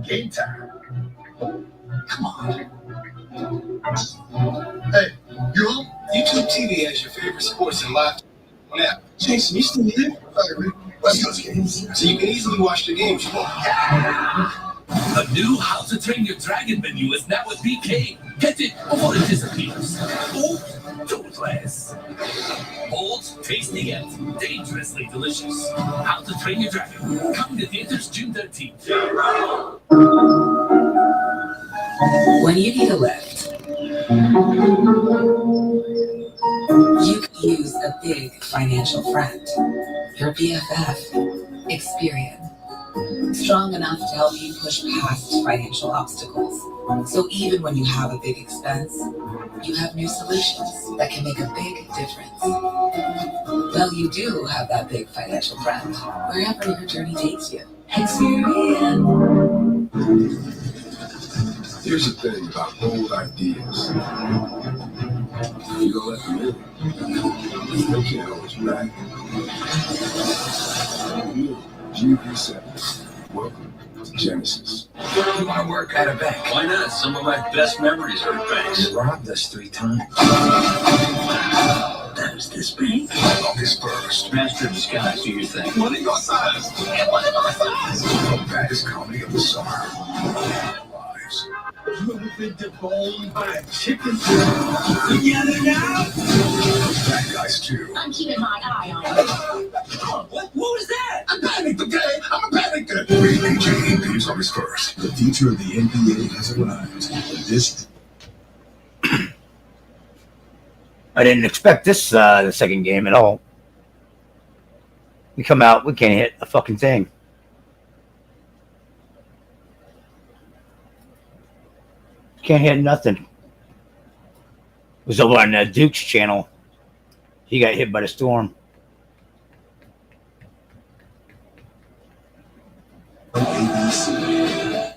Game time. Come on. Hey, you home? YouTube TV has your favorite sports and live app. Jason, you still here? West Coast games. So you can easily watch the games you want. The new How to Train Your Dragon menu is now with BK. Get it before it disappears. Bold, toothless. Bold, tasty, and dangerously delicious. How to Train Your Dragon. Coming to theaters June 13th. When you need a lift, you can use a big financial friend. Your BFF, Experian. Strong enough to help you push past financial obstacles. So even when you have a big expense, you have new solutions that can make a big difference. Well, you do have that big financial friend, wherever your journey takes you. Experian. Here's the thing about bold ideas. You don't let them in. They can't hold you back. New GV7. Welcome to Genesis. You want to work at a bank? Why not? Some of my best memories are at banks. You robbed us 3 times. That was this bank? August 1st. Master of disguise, do your thing. One in your size. And one in my size. The baddest comedy of the summer. Lives. You ever been deboned by a chicken? Together now? Bad guys too. I'm keeping my eye on you. What was that? I'm panicked, okay? I'm a panicked. Rated PG August 1st. The future of the NBA has arrived. This. I didn't expect this the second game at all. We come out, we can't hit a fucking thing. Can't hit nothing. It was over on Duke's channel. He got hit by the storm. ABC.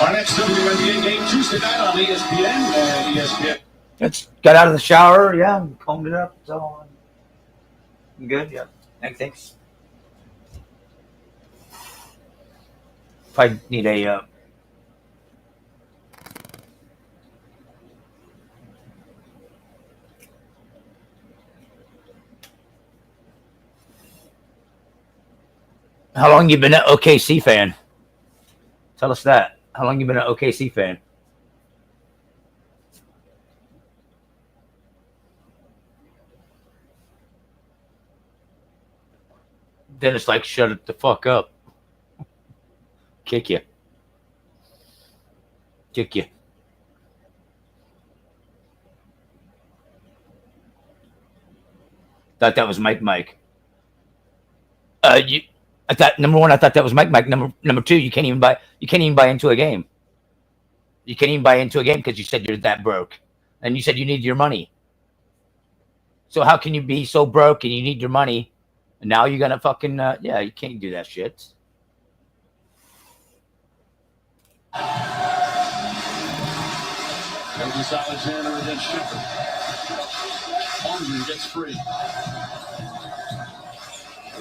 Our next WNBA game Tuesday night on ESPN and ESPN. Just got out of the shower, yeah, combed it up, so I'm good, yeah. Thanks. If I need a how long you been an OKC fan? Tell us that. How long you been an OKC fan? Then it's like, shut it the fuck up. Kick you. Thought that was Mike. I thought number one, I thought that was Mike. Number two, you can't even buy into a game. You can't even buy into a game because you said you're that broke, and you said you need your money. So how can you be so broke and you need your money, and now you're gonna fucking you can't do that shit. Moses Alexander against Shepard. Holmgren gets free.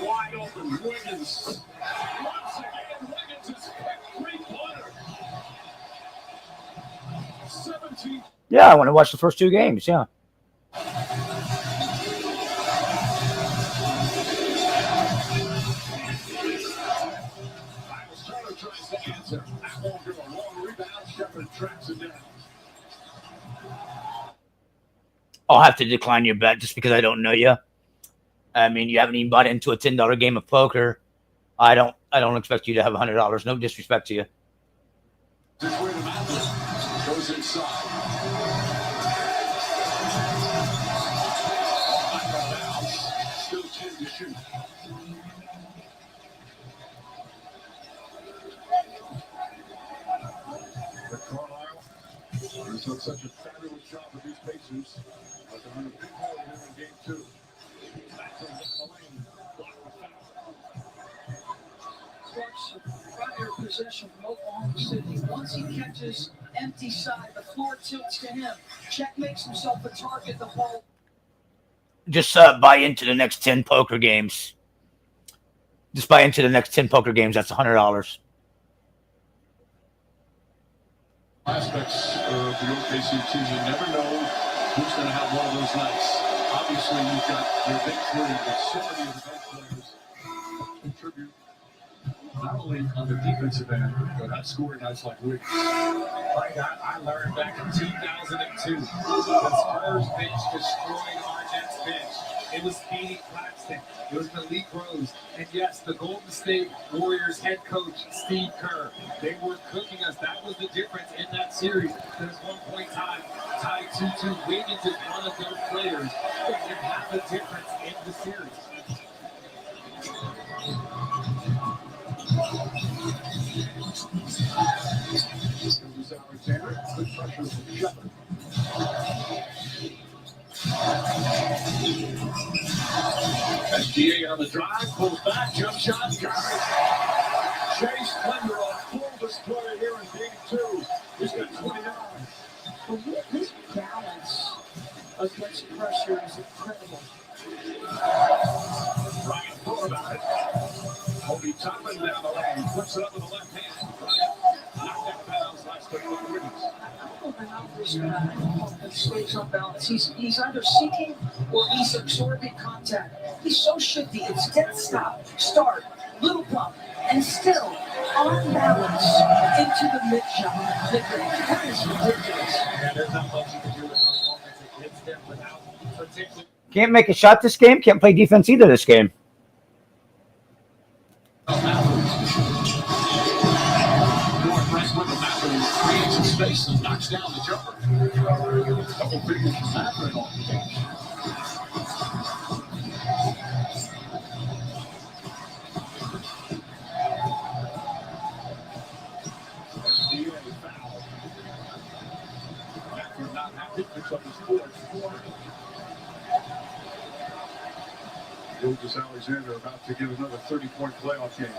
Wide open, Wiggins. Once again, Wiggins has picked 3-pointer. 17. Yeah, I want to watch the first 2 games. Yeah. Turner tries to answer. That won't give a long rebound. Shepard tracks it down. I'll have to decline your bet just because I don't know you. I mean, you haven't even bought into a $10 game of poker. I don't expect you to have $100. No disrespect to you. This way to Matlin. Goes inside. Still 10 to shoot. But Carlisle has done such a fabulous job with these Pacers. But they're in a big hole here in game 2. Prior possession from Oklahoma City. Once he catches empty side, the floor tilts to him. Check makes himself a target the whole. Just buy into the next 10 poker games. Just buy into the next 10 poker games. That's $100. Aspects of the OKC team, you never know who's going to have one of those nights. Obviously, you've got your big three, but so many of the bench players contribute not only on the defensive end, but on scoring nights like Wiggins. Like I learned back in 2002, the Spurs bench destroyed our Nets bench. It was Katie Claxton, it was Malik Rose, and yes, the Golden State Warriors head coach, Steve Kerr. They were cooking us. That was the difference in that series. There's one point time, tied 2-2. Wiggins is one of those players that can have the difference in the series. Alexander, good pressure from Shepard. SGA on the drive, pulls back, jump shot, got it. Chase Splendor on full display here in game 2. He's got 29. But his balance against pressure is incredible. Ryan thought about it. Kobe Toppin down the lane, puts it up with the left hand. Ryan knocked out of bounds, last quick on Wiggins. I don't know how this guy stays on balance. He's either seeking or he's absorbing contact. He's so shifty. It's dead stop, start, little pump, and still on balance into the mid shot. That is ridiculous. Yeah, there's not much you can do in those moments. It hits them without particular. Can't make a shot this game. Can't play defense either this game. Creates some space and knocks down the jumper. Double figures from Mathurin off the bench. SDA foul. Mathurin not happy, picks up his fourth. Gilgeous Alexander about to get another 30-point playoff game.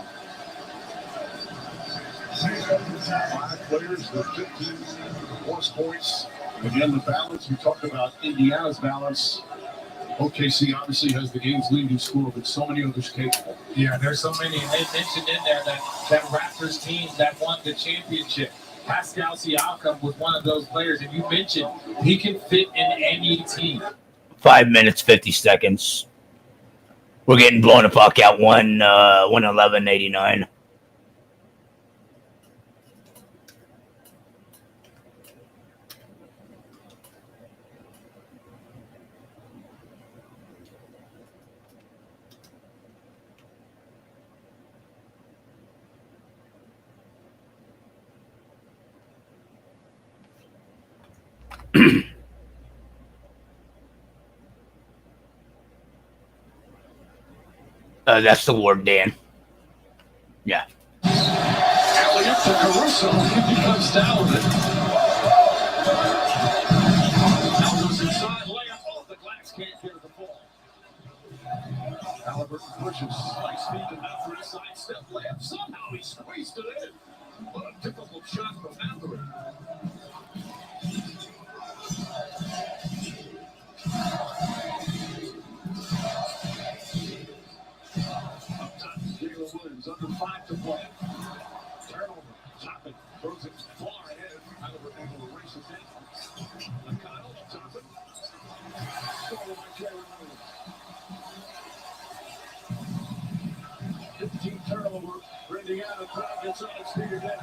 5 players with 15 plus points. Again, the balance. We talked about Indiana's balance. OKC obviously has the game's leading scorer, but so many others capable. Yeah, there's so many. And they mentioned in there that Raptors team that won the championship. Pascal Siakam was one of those players. And you mentioned he can fit in any team. 5 minutes, 50 seconds. We're getting blown the puck out 111-89. That's the word, Dan. Yeah. Alley-up to Caruso. He comes down with it. Now goes inside, layup off the glass, can't get the ball. Halliburton pushes. Nice feed to Mathurin, side step layup. Somehow he squeezed it in. What a difficult shot from Mathurin. Williams under 5 to play. Turnover. Toppin throws it far ahead. Halliburton able to race it down. Kyle Toppin. Stolen by Jalen Williams. 15 turnover. Indiana crowd gets on its feet again.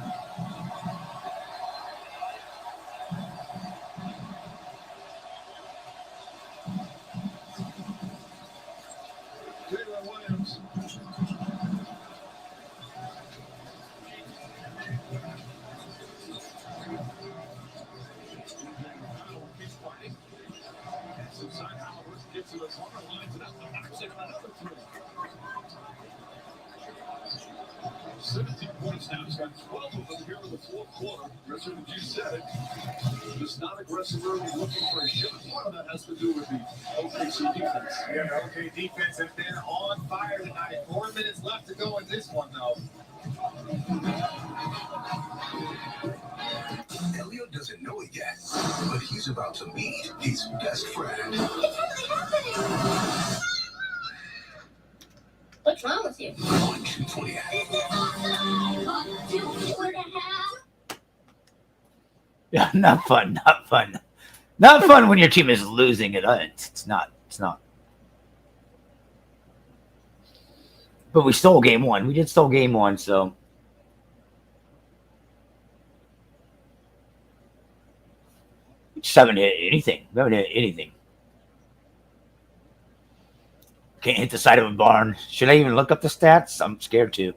Jalen Williams. Gets to the corner, lines it up, and knocks in another 3. 17 points now. He's got 12 of them here in the fourth quarter. Richard, you said it. Just not aggressive early, looking for a shot. Part of that has to do with the OKC defense. Yeah, the OK defense has been on fire tonight. 4 minutes left to go in this one, though. Elio doesn't know it yet, but he's about to meet his best friend. What's wrong with you? 1, 2, 20. Yeah, not fun. Not fun. Not fun when your team is losing it. It's not. It's not. But we stole game one. We did stole game one, so. We just haven't hit anything. We haven't hit anything. Can't hit the side of a barn. Should I even look up the stats? I'm scared to.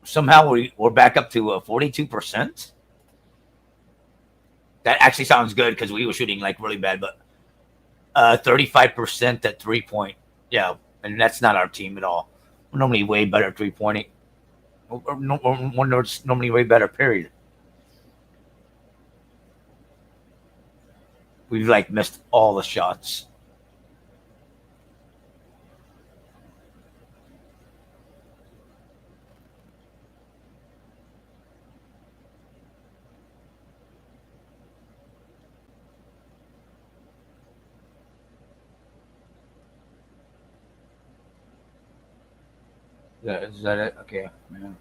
Somehow we're back up to 42%. That actually sounds good because we were shooting like really bad, but 35% at 3-point. Yeah, and that's not our team at all. We're normally way better 3-pointing. We're normally way better, period. We've like missed all the shots. Yeah, is that it? Okay. Yeah.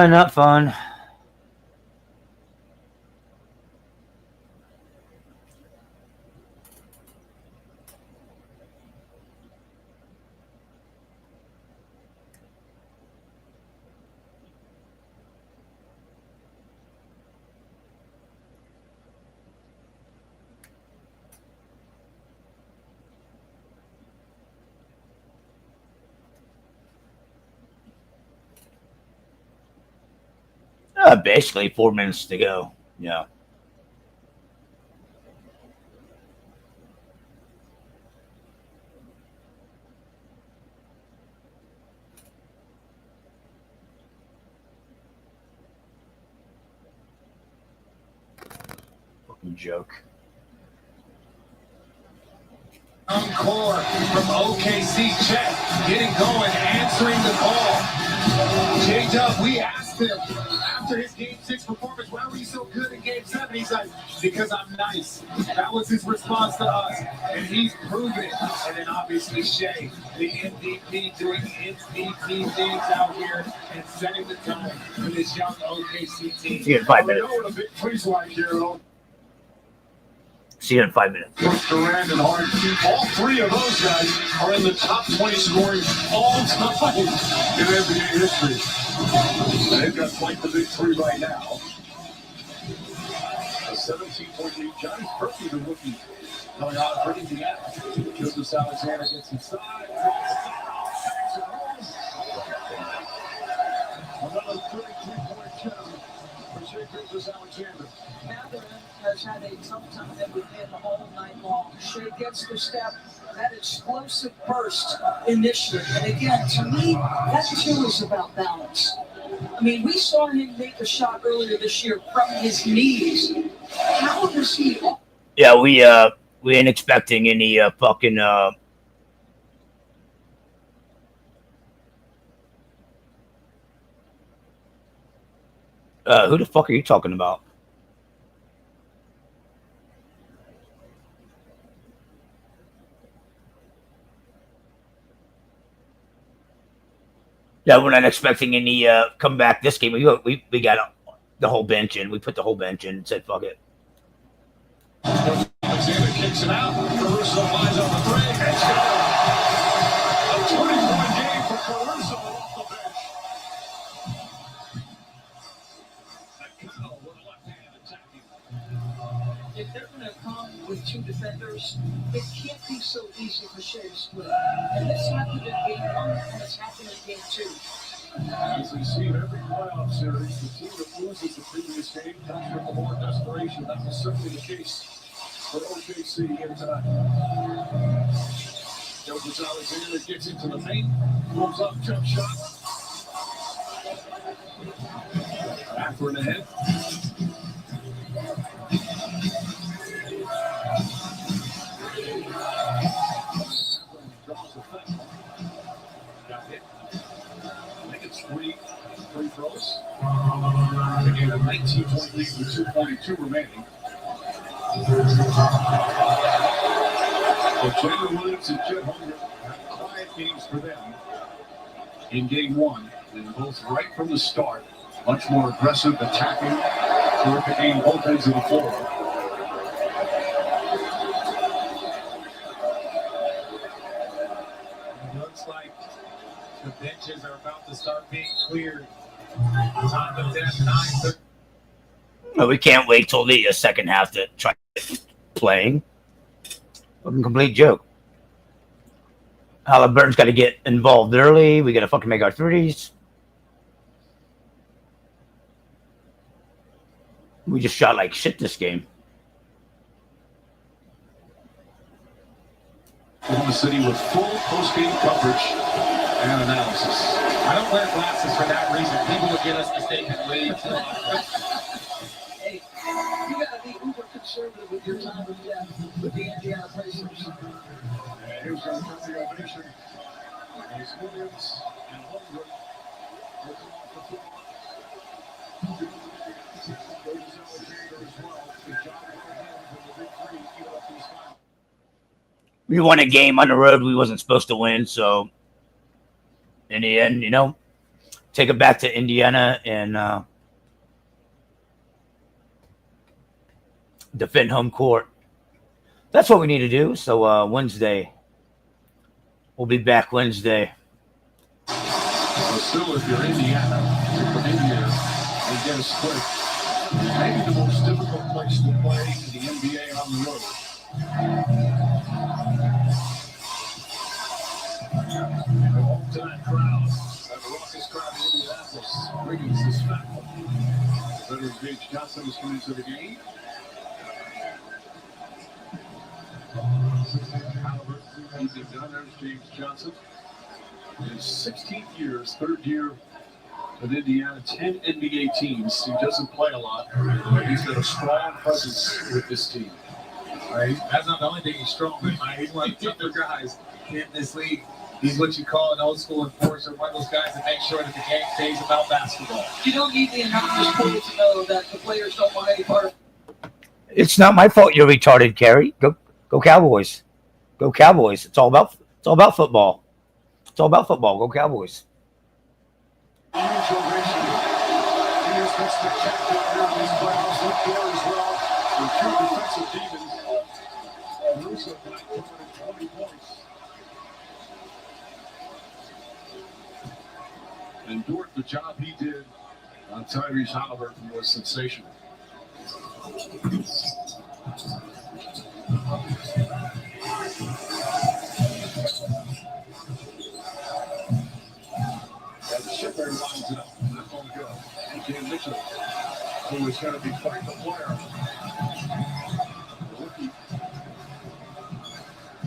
Not fun. Basically 4 minutes to go. Yeah. Fucking joke. Encore from OKC. Chet getting going, answering the call. J-Dub, we asked him after his Game 6 performance, why were you so good in Game 7? He's like, because I'm nice. That was his response to us, and he's proven it. And then obviously Shea, the MVP, doing MVP things out here and setting the tone for this young OKC team. See you in 5 minutes. You know what a big place like here, though? See you in 5 minutes. Durant and Harden. All three of those guys are in the top 20 scoring all time in NBA history. And they've got quite the big three right now. A 17-point lead. Johnny Perky, the rookie, coming out for Indiana. Joseph Alexander gets inside. Another 33-point jump for Shea Gilgeous-Alexander. Mathurin has had a tough time with him all night long. Shea gets the step, that explosive burst initially. And again, to me, that too is about balance. I mean, we saw him make a shot earlier this year from his knees. How does he? Yeah, we ain't expecting any fucking who the fuck are you talking about? Yeah, we're not expecting any comeback this game. We got the whole bench in. We put the whole bench in and said, fuck it. Alexander kicks it out. Caruso lines on the three. It's got a 20-point game for Caruso off the bench. McConnell with a left hand attacking. If they're going to come with two defenders, it can't be so easy for Shea to split. And this happened in Game 1, and it's happened in Game 2. As we see in every playoff series, the team that loses the previous game comes with more desperation. That was certainly the case for OKC here tonight. Gilgeous-Alexander gets into the paint, moves up, jump shot. Mathurin ahead. effect. Got hit. I think it's three throws. Again, a 19-point lead with 2:42 remaining. So Chandler Williams and Jet Holmgren have quiet games for them in game one. And both right from the start, much more aggressive, attacking, terrific game both ends of the floor. It looks like the benches are about to start being cleared. Time of death, 9:30. Well, we can't wait till the second half to try playing. Fucking complete joke. Halliburton's got to get involved early. We got to fucking make our threes. We just shot like shit this game. Oklahoma City with full post-game coverage and analysis. I don't wear glasses for that reason. People would get us mistaken way too much. Hey, you gotta be uber conservative with your time of death with the Indiana Pacers. And here's our the ovation. As Williams and Holmgren look off the floor. There's Alexander as well. Good job by him with the big three to keep up these finals. We won a game on the road we wasn't supposed to win, so in the end, you know, take it back to Indiana and defend home court. That's what we need to do. So Wednesday, we'll be back Wednesday. So still, if you're Indiana, from India, and get a split, maybe the most difficult place to play in the NBA on the road. The all-time crowd, that raucous crowd in Indianapolis, Wiggins is foul. Veteran James Johnson is coming into the game. Halliburton, he's done. There's James Johnson. In his 16th year, his third year with Indiana, 10 NBA teams. He doesn't play a lot, but he's got a strong presence with this team. Right? That's not the only thing he's strong with. Right? He's one of the tougher guys in this league. He's what you call an old school enforcer, one of those guys that make sure that the game stays about basketball. You don't need the anonymous pool to know that the players don't want any part of it. It's not my fault you're retarded, Kerry. Go Cowboys. Go Cowboys. It's all about football. It's all about football. Go Cowboys. Huge ovation. Here's the spectacular here in these playoffs. Look there as well. With two defensive demons. Caruso tonight covered 20 points. And Dort, the job he did on Tyrese Halliburton was sensational. And the shipper lines it up. That's going to go. Dan Mitchell, who is going to be quite the player. The rookie.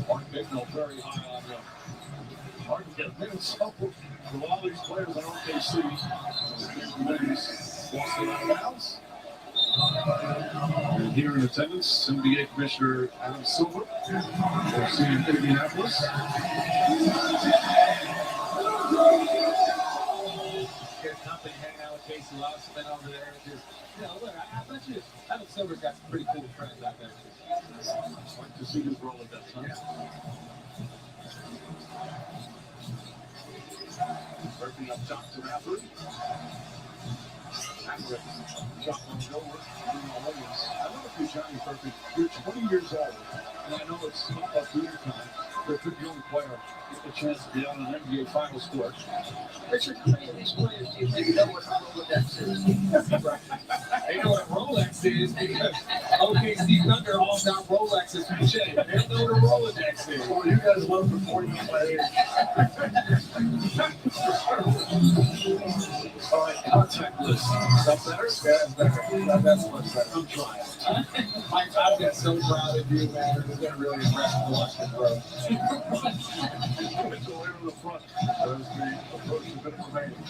Mark Bignell very high on him. Hard to get minutes up from all these players on OKC. Committees lost it out of bounds. And here in attendance, NBA Commissioner Adam Silver. We'll see in Indianapolis. Good company hanging out with Casey Lawson over there. Just, you know, look, I bet you Adam Silver's got some pretty cool friends out there. I'd like to see his Rolodex, huh? Working up top to Maverick. Maverick, shot on over. Williams. I love if you're Johnny Perfect. You're 20 years old, and I know it's not about junior time, but if you're the only player, you get a chance to be on an NBA Finals court. Richard, how many of these players do you think know what Rolodex is? They know what Rolex is because OKC Thunder all got Rolexes from Shea. They don't know what a Rolodex is. Well, you guys love the 40 players. All right, contact list. Is that better? Yeah, that's better. That's much better. I'm trying. Mike, I've been so proud of you, man. It's been really impressive to watch this, bro. Mitchell here in the front as we approach the bit remaining.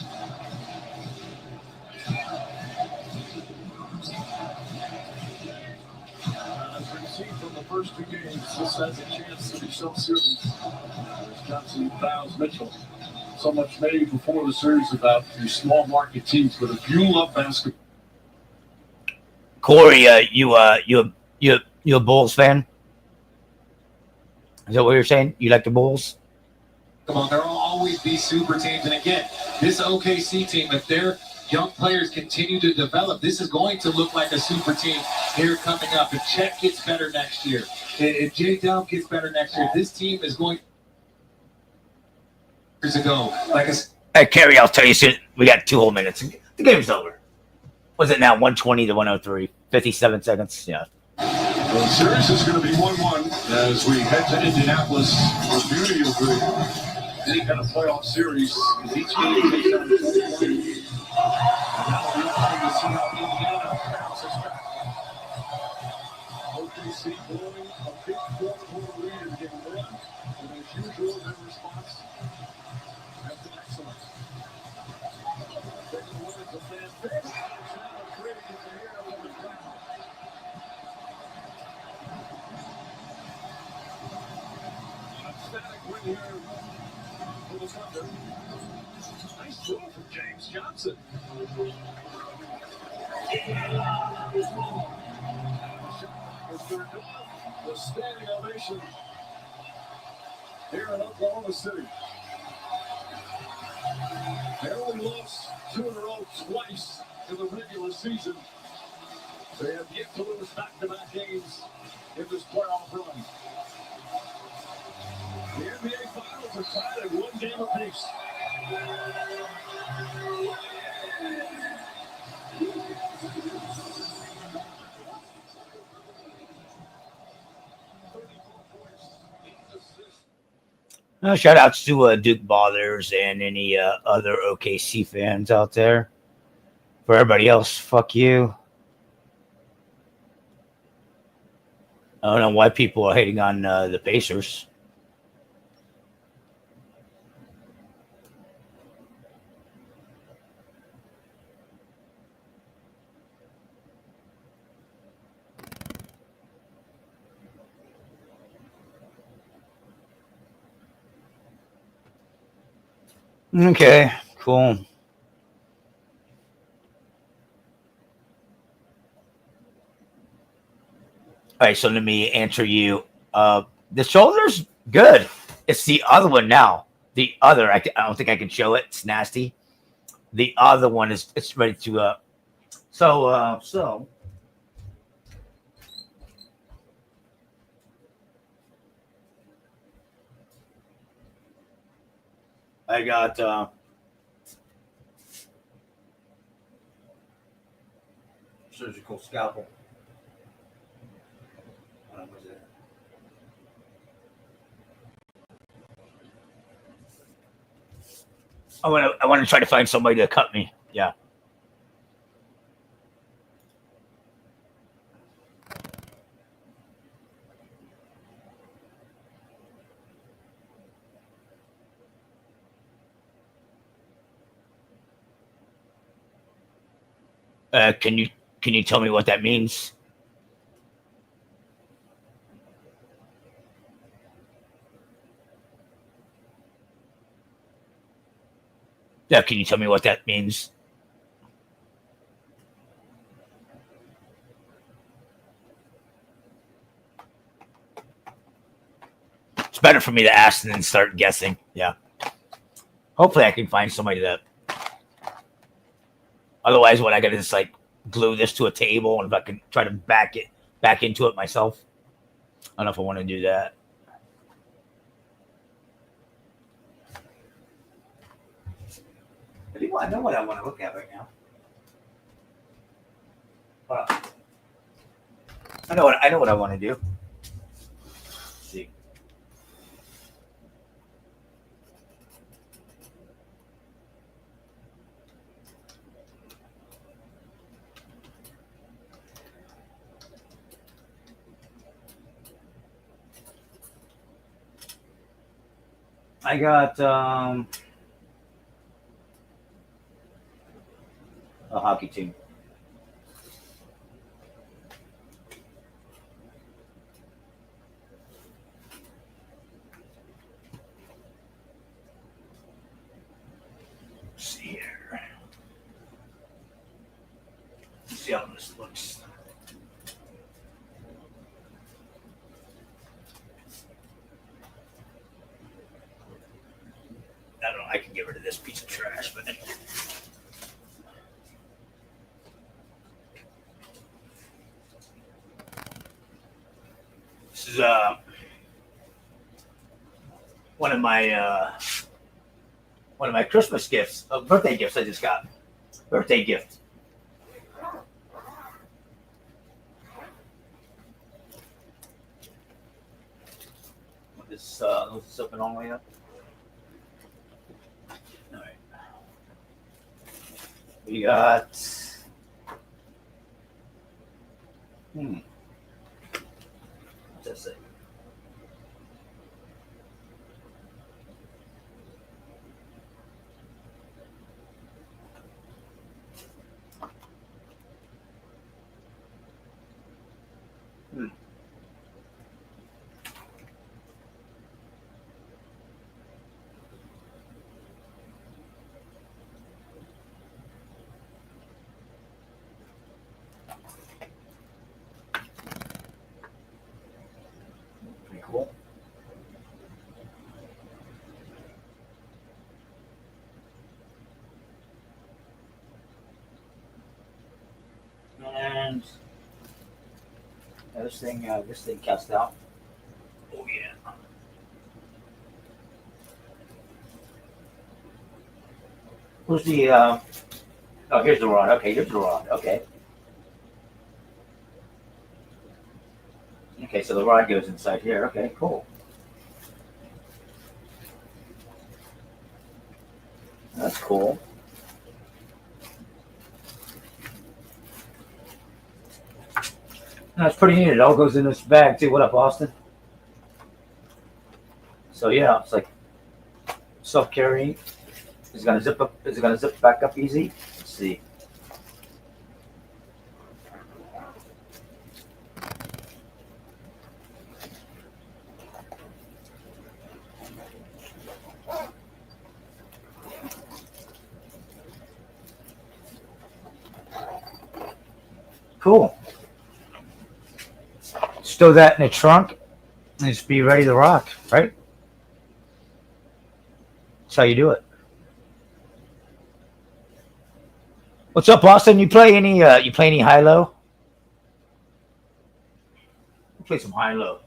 see from the first two games, this has a chance to be so serious. As Johnson fouls Mitchell. So much made before the series about these small market teams, but if you love basketball. Corey, you a Bulls fan? Is that what you're saying? You like the Bulls? Come on, there will always be super teams, and again, this OKC team, if their young players continue to develop, this is going to look like a super team here coming up. If Chet gets better next year, if Jay Dub gets better next year, this team is going to go. Like a Hey, Kerry, I'll tell you soon. We got 2 whole minutes. The game's over. Was it now 120 to 103? 57 seconds. Yeah. The series is going to be 1-1 as we head to Indianapolis. The beauty of any kind of playoff series is each game takes on 20 points. And now we're trying to see how Indiana bounces back. OKC blowing a big 4-4 lead in game 1. And as usual, their response has been excellent. Taking the win as a fan base. It's now creating in the air over the ground. Static win here for the Thunder. Nice move from James Johnson. The standing ovation here in Oklahoma City. They only lost 2 in a row twice in the regular season. They have yet to lose back-to-back games in this playoff run. The NBA Finals are tied at 1 game apiece. Shout outs to Duke Ballers and any other OKC fans out there. For everybody else, fuck you. I don't know why people are hating on the Pacers. Okay, cool. All right, so let me answer you. The shoulder's good. It's the other one now. The other, I don't think I can show it. It's nasty. The other one it's ready to. So I got surgical scalpel. What was it? I want to try to find somebody to cut me. Yeah. Can you tell me what that means? Yeah, can you tell me what that means? It's better for me to ask and then start guessing. Yeah. Hopefully I can find somebody that. Otherwise, what I got to just like glue this to a table, and if I can try to back into it myself. I don't know if I want to do that. I know what I want to look at right now. I know what I want to do. Let's see. I got a hockey team. Let's see here. Let's see how this looks. I don't know. I can get rid of this piece of trash, but this is one of my Christmas gifts, birthday gifts I just got. Birthday gift. This open all the way up. All right. We got. What's that say? Pretty cool. And this thing cast out. Oh yeah. Who's the? Oh, here's the rod. Okay, here's the rod. Okay. Okay, so the rod goes inside here. Okay, cool. That's cool. That's pretty neat. It all goes in this bag too. What up, Austin? So yeah, it's like self-carrying. Is it gonna zip up? Is it gonna zip back up easy? Let's see. Cool. Stow that in the trunk and just be ready to rock, right? That's how you do it. What's up, Austin? You play any high-low? Play some high-low.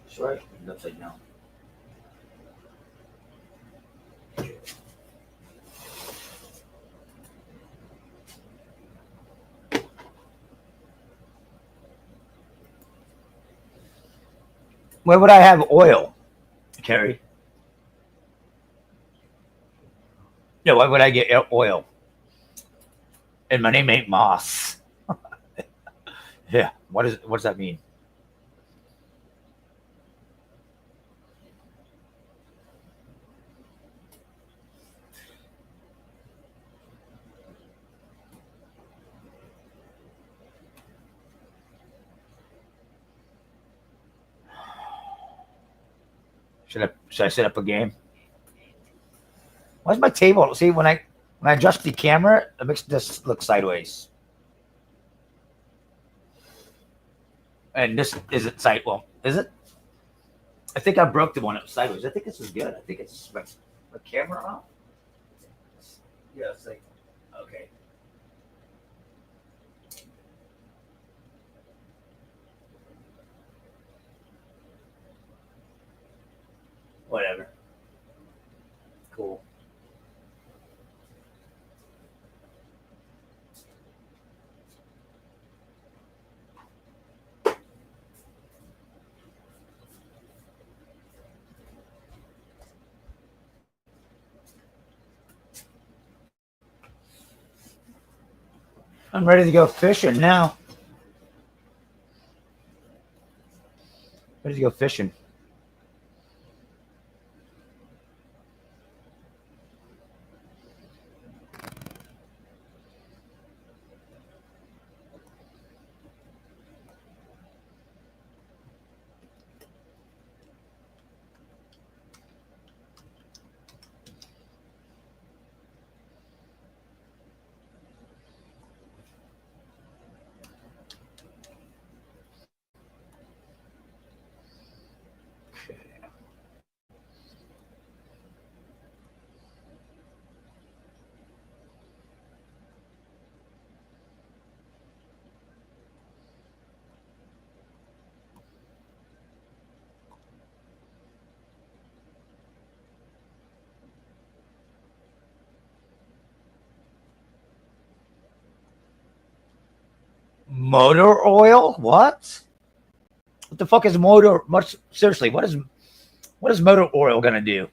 Sorry, upside down. Where would I have oil, Carrie? Yeah, why would I get oil? And my name ain't Moss. Yeah, what does that mean? Should I set up a game? Why's my table? See, when I adjust the camera, it makes this look sideways. And this isn't side. Well, is it? I think I broke the one that was sideways. I think this is good. I think it's my camera off. Yeah, it's like okay. Whatever. Cool. I'm ready to go fishing now. Ready to go fishing. Motor oil? What? What the fuck is motor? Much seriously, what is motor oil gonna do?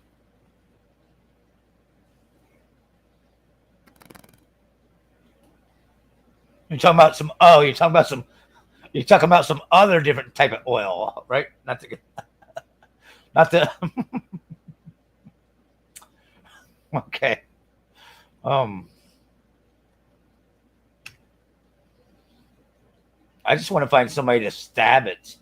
You're talking about some. Oh, you're talking about some. You're talking about some other different type of oil, right? Not the. Not the. Okay. I just want to find somebody to stab it.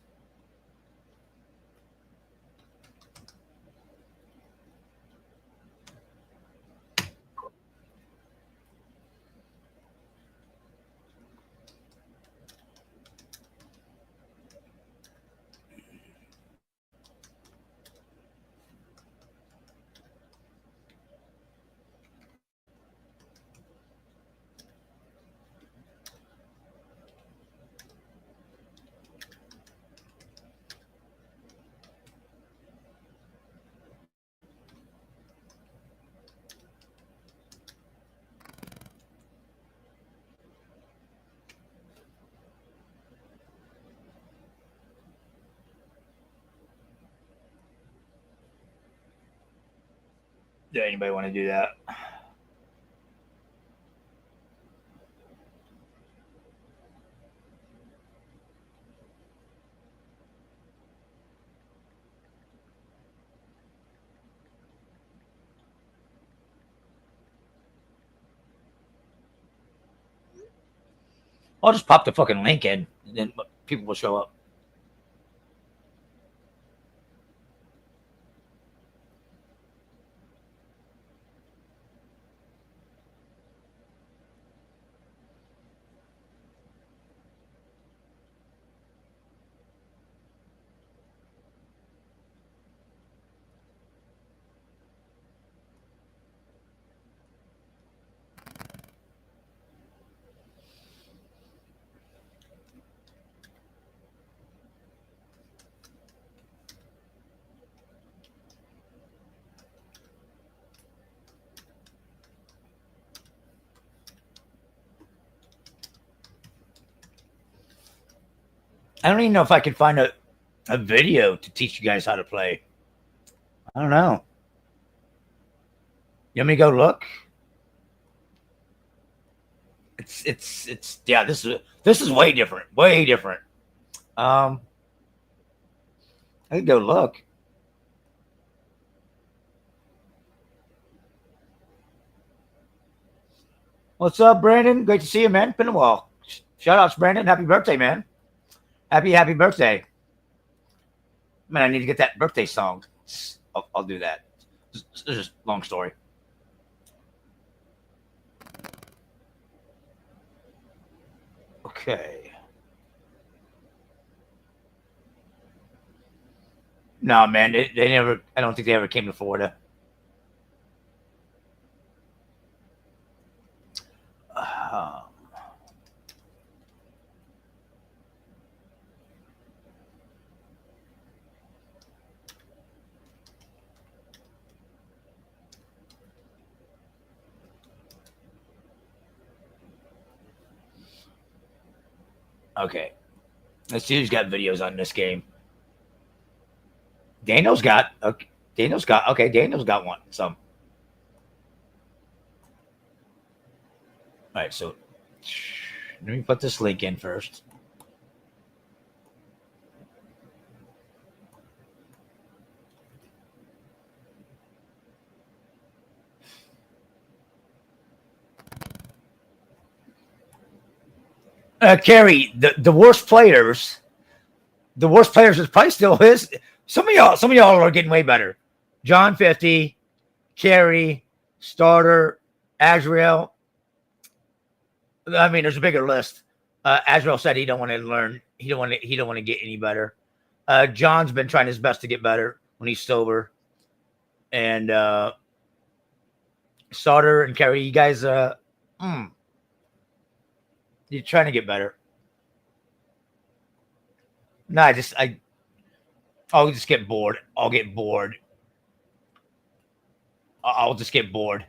Does anybody want to do that? I'll just pop the fucking link in, and then people will show up. I don't even know if I can find a video to teach you guys how to play. I don't know. You want me to go look? It's yeah. This is way different. Way different. I can go look. What's up, Brandon? Great to see you, man. Been a while. Shout outs, Brandon. Happy birthday, man. Happy birthday. Man, I need to get that birthday song. I'll do that. This is just a long story. Okay. No, man, they never. I don't think they ever came to Florida. Okay. Let's see who's got videos on this game. Daniel's got. Okay. Daniel's got one. Some. All right. So Let me put this link in first. Carrie, the worst players is probably still his. Some of y'all are getting way better. John 50, Carrie, Starter, Azrael. I mean, there's a bigger list. Azrael said he don't want to learn. He don't want to get any better. John's been trying his best to get better when he's sober. And Starter and Carrie, you guys, you're trying to get better. No, I'll just get bored. I'll get bored. I'll just get bored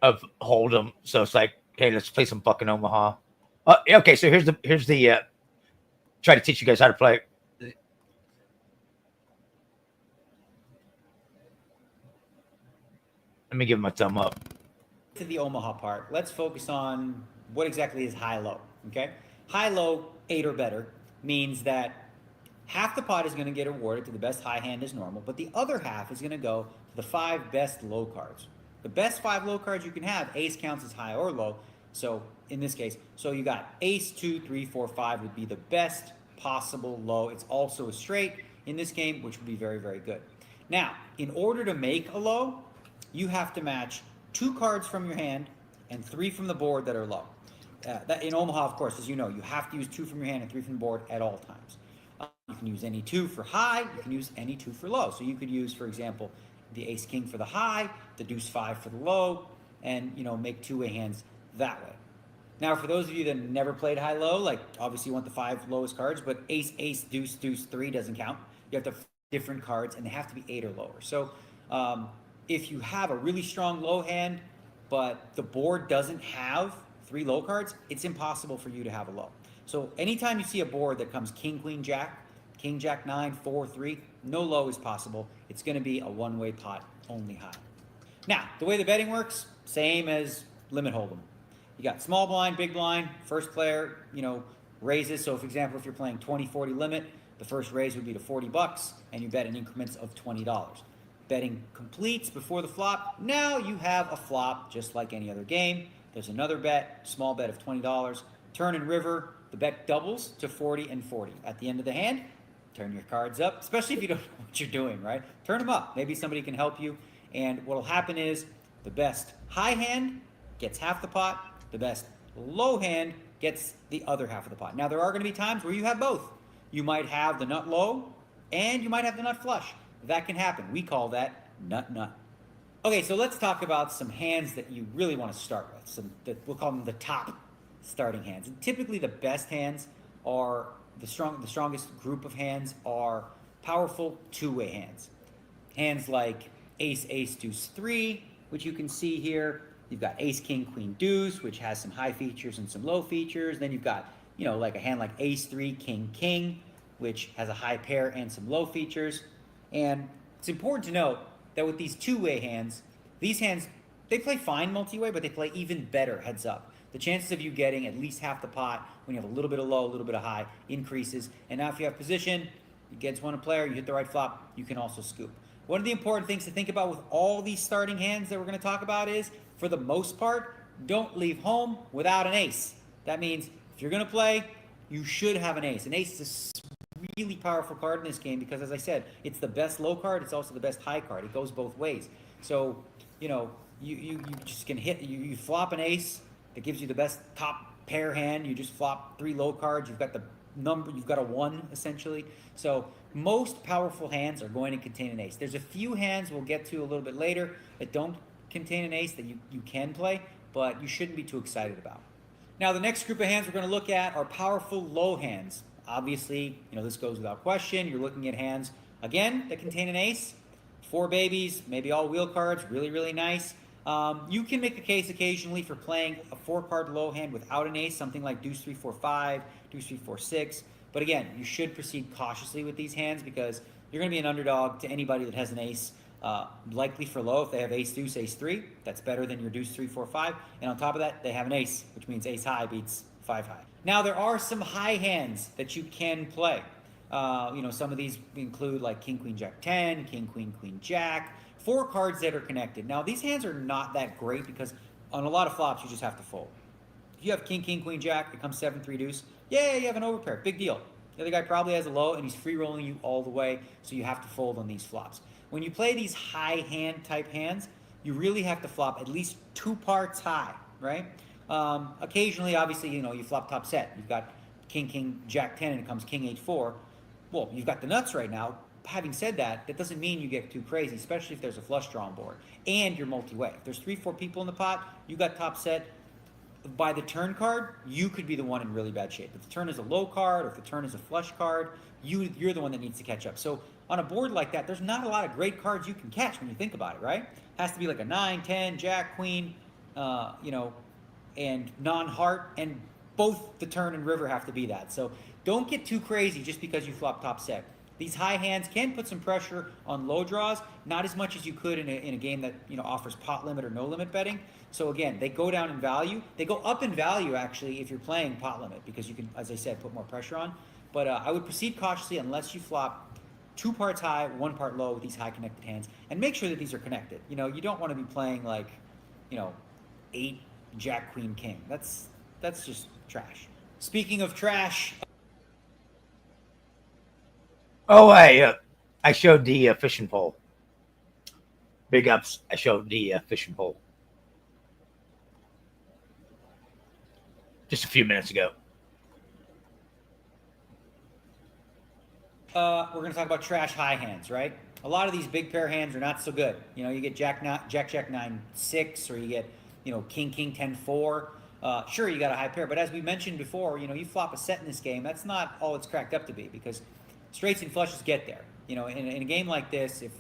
of Hold'em. So it's like, hey, let's play some fucking Omaha. Okay, so here's the try to teach you guys how to play. Let me give him a thumb up. To the Omaha part, let's focus on what exactly is high-low, okay? High-low, 8 or better, means that half the pot is going to get awarded to the best high hand as normal, but the other half is going to go to the 5 best low cards. The best 5 low cards you can have, ace counts as high or low, so in this case, so you got ace, 2, 3, 4, 5 would be the best possible low. It's also a straight in this game, which would be very, very good. Now, in order to make a low, you have to match 2 cards from your hand and 3 from the board that are low. That in Omaha, of course, as you know, you have to use 2 from your hand and 3 from the board at all times. You can use any 2 for high, you can use any 2 for low. So you could use, for example, the ace king for the high, the deuce 5 for the low, and make 2-way hands that way. Now, for those of you that never played high-low, like obviously you want the 5 lowest cards, but ace, ace, deuce, deuce 3 doesn't count. You have to have different cards, and they have to be 8 or lower. So if you have a really strong low hand, but the board doesn't have 3 low cards, it's impossible for you to have a low. So anytime you see a board that comes king, queen, jack, king, jack, 9, 4, 3, no low is possible. It's going to be a one-way pot, only high. Now, the way the betting works, same as limit hold'em. You got small blind, big blind, first player, raises. So for example, if you're playing 20-40 limit, the first raise would be to $40 and you bet in increments of $20. Betting completes before the flop. Now you have a flop just like any other game. There's another bet, small bet of $20. Turn and river, the bet doubles to 40 and 40. At the end of the hand, turn your cards up, especially if you don't know what you're doing, right? Turn them up. Maybe somebody can help you. And what will happen is the best high hand gets half the pot. The best low hand gets the other half of the pot. Now, there are going to be times where you have both. You might have the nut low and you might have the nut flush. That can happen. We call that nut-nut. Okay, so let's talk about some hands that you really want to start with. We'll call them the top starting hands. And typically the best hands are, the strongest group of hands are powerful 2-way hands. Hands like ace, ace, deuce 3, which you can see here. You've got ace, king, queen, deuce, which has some high features and some low features. Then you've got, like a hand like ace 3, king, king, which has a high pair and some low features. And it's important to note that with these 2-way hands, these hands, they play fine multi-way, but they play even better heads up. The chances of you getting at least half the pot when you have a little bit of low, a little bit of high increases. And now if you have position, you get one player, you hit the right flop, you can also scoop. One of the important things to think about with all these starting hands that we're going to talk about is, for the most part, don't leave home without an ace. That means if you're going to play, you should have an ace. An ace is a really powerful card in this game because, as I said, it's the best low card. It's also the best high card. It goes both ways. So, you just can hit, you flop an ace that gives you the best top pair hand. You just flop 3 low cards. You've got the number, you've got a 1 essentially. So most powerful hands are going to contain an ace. There's a few hands we'll get to a little bit later that don't contain an ace that you can play, but you shouldn't be too excited about. Now, the next group of hands we're going to look at are powerful low hands. Obviously, this goes without question. You're looking at hands, again, that contain an ace. 4 babies, maybe all wheel cards, really, really nice. You can make a case occasionally for playing a 4-card low hand without an ace, something like deuce 3, 4, 5, deuce 3, 4, 6. But again, you should proceed cautiously with these hands because you're going to be an underdog to anybody that has an ace. Likely for low, if they have ace deuce, ace 3, that's better than your deuce 3, 4, 5. And on top of that, they have an ace, which means ace high beats 5 high. Now, there are some high hands that you can play. Some of these include like king, queen, jack 10, king, queen, queen, jack, 4 cards that are connected. Now, these hands are not that great because on a lot of flops, you just have to fold. If you have king, king, queen, jack, it comes 7, 3 deuce. Yeah, you have an overpair. Big deal. The other guy probably has a low, and he's free rolling you all the way, so you have to fold on these flops. When you play these high hand type hands, you really have to flop at least 2 parts high, right? Occasionally, obviously, you flop top set. You've got king, king, jack 10, and it comes king, 8, 4. Well, you've got the nuts right now. Having said that, that doesn't mean you get too crazy, especially if there's a flush draw on board and you're multi-way. If there's 3, 4 people in the pot, you got top set. By the turn card, you could be the one in really bad shape. If the turn is a low card or if the turn is a flush card, you're the one that needs to catch up. So on a board like that, there's not a lot of great cards you can catch when you think about it, right? Has to be like a 9, 10, jack, queen, and non-heart, and both the turn and river have to be that. So don't get too crazy just because you flop top set. These high hands can put some pressure on low draws, not as much as you could in a game that offers pot limit or no limit betting. So again, they go down in value. They go up in value actually if you're playing pot limit because you can, as I said, put more pressure on. But I would proceed cautiously unless you flop 2 parts high, 1 part low with these high connected hands, and make sure that these are connected. You don't want to be playing like 8 jack, queen, king. That's just trash. Speaking of trash. Oh, I showed the fishing pole. Big ups. I showed the fishing pole just a few minutes ago. We're going to talk about trash high hands, right? A lot of these big pair hands are not so good. You get jack 9 6, or you get king king 10 4. Sure, you got a high pair, but as we mentioned before, you flop a set in this game. That's not all it's cracked up to be, because straights and flushes get there. In a game like this, if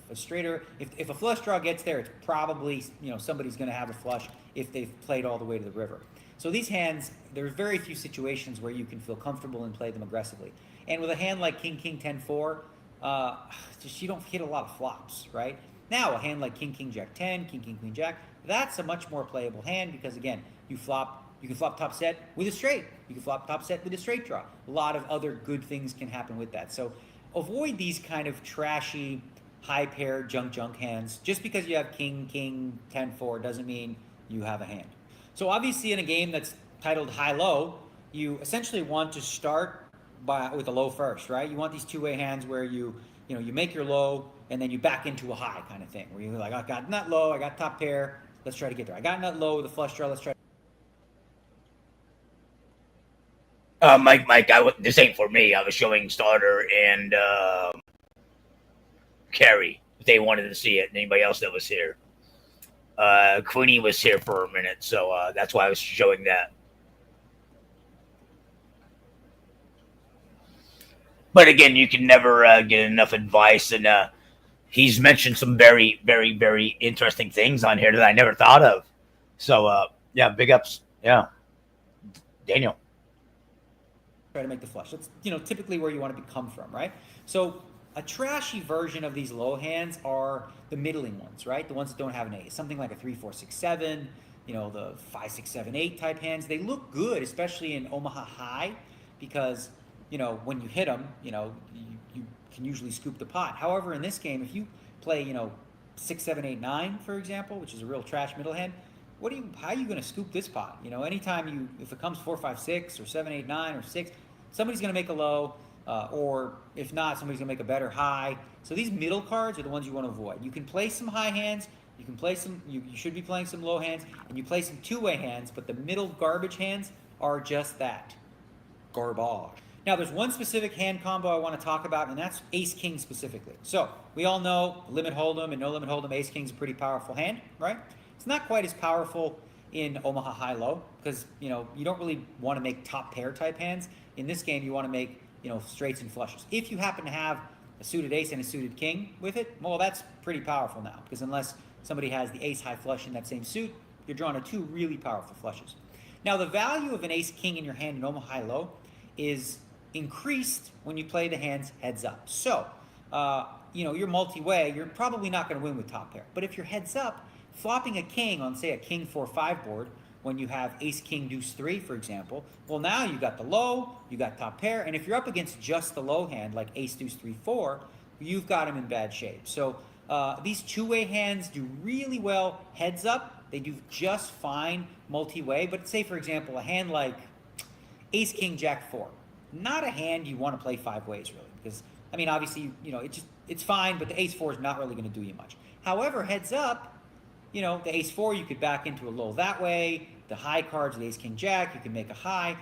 a flush draw gets there, it's probably somebody's going to have a flush if they've played all the way to the river. So these hands, there's very few situations where you can feel comfortable and play them aggressively. And with a hand like king king 10 4, you don't hit a lot of flops, right? Now a hand like king king jack 10, king king queen jack, that's a much more playable hand because again, you can flop top set with a straight. You can flop top set with a straight draw. A lot of other good things can happen with that. So avoid these kind of trashy, high pair, junk hands. Just because you have king, king, 10, 4 doesn't mean you have a hand. So obviously in a game that's titled high-low, you essentially want to start with a low first, right? You want these two-way hands where you make your low and then you back into a high kind of thing. Where you're like, I got nut low, I got top pair, let's try to get there. I got nut low with a flush draw, let's try. Mike, this ain't for me. I was showing Starter and Carrie if they wanted to see it, and anybody else that was here. Queenie was here for a minute, so that's why I was showing that. But again, you can never get enough advice, and he's mentioned some very, very, very interesting things on here that I never thought of. So, yeah, big ups. Yeah. Daniel. Try to make the flush. That's typically where you want to come from, right? So a trashy version of these low hands are the middling ones, right? The ones that don't have an ace, something like a 3, 4, 6, 7. The 5, 6, 7, 8 type hands. They look good, especially in Omaha High, because when you hit them, you can usually scoop the pot. However, in this game, if you play 6, 7, 8, 9, for example, which is a real trash middle hand, how are you going to scoop this pot? Anytime if it comes 4, 5, 6 or 7, 8, 9 or 6, somebody's going to make a low, or if not, somebody's going to make a better high. So these middle cards are the ones you want to avoid. You can play some high hands, you can play some, you should be playing some low hands, and you play some two-way hands, but the middle garbage hands are just that, garbage. Now, there's one specific hand combo I want to talk about, and that's ace-king specifically. So we all know limit hold'em and no limit hold'em, ace-king's a pretty powerful hand, right? It's not quite as powerful in Omaha high-low because, you don't really want to make top pair type hands. In this game, you want to make, straights and flushes. If you happen to have a suited ace and a suited king with it, well, that's pretty powerful now because unless somebody has the ace high flush in that same suit, you're drawing to 2 really powerful flushes. Now, the value of an ace-king in your hand in Omaha high-low is increased when you play the hands heads up. So you're multi-way, you're probably not going to win with top pair. But if you're heads up, flopping a king on, say, a king 4-5 board, when you have ace king deuce 3, for example, well, now you got the low, you got top pair, and if you're up against just the low hand, like ace deuce 3 4, you've got him in bad shape. So these two-way hands do really well heads up. They do just fine multi-way. But say, for example, a hand like ace king jack 4, not a hand you want to play 5 ways, really, because I mean, obviously, it's fine, but the ace 4 is not really going to do you much. However, heads up, the ace 4 you could back into a low that way. The high cards, the ace king jack, you can make a high.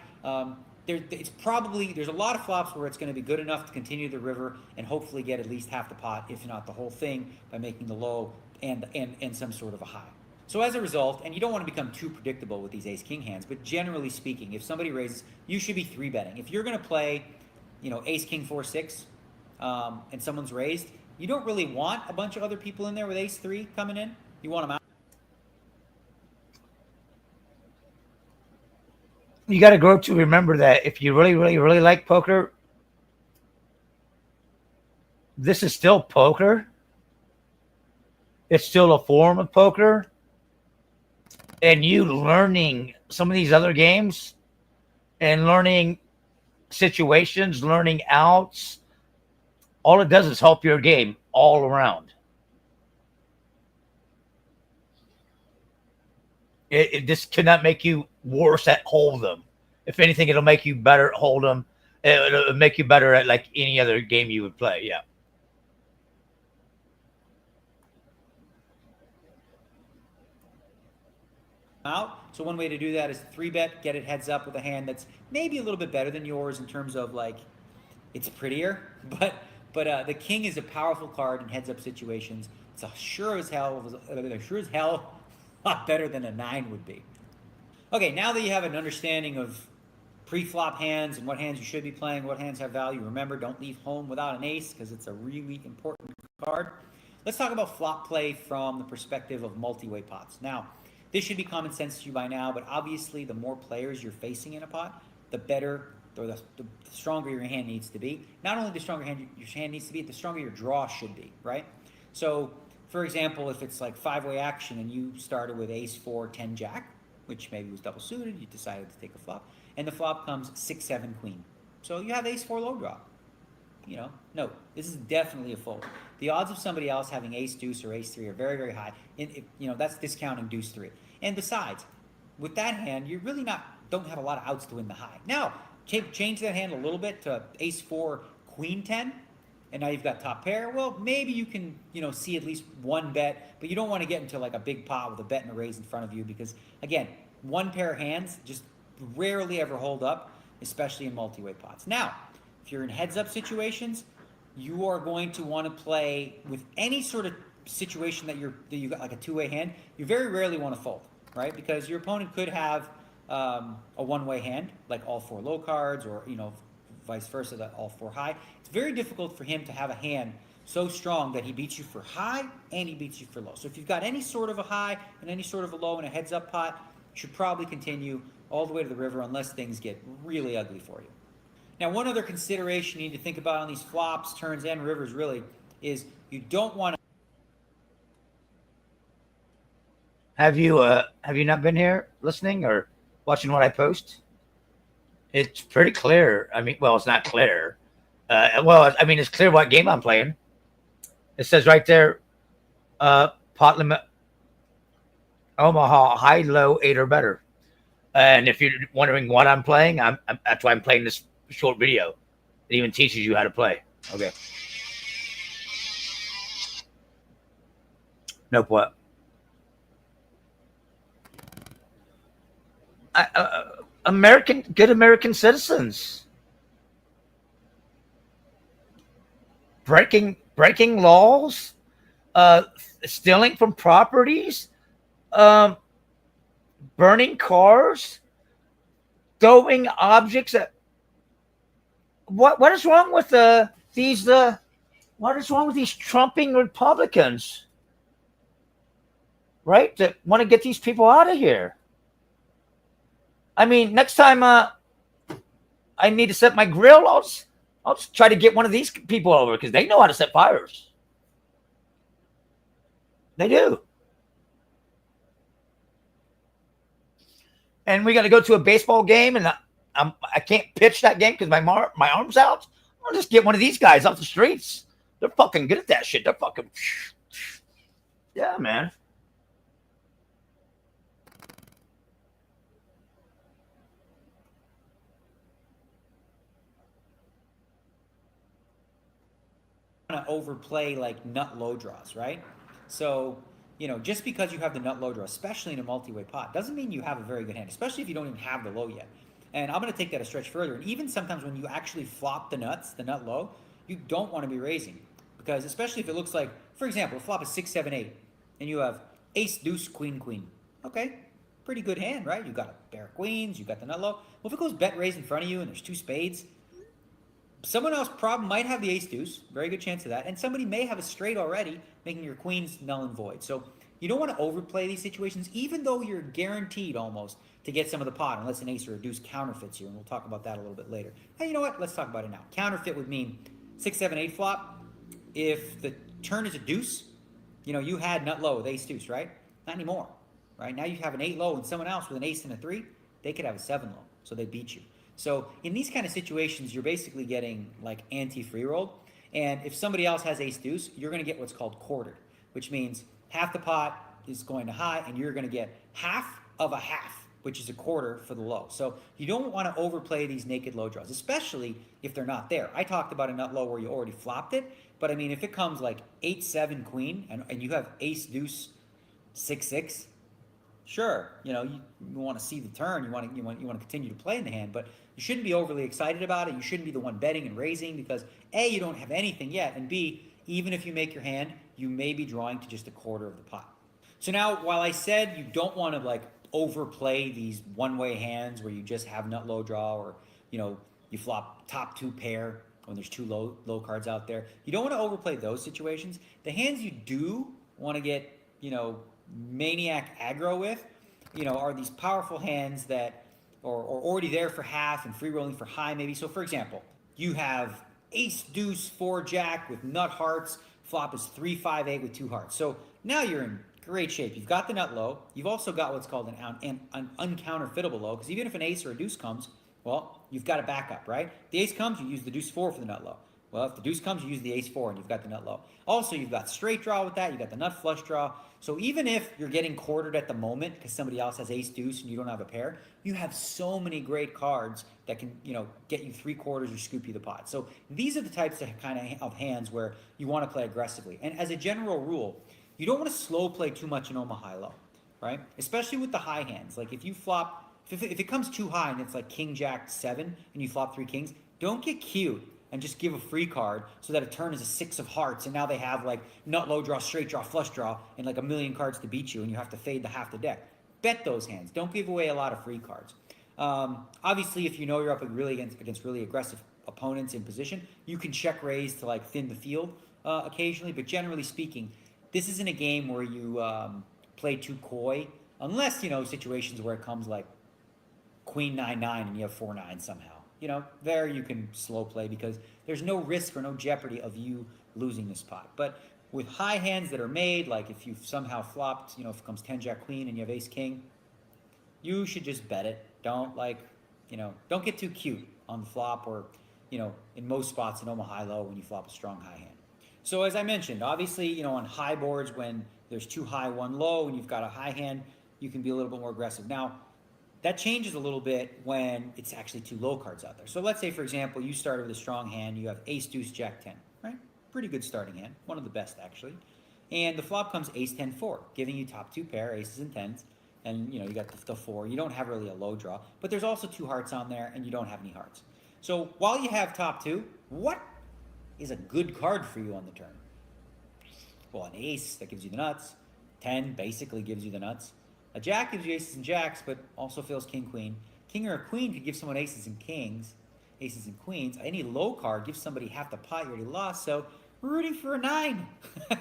There's a lot of flops where it's going to be good enough to continue the river and hopefully get at least half the pot, if not the whole thing, by making the low and some sort of a high. So as a result, and you don't want to become too predictable with these ace king hands, but generally speaking, if somebody raises, you should be 3-betting. If you're going to play, ace king 4 6, and someone's raised, you don't really want a bunch of other people in there with ace 3 coming in. You want them out. You got to grow to remember that if you really, really, really like poker, this is still poker. It's still a form of poker. And you learning some of these other games and learning situations, learning outs, all it does is help your game all around. This cannot make you worse at Hold'em. If anything, it'll make you better at Hold'em. It'll make you better at like any other game you would play. Yeah. Out. So one way to do that is 3-bet, get it heads up with a hand that's maybe a little bit better than yours in terms of like it's prettier, but the king is a powerful card in heads up situations. It's a sure as hell a lot better than a 9 would be. Okay, now that you have an understanding of pre-flop hands and what hands you should be playing, what hands have value, remember, don't leave home without an ace because it's a really important card. Let's talk about flop play from the perspective of multi-way pots. Now, this should be common sense to you by now, but obviously the more players you're facing in a pot, the better or the stronger your hand needs to be. Not only the stronger your hand needs to be, the stronger your draw should be, right? So, for example, if it's like 5-way action and you started with ace 4, 10 jack, which maybe was double suited, you decided to take a flop, and the flop comes 6, 7 queen. So you have ace 4 low draw. No, this is definitely a fold. The odds of somebody else having ace deuce or ace 3 are very, very high. That's discounting deuce 3. And besides, with that hand, you really don't have a lot of outs to win the high. Now, change that hand a little bit to ace 4, queen 10, and now you've got top pair. Well, maybe you can, see at least one bet, but you don't want to get into like a big pot with a bet and a raise in front of you because, again, one pair of hands just rarely ever hold up, especially in multi-way pots. Now, if you're in heads-up situations, you are going to want to play with any sort of situation that you got like a 2-way hand. You very rarely want to fold, right? Because your opponent could have a 1-way hand, like all 4 low cards, or vice versa, that all 4 high. It's very difficult for him to have a hand so strong that he beats you for high and he beats you for low. So if you've got any sort of a high and any sort of a low in a heads-up pot, you should probably continue all the way to the river unless things get really ugly for you. Now, one other consideration you need to think about on these flops, turns, and rivers really is you don't want to. Have you not been here listening or watching what I post? It's pretty clear. I mean, well, it's not clear. It's clear what game I'm playing. It says right there, pot limit, Omaha, high, low, 8 or better. And if you're wondering what I'm playing, that's why I'm playing this short video. It even teaches you how to play. Okay. Nope. What? Good American citizens. Breaking laws, stealing from properties, burning cars, throwing objects at. What is wrong with what is wrong with these trumping Republicans? Right? That want to get these people out of here. I mean, next time I need to set my grill, I'll just try to get one of these people over because they know how to set fires. They do. And we got to go to a baseball game, and I can't pitch that game because my arm's out. I'll just get one of these guys off the streets. They're fucking good at that shit. They're fucking, yeah, man. To overplay like nut low draws, right? So, just because you have the nut low draw, especially in a multi-way pot, doesn't mean you have a very good hand, especially if you don't even have the low yet. And I'm going to take that a stretch further. And even sometimes when you actually flop the nut low, you don't want to be raising, because especially if it looks like, for example, flop is 6, 7, 8, and you have ace, deuce, queen, queen. Okay, pretty good hand, right? You got a pair of queens, you got the nut low. Well, if it goes bet raise in front of you and there's 2 spades, someone else might have the ace deuce, very good chance of that, and somebody may have a straight already, making your queens null and void. So you don't want to overplay these situations, even though you're guaranteed almost to get some of the pot, unless an ace or a deuce counterfeits you, and we'll talk about that a little bit later. Hey, you know what? Let's talk about it now. Counterfeit would mean 6, 7, 8 flop. If the turn is a deuce, you had nut low with ace deuce, right? Not anymore, right? Now you have an 8 low, and someone else with an ace and a 3, they could have a 7 low, so they beat you. So in these kind of situations, you're basically getting like anti-free rolled. And if somebody else has ace deuce, you're going to get what's called quartered, which means half the pot is going to high, and you're going to get half of a half, which is a quarter for the low. So you don't want to overplay these naked low draws, especially if they're not there. I talked about a nut low where you already flopped it, but I mean, if it comes like 8, 7, queen, and you have ace deuce, 6, 6, sure, you want to see the turn, you want to continue to play in the hand, but you shouldn't be overly excited about it. You shouldn't be the one betting and raising, because A, you don't have anything yet, and B, even if you make your hand, you may be drawing to just a quarter of the pot. So now, while I said you don't want to like overplay these one-way hands where you just have nut low draw, or you flop top 2 pair when there's 2 low cards out there, you don't want to overplay those situations. The hands you do want to get maniac aggro with, are these powerful hands that are already there for half and free rolling for high maybe. So for example, you have ace deuce 4 jack with nut hearts, flop is 3, 5, 8 with 2 hearts. So now you're in great shape. You've got the nut low. You've also got what's called an uncounterfeitable low, because even if an ace or a deuce comes, well, you've got a backup, right? The ace comes, you use the deuce 4 for the nut low. Well, if the deuce comes, you use the ace 4, and you've got the nut low. Also, you've got straight draw with that. You've got the nut flush draw. So even if you're getting quartered at the moment because somebody else has ace deuce and you don't have a pair, you have so many great cards that can, get you 3/4 or scoop you the pot. So these are the types of hands where you want to play aggressively. And as a general rule, you don't want to slow play too much in Omaha low, right? Especially with the high hands. Like if you flop, if it comes too high and it's like king jack 7 and you flop 3 kings, don't get cute and just give a free card so that a turn is a 6 of hearts, and now they have like nut low draw, straight draw, flush draw, and like a million cards to beat you, and you have to fade the half the deck. Bet those hands. Don't give away a lot of free cards. Obviously, if you're up against really aggressive opponents in position, you can check raise to like thin the field occasionally, but generally speaking, this isn't a game where you play too coy, unless situations where it comes like queen 9-9 and you have 4-9 somehow. There you can slow play because there's no risk or no jeopardy of you losing this pot. But with high hands that are made, like if you've somehow flopped, if it comes 10 jack queen and you have ace king, you should just bet it. Don't don't get too cute on the flop, or in most spots in Omaha low when you flop a strong high hand. So as I mentioned, obviously, on high boards when there's 2 high, 1 low, and you've got a high hand, you can be a little bit more aggressive. Now, that changes a little bit when it's actually 2 low cards out there. So let's say, for example, you started with a strong hand. You have ace, deuce, jack 10, right? Pretty good starting hand. One of the best, actually. And the flop comes ace, 10, 4, giving you top 2 pair, aces and 10s. And, you got the 4. You don't have really a low draw. But there's also 2 hearts on there, and you don't have any hearts. So while you have top 2, what is a good card for you on the turn? Well, an ace, that gives you the nuts. 10 basically gives you the nuts. A jack gives you aces and jacks, but also fills king, queen. King or a queen could give someone aces and kings, aces and queens. Any low card gives somebody half the pot you already lost, so we're rooting for a 9,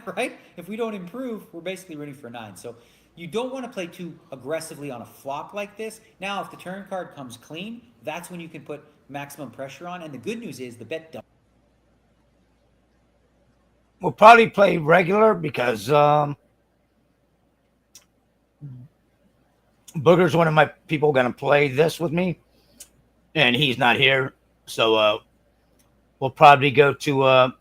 right? If we don't improve, we're basically rooting for a 9. So you don't want to play too aggressively on a flop like this. Now, if the turn card comes clean, that's when you can put maximum pressure on. And the good news is the bet don't. We'll probably play regular because Booger's one of my people going to play this with me, and he's not here. So we'll probably go to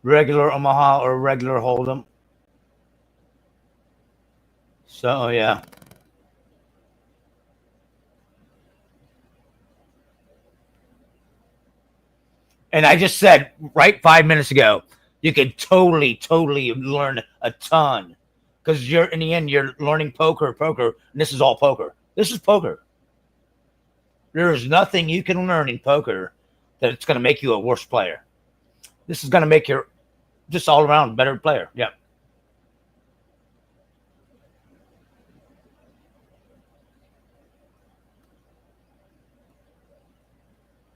regular Omaha or regular Hold'em. So, yeah. And I just said right 5 minutes ago, you can totally learn a ton because you're in the end you're learning poker, and this is all poker. This is poker. There is nothing you can learn in poker that's going to make you a worse player. This is going to make you just all around better player. Yeah.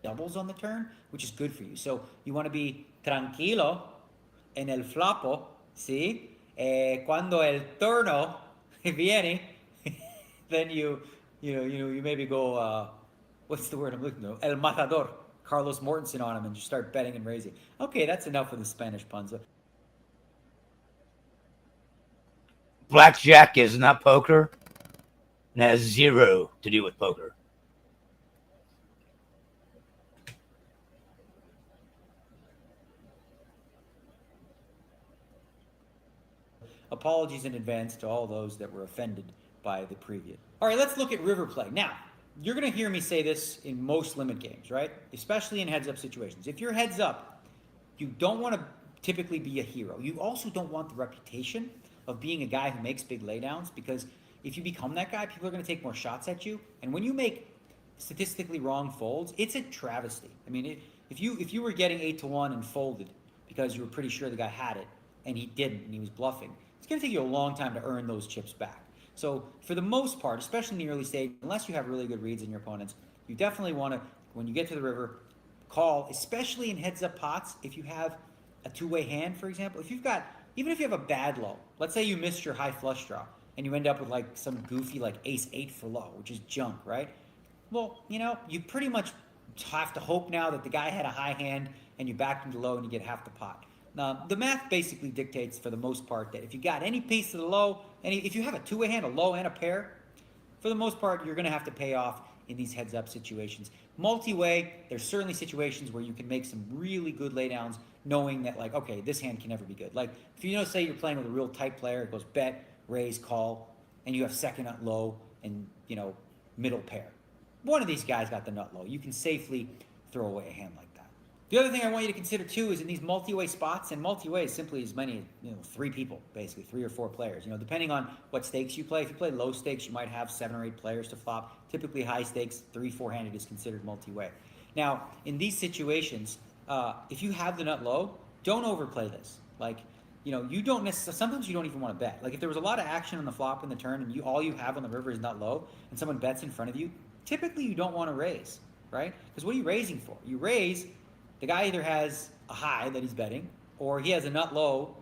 Doubles on the turn, which is good for you. So you want to be tranquilo en el flapo, ¿sí? Cuando el turno viene, then you maybe go, what's the word I'm looking for? El matador, Carlos Mortensen on him, and you start betting and raising. Okay, that's enough of the Spanish puns. Blackjack is not poker and has zero to do with poker. Apologies in advance to all those that were offended by the previous. All right, let's look at river play. Now, you're going to hear me say this in most limit games, right? Especially in heads-up situations. If you're heads up, you don't want to typically be a hero. You also don't want the reputation of being a guy who makes big laydowns, because if you become that guy, people are going to take more shots at you. And when you make statistically wrong folds, it's a travesty. I mean, if you were getting 8-1 and folded because you were pretty sure the guy had it and he didn't and he was bluffing, it's going to take you a long time to earn those chips back. So for the most part, especially in the early stage, unless you have really good reads in your opponents, you definitely want to, when you get to the river, call, especially in heads-up pots. If you have a two-way hand, for example, if you've got, even if you have a bad low, let's say you missed your high flush draw and you end up with like some goofy like ace-8 for low, which is junk, right? Well, you pretty much have to hope now that the guy had a high hand and you back him to low and you get half the pot. The math basically dictates, for the most part, that if you got any piece of the low, if you have a two-way hand, a low and a pair, for the most part, you're going to have to pay off in these heads-up situations. Multi-way, there's certainly situations where you can make some really good laydowns, knowing that, like, okay, this hand can never be good. Like, if say you're playing with a real tight player, it goes bet, raise, call, and you have second nut low and, middle pair. One of these guys got the nut low. You can safely throw away a hand like that. The other thing I want you to consider too is in these multi-way spots, and multi-way is simply as many as 3 people, basically 3 or 4 players. Depending on what stakes you play. If you play low stakes, you might have 7 or 8 players to flop. Typically high stakes, 3-4-handed is considered multi-way. Now, in these situations, if you have the nut low, don't overplay this. Like, you don't necessarily, sometimes you don't even want to bet. Like if there was a lot of action on the flop and the turn and all you have on the river is nut low and someone bets in front of you, typically you don't want to raise, right? Because what are you raising for? You raise, the guy either has a high that he's betting or he has a nut low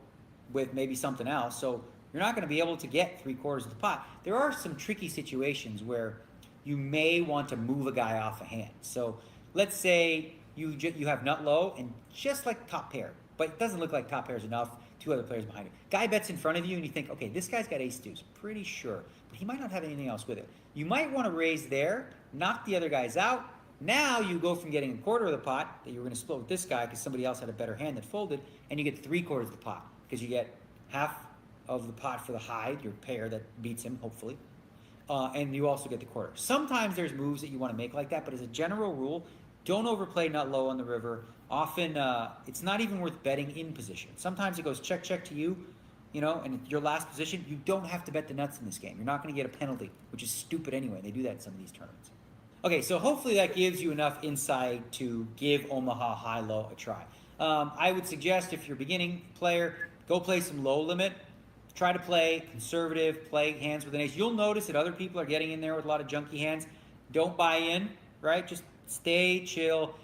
with maybe something else. So you're not going to be able to get 3/4 of the pot. There are some tricky situations where you may want to move a guy off a hand. So let's say you have nut low and just like top pair, but it doesn't look like top pair is enough. 2 other players behind you. Guy bets in front of you and you think, okay, this guy's got ace deuce, pretty sure, but he might not have anything else with it. You might want to raise there, knock the other guys out. Now you go from getting 1/4 of the pot that you were going to split with this guy because somebody else had a better hand that folded, and you get 3/4 of the pot because you get half of the pot for the high, your pair that beats him, hopefully, and you also get the 1/4. Sometimes there's moves that you want to make like that, but as a general rule, don't overplay nut low on the river. Often, it's not even worth betting in position. Sometimes it goes check to you, and your last position, you don't have to bet the nuts in this game. You're not going to get a penalty, which is stupid anyway. They do that in some of these tournaments. Okay, so hopefully that gives you enough insight to give Omaha high-low a try. I would suggest if you're a beginning player, go play some low limit. Try to play conservative, play hands with an ace. You'll notice that other people are getting in there with a lot of junky hands. Don't buy in, right? Just stay chill.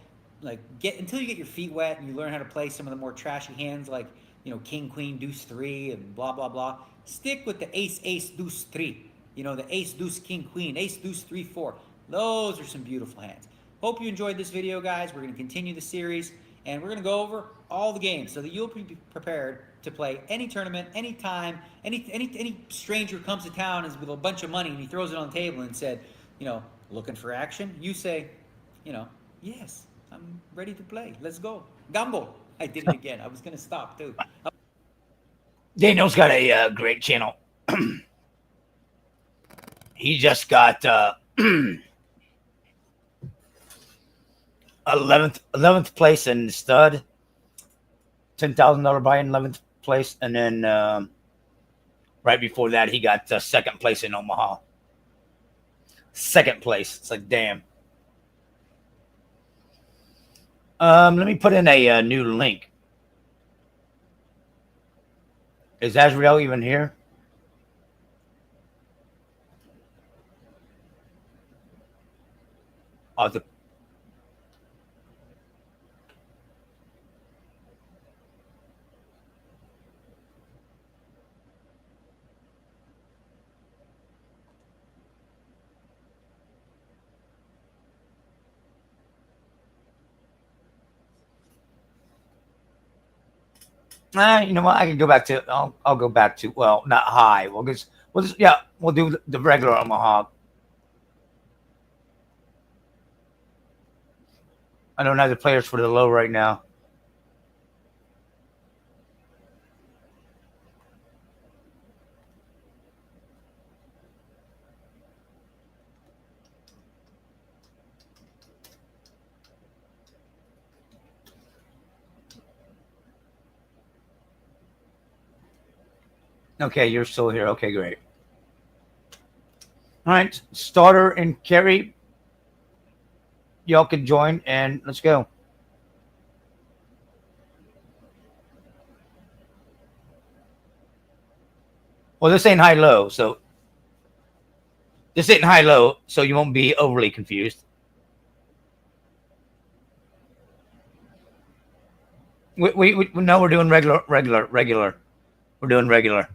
Like until you get your feet wet and you learn how to play some of the more trashy hands like, king, queen, deuce 3 and blah, blah, blah. Stick with the ace, deuce 3. The ace, deuce, king, queen, ace, deuce 3, 4. Those are some beautiful hands. Hope you enjoyed this video, guys. We're going to continue the series. and we're going to go over all the games so that you'll be prepared to play any tournament, anytime, any stranger comes to town is with a bunch of money and he throws it on the table and said, looking for action. You say, yes, I'm ready to play. Let's go. Gamble. I did it again. I was going to stop too. Daniel's got a great channel. He just got 11th place in stud, $10,000 buy-in, 11th place, and then right before that he got second place in Omaha. Second place. It's like, damn. Let me put in a new link. Is Azrael even here? Oh, you know what? I can go back to. I'll go back to. Well, not high. We'll do the regular Omaha. I don't have the players for the low right now. Okay, you're still here. Okay, great. All right, starter and carry. Y'all can join and let's go. Well, this ain't high-low, so this ain't high-low, so you won't be overly confused. No, we're doing regular. We're doing regular.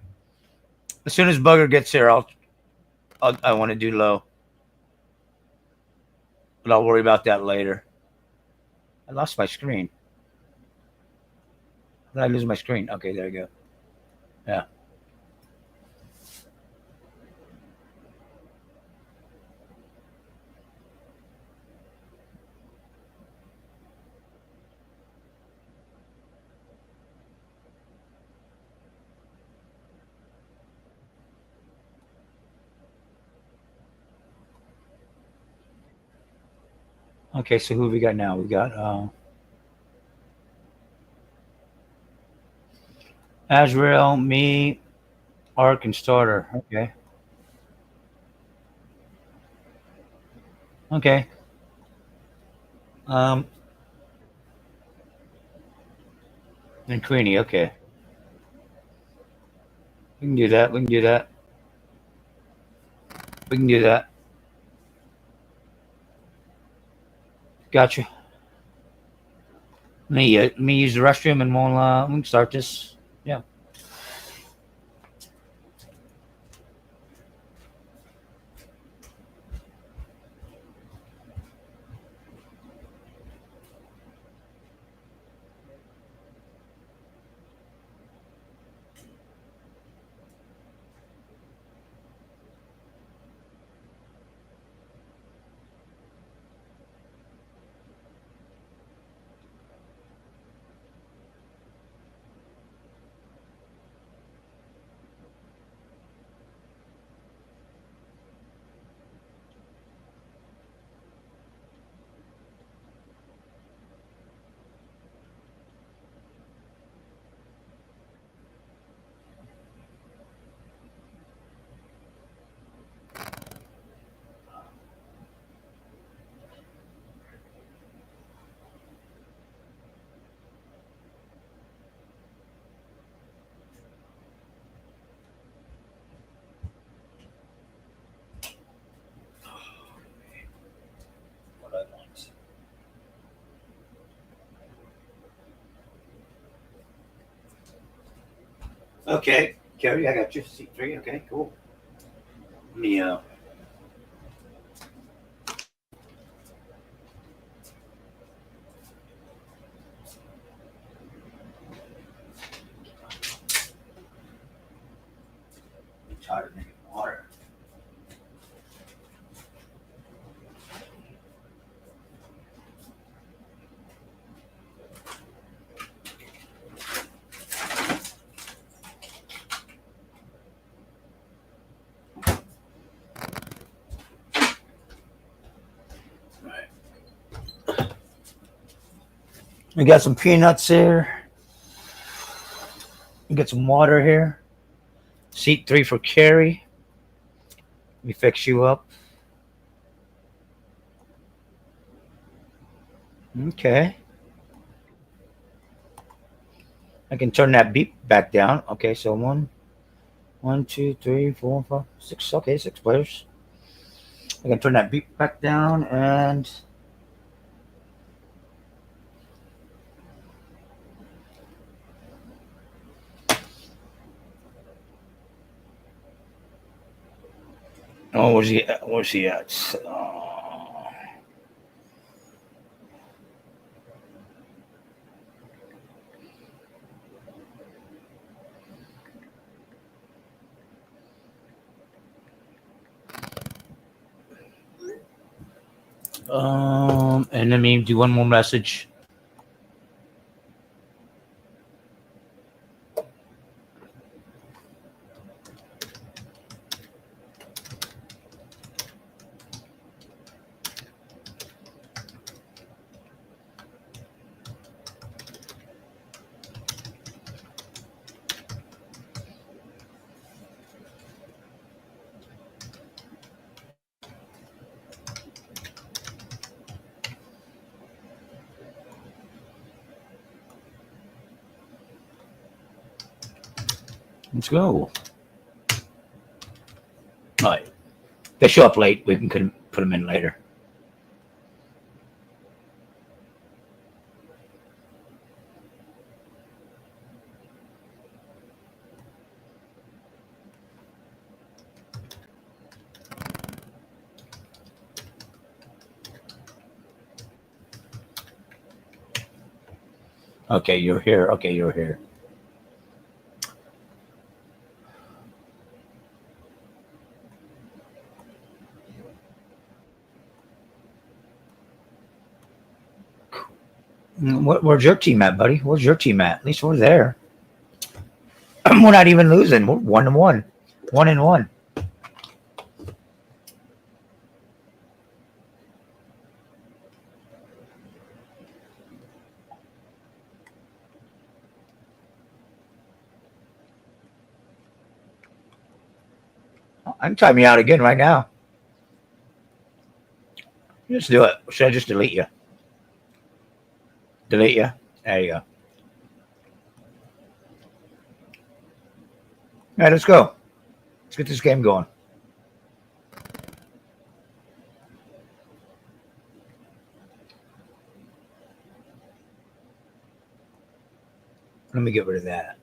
As soon as Bugger gets here, I want to do low, but I'll worry about that later. I lost my screen. Did I lose my screen? Okay, there you go. Yeah. Okay, so who have we got now? We got Azrael, me, Ark, and starter. Okay. Okay. And Queenie. Okay. We can do that. We can do that. We can do that. Gotcha. Let me use the restroom and we can start this. Yeah. Okay, Kerry, I got you. C3. Okay, cool. Let me We got some peanuts here. We got some water here. Seat 3 for Carrie. Let me fix you up. Okay. I can turn that beep back down. Okay, so 1, 2, 3, 4, 5, 6. Okay, 6 players. I can turn that beep back down and oh, where's he at? Where's he at? And let me do one more message. Let's go. All right. If they show up late, we can put them in later. Okay, you're here. Okay, you're here. Where's your team at, buddy? Where's your team at? At least we're there. We're not even losing. We're 1-1. 1-1. I can time you out again right now. Just do it. Should I just delete you? Delete you? There you go. All right, let's go. Let's get this game going. Let me get rid of that.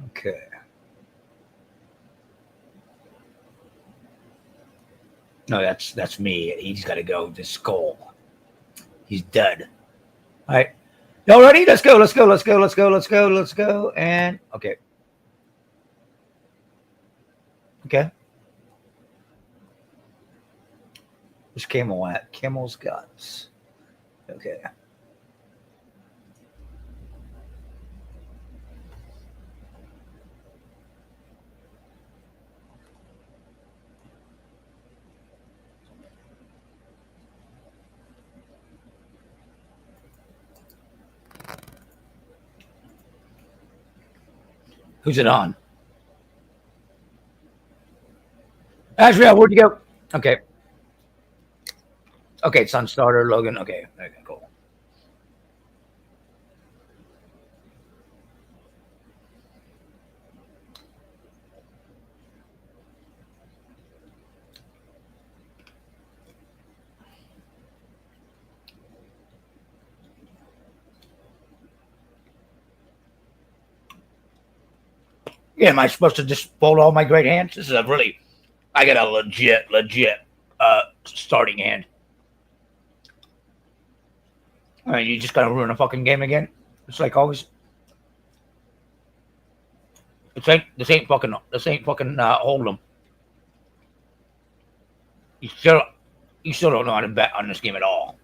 Okay. No, that's me. He's got to go. The skull. He's dead. All right. Y'all ready? Let's go. Let's go. Let's go. Let's go. Let's go. Let's go. And okay. Okay. Where's Camel at? Camel's guts. Okay. Who's it on? Ashriel, where'd you go? Okay. Okay, it's on starter, Logan. Okay, cool. Yeah, am I supposed to just fold all my great hands? This is a really, I got a legit starting hand. I mean, you just gotta ruin a fucking game again. It's like always. This ain't fucking Hold'em. You still don't know how to bet on this game at all.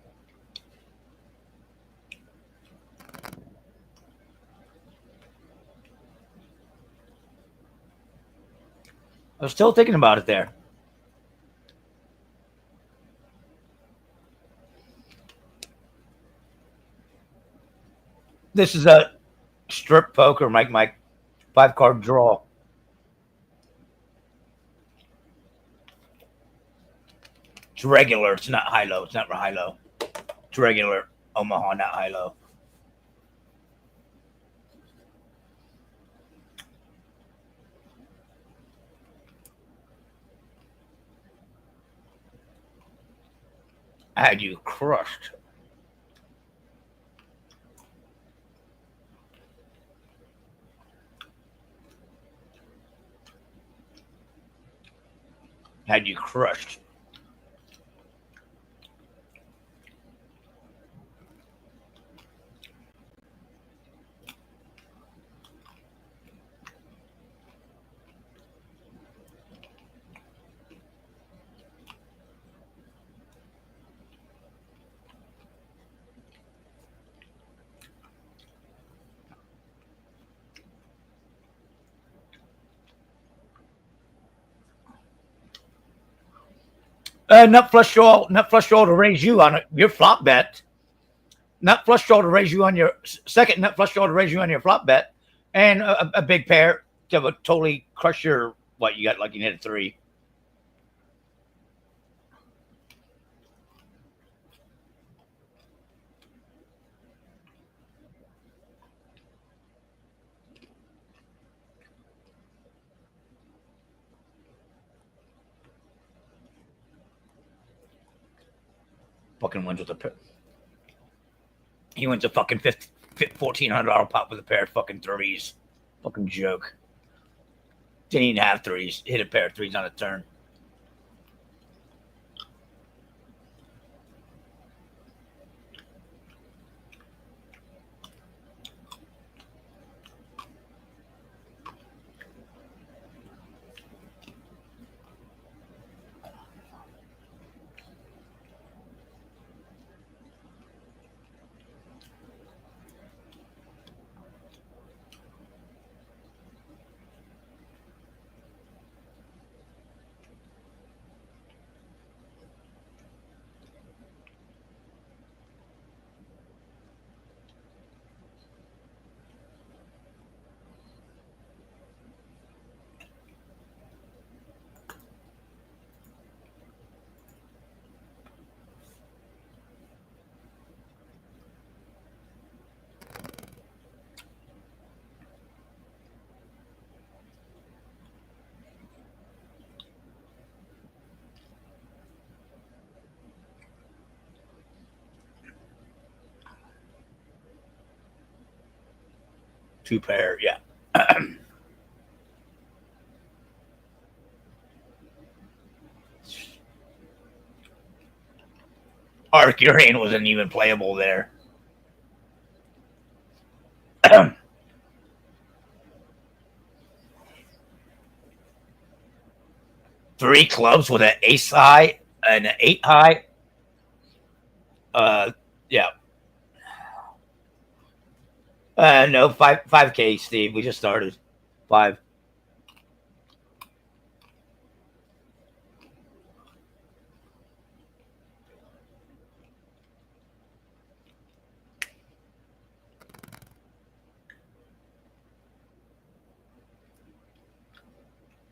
I'm still thinking about it there. This is a strip poker, Mike. 5-card draw. It's regular. It's not high low. It's not high low. It's regular Omaha, not high low. I had you crushed. Had you crushed. Nut flush draw to raise you on your flop bet. Nut flush draw to raise you on your second nut flush draw to raise you on your flop bet, and a big pair that would totally crush your what you got. Like you hit a 3. Fucking wins with a pair. He wins a fucking $1,400 pot with a pair of fucking 3s. Fucking joke. Didn't even have 3s. Hit a pair of 3s on a turn. Two pair, yeah. Arcurian wasn't even playable there. 3 clubs with an ace high and an 8 high. Yeah. No, 5K, Steve. We just started. 5.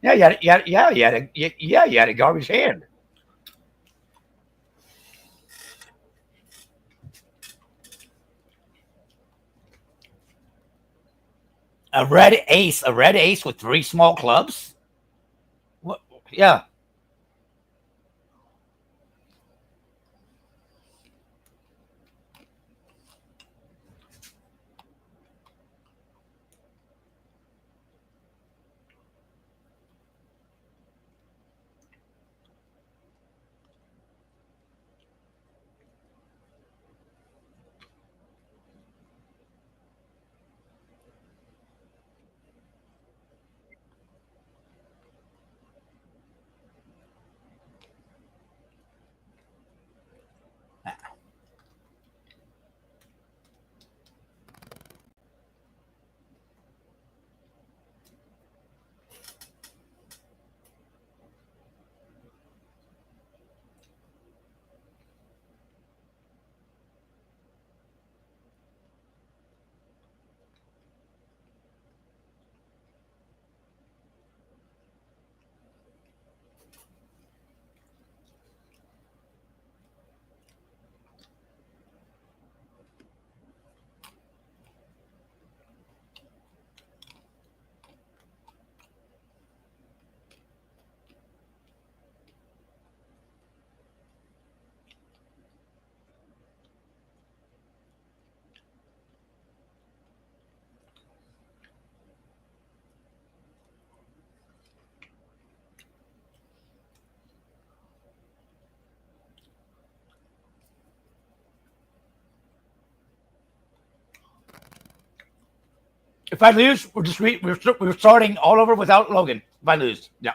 Yeah, you had a garbage hand. A red ace with 3 small clubs. What? Yeah. If I lose, we're just we're starting all over without Logan. If I lose, yeah.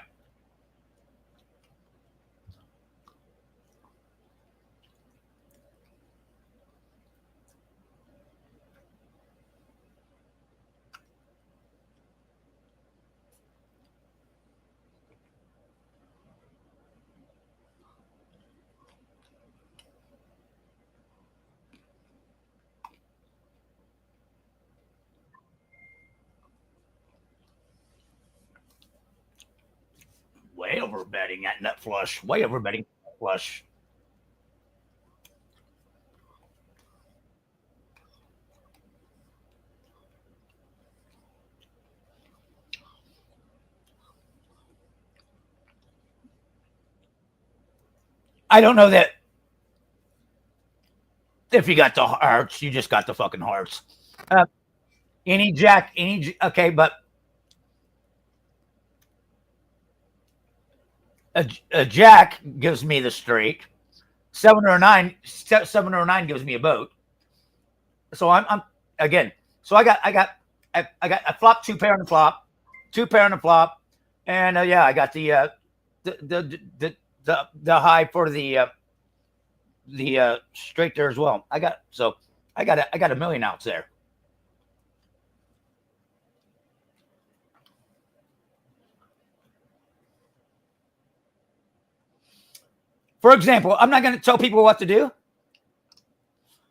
Way over betting at nut flush. Way over betting flush. I don't know that if you got the hearts, you just got the fucking hearts. Any jack, okay, but a jack gives me the straight. 7 or 9 gives me a boat. So I'm again. So I flopped 2 pair on the flop, 2 pair on the flop, and yeah, I got the high for the straight there as well. I got a million outs there. For example, I'm not going to tell people what to do.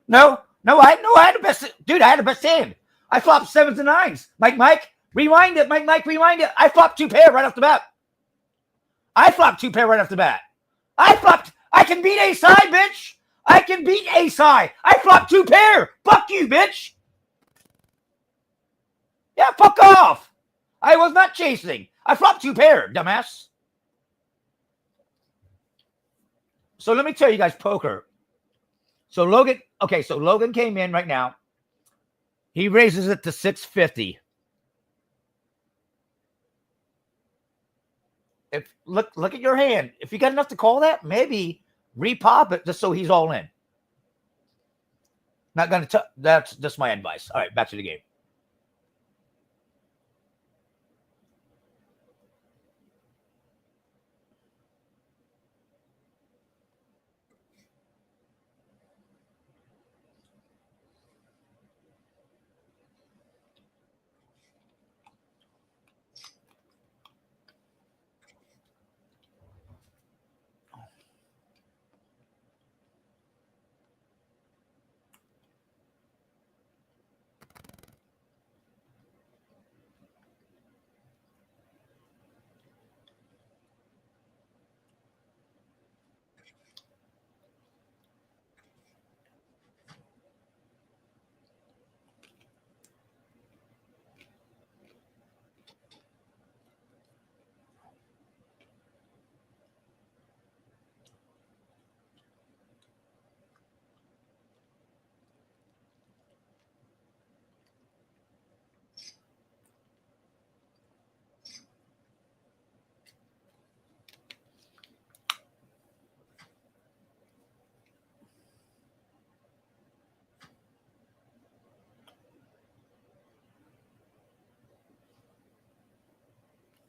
No, I had the best, dude. I had the best hand. I flopped 7s and 9s. Mike, rewind it. Mike, rewind it. I flopped 2 pair right off the bat. I can beat ace high, bitch. I can beat ace high. I flopped 2 pair. Fuck you, bitch. Yeah, fuck off. I was not chasing. I flopped 2 pair, dumbass. So let me tell you guys poker. So Logan came in right now. He raises it to 650. If look at your hand. If you got enough to call that, maybe repop it just so he's all in. Not gonna that's just my advice. All right, back to the game.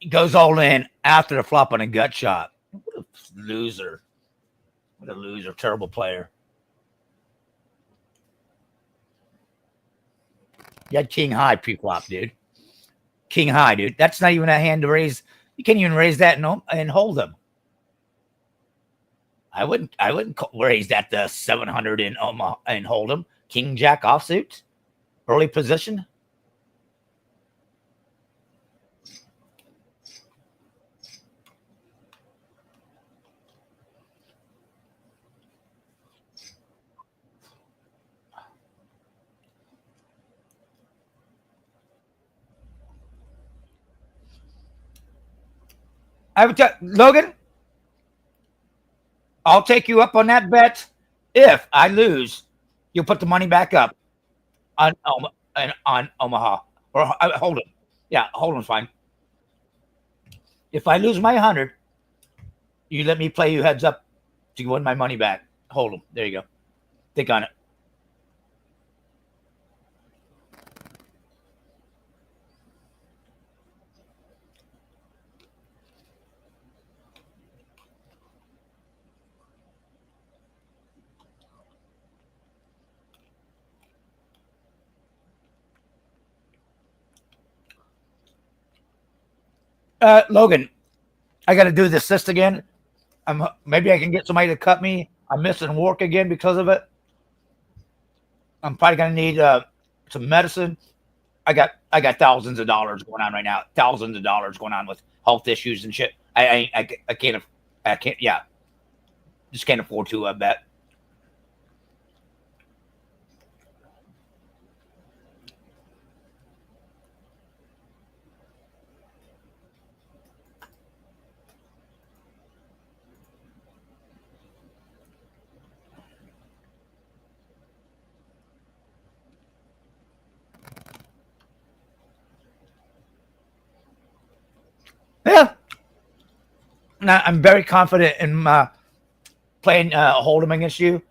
He goes all in after the flop on a gut shot. What a loser. What a loser. Terrible player. You had king high pre-flop, dude. King high, dude. That's not even a hand to raise. You can't even raise that and hold them. I wouldn't raise that to 700 in Omaha and hold them. King jack offsuit. Early position. I would tell Logan, I'll take you up on that bet. If I lose, you'll put the money back up on Omaha or hold it. Yeah, hold on, fine. If I lose my 100, you let me play you heads up to win my money back. Hold them. There you go. Think on it. Logan, I got to do this cyst again. Maybe I can get somebody to cut me. I'm missing work again because of it. I'm probably gonna need some medicine. I got thousands of dollars going on right now. Thousands of dollars going on with health issues and shit. I can't. Yeah, just can't afford to. I bet. Yeah. Now, I'm very confident in playing Hold'em against you,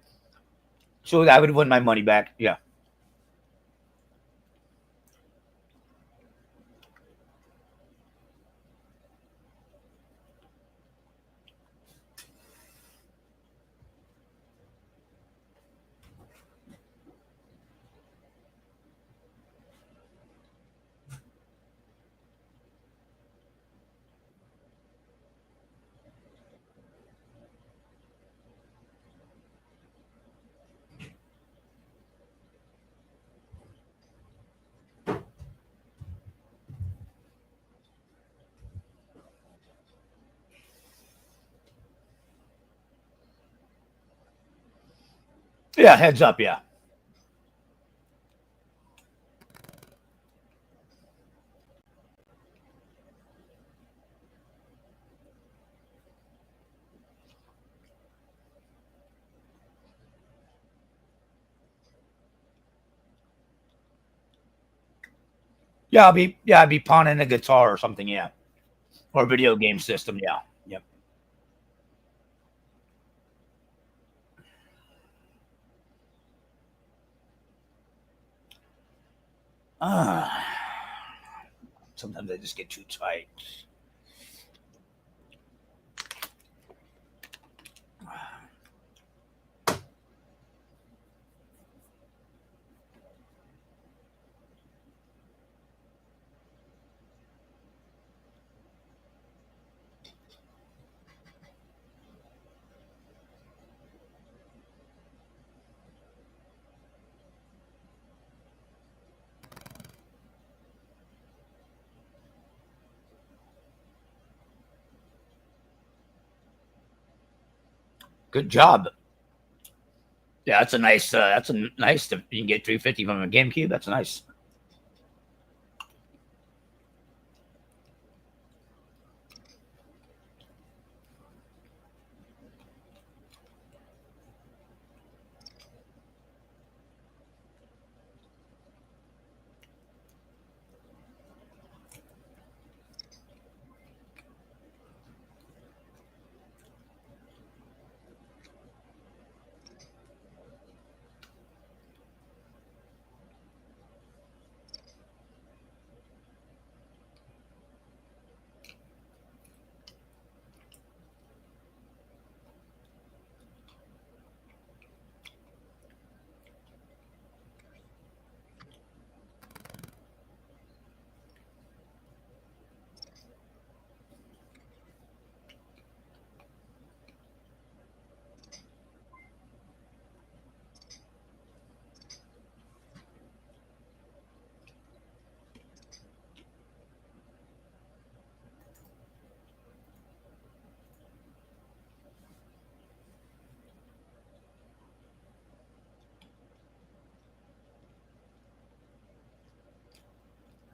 so I would win my money back. Yeah. Yeah. Heads up. Yeah. Yeah. I'll be pawning a guitar or something. Yeah. Or a video game system. Yeah. Yep. Ah. Sometimes I just get too tight. Good job. Yeah, that's a nice. That's a nice. You can get 350 from a GameCube. That's nice.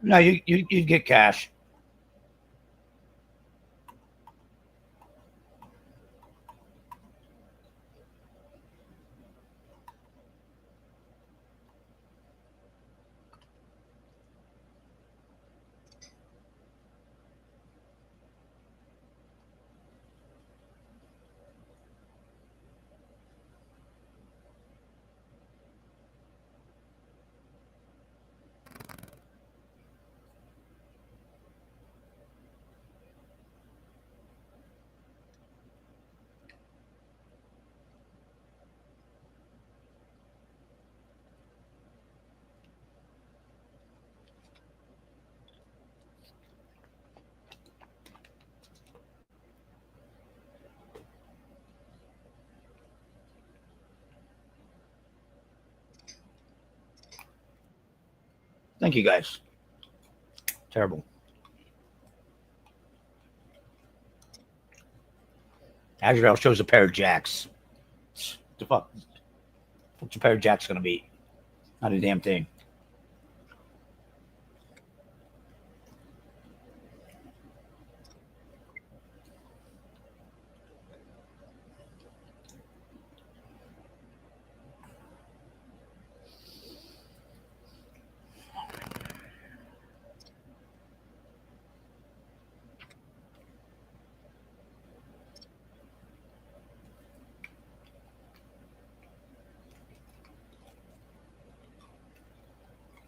No, you get cash. Thank you guys. Terrible. Azrael shows a pair of jacks. The fuck? What's a pair of jacks gonna be? Not a damn thing.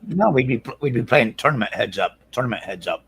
No, we'd be playing tournament heads up. Tournament heads up.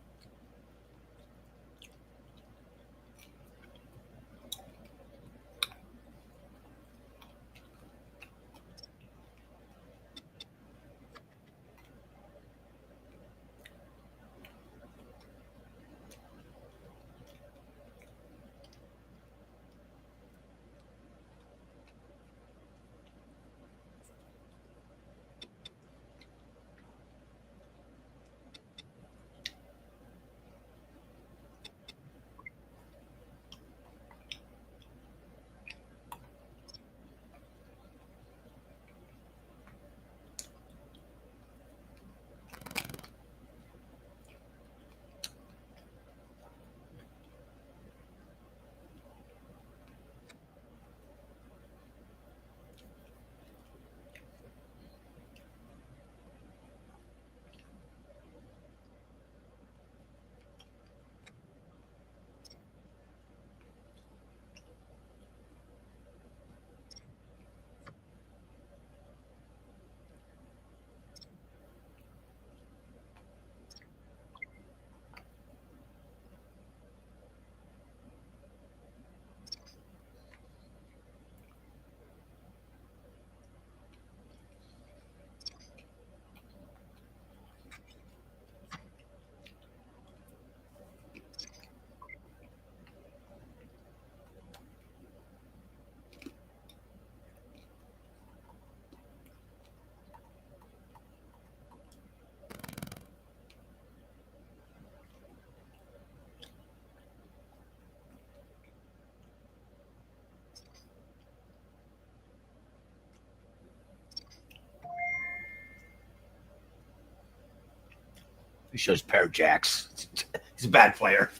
He shows a pair of jacks. He's a bad player.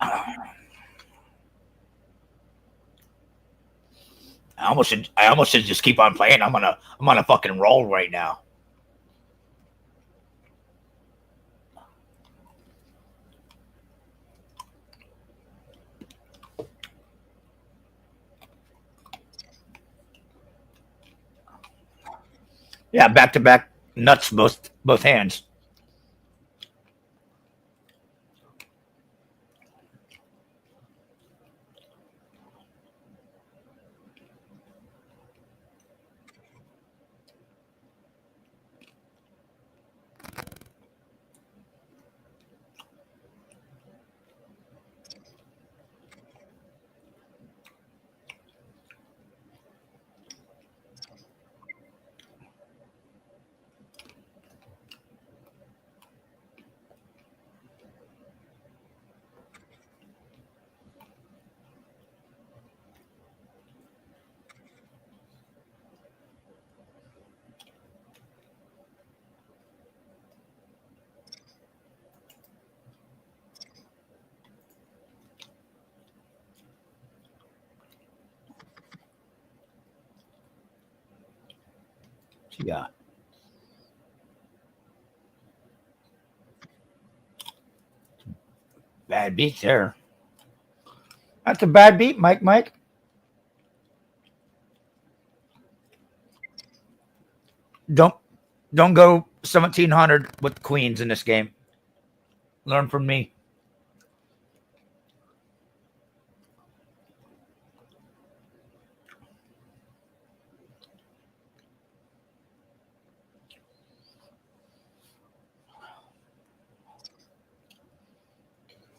I almost should just keep on playing. I'm on a fucking roll right now. Yeah, back to back nuts, both hands. Yeah. Bad beat there. That's a bad beat, Mike. Don't go 1700 with queens in this game. Learn from me.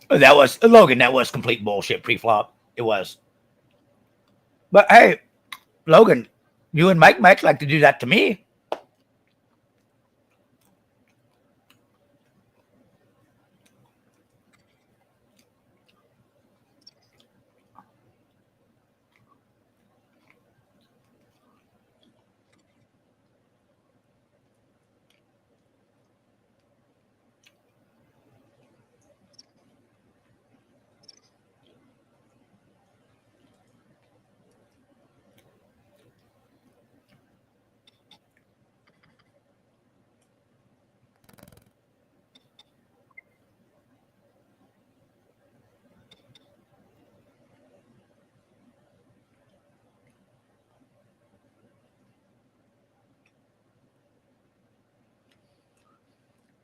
That was Logan. That was complete bullshit pre-flop. It was. But hey, Logan, you and Mike like to do that to me.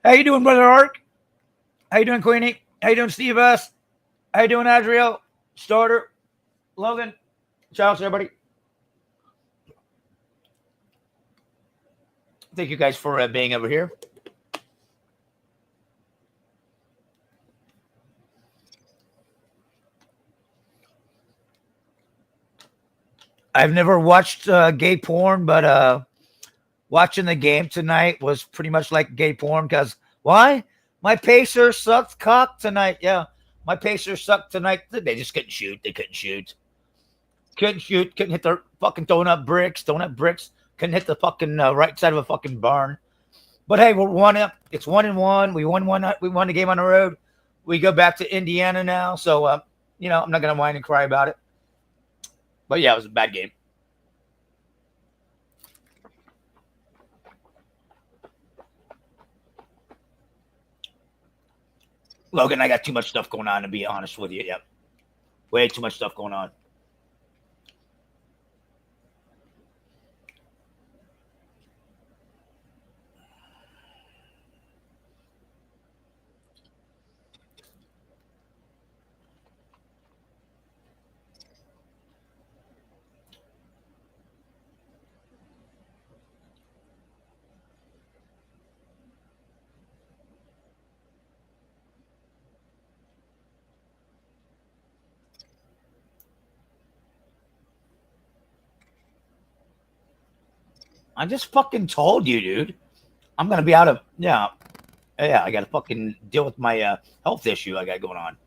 How you doing, brother Ark? How you doing, Queenie? How you doing, Steve S? How you doing, Adriel? Starter, Logan. Ciao, everybody. Thank you guys for being over here. I've never watched gay porn, but watching the game tonight was pretty much like gay porn. Because why? My Pacers sucked cock tonight. Yeah, my Pacers sucked tonight. They just couldn't shoot. They couldn't shoot. Couldn't shoot. Couldn't hit their fucking donut bricks. Donut bricks. Couldn't hit the fucking right side of a fucking barn. But hey, we're 1-up. It's 1-1. We won one. We won the game on the road. We go back to Indiana now. So you know, I'm not gonna whine and cry about it. But yeah, it was a bad game. Logan, I got too much stuff going on, to be honest with you. Yep. Way too much stuff going on. I just fucking told you, dude. I'm gonna be out of yeah. I gotta fucking deal with my health issue I got going on.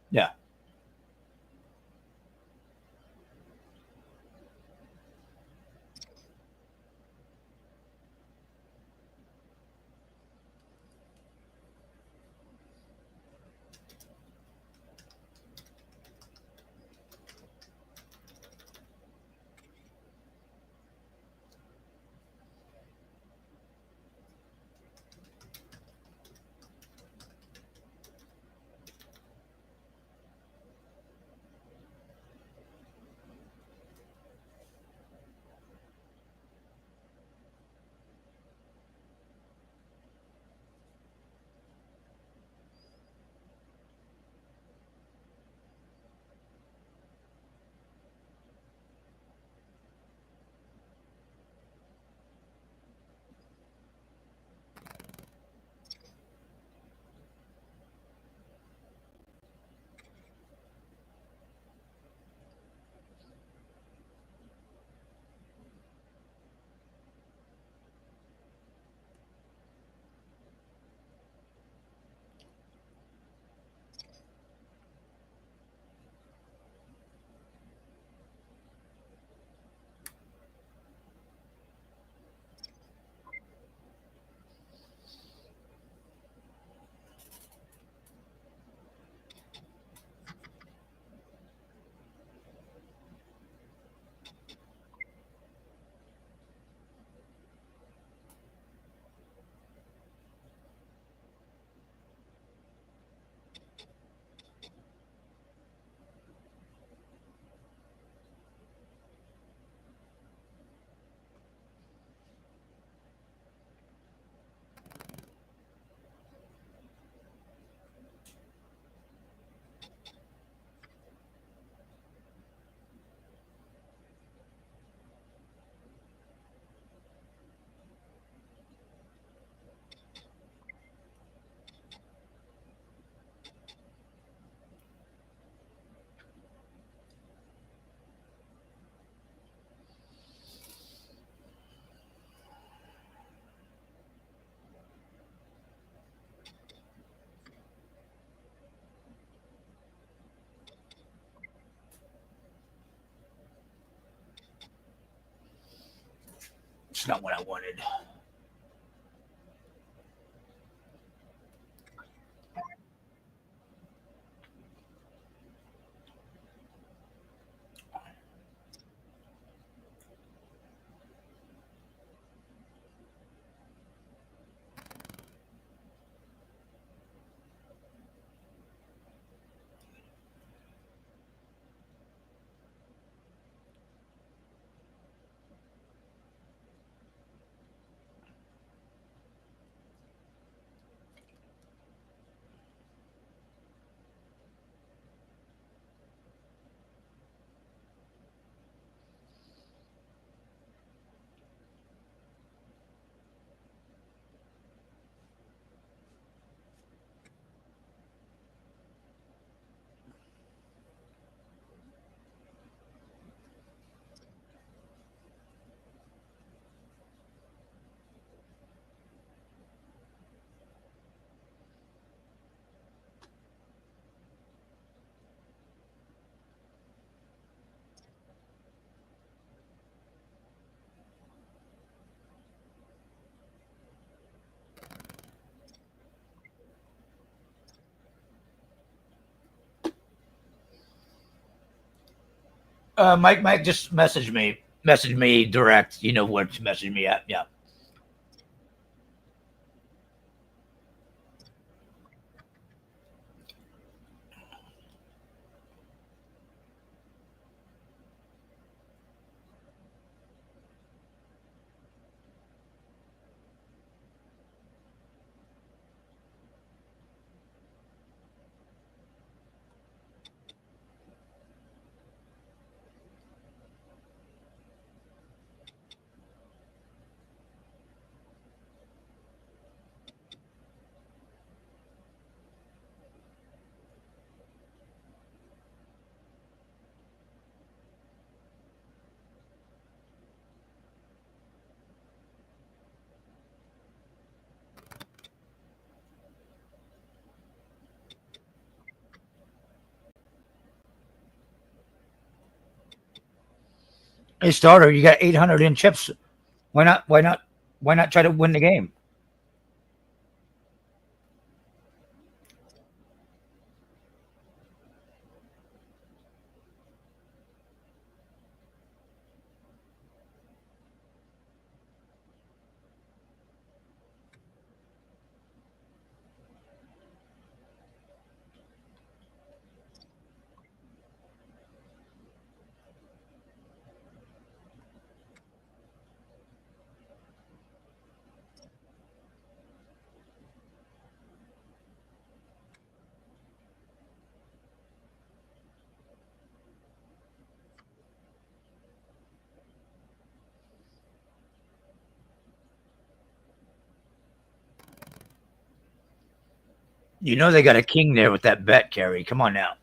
Yeah. It's not what I wanted. Mike, just message me. Message me direct. You know where to message me at. Yeah. Hey, starter, you got 800 in chips. Why not? Why not? Why not try to win the game? You know they got a king there with that bet, Kerry. Come on now.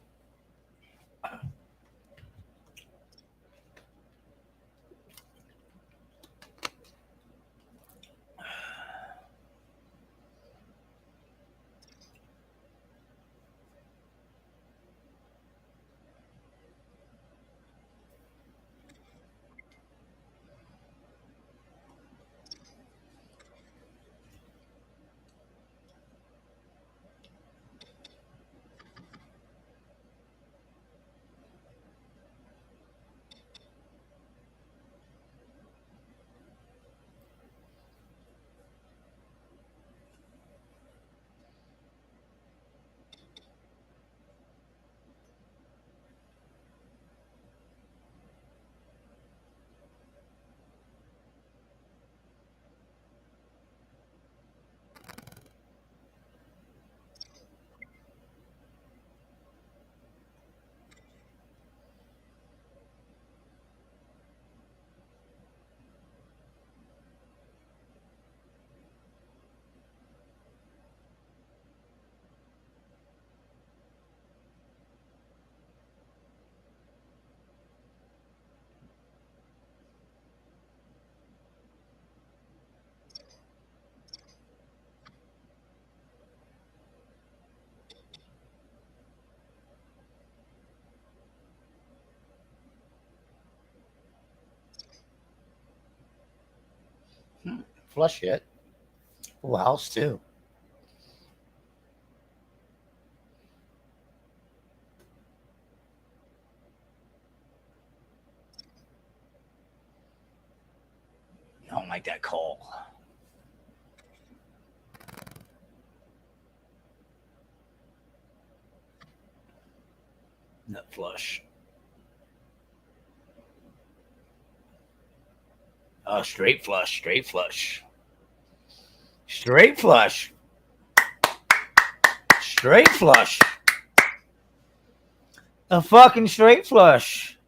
Flush it. Full house too. I don't like that call. Nut flush. Oh, straight flush. Straight flush. Straight flush. Straight flush. A fucking straight flush.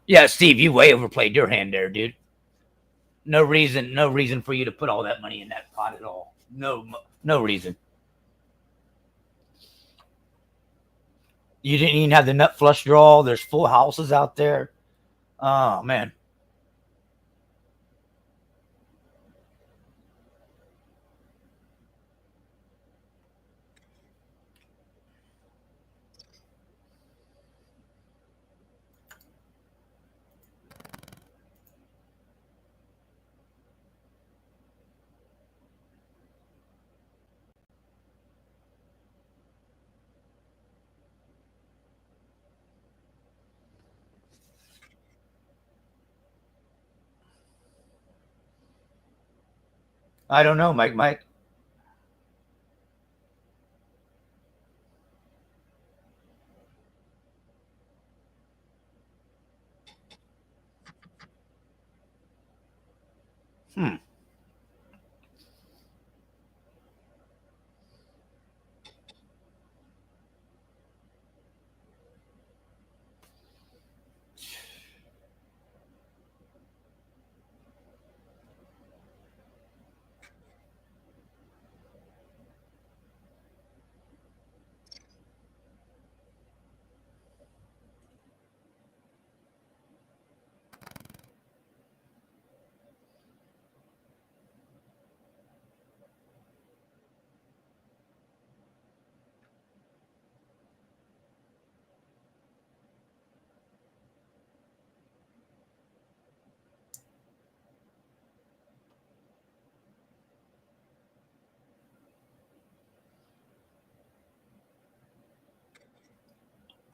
Yeah, Steve, you way overplayed your hand there, dude. No reason for you to put all that money in that pot at all. No reason. You didn't even have the nut flush draw. There's full houses out there. Oh man. I don't know, Mike. Mike. Hmm.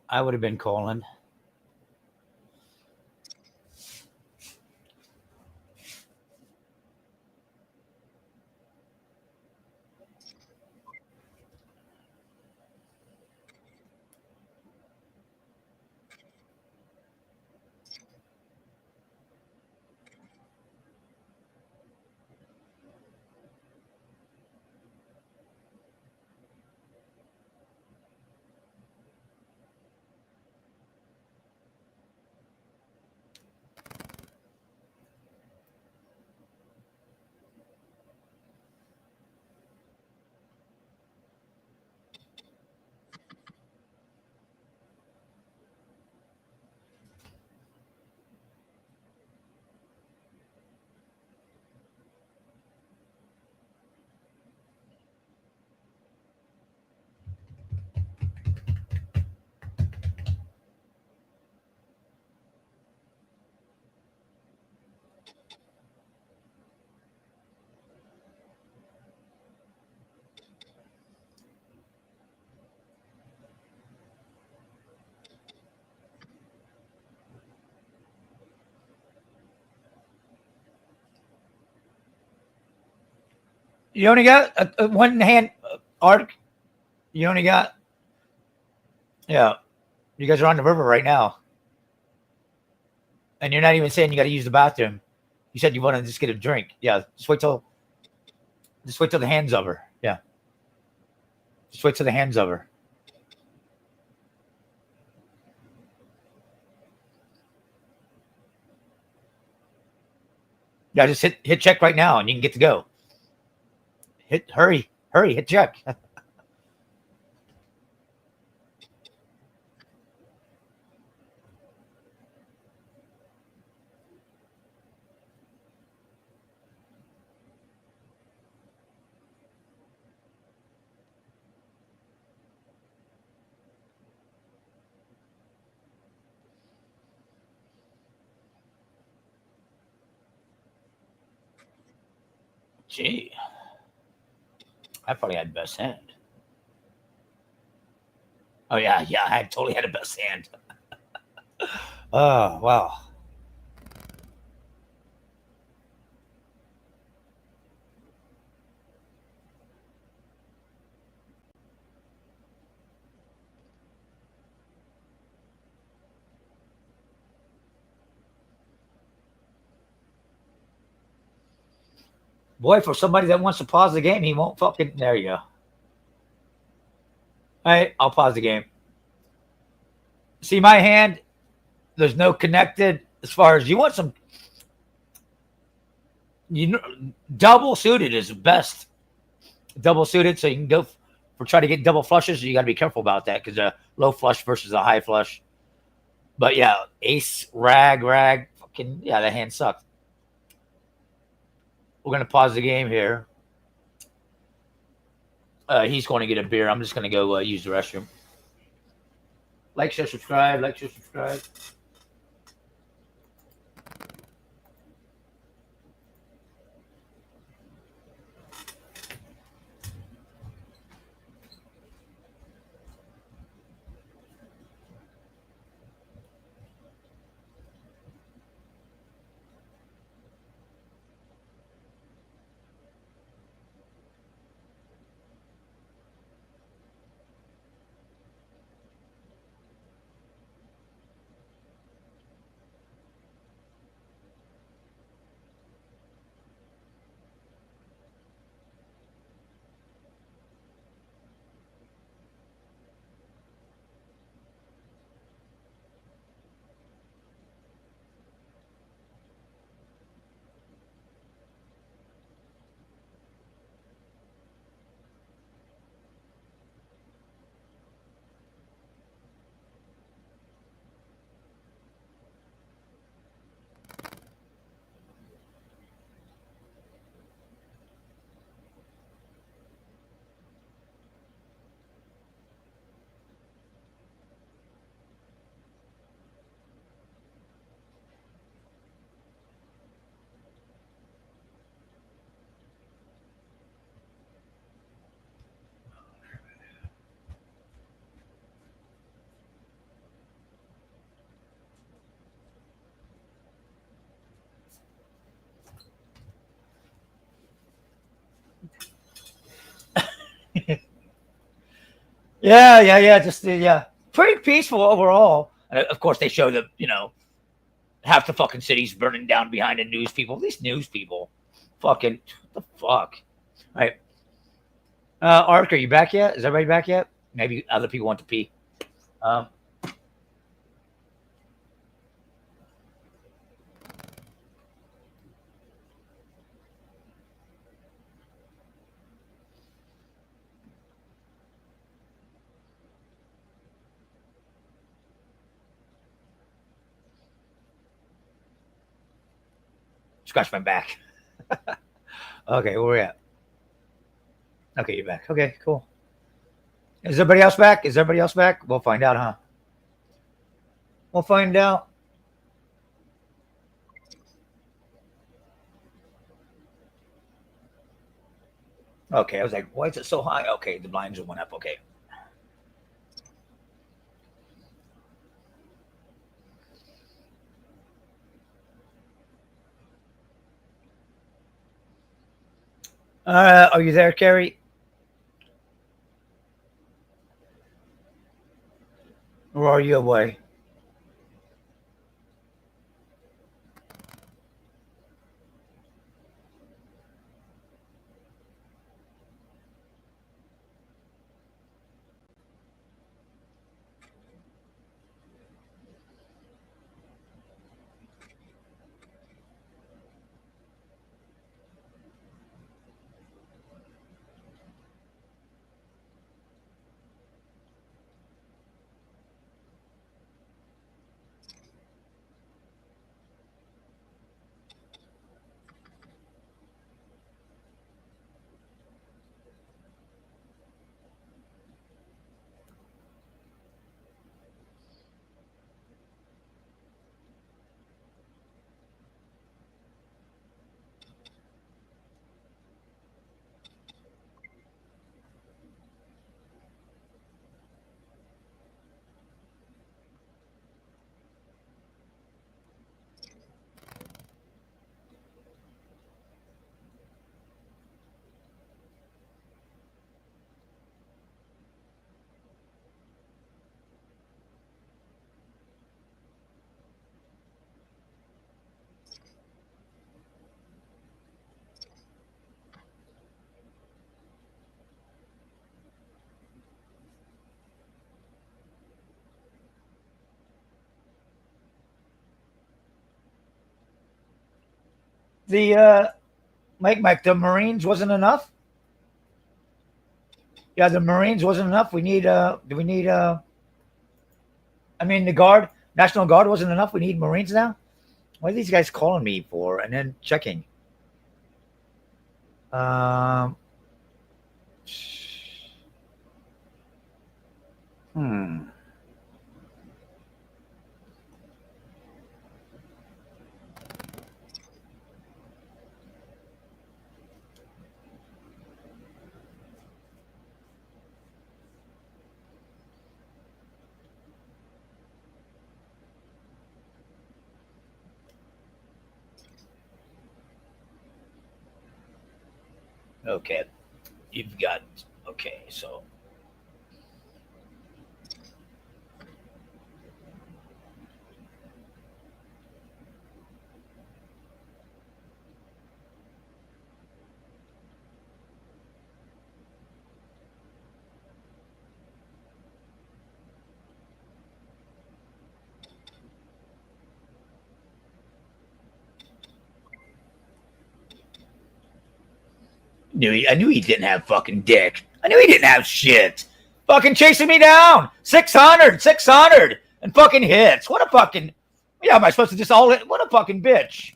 I would have been calling. You only got a one hand arc. You only got, yeah. You guys are on the river right now, and you're not even saying you got to use the bathroom. You said you want to just get a drink. Yeah, just wait till the hand's over. Yeah, just wait till the hand's over. Yeah, just hit check right now, and you can get to go. Hurry, hit check. Gee, I probably had the best hand. Oh yeah, I totally had the best hand. Oh wow. Boy, for somebody that wants to pause the game, he won't fucking. There you go. All right, I'll pause the game. See my hand? There's no connected as far as you want some. You know, double suited is best. Double suited, so you can go for try to get double flushes. You got to be careful about that because a low flush versus a high flush. But yeah, ace, rag, fucking yeah, that hand sucked. We're gonna pause the game here. He's going to get a beer. I'm just gonna go use the restroom. Like, share, subscribe. Like, share, subscribe. Yeah. Just yeah, pretty peaceful overall. And of course, they show the half the fucking city's burning down behind the news people. These news people, fucking what the fuck. All right, Ark, are you back yet? Is everybody back yet? Maybe other people want to pee. Um, Scratch my back. Okay, where we at? Okay, you're back. Okay, cool. Is everybody else back? Is everybody else back? We'll find out, huh? We'll find out. Okay, I was like, why is it so high? Okay, the blinds went up. Okay. Are you there, Carrie? Or are you away? The Mike, the Marines wasn't enough. Yeah, the Marines wasn't enough. We need do we need I mean the Guard, National Guard wasn't enough. We need Marines now. What are these guys calling me for? And then checking. Um. Hmm. Okay. You've got. Okay. So. I knew he didn't have fucking dick. I knew he didn't have shit. Fucking chasing me down. 600, and fucking hits. What a fucking. Yeah, am I supposed to just all hit? What a fucking bitch.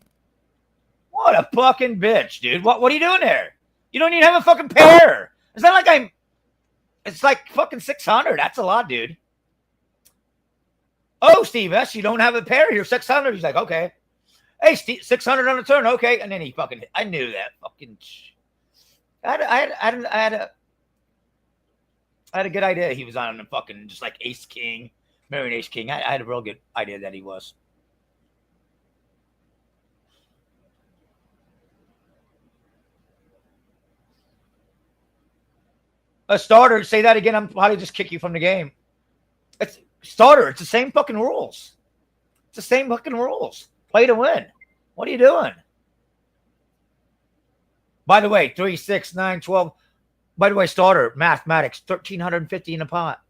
What a fucking bitch, dude. What are you doing there? You don't even have a fucking pair. It's not like I'm. It's like fucking 600. That's a lot, dude. Oh, Steve S., you don't have a pair. You're 600. He's like, okay. Hey, Steve, 600 on the turn. Okay. And then he fucking. I knew that. Fucking. I had a good idea he was on a fucking just like Ace King, marrying Ace King. I had a real good idea that he was. A starter. Say that again. I'm probably just kick you from the game. It's starter. It's the same fucking rules. It's the same fucking rules. Play to win. What are you doing? By the way, 3, 6, 9, 12. By the way, starter, mathematics, 1,350 in a pot.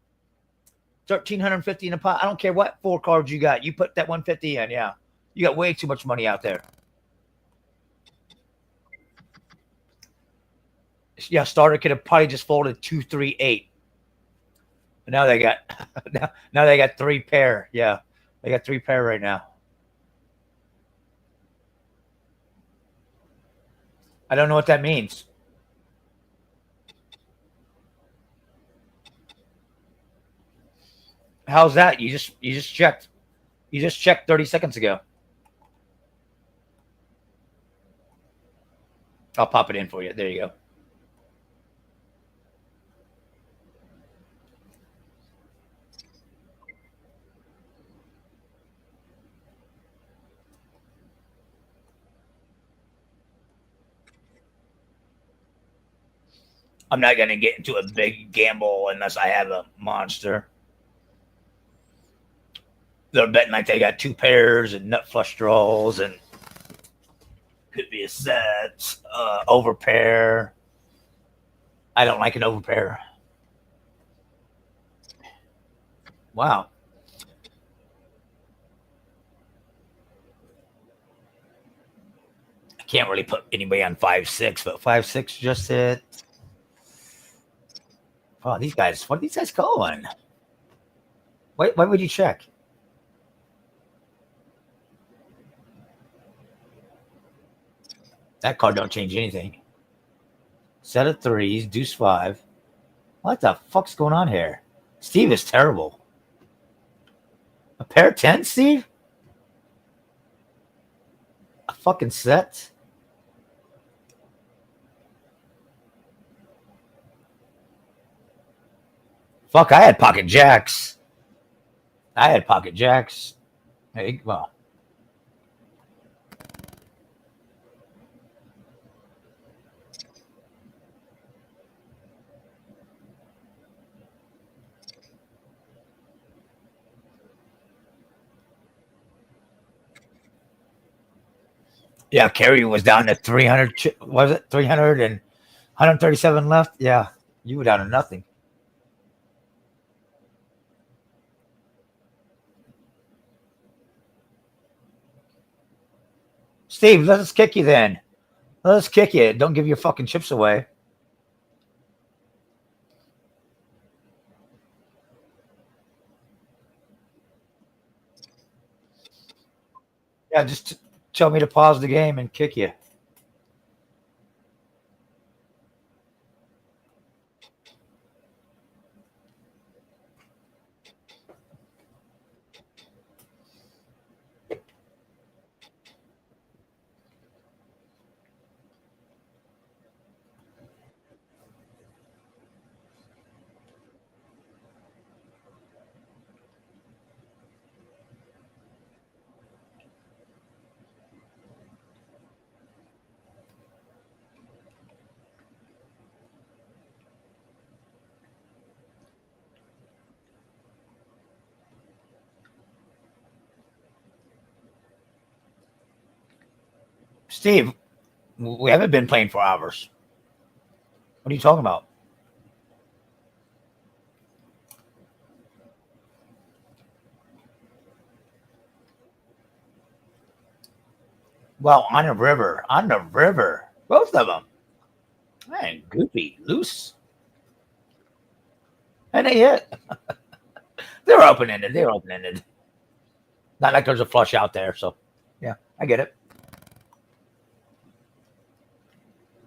1,350 in a pot. I don't care what 4 cards you got. You put that 150 in, yeah. You got way too much money out there. Yeah, starter could have probably just folded 2, 3, 8. But now they got now they got 3 pair. Yeah. They got 3 pair right now. I don't know what that means. How's that? You just checked. You just checked 30 seconds ago. I'll pop it in for you. There you go. I'm not going to get into a big gamble unless I have a monster. They're betting like they got 2 pairs and nut flush draws and could be a set, over pair. I don't like an over pair. Wow. I can't really put anybody on 5-6, but 5-6 just hit. Oh, these guys, what are these guys going? Why would you check? That card don't change anything. Set of 3s, deuce 5. What the fuck's going on here? Steve is terrible. A pair 10, Steve? A fucking set? Fuck, I had pocket jacks. Hey, well. Yeah, Kerry was down to 300. Was it 300 and 137 left? Yeah, you were down to nothing. Steve, let us kick you then. Let us kick you. Don't give your fucking chips away. Yeah, just tell me to pause the game and kick you. Steve, we haven't been playing for hours. What are you talking about? Well, on the river. Both of them. Man, goofy, loose. And they hit. They're open ended. Not like there's a flush out there. So, yeah, I get it.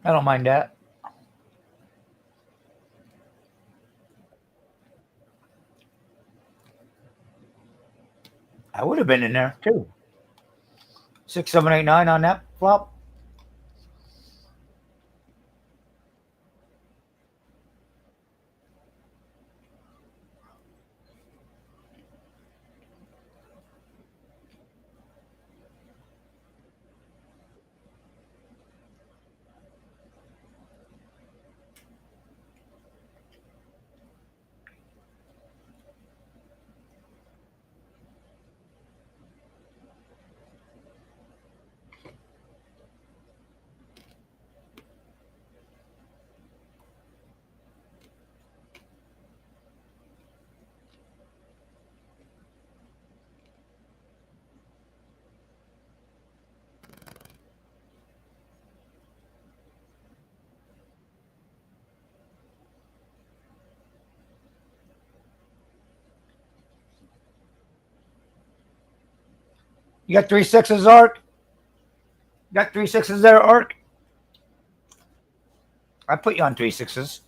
I don't mind that. I would have been in there too. 6, 7, 8, 9 on that flop. You got 3 6s, Ark? Got 3 6s there, Ark? I put you on 3 6s.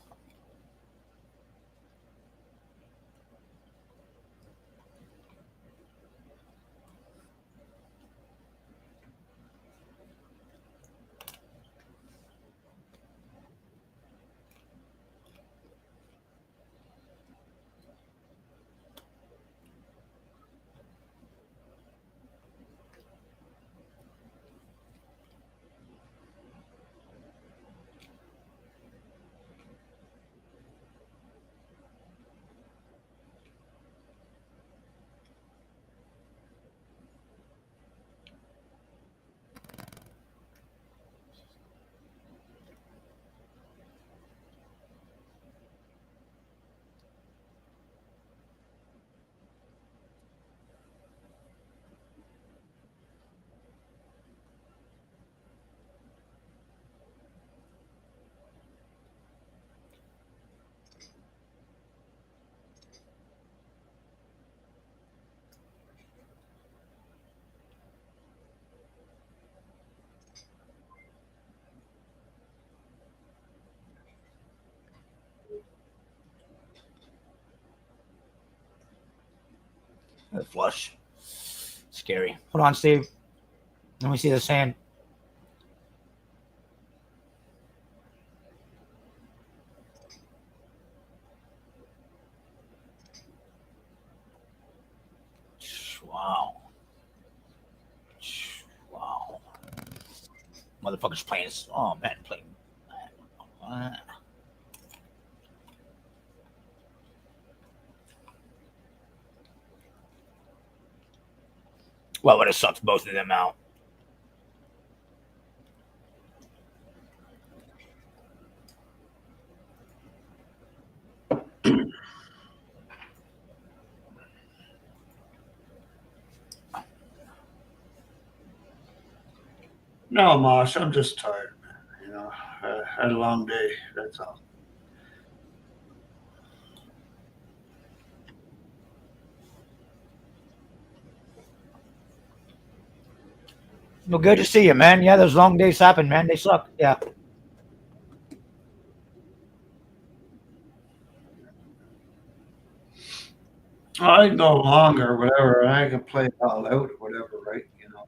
Flush. Scary. Hold on, Steve. Let me see this hand. Wow. Wow. Motherfuckers playing this. Oh, man. Playing. Well, would have sucked both of them out. No, Mosh, I'm just tired, man. You know, I had a long day. That's all. Well, good to see you, man. Yeah, those long days happen, man. They suck. Yeah. I can go longer, whatever. I can play it all out, whatever, right? You know.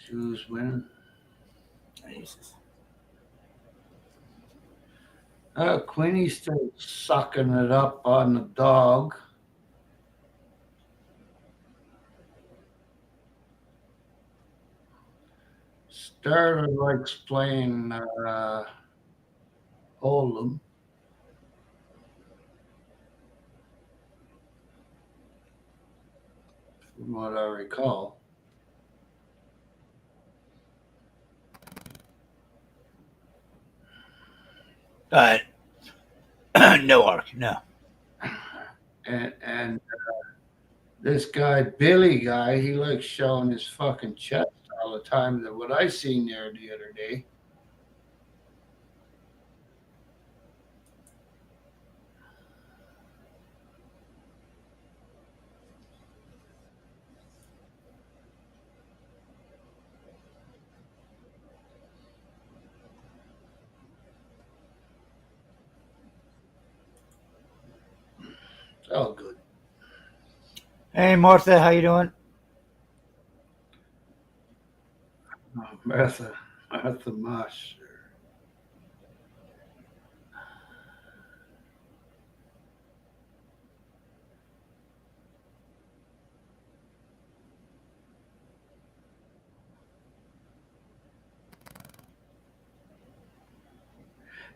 Who's winning? Jesus. Queenie's still sucking it up on the dog. Starter likes playing Oldham. From what I recall. No, Ark. No. And this guy, Billy guy, he likes showing his fucking chest all the time. That what I seen there the other day. It's all good. Hey, Martha, how you doing? Martha Mosh.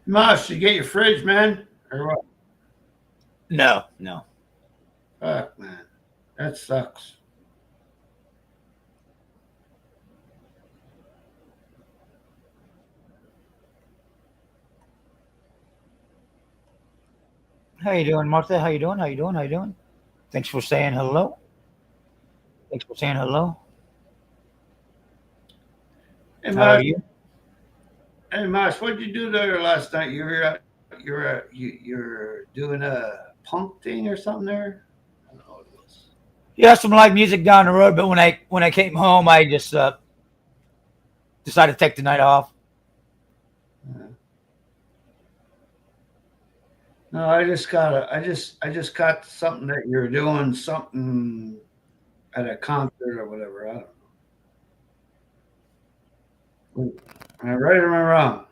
Mosh, you get your fridge, man? Or what? No, no. Fuck, man. That sucks. How you doing, Martha? How you doing? How you doing? How you doing? Thanks for saying hello. Thanks for saying hello. Hey, How are Mosh. you? Hey, Mosh, what'd you do there last night? You're doing a punk thing or something there? I don't know what it was. Yeah, some live music down the road, but when I came home, I just decided to take the night off. No, I just got something that you're doing something at a concert or whatever. I don't know. Am I right or am I wrong?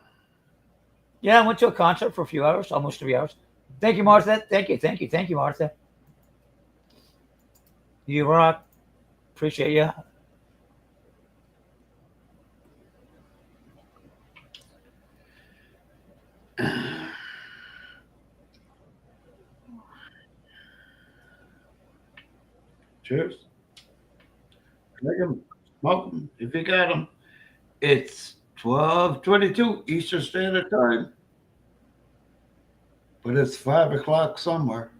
Yeah, I went to a concert for a few hours, almost 3 hours. Thank you, Martha. Thank you, Martha. You rock. Appreciate you. Cheers. Drink 'em, smoke 'em if you got them. It's 12:22 Eastern Standard Time, but it's 5 o'clock somewhere.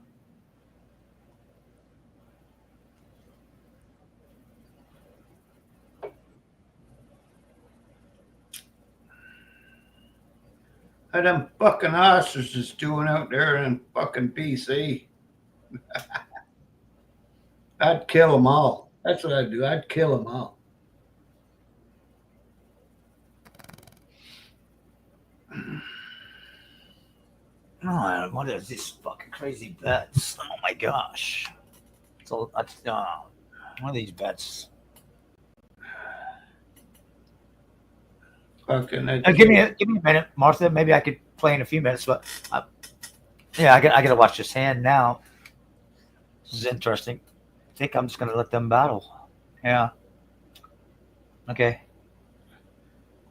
How them fucking ostriches doing out there in fucking BC? I'd kill them all. That's what I'd do. I'd kill them all. Oh, what is this fucking crazy bets? Oh my gosh. So that's one of these bets. Fucking. Give me a minute, Martha. Maybe I could play in a few minutes, but yeah, I gotta watch this hand now. This is interesting. I think I'm just gonna let them battle. Yeah. Okay.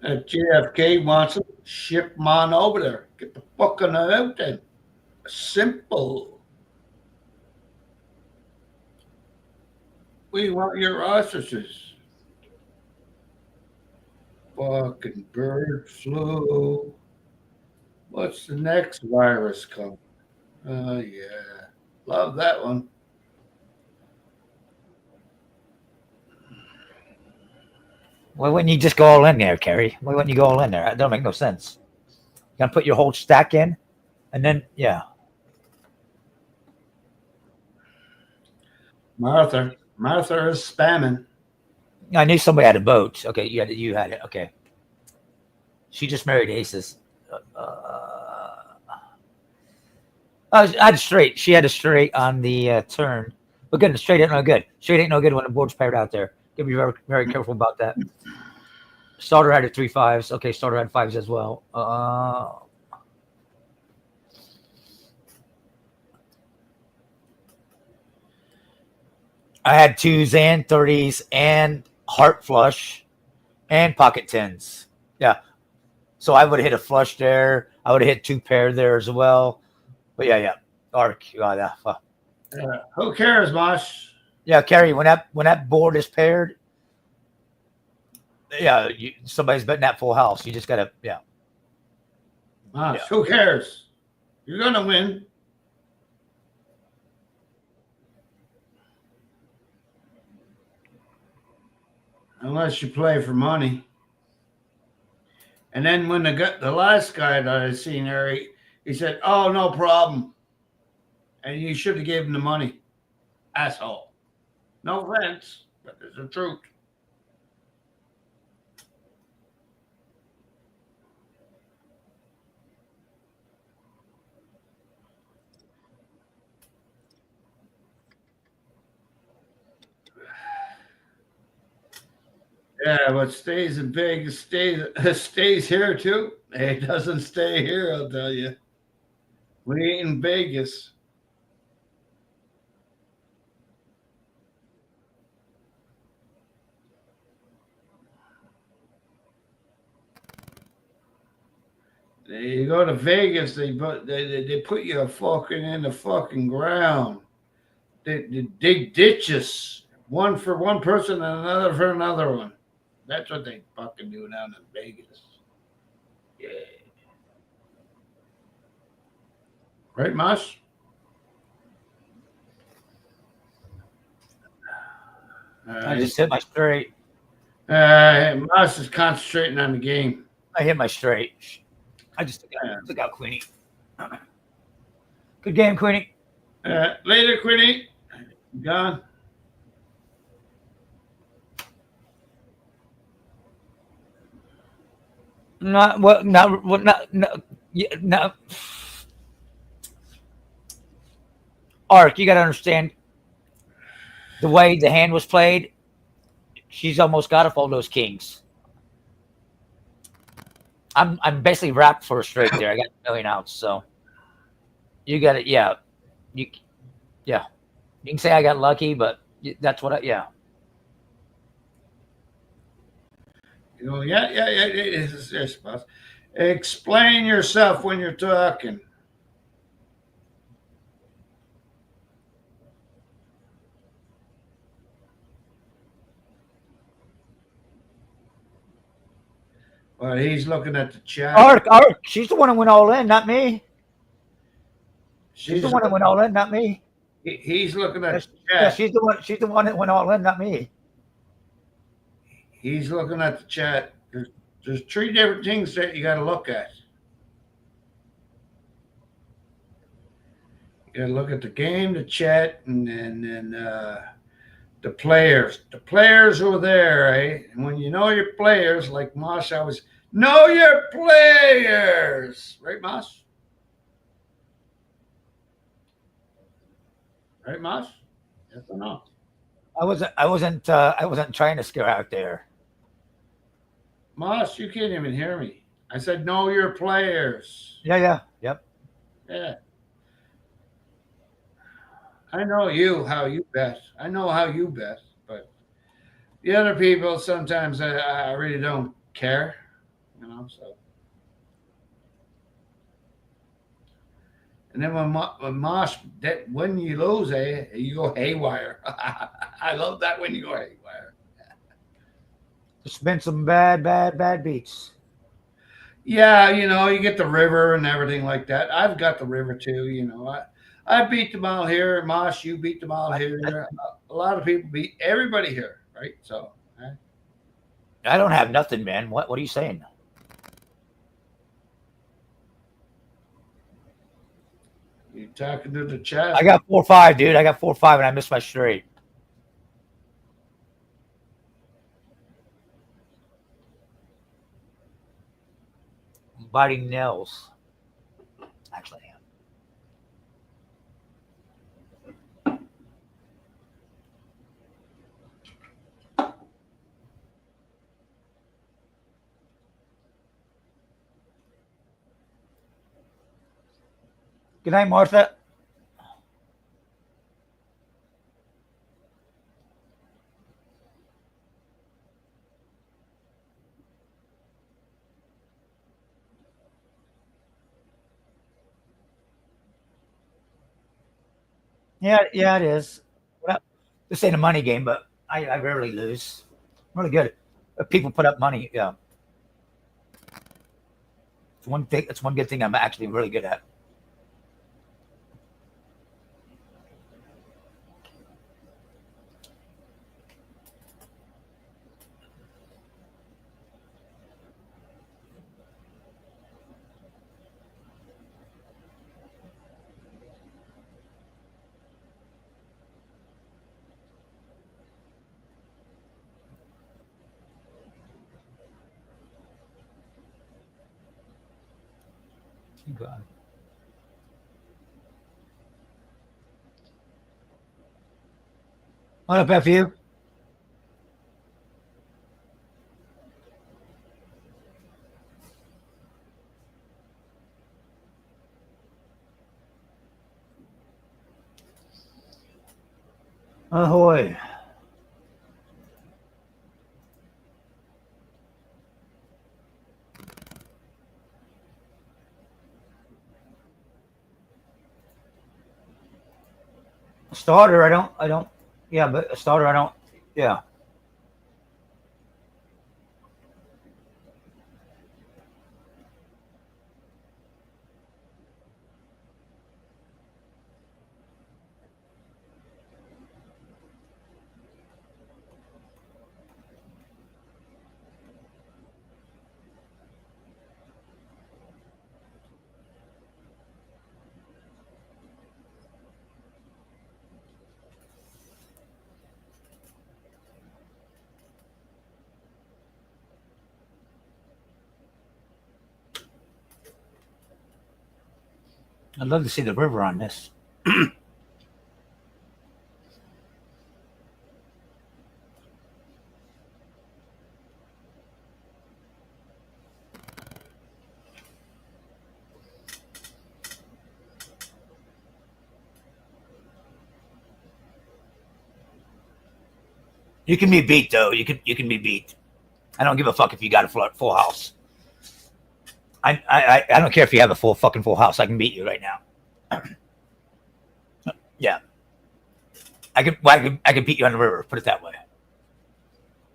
JFK wants them. Ship them on over there. Get the fucking out then. Simple. We want your ostriches. Fucking bird flu. What's the next virus coming? Oh, yeah. Love that one. Why wouldn't you just go all in there, Kerry? Why wouldn't you go all in there? That don't make no sense. You gotta put your whole stack in, and then yeah. Martha is spamming. I knew somebody had a boat. Okay, you had it. Okay. She just married aces. I had a straight. She had a straight on the turn. But good, the straight ain't no good. Straight ain't no good when the board's paired out there. Gotta be very, very careful about that. Starter had a 3 5s. Okay, starter had 5s as well. I had 2s and 30s and heart flush and pocket 10s. Yeah. So I would have hit a flush there. I would have hit 2 pair there as well. But yeah. Arc. Who cares, Mosh? Yeah, Kerry, when that board is paired, yeah, somebody's betting that full house. You just gotta, yeah. Mosh, who cares? You're gonna win. Unless you play for money. And then when the last guy that I seen there, he said, "Oh, no problem," and you should have gave him the money, asshole. No offense, but it's the truth. Yeah, what stays in Vegas stays here too. It doesn't stay here, I'll tell you. We ain't in Vegas. You go to Vegas, they put you fucking in the fucking ground. They dig ditches, one for one person and another for another one. That's what they fucking do down in Vegas. Yeah. Right, Mosh? I just hit my straight. Moss is concentrating on the game. I hit my straight. I just took out Queenie. Good game, Queenie. Later, Queenie. Gone. Not what? Not what? Not. Yeah, no. Ark, you got to understand the way the hand was played. She's almost got to fold those kings. I'm basically wrapped for a straight there. I got a million outs, so you got it. Yeah, you can say I got lucky, but that's what I yeah. Yes, boss. Explain yourself when you're talking. Well, he's looking at the chat. Ark, she's the one that went all in, not me. She's the one that went all in, not me. He's looking at the Yeah, chat. she's the one. She's the one that went all in, not me. He's looking at the chat. There's three different things that you got to look at. You got to look at the game, the chat, and then the players. The players were there, right? And when you know your players, like Moss, I was know your players, right, Moss? Right, Moss? Yes or no? I wasn't trying to scare out there. Moss, you can't even hear me. I said know your players. Yeah. Yeah. I know how you bet. I know how you bet, but the other people sometimes I really don't care, so. And then when Moss, when you lose, you go haywire. I love that when you go haywire. There's been some bad beats. Yeah, you get the river and everything like that. I've got the river too. I beat them all here. Moss, you beat them all here. A lot of people beat everybody here, right? So. I don't have nothing, man. What are you saying? You talking to the chat? I got 4-5, dude. I got 4-5, and I missed my straight. I'm biting nails. Actually, I am. Good night, Martha. Yeah, it is. Well, this ain't a money game, but I rarely lose. I'm really good. People put up money. Yeah. It's one thing. It's one good thing I'm actually really good at. God. What up, FU? Ahoy. Starter, I don't. Yeah, but a starter, I don't. Yeah. I'd love to see the river on this. You can be beat though. You can be beat. I don't give a fuck if you got a full house. I don't care if you have a full house. I can beat you right now. Yeah, I can beat you on the river. Put it that way.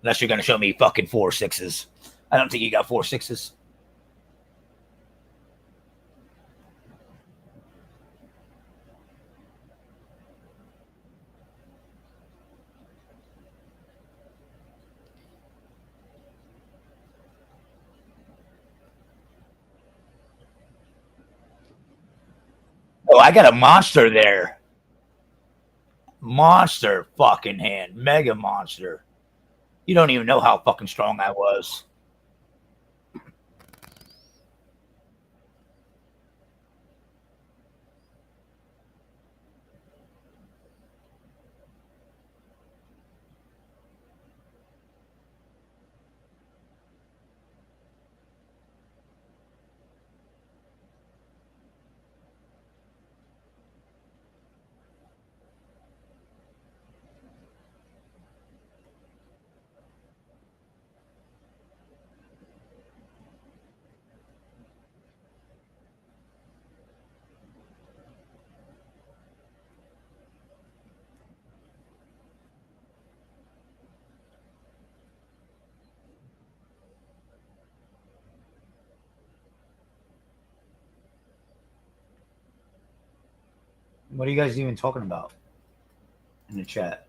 Unless you're gonna show me fucking 4 6s. I don't think you got 4 6s. Oh, I got a monster there. Monster fucking hand. Mega monster. You don't even know how fucking strong I was. What are you guys even talking about in the chat?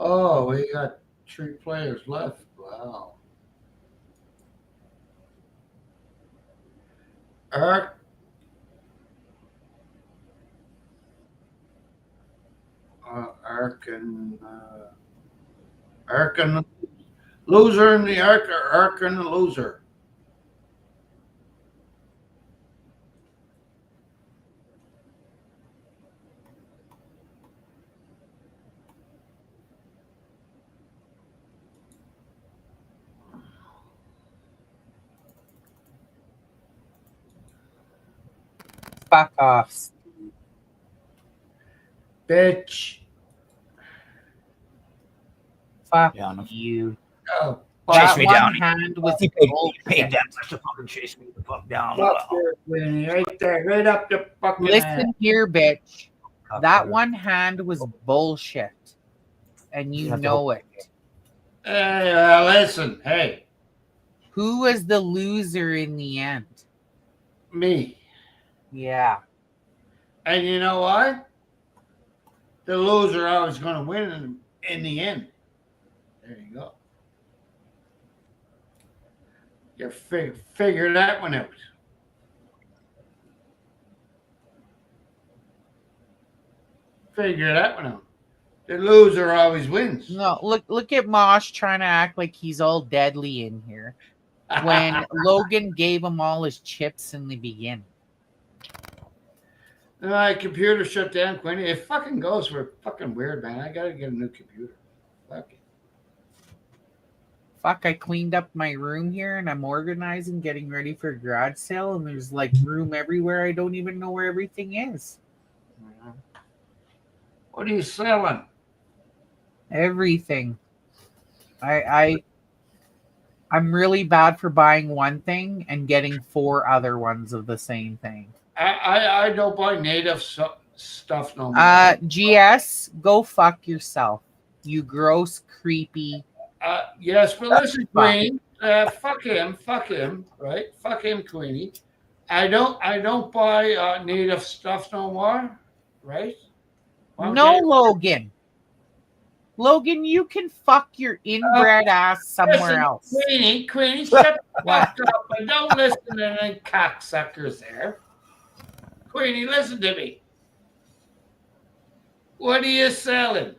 Oh, we got 3 players left. Wow. Eric. Eric and loser and the Eric and the loser. Fuck off. Bitch. Fuck Yeah, you. Oh, chase me down. Hand was He paid that much to fucking chase me the fuck down. fuck your Winnie, right there, right up the fucking Listen ass. here, bitch. Fuck That her. one hand was bullshit. And you have to know it. Hey, listen, hey, Who was the loser in the end? me. Yeah. And you know what? The loser always going to win in the end. There you go. You figure that one out. Figure that one out. The loser always wins. No, look at Mosh trying to act like he's all deadly in here. When Logan gave him all his chips in the beginning. My computer shut down, Quinny. It fucking goes for fucking weird, man. I gotta get a new computer. Fuck it. Fuck, I cleaned up my room here and I'm organizing, getting ready for a garage sale, and there's like room everywhere. I don't even know where everything is. What are you selling? Everything. I'm really bad for buying one thing and getting 4 other ones of the same thing. I don't buy native stuff no more. GS, go fuck yourself. You gross, creepy. Yes, but listen, Queen. Fuck him, right? Fuck him, Queenie. I don't buy native stuff no more, right? Okay. No, Logan. Logan, you can fuck your inbred ass somewhere else. Queenie, shut the fuck up and don't listen to any cocksuckers there. Queenie, listen to me. What are you selling?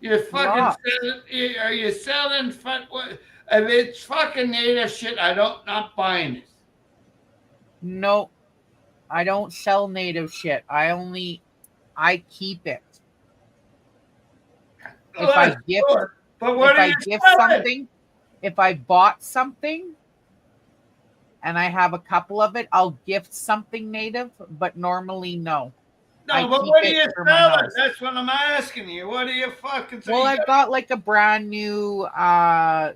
You're fucking What? selling. Are you selling? What? If it's fucking native shit, not buying it. No, I don't sell native shit. I keep it. If I gift, but what if are I you gift selling? something, if I bought something and I have a couple of it, I'll gift something native, but normally no. No, but what are you selling? That's what I'm asking you. What are you fucking saying? Well, I've got like a brand new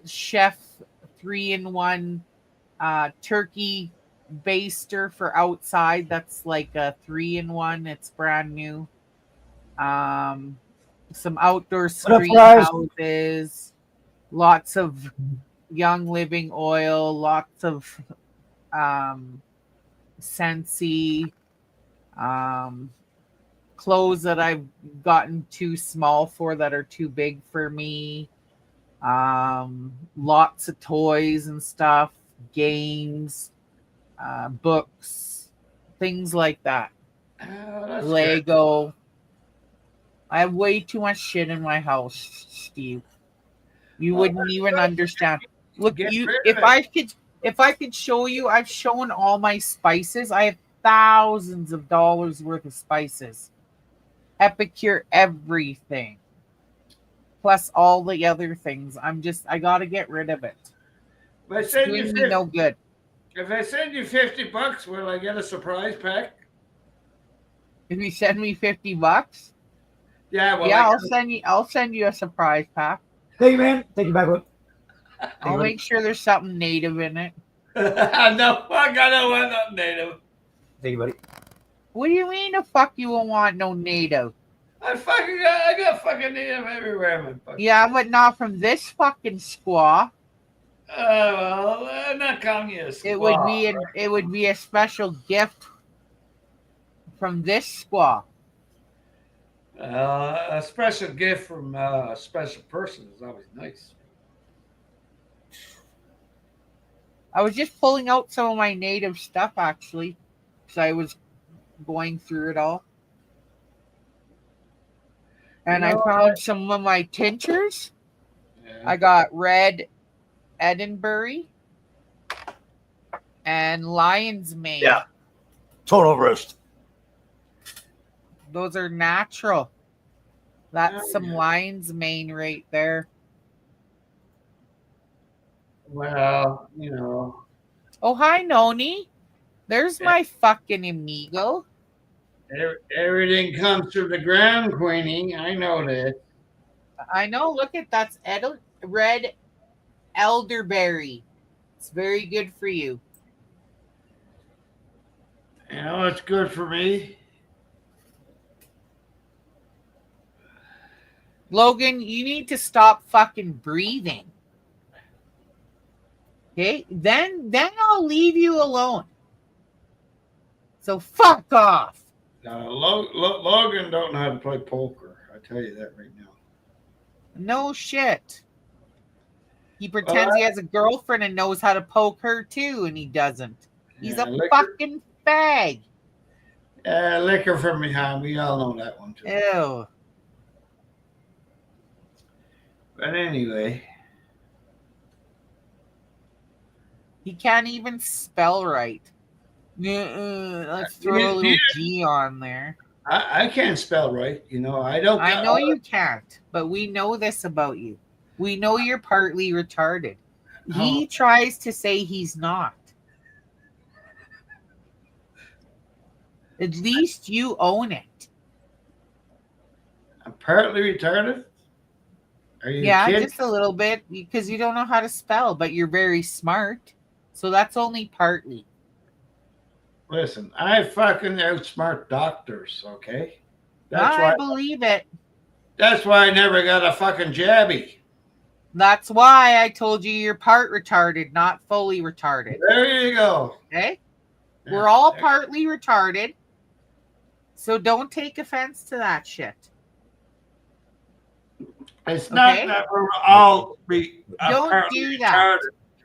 chef 3-in-1 turkey baster for outside. That's like a 3-in-1. It's brand new. Some outdoor street houses, lots of Young Living oil, lots of Scentsy, clothes that I've gotten too small for that are too big for me. Lots of toys and stuff, games, books, things like that. Lego. Good. I have way too much shit in my house, Steve. You wouldn't even understand. Look, if I could show you, I've shown all my spices. I have thousands of dollars worth of spices. Epicure everything. Plus all the other things. I gotta get rid of it. It's doing me no good. If I send you $50, will I get a surprise pack? If you send me $50? Yeah, well, yeah, I'll send you a surprise pack. Thank you, man. Thank you, Backward. I'll make sure there's something native in it. No, I don't want nothing native. Thank you, buddy. What do you mean the fuck you won't want no native? I got fucking native everywhere, man. Yeah, but not from this fucking squaw. Well, I'm not calling you a squaw. It would be a special gift from this squaw. A special gift from a special person is always nice. I was just pulling out some of my native stuff, actually, because I was going through it all. And I found some of my tinctures. Yeah. I got red Edinburgh and lion's mane. Yeah. Total roast. Those are natural. That's some lion's mane right there. Well, Oh, hi, Noni. There's my fucking amigo. Everything comes through the ground, Queenie. I know that. I know. Look at that's red elderberry. It's very good for you. It's good for me. Logan, you need to stop fucking breathing. Okay? Then I'll leave you alone. So fuck off. Logan don't know how to play poker. I tell you that right now. No shit. He pretends he has a girlfriend and knows how to poke her too, and he doesn't. He's a fucking fag. Liquor from behind. We all know that one too. Ew. But anyway. He can't even spell right. Let's throw a little G on there. I can't spell right. I don't. I know you can't, but we know this about you. We know you're partly retarded. He tries to say he's not. At least you own it. I'm partly retarded? Are you kidding? Just a little bit, because you don't know how to spell, but you're very smart. So that's only partly. Listen, I fucking outsmart doctors, okay? I believe it. That's why I never got a fucking jabby. That's why I told you you're part retarded, not fully retarded. There you go. Okay? We're all partly retarded. So don't take offense to that shit. It's not that we're all don't apparently do that.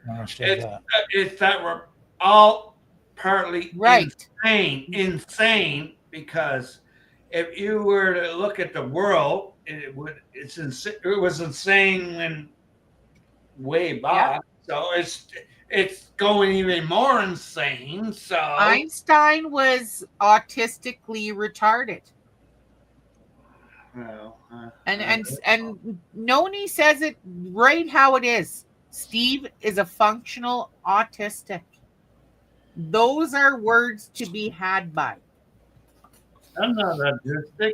retarded. It's that we're all partly right. insane because if you were to look at the world, it was insane when way back. So it's going even more insane. So Einstein was autistically retarded. Well, and Noni says it right how it is. Steve is a functional autistic. Those are words to be had by. I'm not autistic.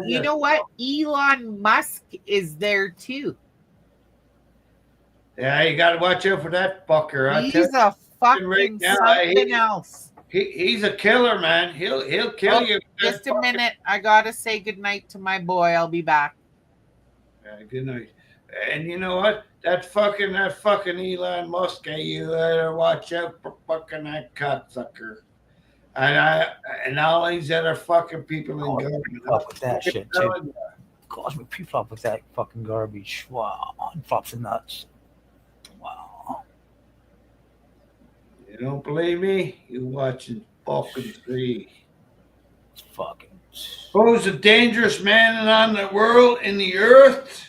You know what? Elon Musk is there too. Yeah, you got to watch out for that fucker. He's a fucking something else. He's a killer, man. He'll kill you. Just a minute. I gotta say goodnight to my boy. I'll be back. Good night. And you know what? That fucking Elon Musk, you better watch out for fucking that cocksucker. And all these other fucking people in government. Fuck with that shit too. Calls me people up with that fucking garbage. Wow, flops and nuts. Wow. You don't believe me? You watching fucking see. Fucking. Who's the dangerous man on the world in the earth?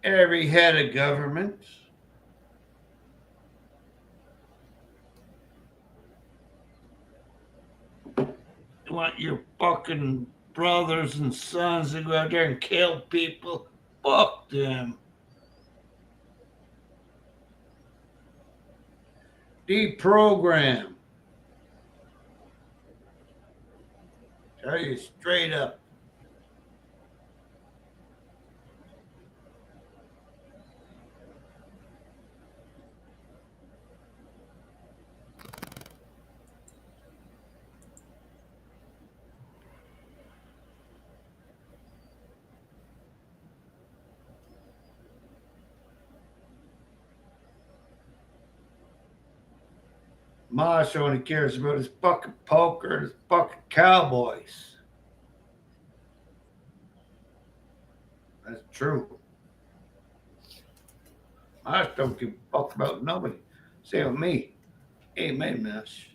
Every head of government. You want your fucking brothers and sons to go out there and kill people? Fuck them. Deprogram. Tell you straight up. Mosh only cares about his fucking poker and his fucking Cowboys. That's true. Mosh don't give a fuck about nobody. Same with me. Amen, Mosh.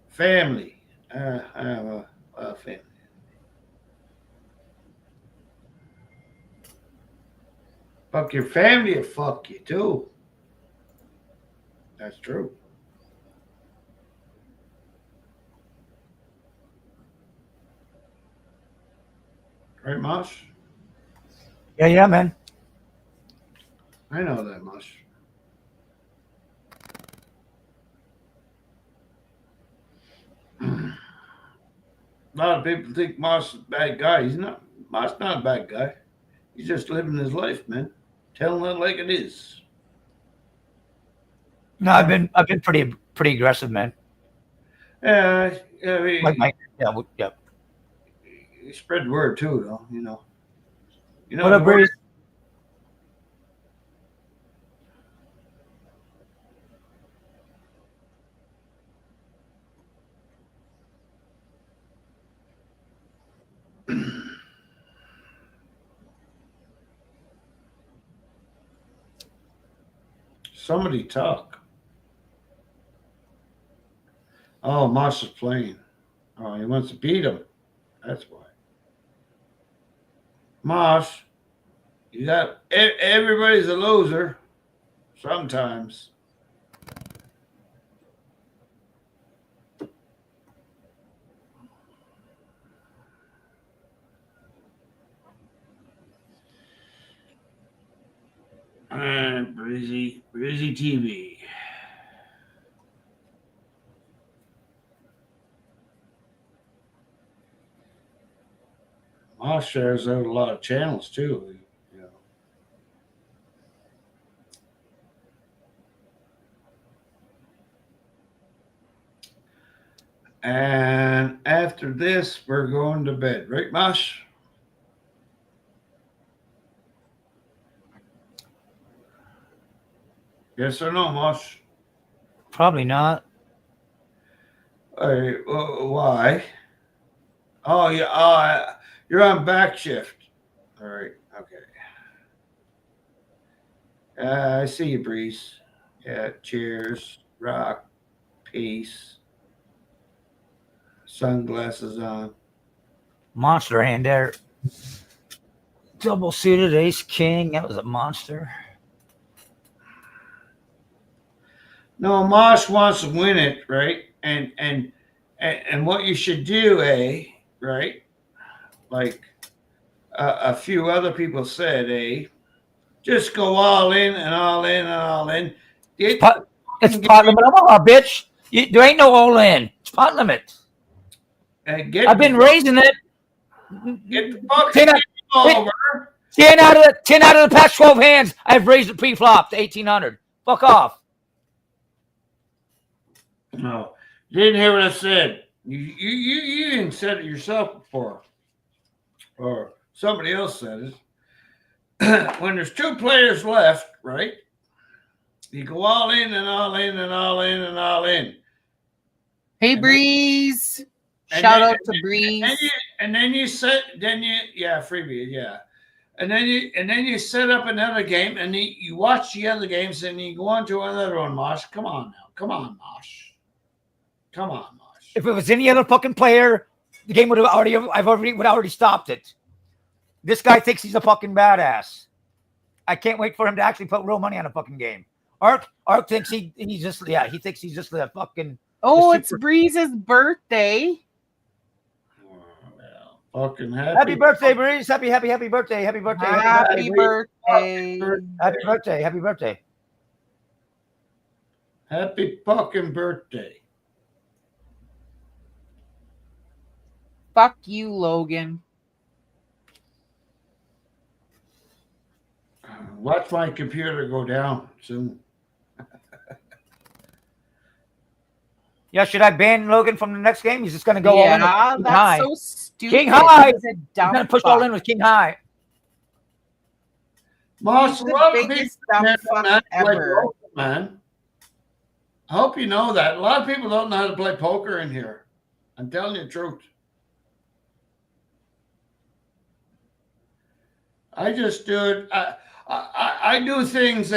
Family. I have a family. Fuck your family will fuck you too. That's true. Right, Mosh? Yeah, man. I know that, Mosh. A lot of people think Mosh is a bad guy. He's not. Mosh not a bad guy. He's just living his life, man. Telling it like it is. No, I've been pretty aggressive, man. Yeah, I mean, Like Mike. Yeah. you spread the word too, though. You know. What up, Bruce? Somebody talk. Oh, Mosh is playing. Oh, he wants to beat him. That's why. Mosh, you got everybody's a loser sometimes. Breezy TV. Mosh shares out a lot of channels too. You know. And after this, we're going to bed, right, Mosh? Yes or no, Mosh? Probably not. Why? Oh, yeah. You're on back shift. All right. Okay. I see you, Breeze. Yeah. Cheers. Rock. Peace. Sunglasses on. Monster hand there. Double suited ace king. That was a monster. No, Mosh wants to win it, right? And what you should do, right? Like a few other people said, just go all in and all in and all in. It's pot limit Omaha, bitch. There ain't no all in. It's pot limit. I've been raising it. Get the fucking game over. 10 out of the past 12 hands, I've raised it pre-flop to 1,800. Fuck off. No, you didn't hear what I said. You didn't said it yourself before, or somebody else said it. When there's two players left, right? You go all in and all in and all in and all in. Hey, Breeze. Shout out to Breeze. Freebie, yeah. And then you set up another game, and you watch the other games, and you go on to another one. Mosh, come on now, come on, Mosh. If it was any other fucking player, the game would have already stopped it. This guy thinks he's a fucking badass. I can't wait for him to actually put real money on a fucking game. Ark thinks he thinks he's just a fucking. Oh, it's Breeze's birthday. Fucking happy birthday, Breeze. Happy birthday. Happy birthday. Happy birthday. Happy birthday. Happy birthday. Happy fucking birthday. Fuck you, Logan. Watch my computer go down soon. Yeah, should I ban Logan from the next game? He's just going to go all in. Yeah, that's high. So stupid. King high. He's going to push all in with king high. Mosh, a lot of people ever. Man. I hope you know that. A lot of people don't know how to play poker in here. I'm telling you the truth. I just do it. I do things,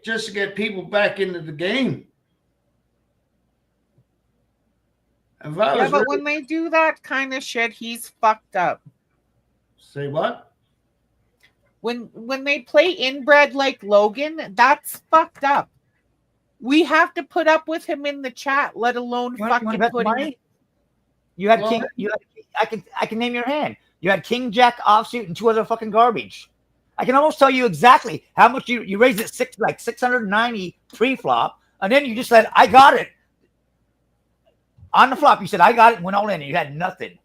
just to get people back into the game. But when they do that kind of shit, he's fucked up. Say what? When they play inbred like Logan, that's fucked up. We have to put up with him in the chat, let alone fucking put him. You had king. I can name your hand. You had king jack offsuit and two other fucking garbage. I can almost tell you exactly how much you raised it 690 pre-flop, and then you just said, I got it. On the flop, you said, I got it and went all in, and you had nothing.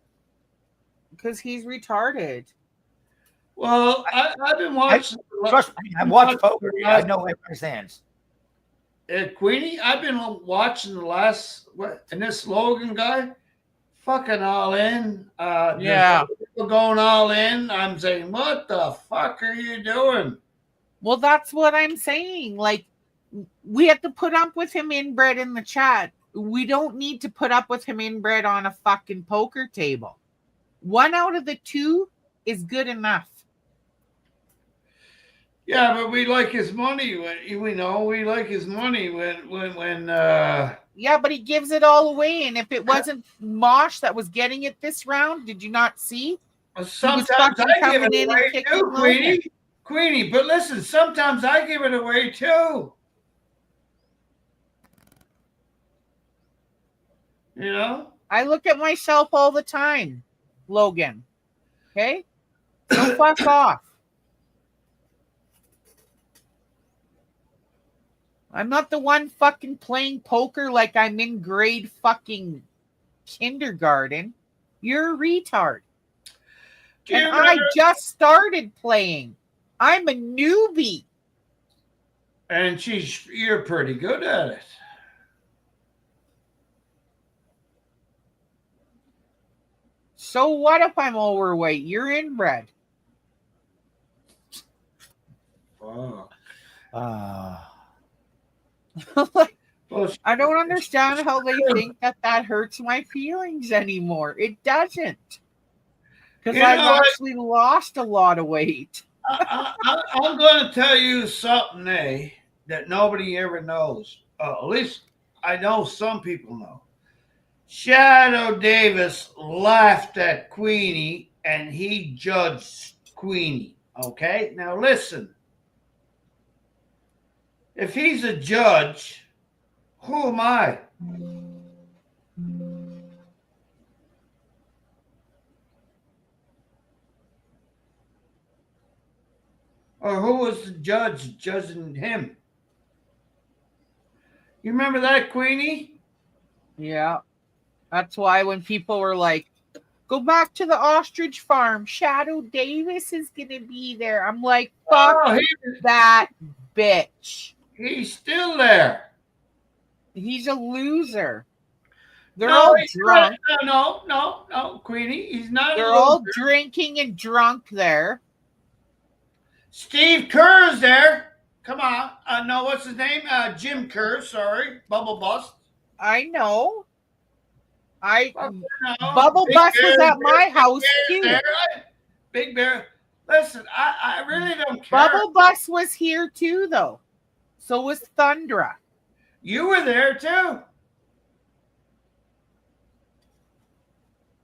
Because he's retarded. Well, I've been watching. Trust me, I've watched poker. I know everybody's hands. Queenie, I've been watching the last, and this Logan guy, fucking all in. People going all in. I'm saying, what the fuck are you doing? Well, that's what I'm saying. Like, we have to put up with him inbred in the chat. We don't need to put up with him inbred on a fucking poker table. 1 out of the 2 is good enough. Yeah, but we like his money. We like his money when. Yeah, but he gives it all away. And if it wasn't Mosh that was getting it this round, did you not see? Sometimes I give it away too, Queenie. But listen, sometimes I give it away too. You know? I look at myself all the time, Logan. Okay? So fuck off. I'm not the one fucking playing poker like I'm in grade fucking kindergarten. You're a retard. And I just started playing. I'm a newbie. And you're pretty good at it. So what if I'm overweight? You're inbred. Wow. Well, I don't understand how they think that hurts my feelings anymore. It doesn't. Because You I've know what? actually lost a lot of weight. I'm going to tell you something, that nobody ever knows. At least I know some people know. Shadow Davis laughed at Queenie and he judged Queenie. Okay? Now listen. If he's a judge, who am I? Or who was the judge judging him? You remember that, Queenie? Yeah. That's why when people were like, go back to the ostrich farm, Shadow Davis is going to be there. I'm like, fuck that bitch. He's still there. He's a loser. They're No, all he's drunk. not. No, Queenie. He's not. They're all drinking and drunk there. Steve Kerr's there. Come on. No, what's his name? Jim Kerr. Sorry, Bubble Bust. I know. No, Bubble Big Bus was Bear, at my house Big too. Bear, Big Bear. Listen, I really don't care. Bubble Bus was here too, though. So was Thundra. You were there too.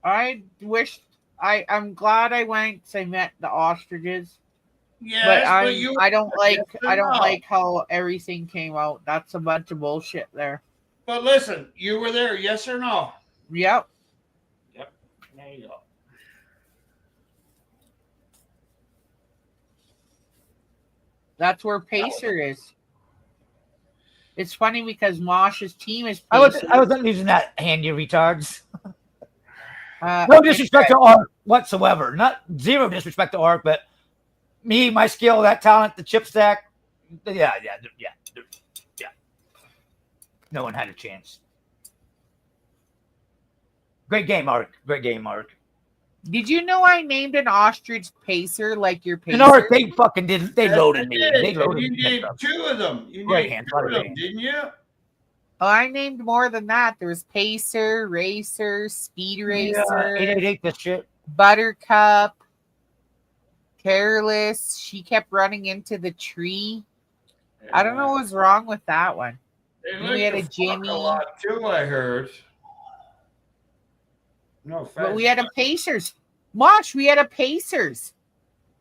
I wish I'm glad I went. I met the ostriches. Yes, but but I don't like no. how everything came out. That's a bunch of bullshit there. But listen, you were there, yes or no? Yep. Yep. There you go. That's where Pacer is. It's funny because Mosh's team is I Pacer. wasn't using that hand, you retards. No No disrespect to Ark whatsoever. Not zero disrespect to Ark, but me, my skill, that talent, the chip stack. Yeah. No one had a chance. Great game, Ark. Great game, Ark. Did you know I named an ostrich Pacer like your Pacer? And Ark, they fucking did. They loaded me. Did. They loaded you me. named two of them. You Great named hands, two of them, didn't you? Oh, I named more than that. There was Pacer, Racer, Speed Racer, 888 this shit. Buttercup, Careless. She kept running into the tree. I don't know what was wrong with that one. We had a Jimmy. A lot too, I heard. No offense. But we had a Pacers. Mosh, we had a Pacers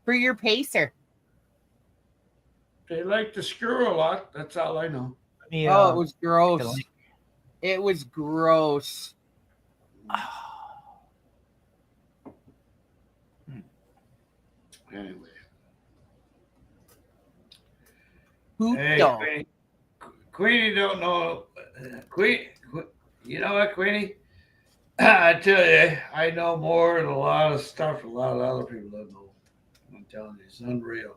for your Pacer. They like to screw a lot. That's all I know. Oh, it was gross. It was gross. Anyway. Hey, Queenie don't know. You know what, Queenie? I tell you, I know more than a lot of stuff a lot of other people don't know. I'm telling you, it's unreal.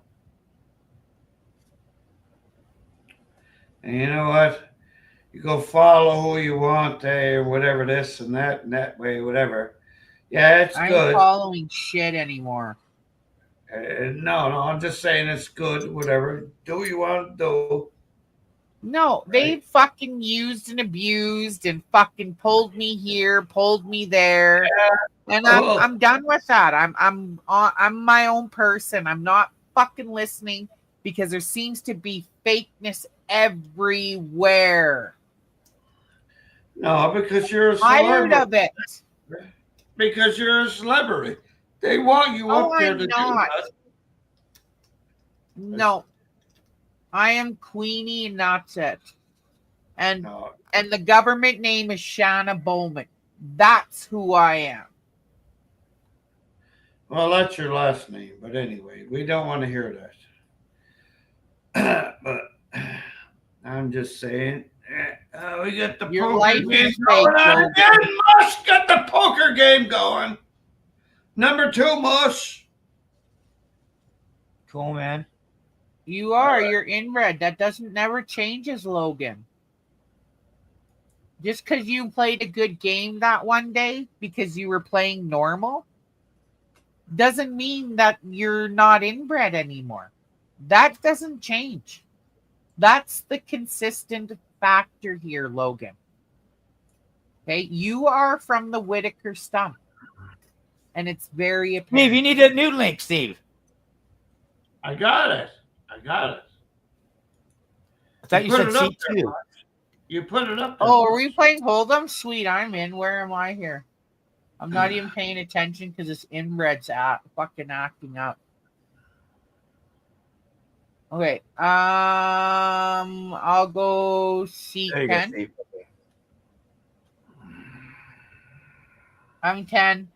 And you know what? You go follow who you want, or whatever, this and that way, whatever. Yeah, it's I'm good. following shit anymore. No, I'm just saying it's good, whatever. Do what you want to do. No, they fucking used and abused and fucking pulled me here, pulled me there, and I'm done with that. I'm my own person. I'm not fucking listening because there seems to be fakeness everywhere. No, because you're a celebrity. Tired of it. Because you're a celebrity. They want you up there to do that. No. I am Queenie and that's it. And the government name is Shanna Bowman. That's who I am. Well, that's your last name. But anyway, we don't want to hear that. But I'm just saying. We got the Your poker life game is going fake, on again. Mush got the poker game going. Number 2, Mush. Cool, man. You are. You're inbred. That never changes, Logan. Just because you played a good game that one day because you were playing normal doesn't mean that you're not inbred anymore. That doesn't change. That's the consistent factor here, Logan. Okay, you are from the Whitaker stump, and it's very apparent. Steve, you need a new link, Steve. I got it. I thought you said put it up C2. there, Mark. You put it up there. Oh, are we playing Hold'em? Sweet, I'm in. Where am I here? I'm not even paying attention because this inbred's fucking acting up. Okay, I'll go C10. Steve. I'm 10.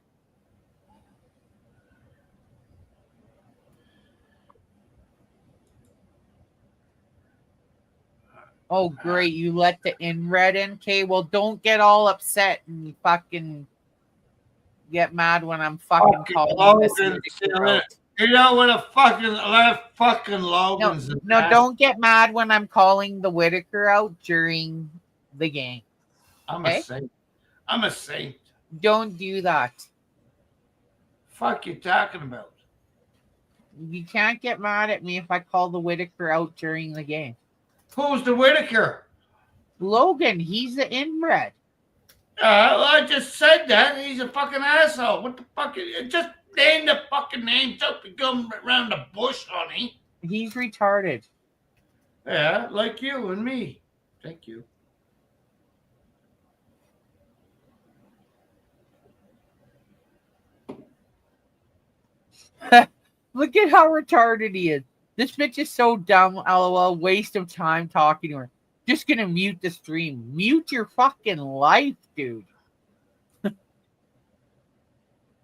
Oh, great. You let the inbred in? Okay, well, don't get all upset and fucking get mad when I'm fucking calling this. You know what a fucking Logan's No, don't get mad when I'm calling the Whitaker out during the game. I'm a saint. I'm a saint. Don't do that. Fuck you talking about? You can't get mad at me if I call the Whitaker out during the game. Who's the Whitaker? Logan, he's the inbred. Well, I just said that. He's a fucking asshole. What the fuck? Just name the fucking name. Don't be going around the bush, honey. He's retarded. Yeah, like you and me. Thank you. Look at how retarded he is. This bitch is so dumb, lol. Waste of time talking to her. Just gonna mute the stream. Mute your fucking life, dude.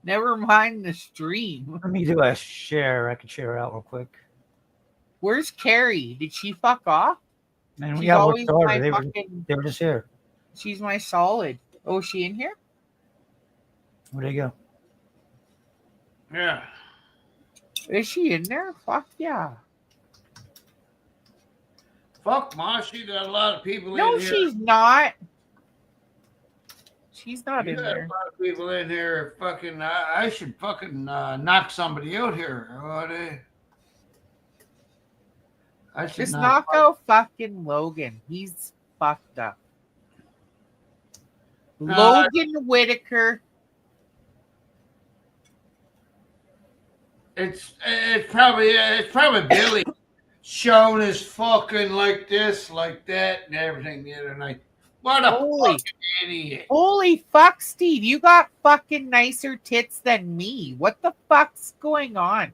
Never mind the stream. Let me do a share. I can share out real quick. Where's Carrie? Did she fuck off? Man, She's we got always worked my harder. They were just here. She's my solid. Oh, is she in here? Where'd they go? Yeah. Is she in there? Fuck yeah. Fuck, Ma. She got a lot of people in here. No, she's not. She's not in got there. a lot of people in here. Fucking, I should fucking knock somebody out here. I should Just knock out fucking Logan. He's fucked up. Logan Whitaker. It's probably Billy showing his fucking like this, like that, and everything the other night. What a fucking idiot! Holy fuck, Steve! You got fucking nicer tits than me. What the fuck's going on?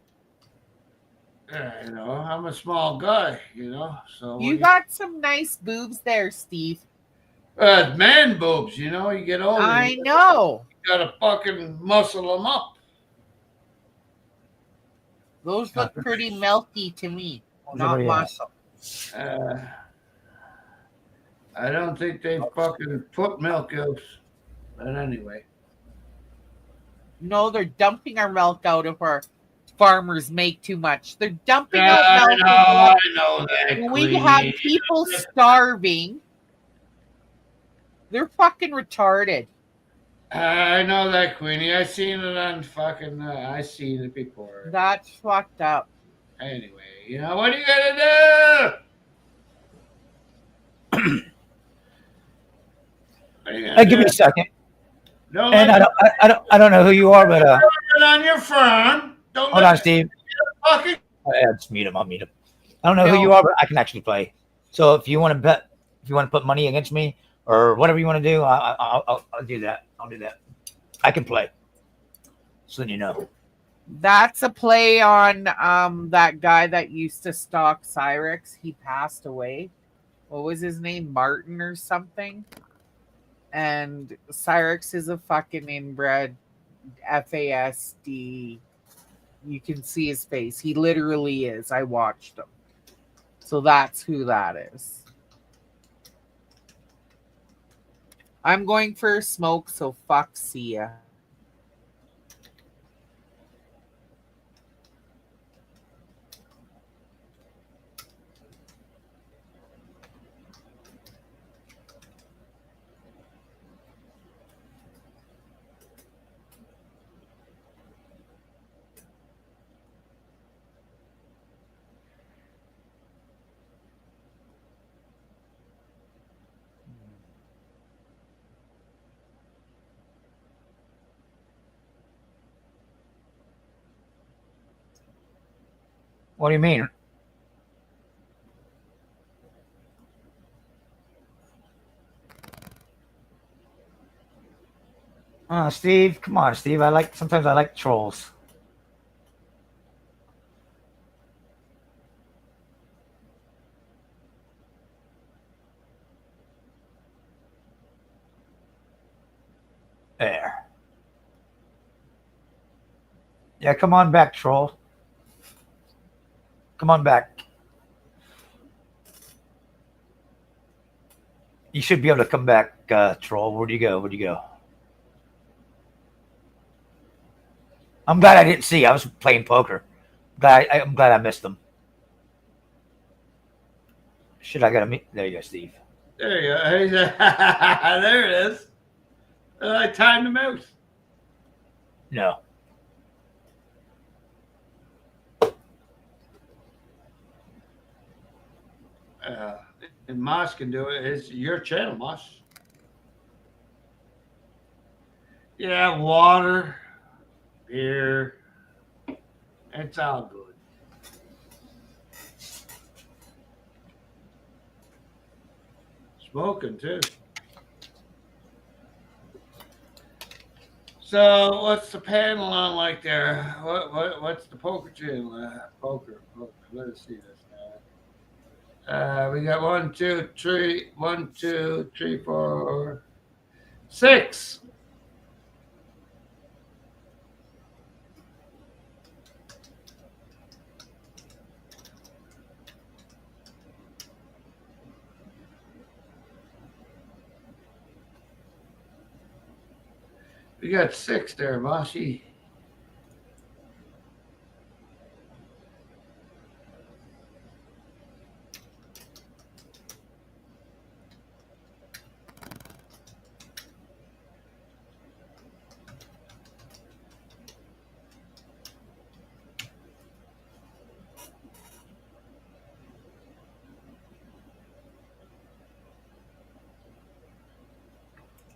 You know, I'm a small guy. You know, so you got some nice boobs there, Steve. Man boobs. You know, you get older. I know. You gotta fucking muscle them up. Those look pretty milky to me, not muscle. I don't think they fucking put milk out. But anyway. No, they're dumping our milk out if our farmers make too much. They're dumping out milk. I know that. We have people starving. They're fucking retarded. I know that, Queenie. I seen it on fucking. I seen it before. That's fucked up. Anyway, you know what are you gonna do? Give me a second. No, and I don't know who you are, but on your phone. Don't hold on, Steve. Fucking. I'll just mute him. I'll mute him. I don't know who you are, but I can actually play. So if you want to bet, if you want to put money against me or whatever you want to do, I'll do that. I'll do that. I can play. So then you know. That's a play on that guy that used to stalk Cyrex. He passed away. What was his name? Martin or something. And Cyrex is a fucking inbred FASD. You can see his face. He literally is. I watched him. So that's who that is. I'm going for a smoke, so fuck, see ya. What do you mean? Steve, come on, Steve. Sometimes I like trolls. There. Yeah, come on back, troll. Come on back. You should be able to come back, troll. Where'd you go? Where'd you go? I'm glad I didn't see. I was playing poker. I'm glad I missed them. Shit, I gotta meet. There you go, Steve. There you go. There it is. I timed him out. No. And Mosh can do it. It's your channel, Mosh. Yeah, water, beer. It's all good. Smoking too. So what's the panel on like there? What's the poker channel? Poker. Let us see this now. We got 1, 2, 3, 1, 2, 3, 4, 6. We got 6 there, Moshi.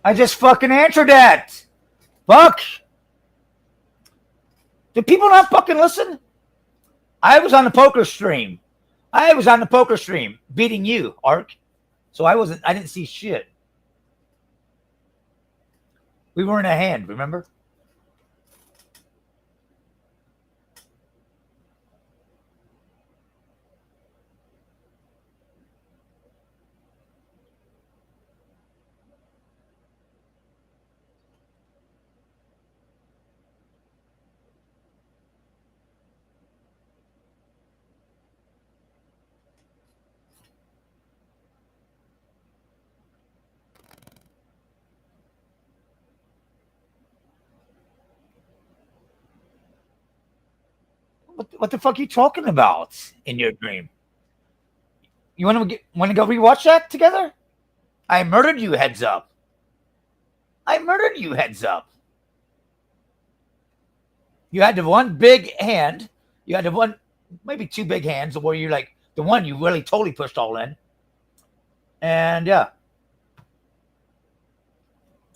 I just fucking answered that. Fuck. Do people not fucking listen? I was on the poker stream. Beating you, Ark. So I didn't see shit. We were in a hand, remember? What the fuck are you talking about in your dream? You want to go rewatch that together? I murdered you, heads up. You had the one big hand. You had the one, maybe 2 big hands, where you're like the one you really totally pushed all in. And yeah,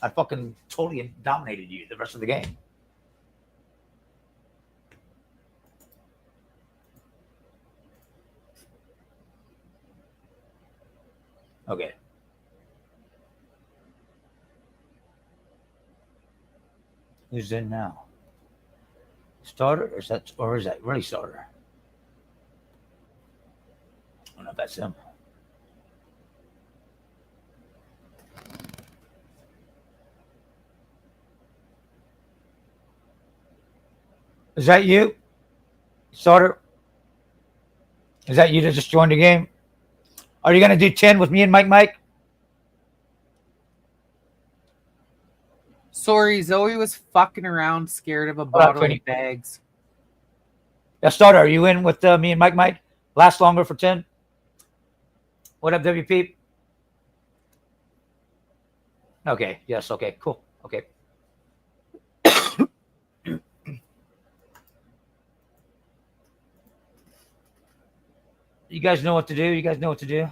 I fucking totally dominated you the rest of the game. Okay. Who's in now? Starter? Or is that really starter? I don't know if that's him. Is that you? Starter? Is that you that just joined the game? Are you going to do 10 with me and Mike? Sorry, Zoe was fucking around scared of a bottle of bags. Yeah, Starter, are you in with me and Mike? Last longer for 10? What up, WP? Okay, yes, okay, cool. Okay. You guys know what to do?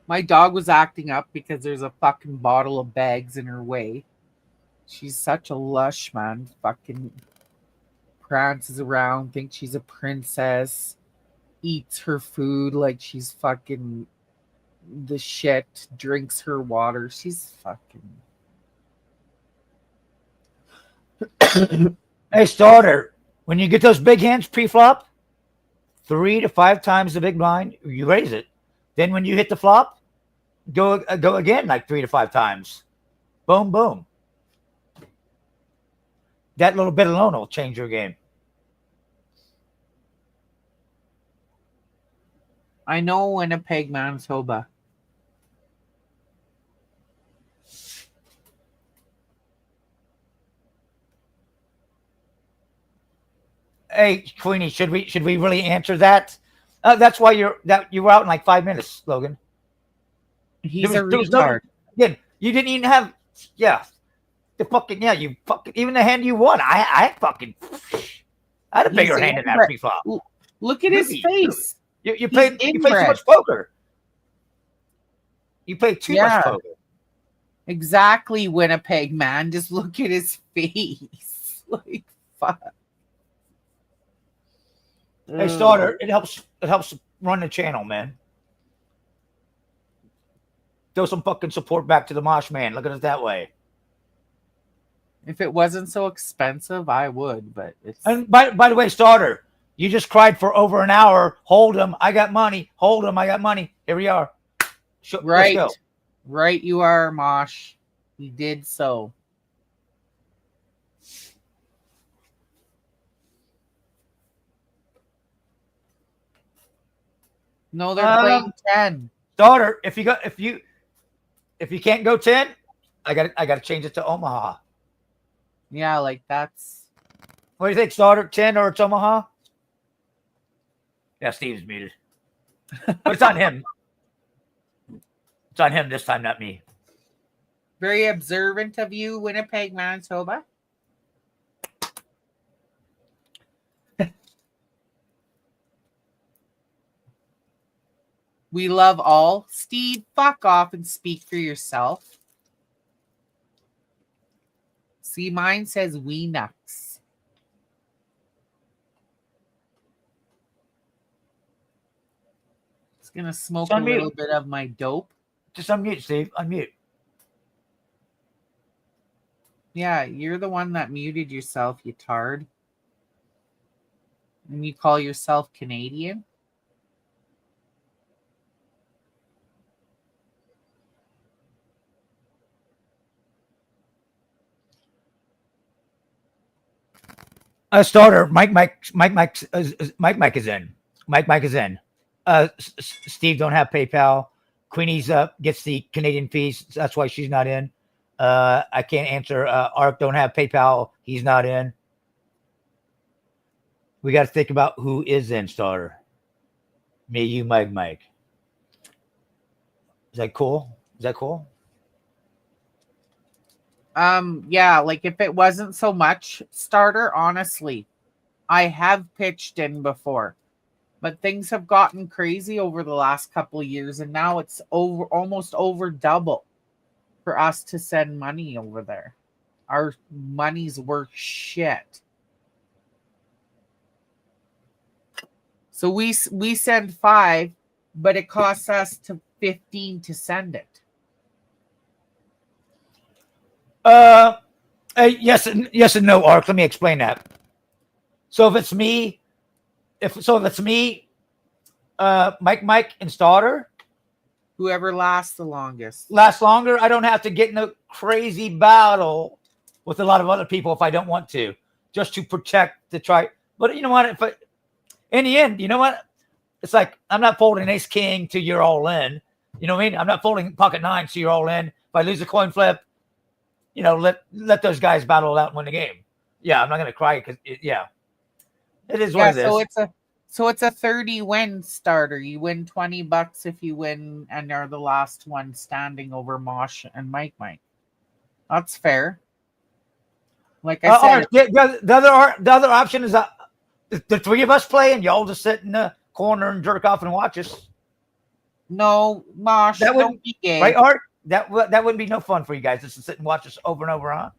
My dog was acting up because there's a fucking bottle of bags in her way. She's such a lush, man. Fucking prances around, thinks she's a princess, eats her food like she's fucking the shit, drinks her water. She's fucking. Hey, starter, when you get those big hands pre-flop, 3 to 5 times the big blind, you raise it. Then when you hit the flop, go again like 3 to 5 times. Boom, boom. That little bit alone will change your game. I know Winnipeg, Manitoba. Hey, Queenie, should we really answer that? That's why you were out in like 5 minutes, Logan. He's a retard. Again, you didn't even have the fucking you fucking even the hand you won. I had a bigger hand in that pre-flop. Look at his face. You played too much poker. You played too much poker. Exactly, Winnipeg, man. Just look at his face. Like fuck. Hey, starter, it helps run the channel, man. Throw some fucking support back to the Mosh man. Look at it that way. If it wasn't so expensive, I would, but it's. And by the way, starter, you just cried for over an hour. Hold him, I got money. Hold him, I got money. Here we are. Right, let's go. Right, you are, Mosh. He did so. No, they're playing 10. Starter, if you can't go 10, I got to change it to Omaha. Yeah, like that's. What do you think, starter? 10 or it's Omaha? Yeah, Steve's muted. But it's on him. It's on him this time, not me. Very observant of you, Winnipeg, Manitoba. We love all. Steve, fuck off and speak for yourself. See, mine says we nuts. Just gonna smoke a little bit of my dope. Just unmute, Steve. Unmute. Yeah, you're the one that muted yourself, you tard. And you call yourself Canadian? Starter, Mike is in. Mike is in. Steve don't have PayPal. Queenie's gets the Canadian fees. That's why she's not in. I can't answer. Ark don't have PayPal. He's not in. We got to think about who is in, starter. Me, you, Mike. Is that cool? Yeah, like if it wasn't so much, starter, honestly, I have pitched in before, but things have gotten crazy over the last couple of years, and now it's almost over double for us to send money over there. Our money's worth shit. So we send 5, but it costs us to 15 to send it. Yes and no, Ark. Let me explain that. So if it's me, Mike and starter, whoever lasts the longest. Lasts longer. I don't have to get in a crazy battle with a lot of other people if I don't want to, just to protect to try. But you know what? In the end, you know what? It's like I'm not folding ace king to you're all in. You know what I mean? I'm not folding pocket 9 so you're all in. If I lose a coin flip, you know, let those guys battle it out and win the game. Yeah, I'm not gonna cry because it is what it is. So it's a 30 win starter. You win $20 if you win and are the last one standing over Mosh and Mike. That's fair. Like I said, the other option is the 3 of us play and y'all just sit in the corner and jerk off and watch us. No, Mosh, That don't wouldn't be gay. right, Art? That wouldn't be no fun for you guys just to sit and watch this over and over, huh?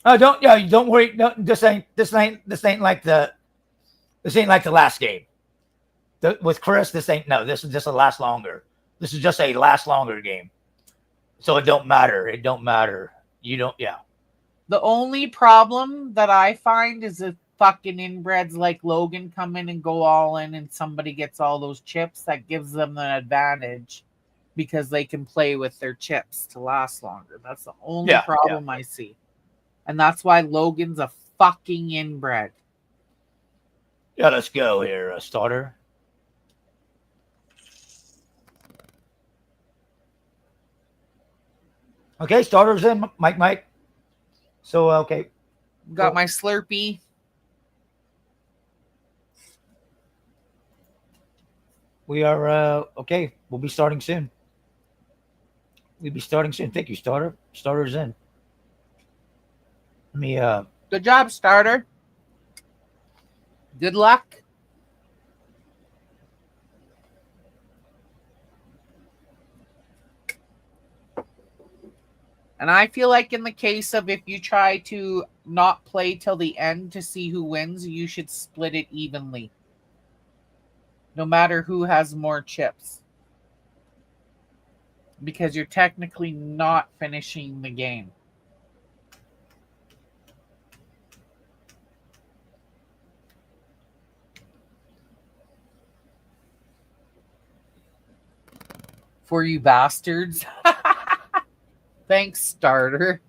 Oh, don't worry. No, this ain't like the last game. With Chris, this is just a last longer. This is just a last longer game. So it don't matter. It don't matter. You don't, yeah. The only problem that I find is if fucking inbreds like Logan come in and go all in and somebody gets all those chips, that gives them an advantage because they can play with their chips to last longer. That's the only problem I see. And that's why Logan's a fucking inbred. Yeah, let's go here, starter. Okay, starter's in, Mike. So, okay. Got my Slurpee. We are, okay. We'll be starting soon. Thank you, starter. Starter's in. Let me, Good job, starter. Good luck. And I feel like in the case of if you try to not play till the end to see who wins, you should split it evenly. No matter who has more chips. Because you're technically not finishing the game. For you bastards. Thanks, starter.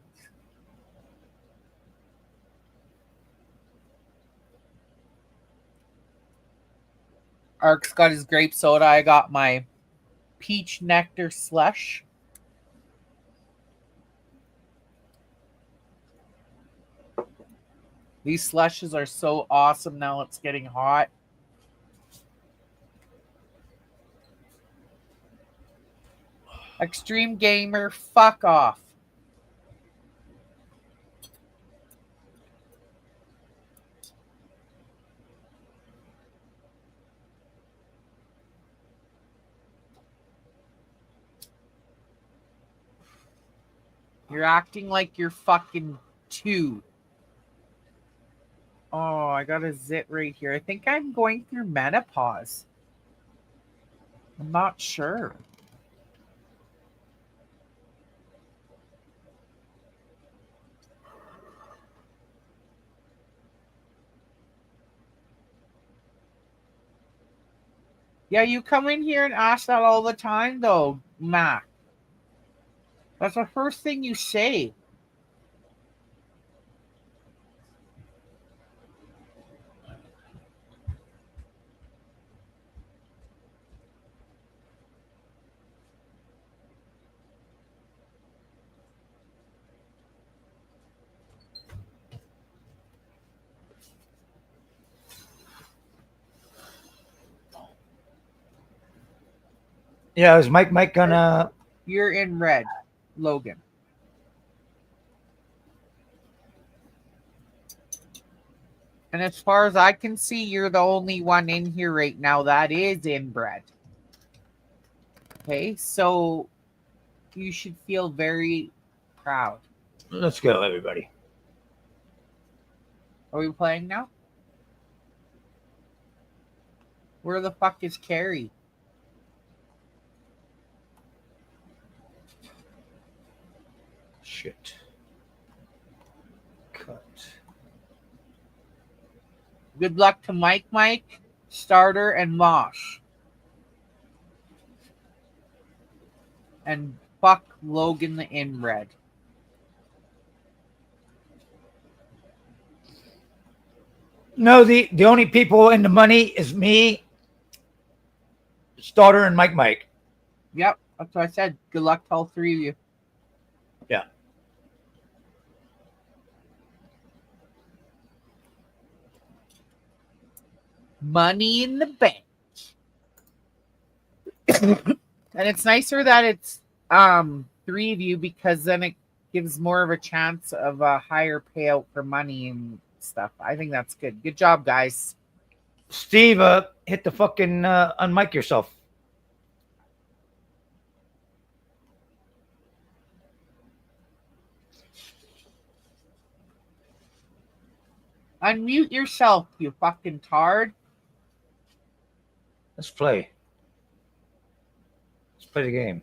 Ark's got his grape soda. I got my peach nectar slush. These slushes are so awesome now it's getting hot. Extreme Gamer, fuck off. You're acting like you're fucking 2. Oh, I got a zit right here. I think I'm going through menopause. I'm not sure. Yeah, you come in here and ask that all the time, though, Mac. That's the first thing you say. yeah, is Mike gonna... You're in red, Logan. And as far as I can see, you're the only one in here right now that is inbred. Okay, so you should feel very proud. Let's go, everybody. Are we playing now? Where the fuck is Carrie? Shit. Cut. Good luck to Mike, Starter, and Mosh. And fuck Logan the inbred. No, the only people in the money is me, Starter, and Mike. Yep, that's what I said. Good luck to all 3 of you. Yeah. Money in the bank. And it's nicer that it's 3 of you, because then it gives more of a chance of a higher payout for money and stuff. I think that's good. Good job, guys. Steve, hit the fucking unmic yourself. Unmute yourself, you fucking tard. Let's play. Let's play the game.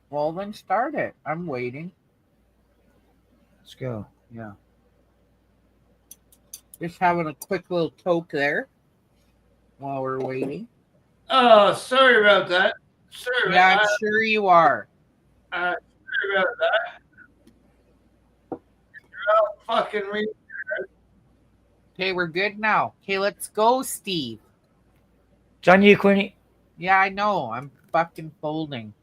Well, then start it. I'm waiting. Let's go. Yeah. Just having a quick little toke there while we're waiting. Oh, sorry about that. Sorry Yeah, about I'm sure you are. Sorry about that. You're all fucking Okay, we're good now. Okay, let's go, Steve. John, you, Queenie. Yeah, I know. I'm fucking folding.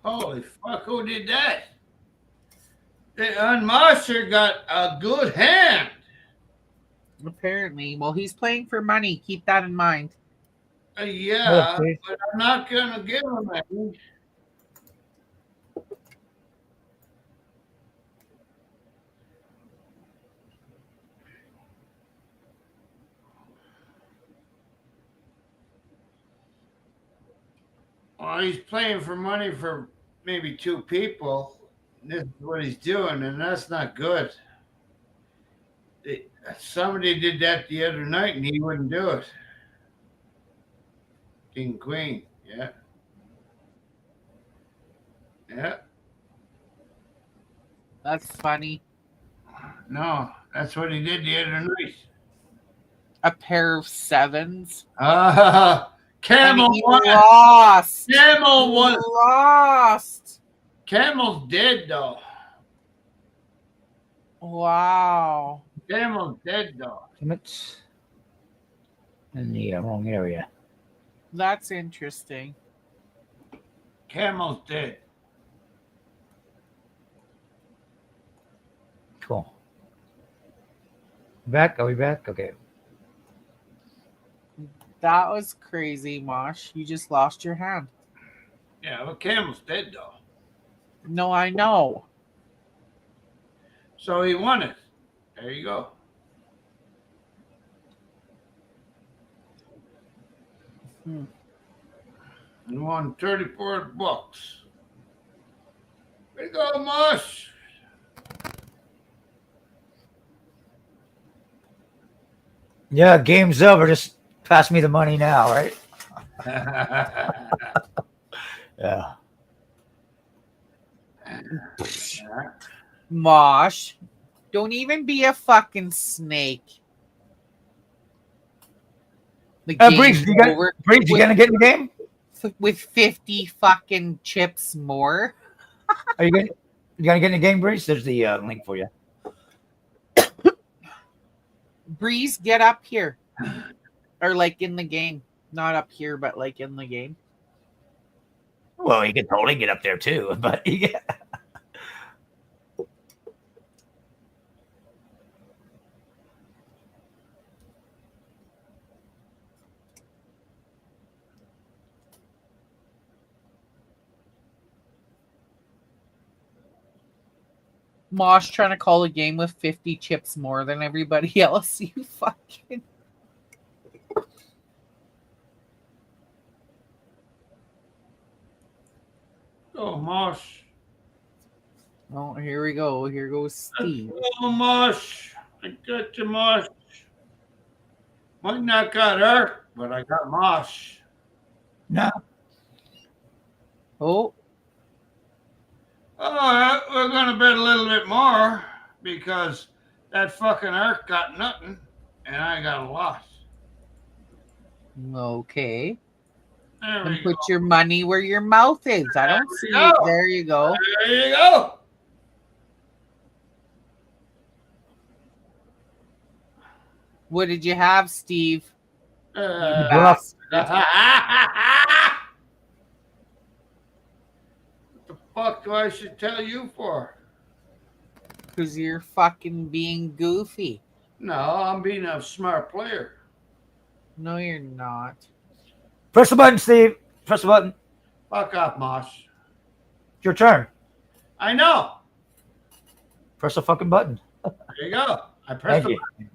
Holy fuck, who did that? The Unmaster got a good hand. Apparently. Well, he's playing for money. Keep that in mind. Yeah, but I'm not going to give him any. Well, he's playing for money for maybe 2 people. This is what he's doing, and that's not good. Somebody did that the other night, and he wouldn't do it. King, queen, yeah. Yeah. That's funny. No, that's what he did the other night. A pair of 7s. Camel won. Lost. Camel won. Lost. Camel's dead, though. Wow. Camel's dead, though. It's in the wrong area. That's interesting. Camel's dead. Cool. Back? Are we back? Okay. That was crazy, Mosh. You just lost your hand. Yeah, well, Camel's dead, though. No, I know. So he won it. There you go. He won $34. There you go, Mosh. Yeah, game's over. Just pass me the money now, right? Yeah. Mosh, don't even be a fucking snake. Breeze, you gonna get in the game? With 50 fucking chips more. Are you gonna get in the game, Breeze? There's the link for you. Breeze, get up here. Or like in the game. Not up here, but like in the game. Well, you can totally get up there too, but yeah. Mosh trying to call a game with 50 chips more than everybody else. You fucking... Oh, Mosh. Oh, here we go. Here goes Steve. Oh, Mosh. I got you, Mosh. Might not got her, but I got Mosh. No. Oh. Oh, we're going to bet a little bit more because that fucking Earth got nothing and I got a lot. Okay. And put your money where your mouth is. I don't see it. There you go. There you go. What did you have, Steve? do I should tell you for? Because you're fucking being goofy. No, I'm being a smart player. No, you're not. Press the button, Steve. Press the button. Fuck off, Mosh. It's your turn. I know. Press the fucking button. There you go. I pressed Thank the you. button.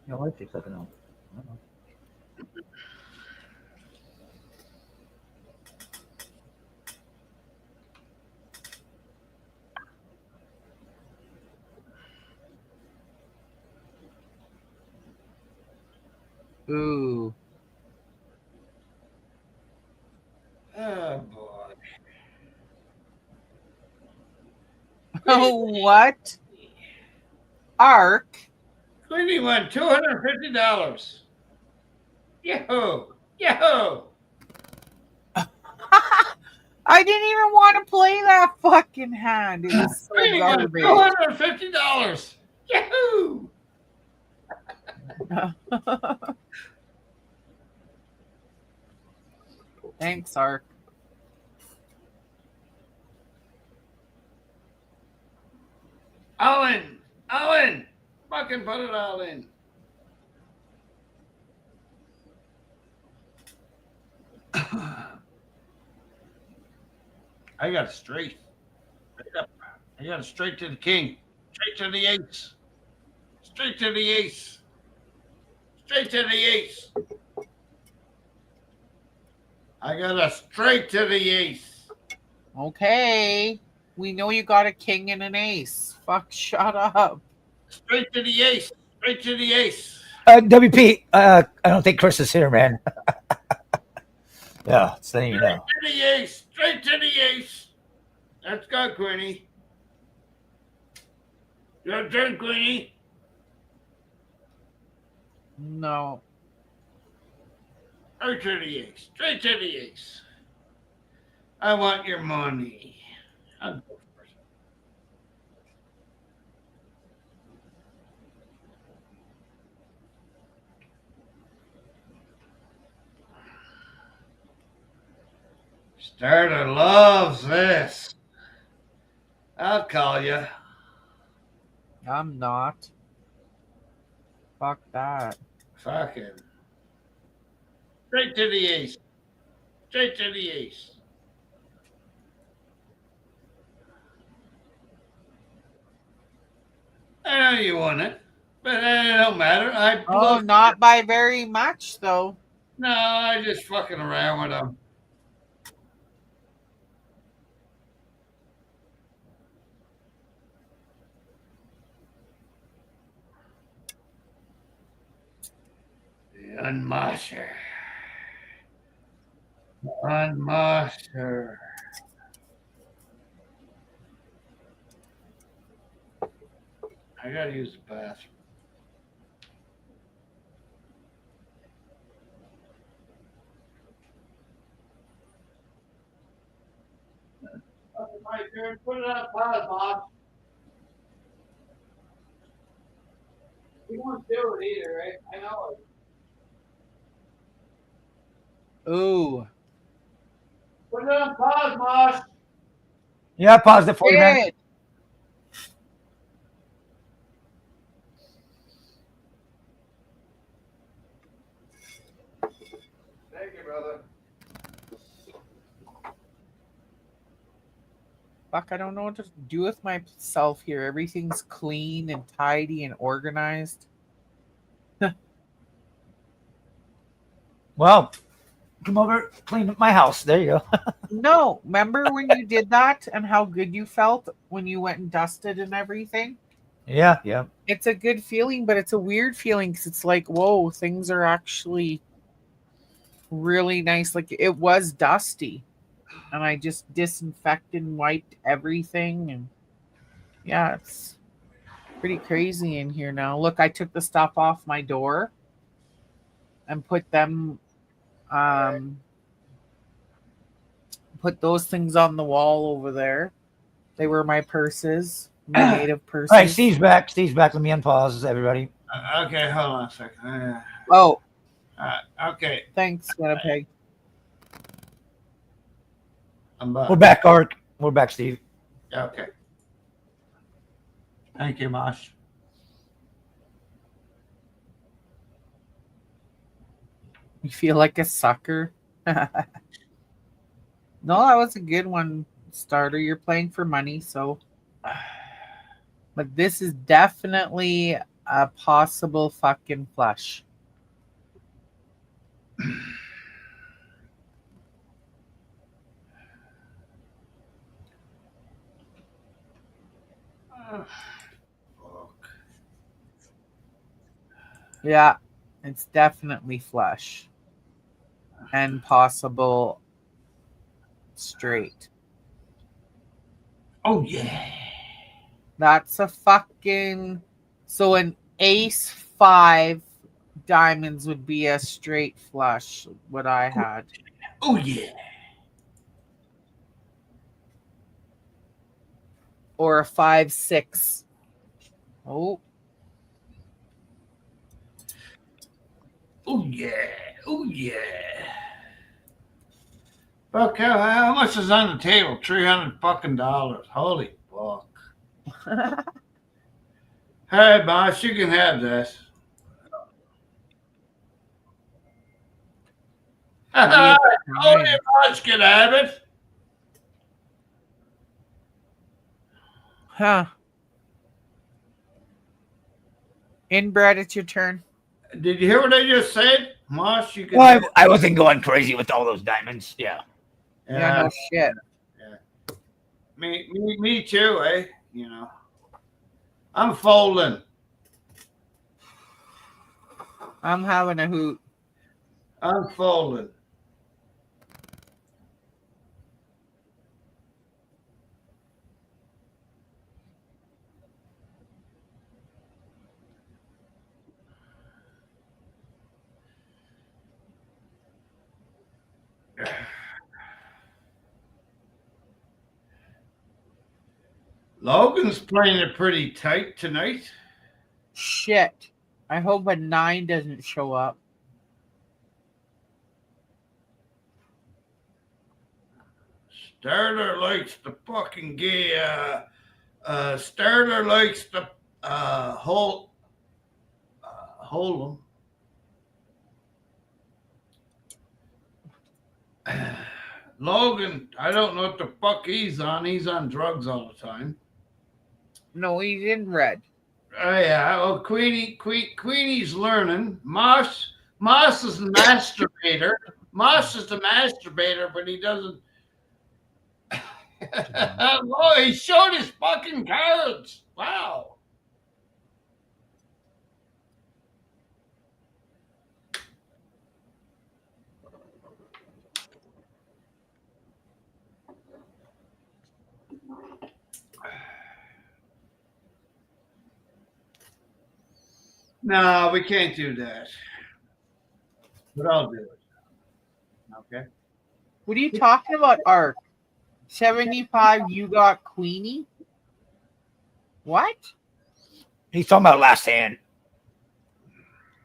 No, wait a second. No. Ooh. Oh, boy. Oh, what? Ark? Queenie won $250. Yahoo! Yahoo! I didn't even want to play that fucking hand. It was so Queenie won garbage. $250. Yahoo! Thanks, Ark. Owen! Owen! Fucking put it all in. I got it straight. I got it straight to the king. Straight to the ace. Straight to the ace. Straight to the ace. I got a straight to the ace. Okay. We know you got a king and an ace. Fuck, shut up. Straight to the ace. Straight to the ace. WP, I don't think Chris is here, man. Yeah, so you know. Straight to the ace. Straight to the ace. Let's go, Queenie. Your turn, Queenie. No. Straight to the ace. Straight to the ace. I want your money. I'll go first. Starter loves this. I'll call you. I'm not. Fuck that. Fucking. Straight to the ace. Straight to the ace. I know you won it, but it don't matter. I Oh, not by very much, though. No, I just fucking around with them. The Unmosher. Unmosher. I gotta use the bathroom. My turn. Put it on pause, Bob. You won't do it either, right? I know it. Ooh. Put it on pause, Mosh. Yeah, I paused it for you, man. Thank you, brother. Fuck, I don't know what to do with myself here. Everything's clean and tidy and organized. Well, come over, clean up my house. There you go. No, remember when you did that and how good you felt when you went and dusted and everything? Yeah, yeah. It's a good feeling, but it's a weird feeling because it's like, whoa, things are actually really nice. Like it was dusty, and I just disinfected and wiped everything, and yeah, it's pretty crazy in here now. Look, I took the stuff off my door and put them put those things on the wall over there. They were my purses, my native purses. All right, Steve's back. Steve's back. Let me unpause everybody. Okay, hold on a second. Oh, Okay. Thanks, Winnipeg. I'm back. We're back, Ark. We're back, Steve. Okay. Thank you, Mosh. You feel like a sucker? No, that was a good one, Starter. You're playing for money, so. But this is definitely a possible fucking flush. Yeah, it's definitely flush. And possible straight. Oh, yeah. That's a fucking. So an ace 5 diamonds would be a straight flush, what I had. Oh, yeah. Or a 5-6. Oh. Oh, yeah. Oh, yeah. Fuck, how much is on the table? $300 fucking dollars. Holy fuck. Hey, boss, you can have this. Yeah, Only boss can have it. Huh. Inbred, it's your turn. Did you hear what I just said? Mosh, you can Well, have it. I wasn't going crazy with all those diamonds. Yeah. Yeah, no shit. Yeah. Me too, eh? You know. I'm folding. I'm having a hoot. I'm folding. Logan's playing it pretty tight tonight. Shit. I hope a 9 doesn't show up. Starter likes the fucking gay. Starter likes the hold them. Logan, I don't know what the fuck he's on. He's on drugs all the time. No, he's in red. Oh yeah. Well, Queenie's learning. Moss is the masturbator. Moss is the masturbator, but he doesn't. Oh, he showed his fucking cards. Wow. No, we can't do that. But I'll do it. Okay. What are you talking about, Ark? 75, you got Queenie? What? He's talking about last hand.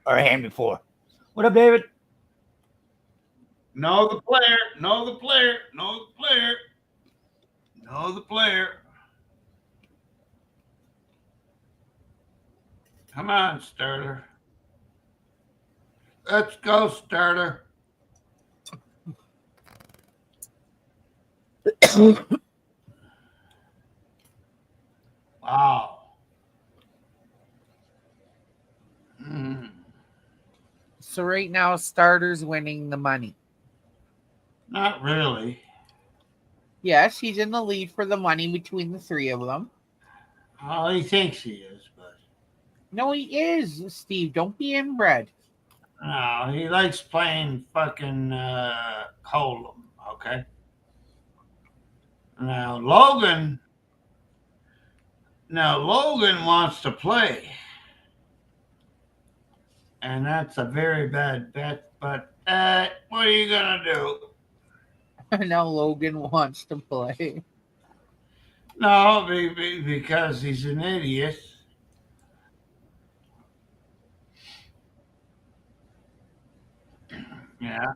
Or a hand before. What up, David? Know the player. Know the player. Know the player. Know the player. Come on, Starter. Let's go, Starter. Wow. So right now, Starter's winning the money. Not really. Yes, he's in the lead for the money between the three of them. Oh, he thinks he is, but No, he is, Steve. Don't be inbred. no, he likes playing fucking Hold'em, okay? Now Logan wants to play. And that's a very bad bet, but what are you gonna do? Now Logan wants to play. No, because he's an idiot. – Yeah,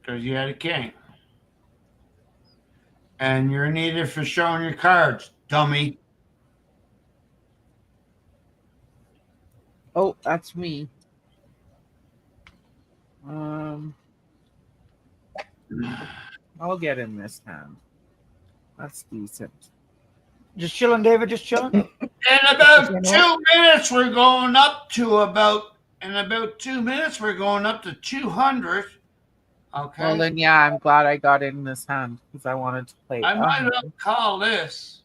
because you had a king. And you're needed for showing your cards, dummy. Oh, that's me. I'll get in this hand. That's decent. Just chilling, David. Just chilling. In about 2 minutes, we're going up to about. In about 2 minutes, we're going up to 200. Okay. Well, then, yeah, I'm glad I got in this hand because I wanted to play. I might well call this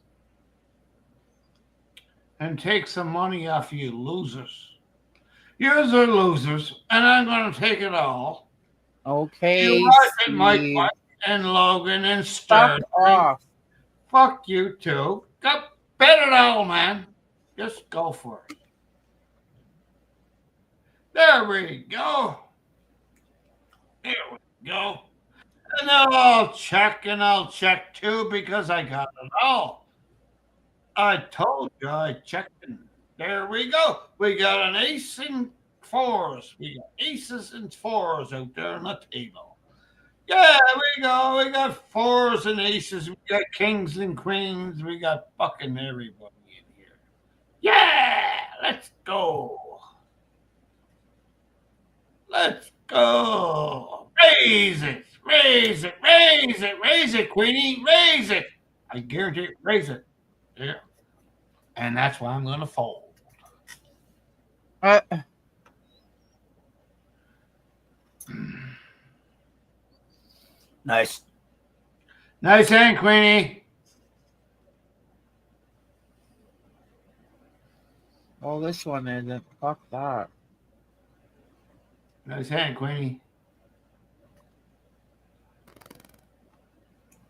and take some money off you losers. Yous are losers, and I'm going to take it all. Okay, You are it, Mike and Logan and Stern. Fuck off. Fuck you too. Got bet it all, man. Just go for it. There we go. There we go. And now I'll check too because I got it all. I told you I checked. There we go. We got an ace and fours. We got aces and fours out there on the table. Yeah, we go. We got fours and aces. We got kings and queens. We got fucking everybody in here. Yeah, let's go. Let's go. Raise it. Raise it. Raise it. Raise it, Queenie. Raise it. I guarantee it. Raise it. Yeah. And that's why I'm going to fold. Nice. Nice hand, Queenie. Oh, this one isn't. Fuck that. Nice hand, Queenie.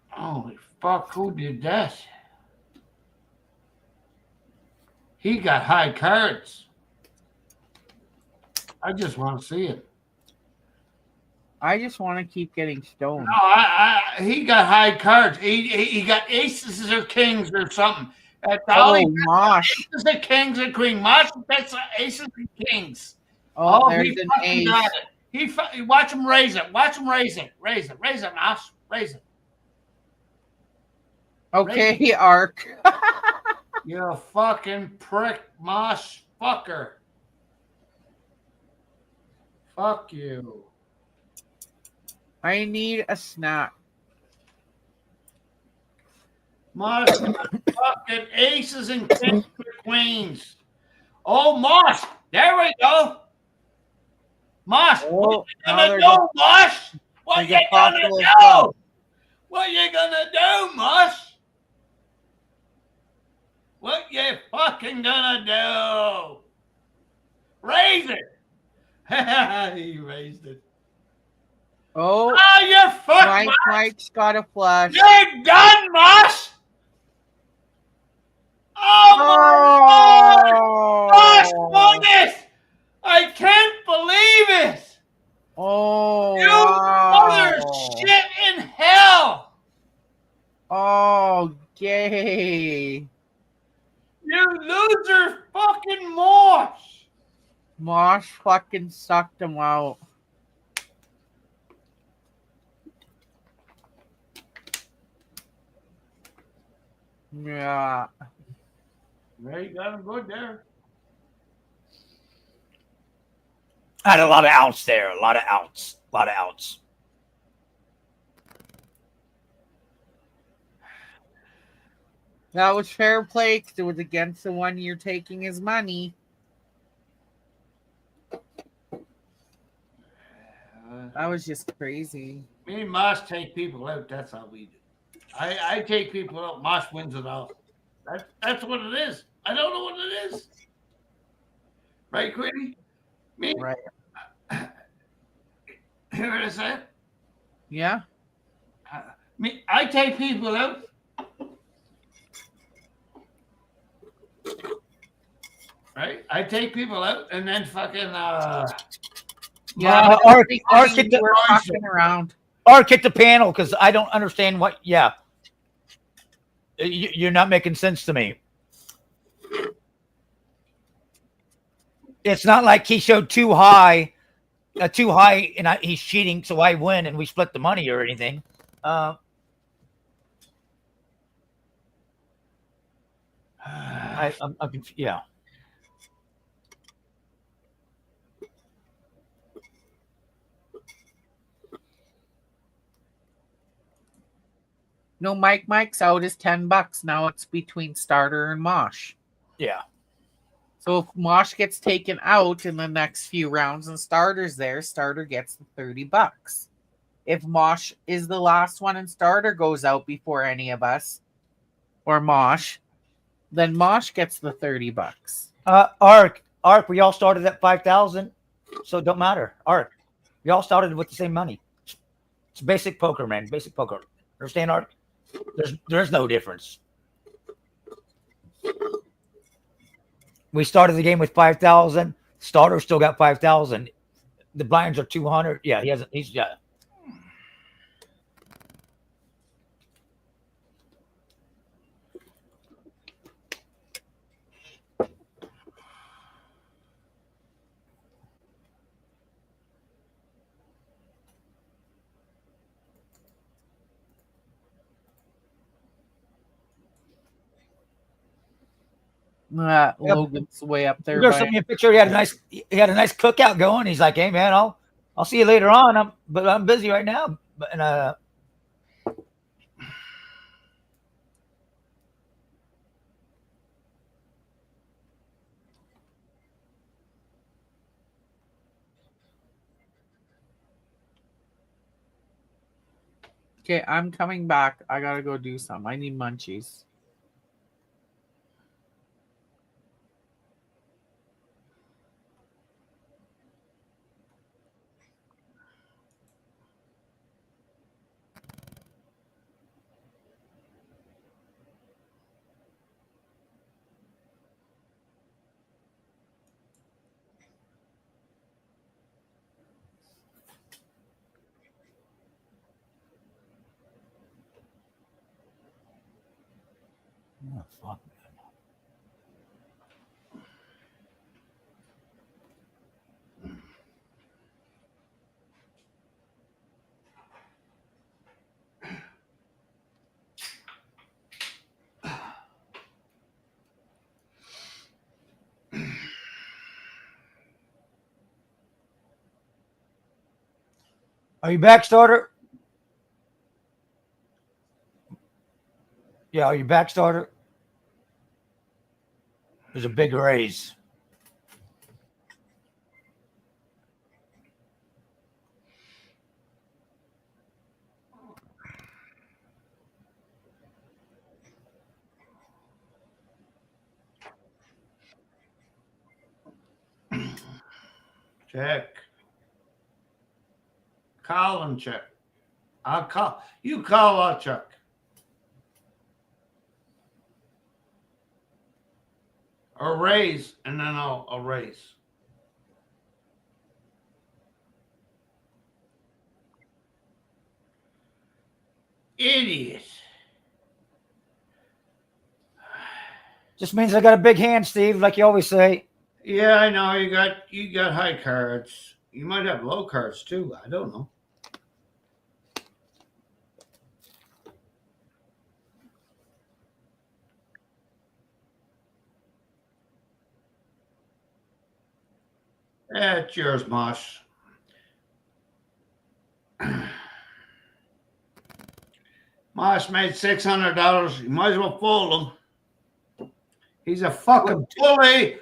Holy fuck, who did that? He got high cards. I just want to see it. I just want to keep getting stoned. No, he got high cards. He got aces or kings or something. That's Mosh. Aces and kings and queen. Mosh, that's aces and kings. Oh, there's an ace. Got it. He watch him raise it. Watch him raise it. Raise it. Raise it, Mosh. Raise it. Okay, raise it. Ark. You fucking prick, Mosh fucker. Fuck you. I need a snack. Mosh, fucking aces and kings and queens. Oh, Mosh. There we go. Mosh, what you gonna do, Mosh? What you gonna do? What you gonna do, Mosh? What you fucking gonna do? Raise it. He raised it. Oh, you fuck, Mike's got a flash. You're done, Mosh. Oh, my God. Mosh won this. I can't believe it. Oh, you mother shit in hell. Oh, gay. You loser fucking Mosh. Mosh fucking sucked him out. Yeah. Yeah, you got him good there. I had a lot of outs there. A lot of outs. A lot of outs. That was fair play because it was against the one you're taking his money. That was just crazy. Me and Mosh take people out. That's how we do. I take people out. Mosh wins it all. That's what it is. I don't know what it is. Right, Quiddy? Me? Right. Hear what I said? Yeah. I take people out. Right? I take people out and then fucking yeah, Ark hit the fucking around. Ark hit the panel because I don't understand what. Yeah, you're not making sense to me. It's not like he showed too high too high, and he's cheating, so I win, and we split the money or anything. I'm yeah. No, Mike's out is $10. Now it's between starter and Mosh. Yeah. So if Mosh gets taken out in the next few rounds and starter's there, starter gets the $30. If Mosh is the last one and starter goes out before any of us, or Mosh, then Mosh gets the $30. Ark, we all started at 5,000, so it don't matter. Ark, we all started with the same money. It's basic poker, man. Basic poker. Understand, Ark? There's no difference. We started the game with 5,000. Starter still got 5,000. The blinds are 200. Yeah, he hasn't. He's yeah. Logan's way up there. There's sent me a picture. He had a nice cookout going. He's like, "Hey man, I'll see you later on. I'm busy right now." But okay, I'm coming back. I gotta go do some. I need munchies. oh, fuck. Are you back, starter? Yeah, are you back, starter? There's a big raise. Check. Call and check. I'll call. You call, I'll check. Or raise, and then I'll raise. Idiot. Just means I got a big hand, Steve, like you always say. Yeah, I know. You got high cards. You might have low cards too. I don't know. It's yours, Mosh. Mosh made $600. You might as well fool him. He's a fucking bully.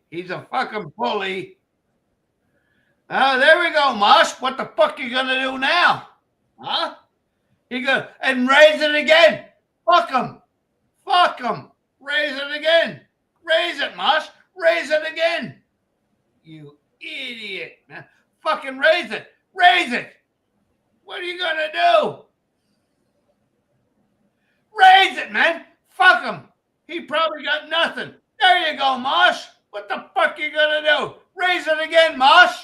He's a fucking bully. There we go, Mosh. What the fuck you gonna do now? Huh? You go and raise it again. Fuck him. Raise it again. Raise it, Mosh. Raise it again. You idiot, man. Fucking raise it. Raise it. What are you gonna do? Raise it, man. Fuck him. He probably got nothing. There you go, Mosh. What the fuck you gonna do? Raise it again, Mosh.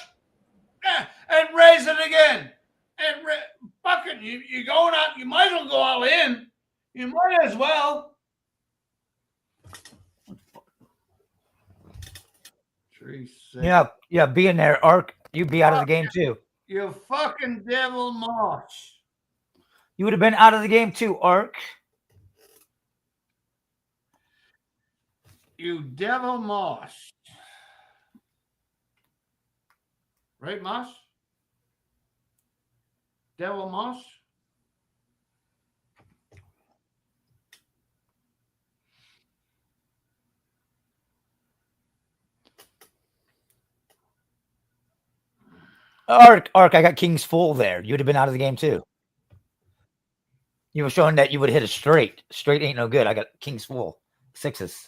And raise it again. And fucking you going out. You might as well go all in. You might as well. 3, 6. Yeah, being there, Ark, you'd be out of the game too. You fucking devil mosh. You would have been out of the game too, Ark. You devil mosh. Right, Mosh? Devil mosh? Ark, I got kings full there. You'd have been out of the game too. You were showing that you would hit a straight. Straight ain't no good. I got kings full. 6s.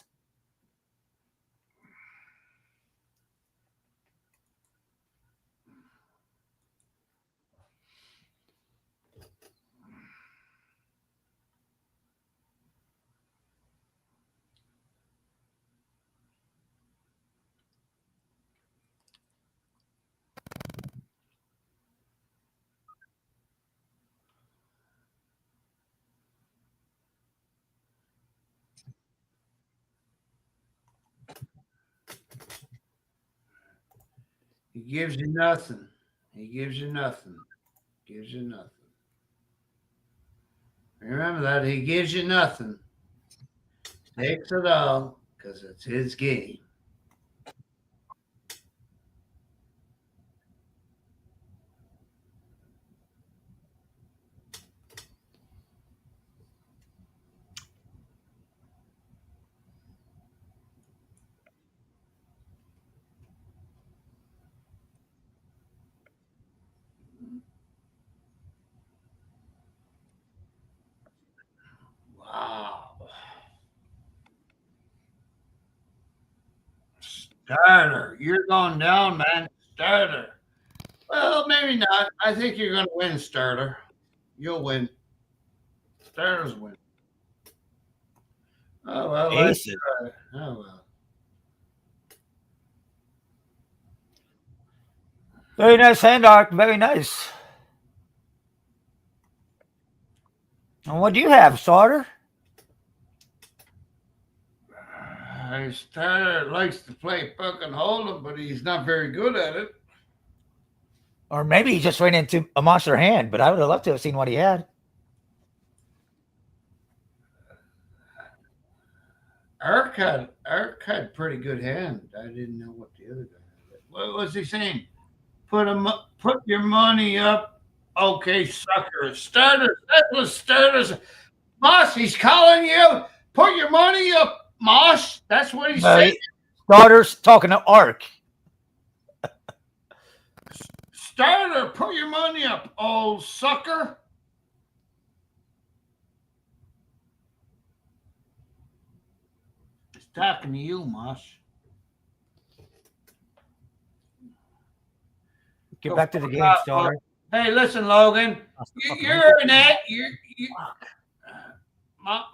He gives you nothing. He gives you nothing. Gives you nothing. Remember that. He gives you nothing. Takes it all because it's his game. Wow. Starter. You're going down, man. Starter. Well, maybe not. I think you're going to win, Starter. You'll win. Starters win. Oh, well. Aces. Oh, well. Very nice hand, Ark. Very nice. And what do you have, Starter? Starter likes to play fucking hold'em, but he's not very good at it. Or maybe he just ran into a monster hand, but I would have loved to have seen what he had. Ark had pretty good hand. I didn't know what the other guy had. What was he saying? Put your money up. Okay, sucker. Starters. That was Starters. Moss, he's calling you. Put your money up, Moss. That's what he's saying. Starter's talking to Ark. Starter, put your money up, old sucker. He's talking to you, Moss. Get back to the game, Starter. Hey, listen, Logan. You're in it.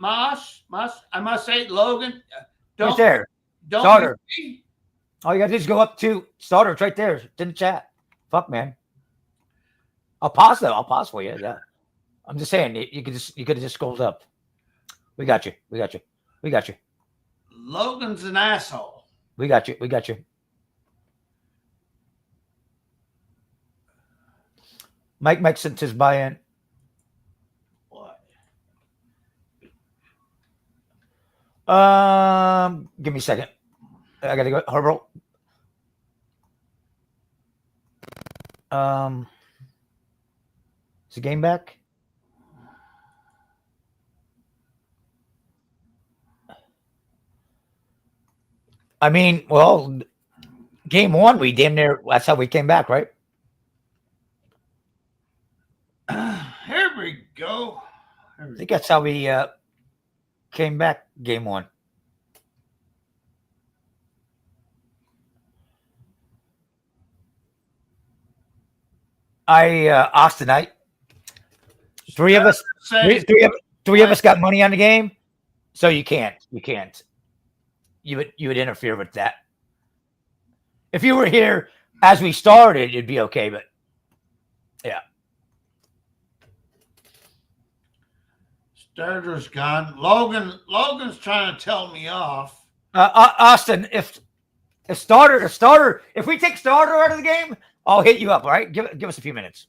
Moss, I must say, Logan. Right there. Starter. All you got to do is go up to Starter. It's right there. It's in the chat. Fuck, man. I'll pause though. I'll pause for you. Yeah. I'm just saying you could have just scrolled up. We got you. Logan's an asshole. We got you. Mike sent his buy-in. What? Give me a second. I gotta go. Herbal. Is the game back? I mean, well, game 1, we damn near. That's how we came back, right? Here we go. I think that's how we came back game 1. Austinite. Three of us got money on the game, so you can't. You would interfere with that. If you were here as we started, it'd be okay, but yeah. Starter's gone. Logan's trying to tell me off. Austin, if A starter. If we take starter out of the game, I'll hit you up. All right, give us a few minutes.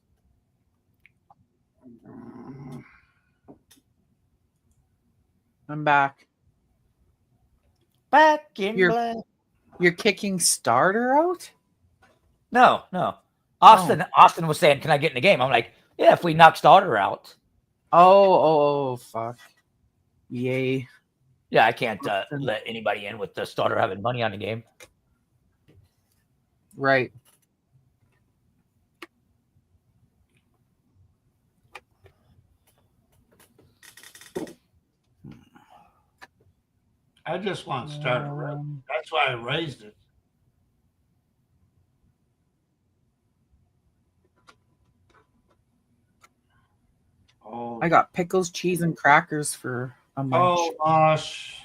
I'm back. Back in black. You're kicking starter out? No. Austin was saying, "Can I get in the game?" I'm like, "Yeah, if we knock starter out." Oh, fuck. Yay. Yeah, I can't let anybody in with the starter having money on the game. Right. I just want starter. That's why I raised it. Oh, I got pickles, cheese, and crackers for a munch. Oh gosh.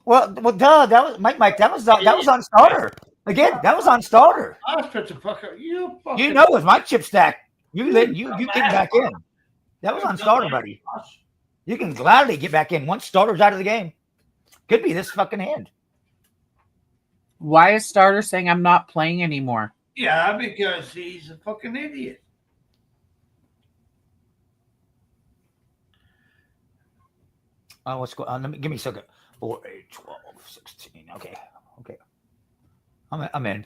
Well, duh. That was Mike. That was on starter again. That was on starter. You know, with my chip stack, you get back in. That was on starter, buddy. You can gladly get back in once starter's out of the game. Could be this fucking hand. Why is starter saying I'm not playing anymore? Yeah, because he's a fucking idiot. What's going on? Give me a second. 4, 8, 12, 16. Okay. I'm in.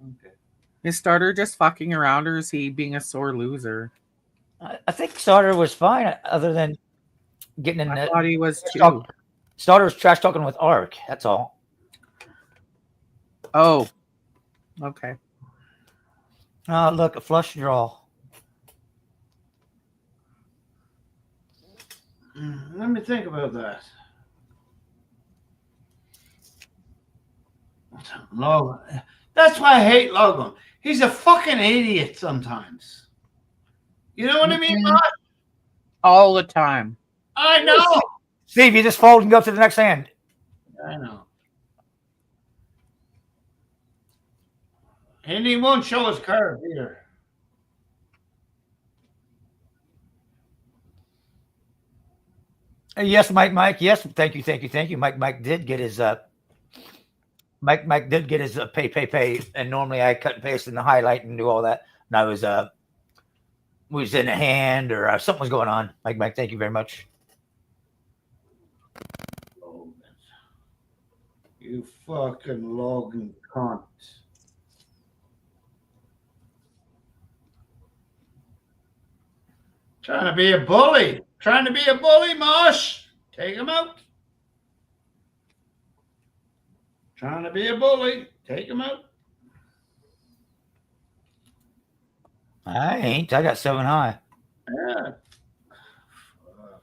Okay. Is starter just fucking around, or is he being a sore loser? I think starter was fine, other than getting in. I thought he was too. Starter's trash talking with Ark. That's all. Oh. Okay. Oh, look, a flush draw. Let me think about that. Logan. That's why I hate Logan. He's a fucking idiot sometimes. You know what I mean? All the time. I know. Steve, you just fold and go to the next hand. I know. And he won't show his card either. Yes, Mike. Yes, thank you. Mike did get his Mike did get his pay, and normally I cut and paste and highlight and do all that. And I was in a hand or something was going on. Mike, thank you very much. You fucking Logan cunt. Trying to be a bully, Mosh. Take him out. Trying to be a bully. Take him out. I ain't. I got 7 high. Yeah. Fuck.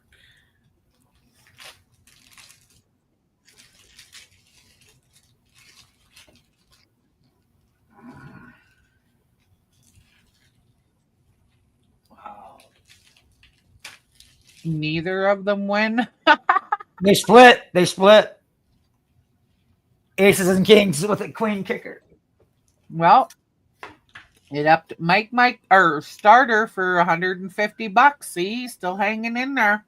Wow. Neither of them win. They split. Aces and kings with a queen kicker. Well, it upped Mike or starter for $150. See, he's still hanging in there.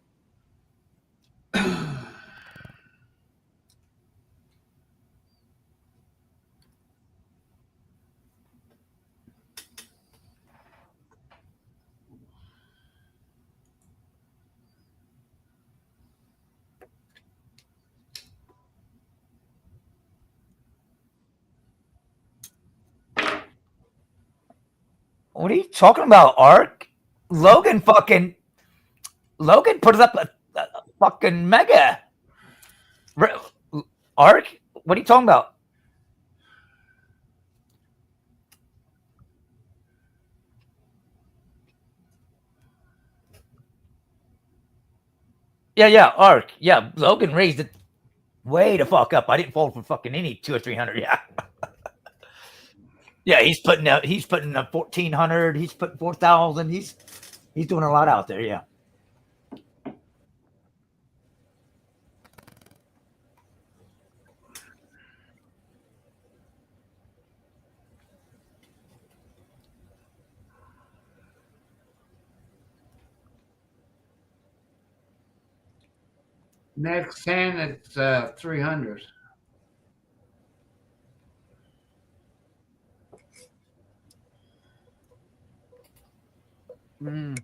What are you talking about, Ark? Logan put it up a fucking mega. Ark? What are you talking about? Yeah, Ark. Yeah, Logan raised it way the fuck up. I didn't fold for fucking any 200 or 300. Yeah. Yeah, he's putting up 1,400. He's putting 4,000. He's doing a lot out there. Yeah. Next 10, it's 300. Mm.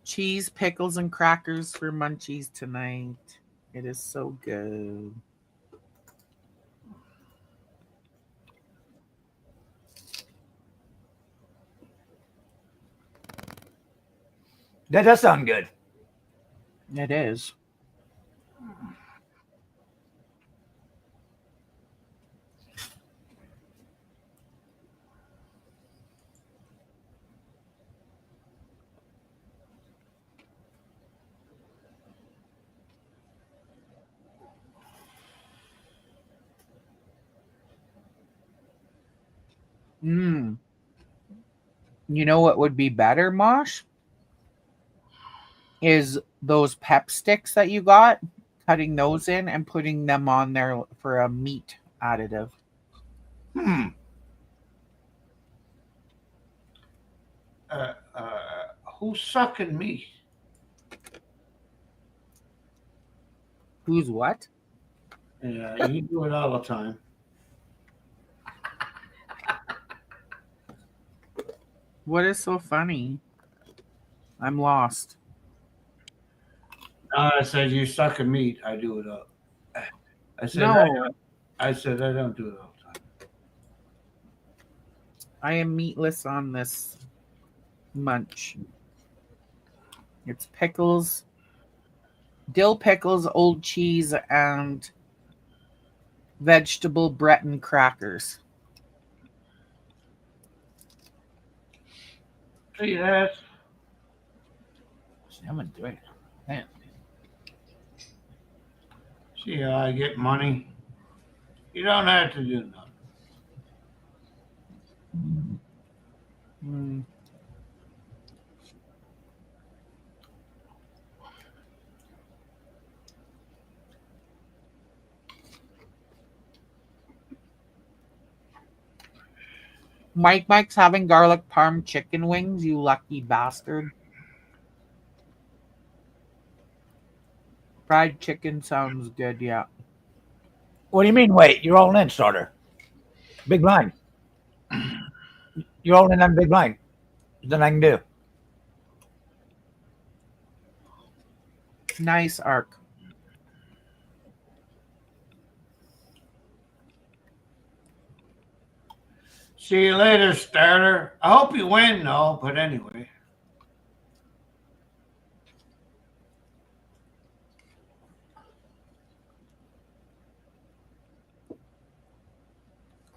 Cheese, pickles, and crackers for munchies tonight. It is so good. That does sound good. It is. Mm. You know what would be better, Mosh? Is those pep sticks that you got, cutting those in and putting them on there for a meat additive. Who's sucking me? Who's what? Yeah, you do it all the time. What is so funny? I'm lost. I said you sucking meat. I do it up. I said No, I said I don't do it all the time. I am meatless on this munch. It's pickles, dill pickles, old cheese, and vegetable Breton crackers. See that? I'm gonna do it. Man. See how I get money? You don't have to do nothing. Mm. Mike's having garlic parm chicken wings, you lucky bastard. Fried chicken sounds good, yeah. What do you mean? Wait, you're all in, starter. Big line. You're all in on big line. Then I can do. Nice arc. See you later, starter. I hope you win, though. But anyway.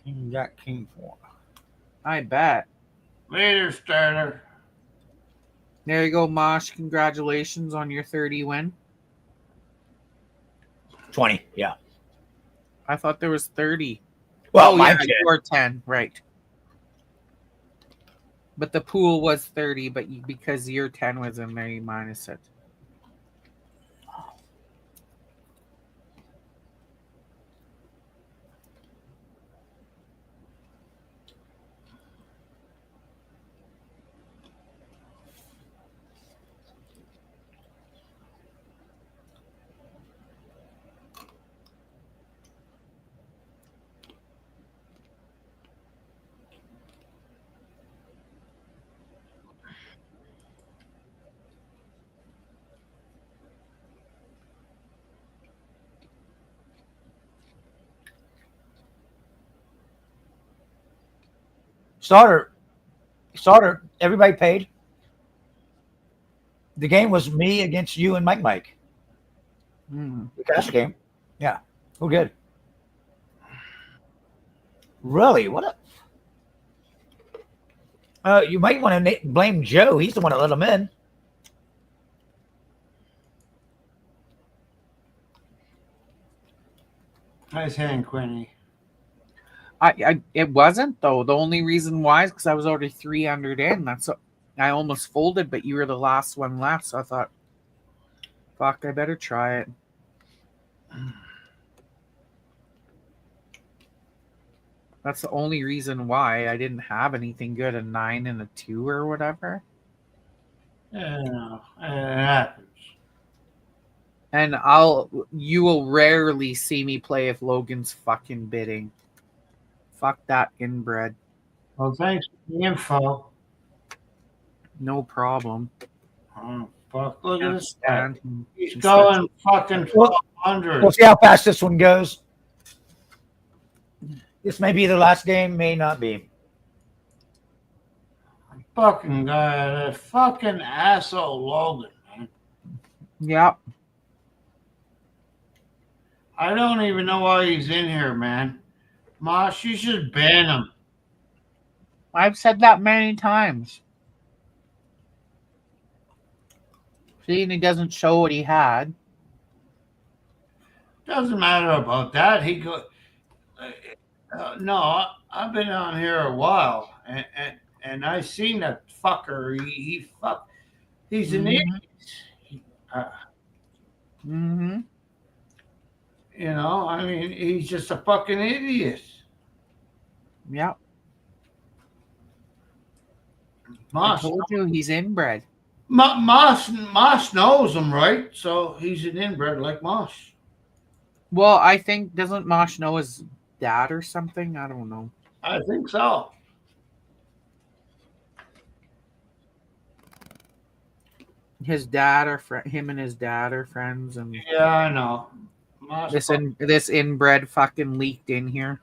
King Jack, King 4. I bet. Later, starter. There you go, Mosh. Congratulations on your 30 win. 20, yeah. I thought there was 30. Well, yeah, mine you're 10, right. But the pool was 30, but because your 10 was in there, you minus it. Starter, everybody paid. The game was me against you and Mike. Mm. The cash game. Yeah. Who good? Really? What a. You might want to blame Joe. He's the one that let him in. Nice hand, Quinny. It wasn't though. The only reason why is because I was already 300 in. That's I almost folded, but you were the last one left, so I thought, fuck, I better try it. That's the only reason why I didn't have anything good, a 9 and a 2 or whatever. Yeah, it happens. And you will rarely see me play if Logan's fucking bidding. Fuck that inbred. Well, thanks for the info. No problem. Oh, fuck, look at Can't this guy. stand him. He's going fucking 1200. We'll see how fast this one goes. This may be the last game, may not be. Fucking guy, that fucking asshole Logan, man. Yep. I don't even know why he's in here, man. Mosh, you should ban him. I've said that many times. See, and he doesn't show what he had. Doesn't matter about that. He go. No, I've been on here a while, and I seen that fucker. He's an idiot. You know, I mean, he's just a fucking idiot. Yep. Mosh, I told you he's inbred. Mosh knows him, right? So he's an inbred like Mosh. Well, I think, doesn't Mosh know his dad or something? I don't know. I think so. His dad him and his dad are friends, and yeah, I know. Mosh this inbred fucking leaked in here.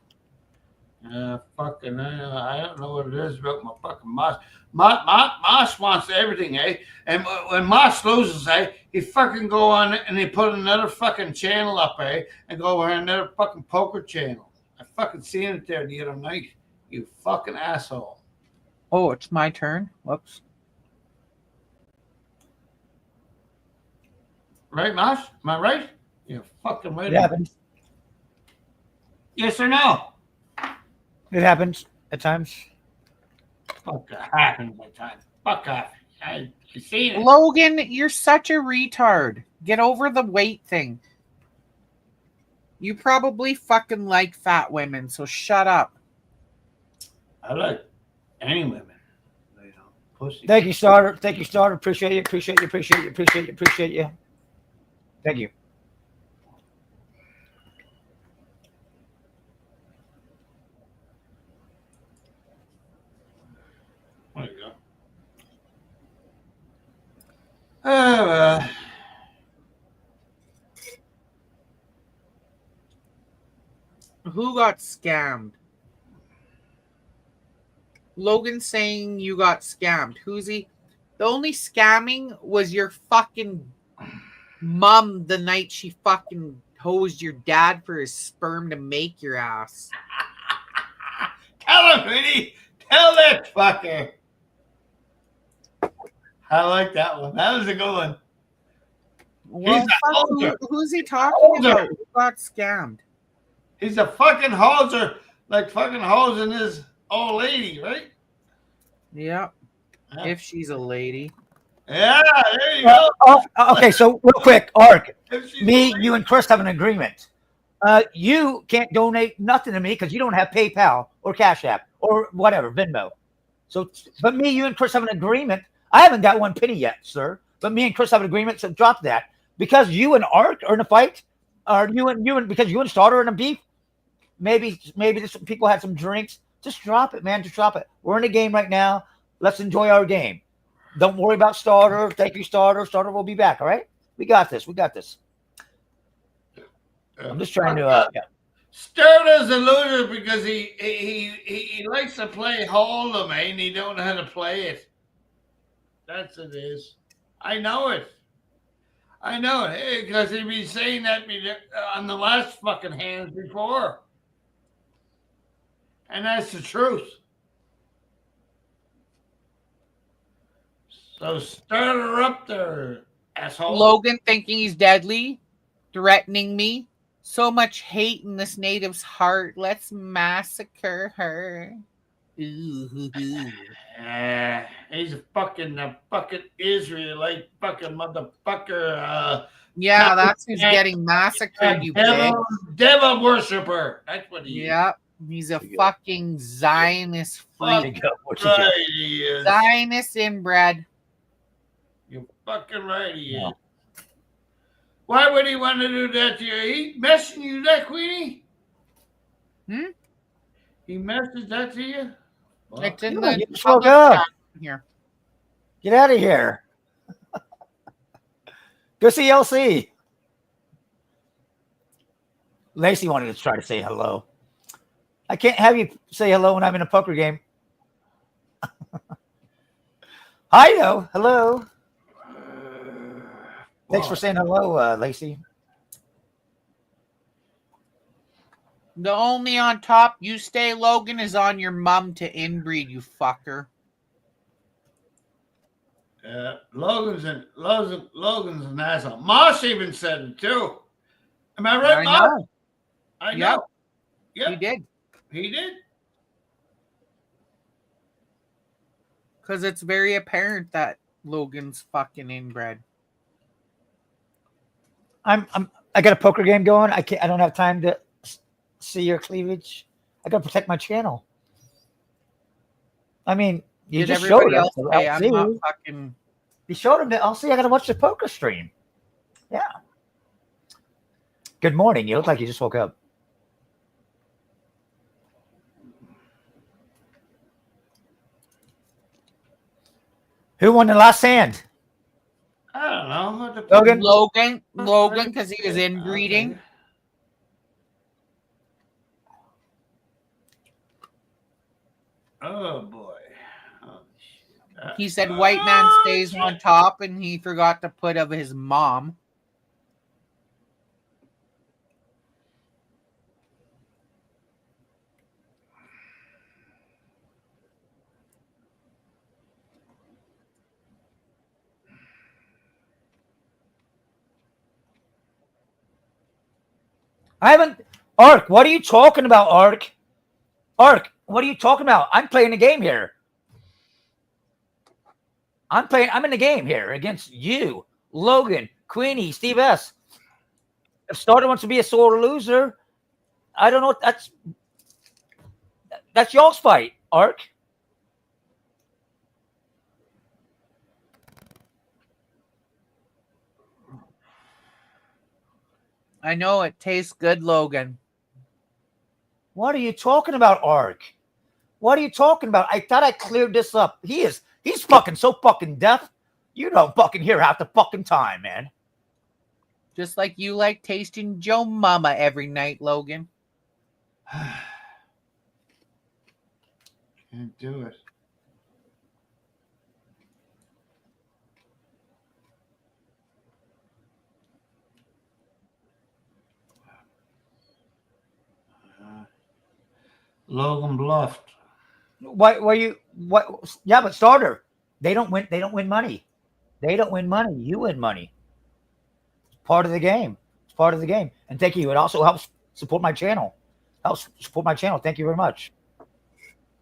Fucking, I don't know what it is about my fucking Mosh. Mosh wants everything, eh? And when Mosh loses, eh, he fucking go on and he put another fucking channel up, eh? And go over another fucking poker channel. I fucking seen it there the other night. You fucking asshole. Oh, it's my turn. Whoops. Right, Mosh? Am I right? You're fucking right. It happens. Yes or no? It happens at times. Fuck, it happens at times. Fuck off. I seen it. Logan, you're such a retard. Get over the weight thing. You probably fucking like fat women, so shut up. I like any women. You know, pussy. Thank you, Starter. Thank you, Starter. Appreciate you. Appreciate you. Appreciate you. Appreciate you. Appreciate you. Thank you. There you go. Oh, Who got scammed? Logan saying you got scammed. Who's he? The only scamming was your fucking mom the night she fucking hosed your dad for his sperm to make your ass. Tell him, Vinny. Tell that fucker. I like that one. That was a good one. Well, who's he talking about? Who got scammed? He's a fucking hoser, like fucking hosing his old lady, right? Yep. Yeah. If she's a lady. Yeah, there you go. Okay, so real quick, Ark, me, you, and Chris have an agreement. You can't donate nothing to me because you don't have PayPal or Cash App or whatever, Venmo. So, but me, you, and Chris have an agreement. I haven't got one penny yet, sir. But me and Chris have an agreement, so drop that. Because you and Ark are in a fight, or because you and Starter are in a beef, maybe people had some drinks. Just drop it, man. Just drop it. We're in a game right now. Let's enjoy our game. Don't worry about Starter. Thank you, Starter. Starter will be back, all right? We got this. We got this. I'm just trying to Starter's a loser because he likes to play Hold'em, eh? And he don't know how to play it. That's it is. I know it. I know it because he'd been saying that on the last fucking hands before. And that's the truth. So start her up there, asshole. Logan thinking he's deadly, threatening me. So much hate in this native's heart. Let's massacre her. Ooh. He's a fucking Israelite fucking motherfucker. Yeah, that's who's getting massacred, you pig. Devil worshiper. That's what he is. Yep. He's a fucking Zionist freak. Right, he is. Zionist inbred. You're fucking right, he is. Why would he want to do that to you? He messing you that, Queenie? He messes that to you? It's in Yeah, the you just woke up. here. Get out of here. Go see LC. Lacey wanted to try to say hello. I can't have you say hello when I'm in a poker game. Hi, though. Hello. Thanks for saying hello, Lacey. The only on top you stay, Logan, is on your mom to inbreed, you fucker. Logan's an asshole. Mosh even said it too. Am I right, I Mosh? know. I know. Yep. He did. He did. Because it's very apparent that Logan's fucking inbred. I got a poker game going. I don't have time to see your cleavage. I got to protect my channel. I mean, you just showed us. I'm not fucking. You showed him that. I'll see. I got to watch the poker stream. Yeah. Good morning. You look like you just woke up. Who won the last hand? I don't know. Logan, because he was inbreeding. Oh boy. Oh, shit. He said white man stays on top, and he forgot to put of his mom. I haven't. Ark, what are you talking about, Ark? Ark, what are you talking about? I'm playing the game here. I'm in the game here against you, Logan, Queenie, Steve S. If Starter wants to be a sore loser, I don't know. That's y'all's fight, Ark. I know it tastes good, Logan. What are you talking about, Ark? What are you talking about? I thought I cleared this up. He's fucking so fucking deaf. You don't fucking hear half the fucking time, man. Just like you like tasting Joe Mama every night, Logan. Can't do it. Logan bluffed. What? Yeah, but Starter, they don't win. They don't win money. They don't win money. You win money. It's part of the game. It's part of the game. And thank you. It also helps support my channel. Helps support my channel. Thank you very much.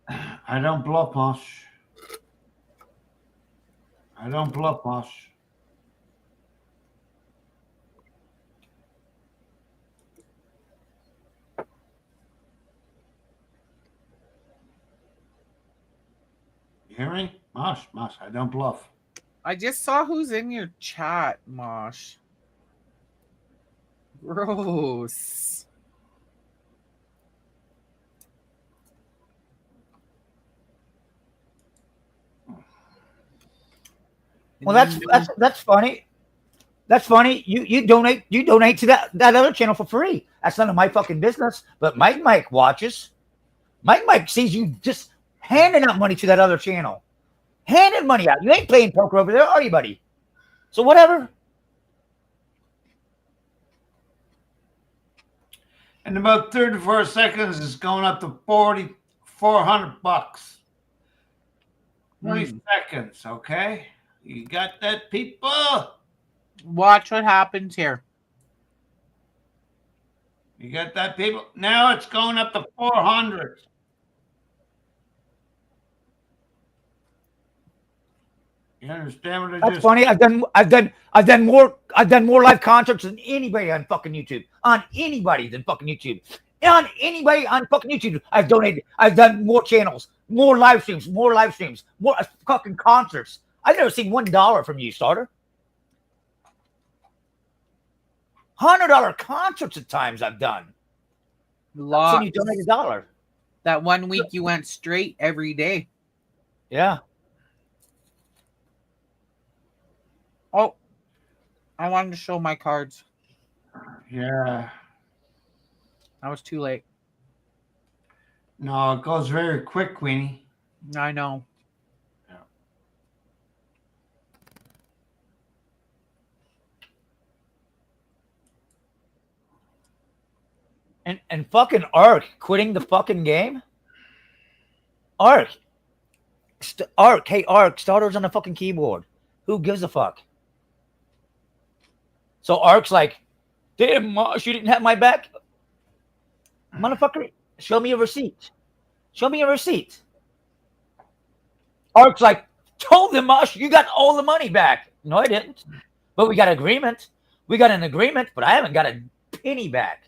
I don't bluff, Mosh. I don't bluff, Mosh. You hear me? Mosh, I don't bluff. I just saw who's in your chat, Mosh. Gross. Well, that's funny. That's funny. You donate to that other channel for free. That's none of my fucking business. But Mike watches. Mike sees you just handing out money to that other channel. Handing money out. You ain't playing poker over there, are you, buddy? So whatever. In about 34 seconds, it's going up to $4,400. 20 seconds, okay? You got that, people? Watch what happens here. You got that, people? Now it's going up to 400. You understand what I That's just funny. I've done more live concerts than anybody on fucking YouTube. On anybody than fucking YouTube. On anybody on fucking YouTube. I've donated. I've done more channels, more live streams, more fucking concerts. I've never seen $1 from you, Starter. $100 concerts at times I've done. Lots. You donate $1. That 1 week you went straight every day. Yeah. Oh, I wanted to show my cards. Yeah. I was too late. No, it goes very quick, Queenie. I know. And fucking Ark quitting the fucking game? Ark. Hey, Ark, Starter's on the fucking keyboard. Who gives a fuck? So Ark's like, damn, Mosh, you didn't have my back? Motherfucker, show me a receipt. Show me a receipt. Ark's like, told them, Mosh, you got all the money back. No, I didn't. But we got an agreement. We got an agreement, but I haven't got a penny back.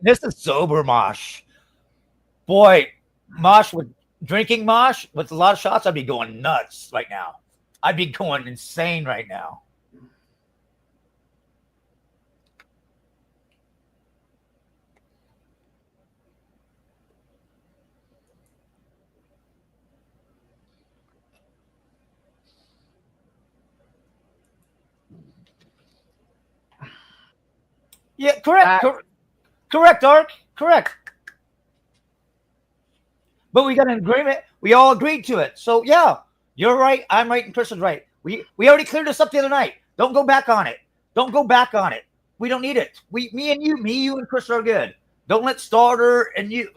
This is sober Mosh. Boy, Mosh with drinking Mosh with a lot of shots, I'd be going nuts right now. I'd be going insane right now. Yeah, correct. Correct, Ark. Correct. But we got an agreement. We all agreed to it. So yeah, you're right. I'm right, and Chris is right. We already cleared this up the other night. Don't go back on it. Don't go back on it. We don't need it. Me, you, and Chris are good. Don't let Starter and you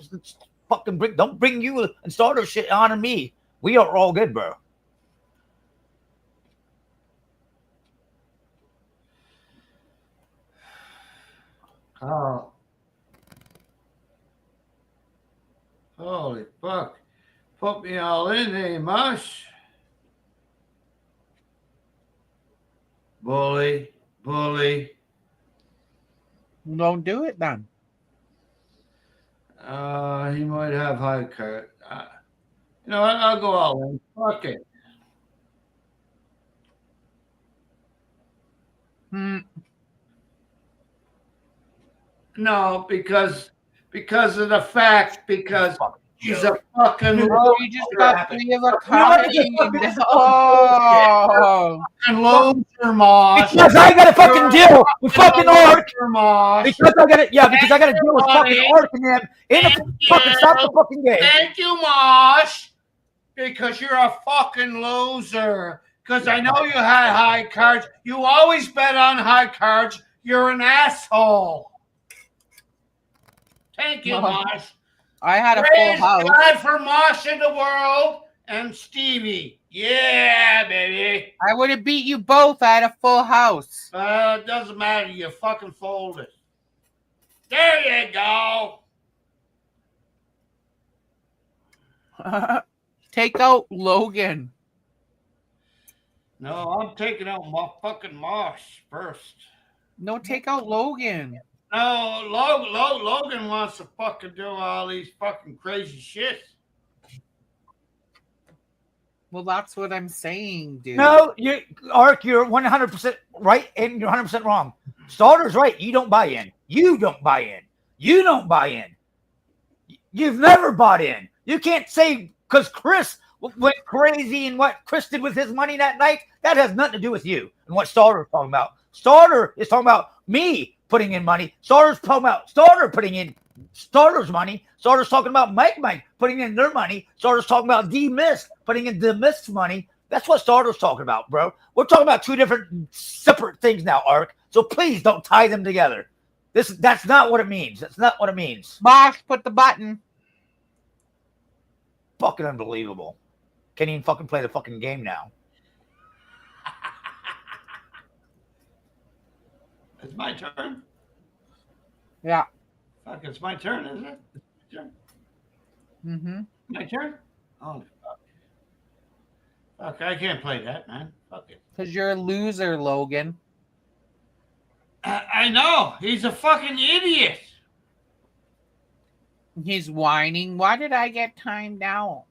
fucking don't bring you and Starter shit on me. We are all good, bro. Oh. Holy fuck. Put me all in there, Mosh. Bully. Don't do it then. He might have high card. You know what? I'll go all in. Fuck it. No, because of the fact, because he's a fucking loser. You just got 3 of a kind. Oh, fucking loser, Mosh. Because I got to fucking deal with fucking Ark. Because I got to, because I got to deal with fucking Ark and them in the fucking stop the fucking game. Thank you, Mosh. Because you're a fucking loser. Because I know you had high cards. You always bet on high cards. You're an asshole. Thank you, Mosh. I had a Praise full house. God for Mosh in the world and Stevie. Yeah, baby. I would have beat you both. I had a full house. It doesn't matter. You fucking folded. There you go. Take out Logan. No, I'm taking out my fucking Mosh first. No, take out Logan. No, Logan wants to fucking do all these fucking crazy shit. Well, that's what I'm saying, dude. No, Ark, you're 100% right and you're 100% wrong. Starter's right. You don't buy in. You don't buy in. You don't buy in. You've never bought in. You can't say because Chris went crazy and what Chris did with his money that night. That has nothing to do with you and what Starter is talking about. Starter is talking about me putting in money. Starter's talking about Starter putting in Starter's money. Starter's talking about Mike putting in their money. Starter's talking about D-Mist putting in D-Mist's money. That's what Starter's talking about, bro. We're talking about 2 different separate things now, Ark. So please don't tie them together. That's not what it means. That's not what it means. Mosh, put the button. Fucking unbelievable. Can't even fucking play the fucking game now. It's my turn. Yeah. Fuck, it's my turn, isn't it? It's my turn. Mm-hmm. My turn? Oh, fuck. Fuck, I can't play that, man. Fuck it. Because you're a loser, Logan. I know. He's a fucking idiot. He's whining. Why did I get timed out?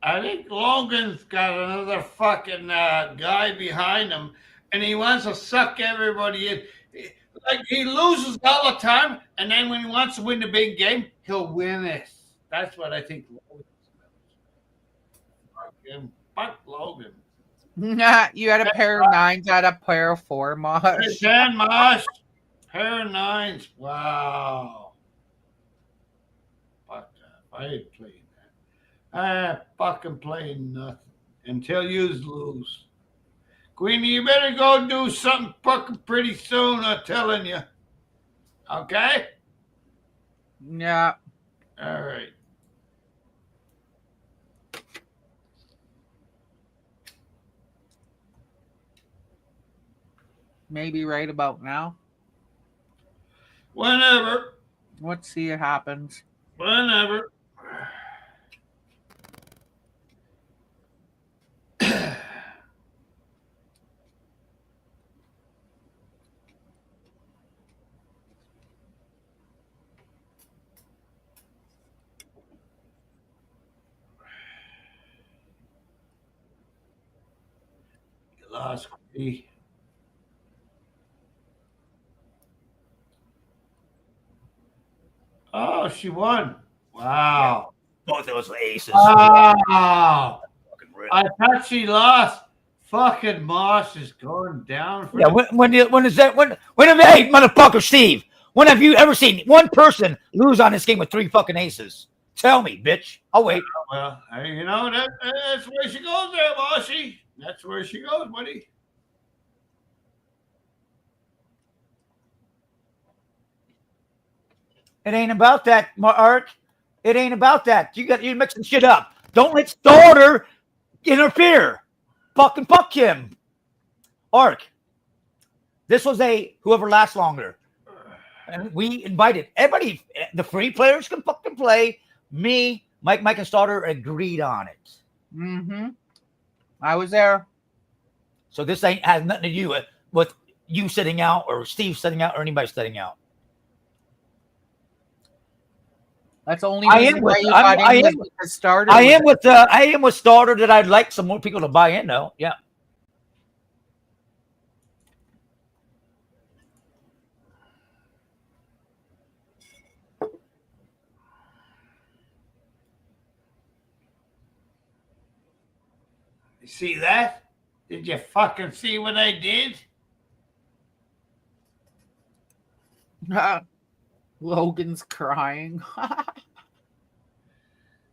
I think Logan's got another fucking guy behind him, and he wants to suck everybody in. Like, he loses all the time, and then when he wants to win the big game, he'll win it. That's what I think Logan's about. Fuck him. Fuck Logan. You had a pair of 9s out of a pair of 4, Mosh. 10, Mosh. Pair of 9s. Wow. Fuck that. I ain't playing that. I ain't fucking playing nothing until you lose. Queenie, you better go do something fucking pretty soon, I'm telling you. Okay? Yeah. All right. Maybe right about now. Whenever. Let's see what happens. Whenever. You lost, Queenie. Oh, she won. Wow. Both those aces. Wow. I thought she lost. Fucking Mosh is going down. For Yeah, when is that? Hey, motherfucker, Steve, when have you ever seen one person lose on this game with 3 fucking aces? Tell me, bitch. I'll wait. Well, you know, that's where she goes there, Moshy. That's where she goes, buddy. It ain't about that, Art. It ain't about that. You're mixing shit up. Don't let Starter interfere. Fucking fuck him. Ark. This was a whoever lasts longer. And we invited everybody. The free players can fucking play. Me, Mike, and Starter agreed on it. Mm-hmm. I was there. So this has nothing to do with you sitting out or Steve sitting out or anybody sitting out. That's the only reason why you got in with the Starter. I am with Starter that I'd like some more people to buy in though. Yeah. You see that? Did you fucking see what I did? Logan's crying.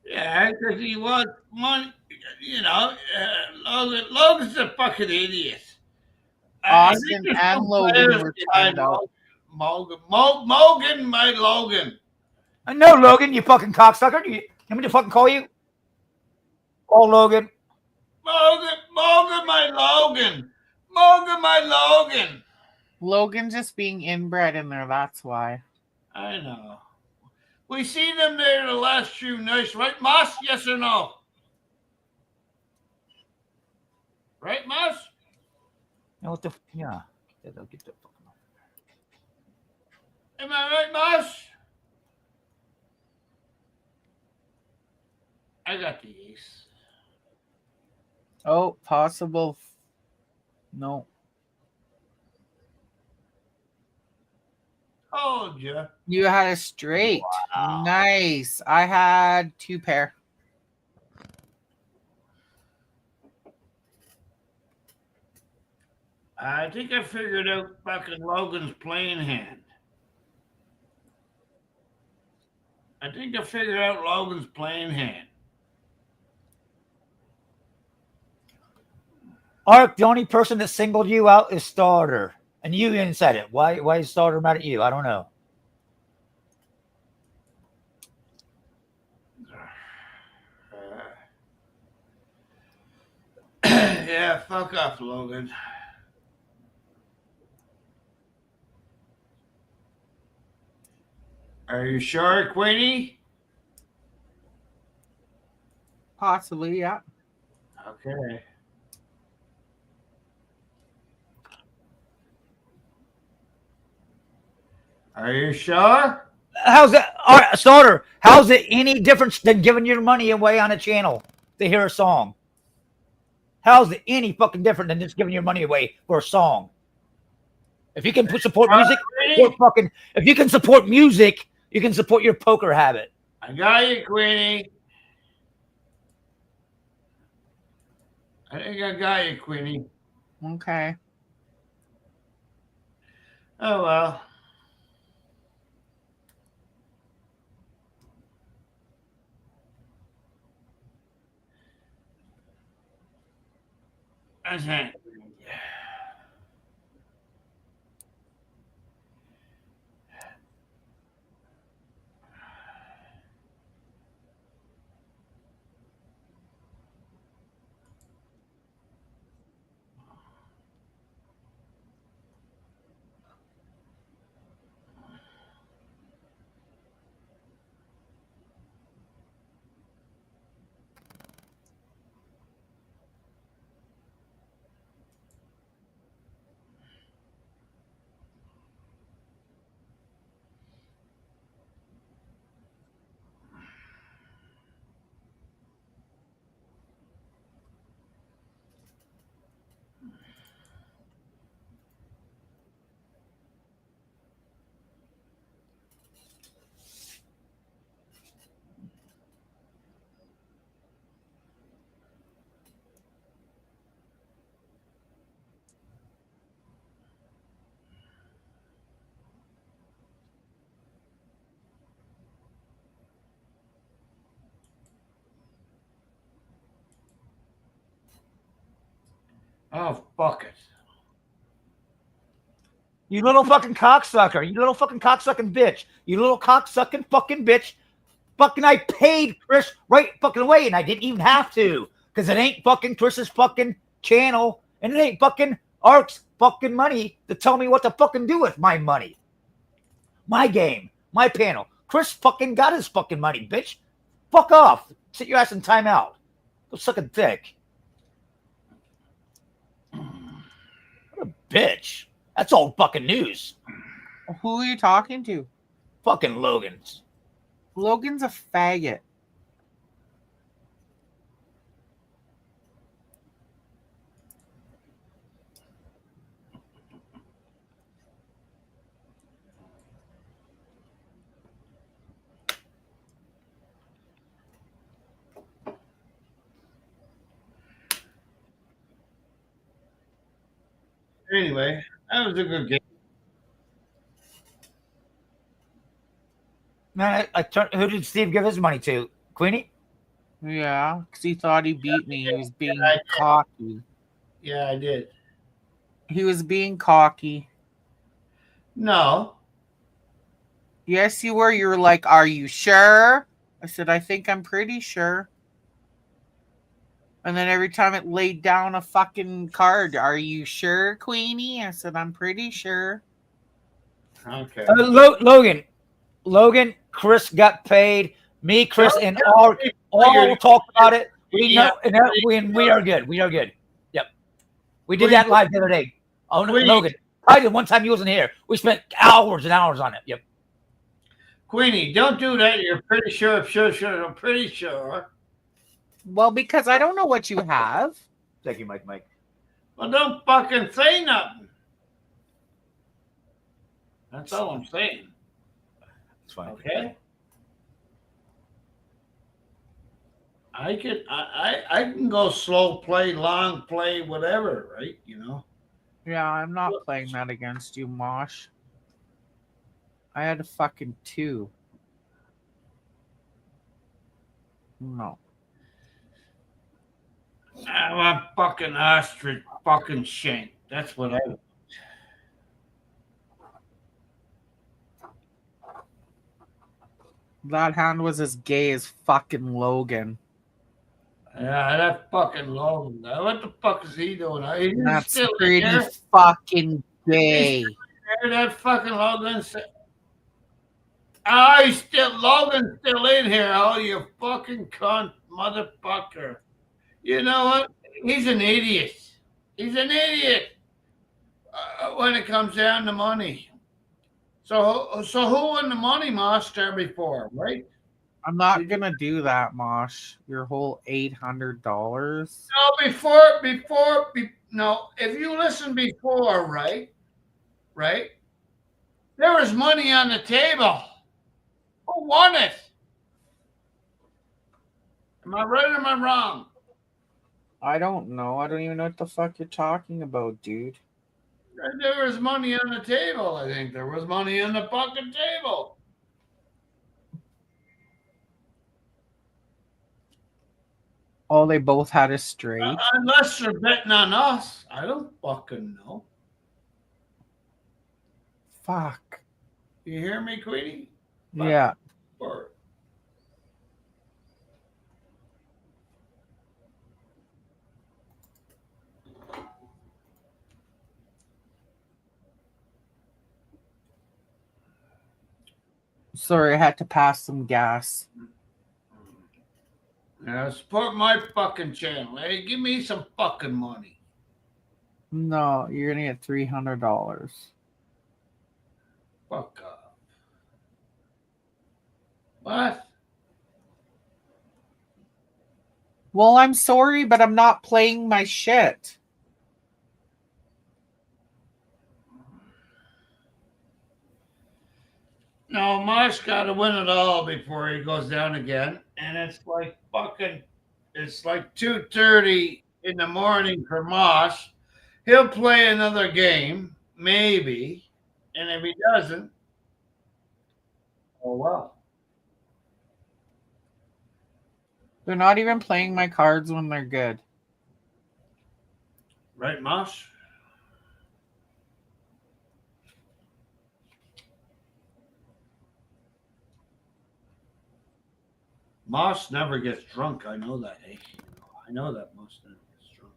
Yeah, because he wants money. You know, Logan's a fucking idiot. Austin and Logan were timed out. Mogan, my Logan. No, Logan, you fucking cocksucker. You want me to fucking call you? Oh, Logan. Mogan, my Logan. Mogan, my Logan. Logan's just being inbred in there, that's why. I know. We seen them there the last few nights, right, Moss? Yes or no? Right, Moss? No, what the yeah. They'll get the fucking. Am I right, Moss? I got the ace. Oh, possible. No. Told you. You had a straight. Wow. Nice. I had 2 pair. I think I figured out fucking Logan's playing hand. I think I figured out Logan's playing hand. Ark, the only person that singled you out is Starter. And you even said it. Why is Starter mad at you? I don't know. Yeah, fuck off, Logan. Are you sure, Queenie? Possibly, yeah. Okay. Are you sure? How's that? All right, Starter, how's it any different than giving your money away on a channel to hear a song? How's it any fucking different than just giving your money away for a song? If you can support music, if you can support music, you can support your poker habit. I got you, Queenie. I think I got you, Queenie. Okay. Oh, well. That's it. Oh, fuck it. You little fucking cocksucker. You little fucking cocksucking bitch. You little cocksucking fucking bitch. Fucking I paid Chris right fucking away, and I didn't even have to. Because it ain't fucking Chris's fucking channel, and it ain't fucking Ark's fucking money to tell me what to fucking do with my money. My game. My panel. Chris fucking got his fucking money, bitch. Fuck off. Sit your ass in timeout. Go suck a dick. What a bitch. That's all fucking news. Who are you talking to? Fucking Logan's. Logan's a faggot. Anyway, that was a good game. Man, who did Steve give his money to? Queenie? Yeah, because he thought he beat me. He was being I did. cocky. Yeah, I did. He was being cocky. No. Yes, you were. You were like, "Are you sure?" I said, "I think I'm pretty sure." And then every time it laid down a fucking card, "Are you sure, Queenie?" I said, "I'm pretty sure." Okay. Logan, Chris got paid. Me, Chris, and all talked about it. We know, and we are good. We are good. Yep. We did that live the other day. Oh, no, Logan. I did one time he wasn't here. We spent hours and hours on it. Yep. Queenie, don't do that. You're pretty sure. I'm pretty sure. Well, because I don't know what you have. Thank you, Mike. Well, don't fucking say nothing. That's all I'm saying. It's fine. Okay. I can go slow play, long play, whatever, right? You know. Yeah, I'm not playing that against you, Mosh. I had a fucking 2. No. I want fucking ostrich fucking shank. That's what I want. That hand was as gay as fucking Logan. Yeah, that fucking Logan. What the fuck is he doing? He's That's still in pretty there. fucking He's gay. still in there. That fucking Logan. Logan's still in here. Oh, you fucking cunt, motherfucker. You know what? He's an idiot. He's an idiot when it comes down to money. So who won the money monster before, right? I'm not gonna do that, Mosh. Your whole $800. No, no. If you listen before, right, there was money on the table. Who won it? Am I right or am I wrong? I don't know. I don't even know what the fuck you're talking about, dude. There was money on the table. I think there was money on the fucking table. Oh, they both had a straight. Unless they're betting on us. I don't fucking know. Fuck. You hear me, Queenie? Yeah. Or Sorry, I had to pass some gas. now support my fucking channel. Hey, give me some fucking money. No, you're gonna get $300. Fuck off. What? Well, I'm sorry, but I'm not playing my shit. No, Mosh got to win it all before he goes down again. And it's like fucking, it's like 2:30 in the morning for Mosh. He'll play another game, maybe. And if he doesn't, oh well. They're not even playing my cards when they're good. Right, Mosh? Moss never gets drunk. I know that. Hey, I know that Moss never gets drunk.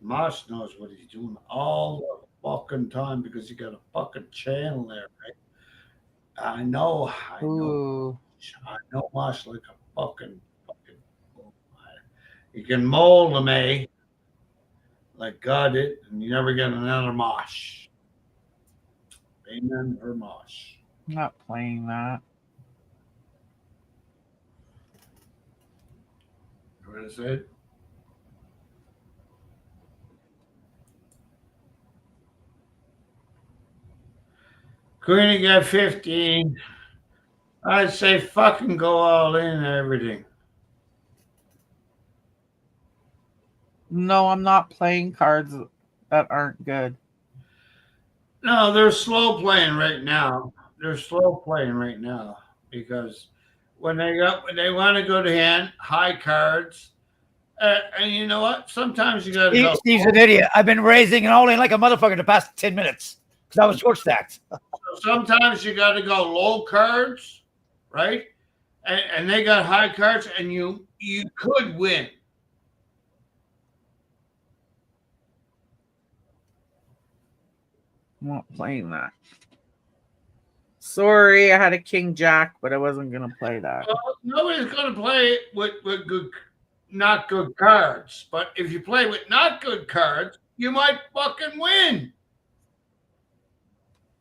Moss knows what he's doing all the fucking time because he got a fucking channel there, right? I know. Ooh. I know Moss like a fucking. You can mold him, eh? Like God did, and you never get another Mosh. Amen or Mosh. I'm not playing that. What I said? Queenie got 15. I'd say fucking go all in and everything. No, I'm not playing cards that aren't good. No, they're slow playing right now. They're slow playing right now because when they want to go to hand high cards, and you know what? Sometimes you got to go. Steve's an idiot. I've been raising and all in like a motherfucker the past 10 minutes because I was short stacked. Sometimes you got to go low cards, right? And they got high cards, and you could win. I'm not playing that. Sorry, I had a King Jack, but I wasn't gonna play that. Well, nobody's gonna play it with good, not good cards. But if you play with not good cards, you might fucking win.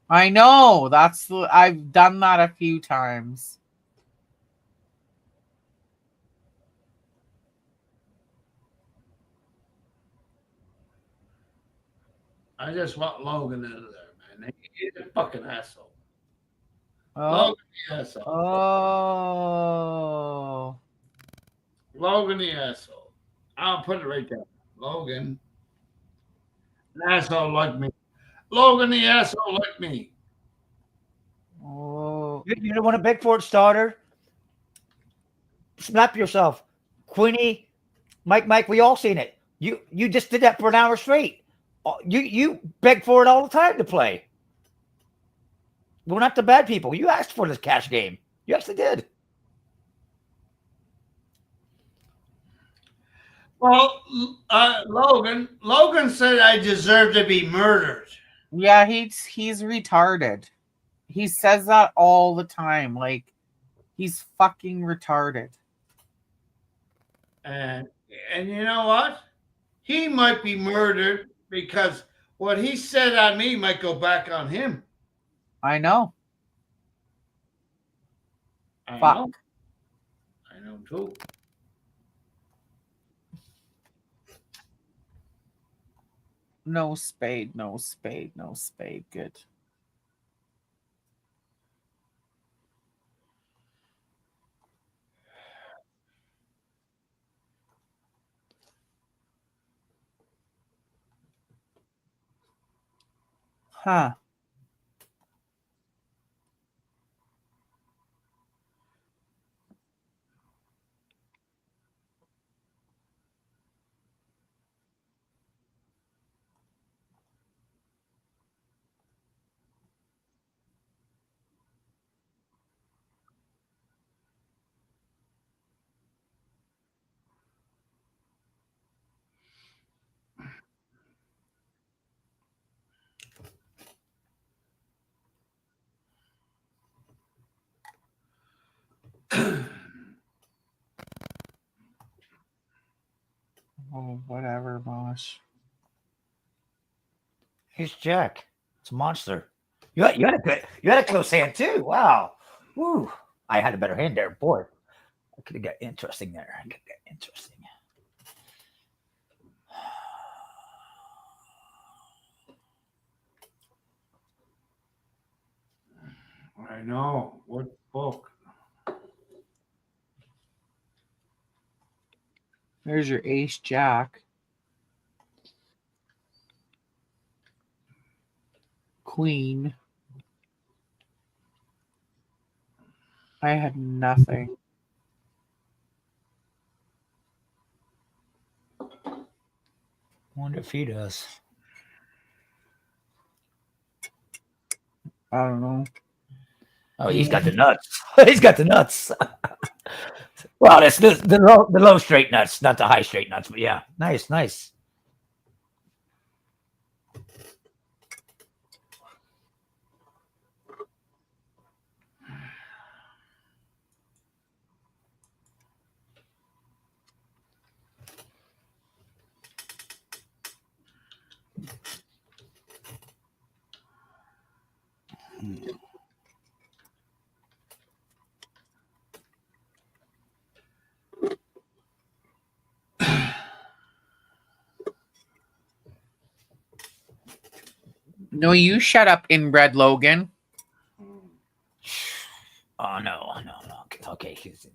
I know. I've done that a few times. I just want Logan out of there, man. He's a fucking asshole. Oh. Logan the asshole. Oh. Logan the asshole. I'll put it right there. Logan. An asshole like me. Logan the asshole like me. Oh. You don't want a Big Ford starter? Slap yourself. Queenie, Mike, we all seen it. You just did that for an hour straight. You beg for it all the time to play. We're not the bad people. You asked for this cash game. You actually did. Well, Logan said I deserve to be murdered. Yeah, he's retarded. He says that all the time. Like, he's fucking retarded. And you know what? He might be murdered because what he said on me might go back on him. I know. I Fuck. know. I know too. No spade, no spade, no spade. Good. Huh. Oh, whatever, Mosh. He's Jack. It's a monster. You had a close hand too. Wow. Woo. I had a better hand there, boy. I could have got interesting there. I could get interesting. I know. What book? There's your ace jack. Queen. I had nothing. Wonder if he does. I don't know. Oh, he's got the nuts. He's got the nuts. Well, that's the low straight nuts, not the high straight nuts. But yeah, nice. No, you shut up, inbred Logan. Oh no. Okay, he's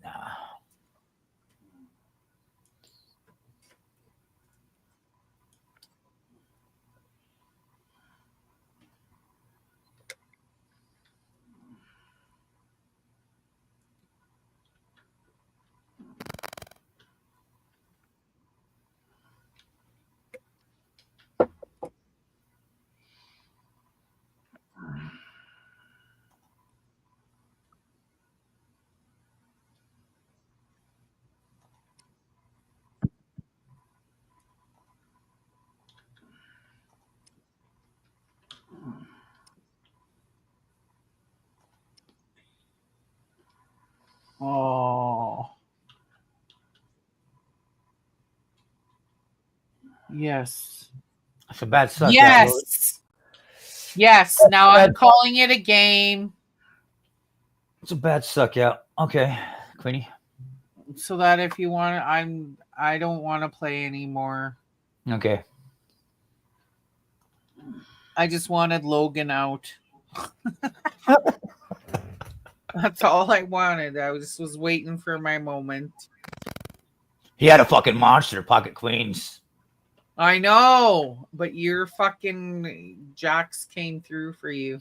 Oh. Yes. That's a bad suck. Yes. Yes. Now I'm calling it a game. It's a bad suck out. Okay, Queenie. So that if you want, I don't want to play anymore. Okay. I just wanted Logan out. That's all I wanted. I was waiting for my moment. He had a fucking monster, pocket queens. I know, but your fucking jacks came through for you.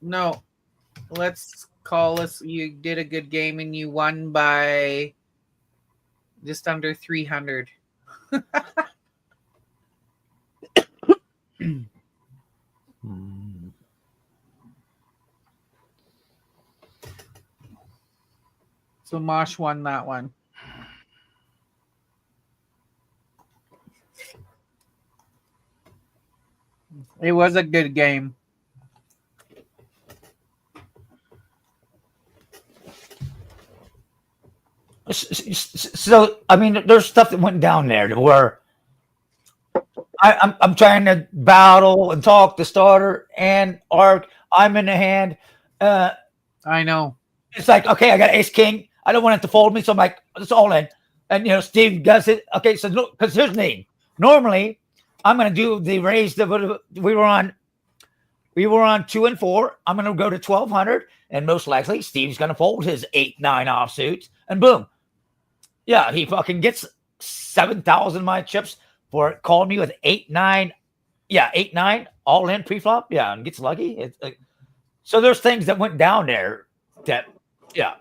No, let's call us. You did a good game and you won by just under 300. So Mosh won that one. It was a good game. So I mean, there's stuff that went down there where I'm trying to battle and talk the starter and arc. I'm in the hand. I know. It's like, okay, I got ace king. I don't want it to fold me, so I'm like, it's all in. And Steve does it. Okay, so because here's the thing. Normally, I'm gonna do the raise that we were on 2 and 4. I'm gonna go to 1200, and most likely Steve's gonna fold his 8-9 offsuits, and boom. Yeah, he fucking gets 7,000 my chips for calling me with 8-9. Yeah, 8-9 all in pre-flop. Yeah, and gets lucky. It's so there's things that went down there that, yeah.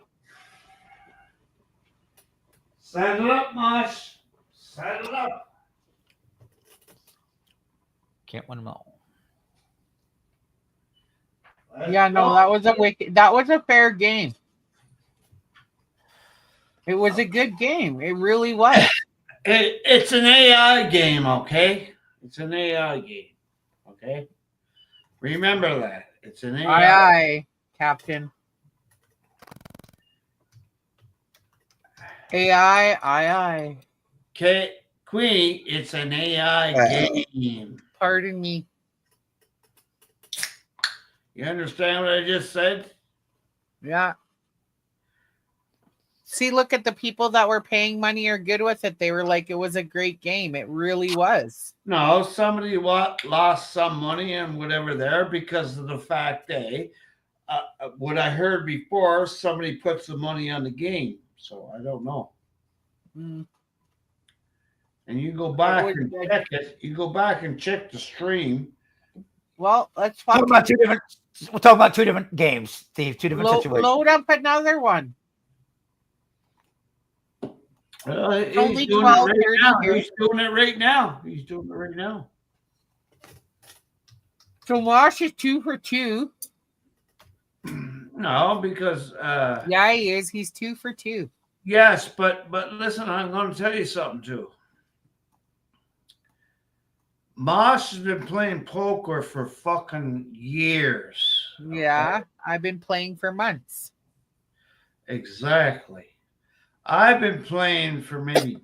Set it up, Mosh. Set it up. Can't win them all. Yeah, no, that was a fair game. It was a good game. It really was. It's an AI game, okay? It's an AI game, okay? Remember that. It's an AI. Aye, Captain. Aye. Okay, Queenie, it's an AI game. Pardon me. You understand what I just said? Yeah. See, look at the people that were paying money are good with it. They were like, it was a great game. It really was. No, somebody lost some money and whatever there because of the fact that what I heard before, somebody puts the money on the game. So I don't know. Mm. And you go back and check it. You go back and check the stream. Well, let's We're talking about two different games, Steve. Two different situations. Load up another one. He's only doing 12, it right now. here. He's doing it right now. He's doing it right now. So Mosh is 2 for 2. No, because yeah, he is. He's 2 for 2. Yes, but listen, I'm going to tell you something too. Mosh has been playing poker for fucking years. Yeah, okay? I've been playing for months. Exactly. I've been playing for maybe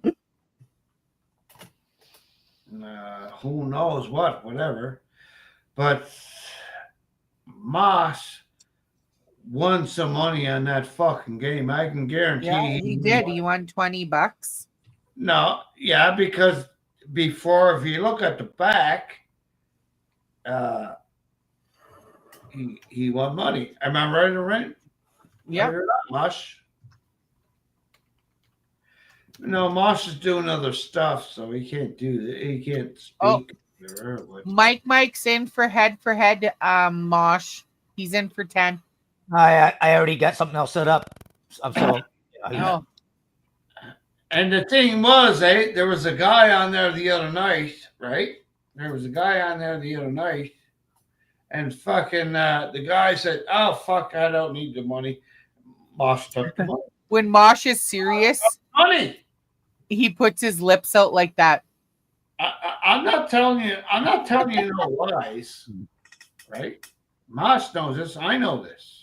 who knows whatever. But Mosh won some money on that fucking game. I can guarantee. Yeah, he did. He won $20. No, yeah, because before, if you look at the back, he won money. Am I right or right? Yeah. Mosh. No, Mosh is doing other stuff, so he can't do that. He can't speak. Oh, Mike's in for head. Mosh, he's in for 10. I already got something else set up. Oh. And the thing was, there was a guy on there the other night, right? There was a guy on there the other night, and fucking the guy said, "Oh fuck, I don't need the money." Mosh took the money. When Mosh is serious, money. He puts his lips out like that. I'm not telling you no lies, right? Mosh knows this. I know this.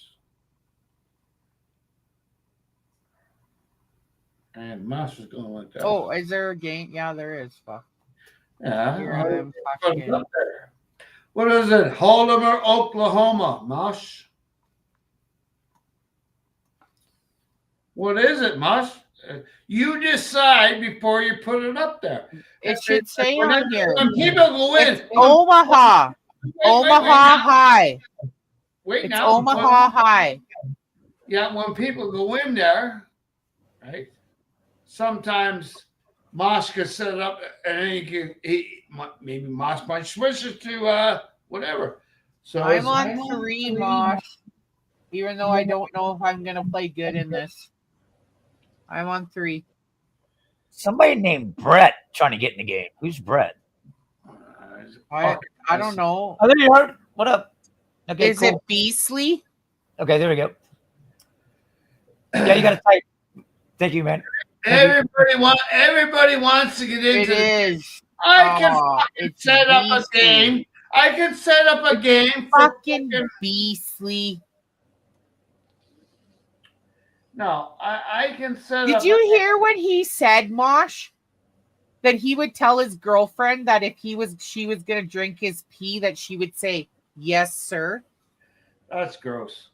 And Mosh is going like that. Oh, is there a game? Yeah, there is. Fuck. Yeah. What is it? Hold'em or Oklahoma, Mosh? What is it, Mosh? You decide before you put it up there. It should say on here. When people go in. It's Omaha. Omaha High. Wait it's now. Omaha High. Yeah, when people go in there, right? Sometimes Mosh can set it up, and then maybe Mosh might switch it to whatever. So I'm on 3, Mosh. Even though I don't know if I'm gonna play good in this. I'm on 3. Somebody named Brett trying to get in the game. Who's Brett? I don't know. Oh, there you are. What up? Okay, Is cool. it Beastly? Okay, there we go. Yeah, you got to type. Thank you, man. Everybody wants to get into It is. I can set up a game. I can set up a game for fucking Beastly. No, I can set up. Did you hear what he said, Mosh? That he would tell his girlfriend that if she was gonna drink his pee, that she would say, "Yes, sir." That's gross.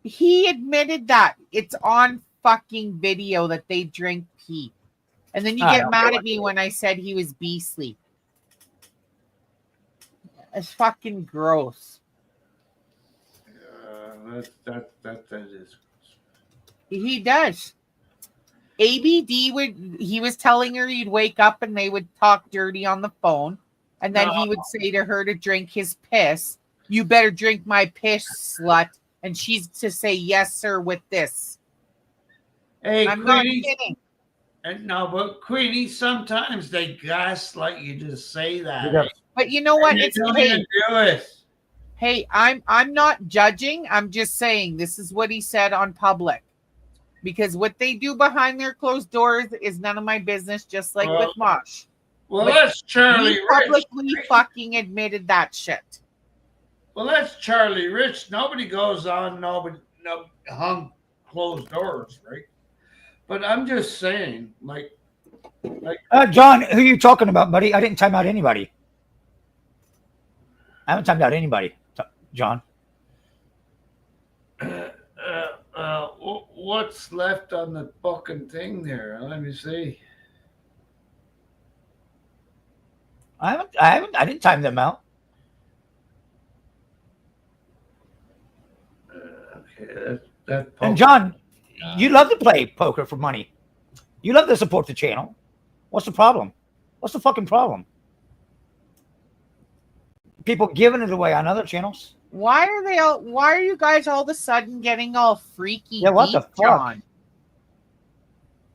He admitted that. It's on fucking video that they drink pee. And then you get mad at me when I said he was beastly. It's fucking gross. That is. He does. ABD he was telling her he'd wake up and they would talk dirty on the phone. And then he would say to her to drink his piss. You better drink my piss, slut. And she's to say, yes, sir, with this. Hey, I'm Queenie, not kidding. No, but Queenie, sometimes they gaslight you to say that. Yeah. But you know what? It's don't even do it. Hey, I'm not judging. I'm just saying this is what he said on public. Because what they do behind their closed doors is none of my business, just like with Mosh. Well, that's Charlie he Rich. Publicly fucking admitted that shit. Well, that's Charlie Rich. Nobody goes on no hung closed doors, right? But I'm just saying, like John, who are you talking about, buddy? I didn't time out anybody. I haven't timed out anybody, John. What's left on the fucking thing there? Let me see. I didn't time them out. Okay, that and John, you love to play poker for money. You love to support the channel. What's the problem? What's the fucking problem? People giving it away on other channels. Why are you guys all of a sudden getting all freaky? Yeah, what the fuck? John?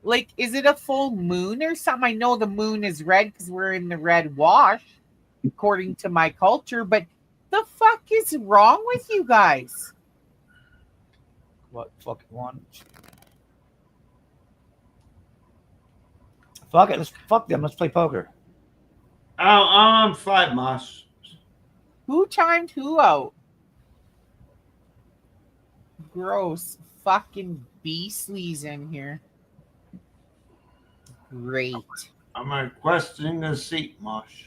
Like, is it a full moon or something? I know the moon is red because we're in the red wash, according to my culture, but the fuck is wrong with you guys? What fucking one? Fuck it. Fuck them. Let's play poker. I'm 5 Mosh. Who timed who out? Gross. Fucking beastlies in here. Great. I'm requesting a seat, Mosh.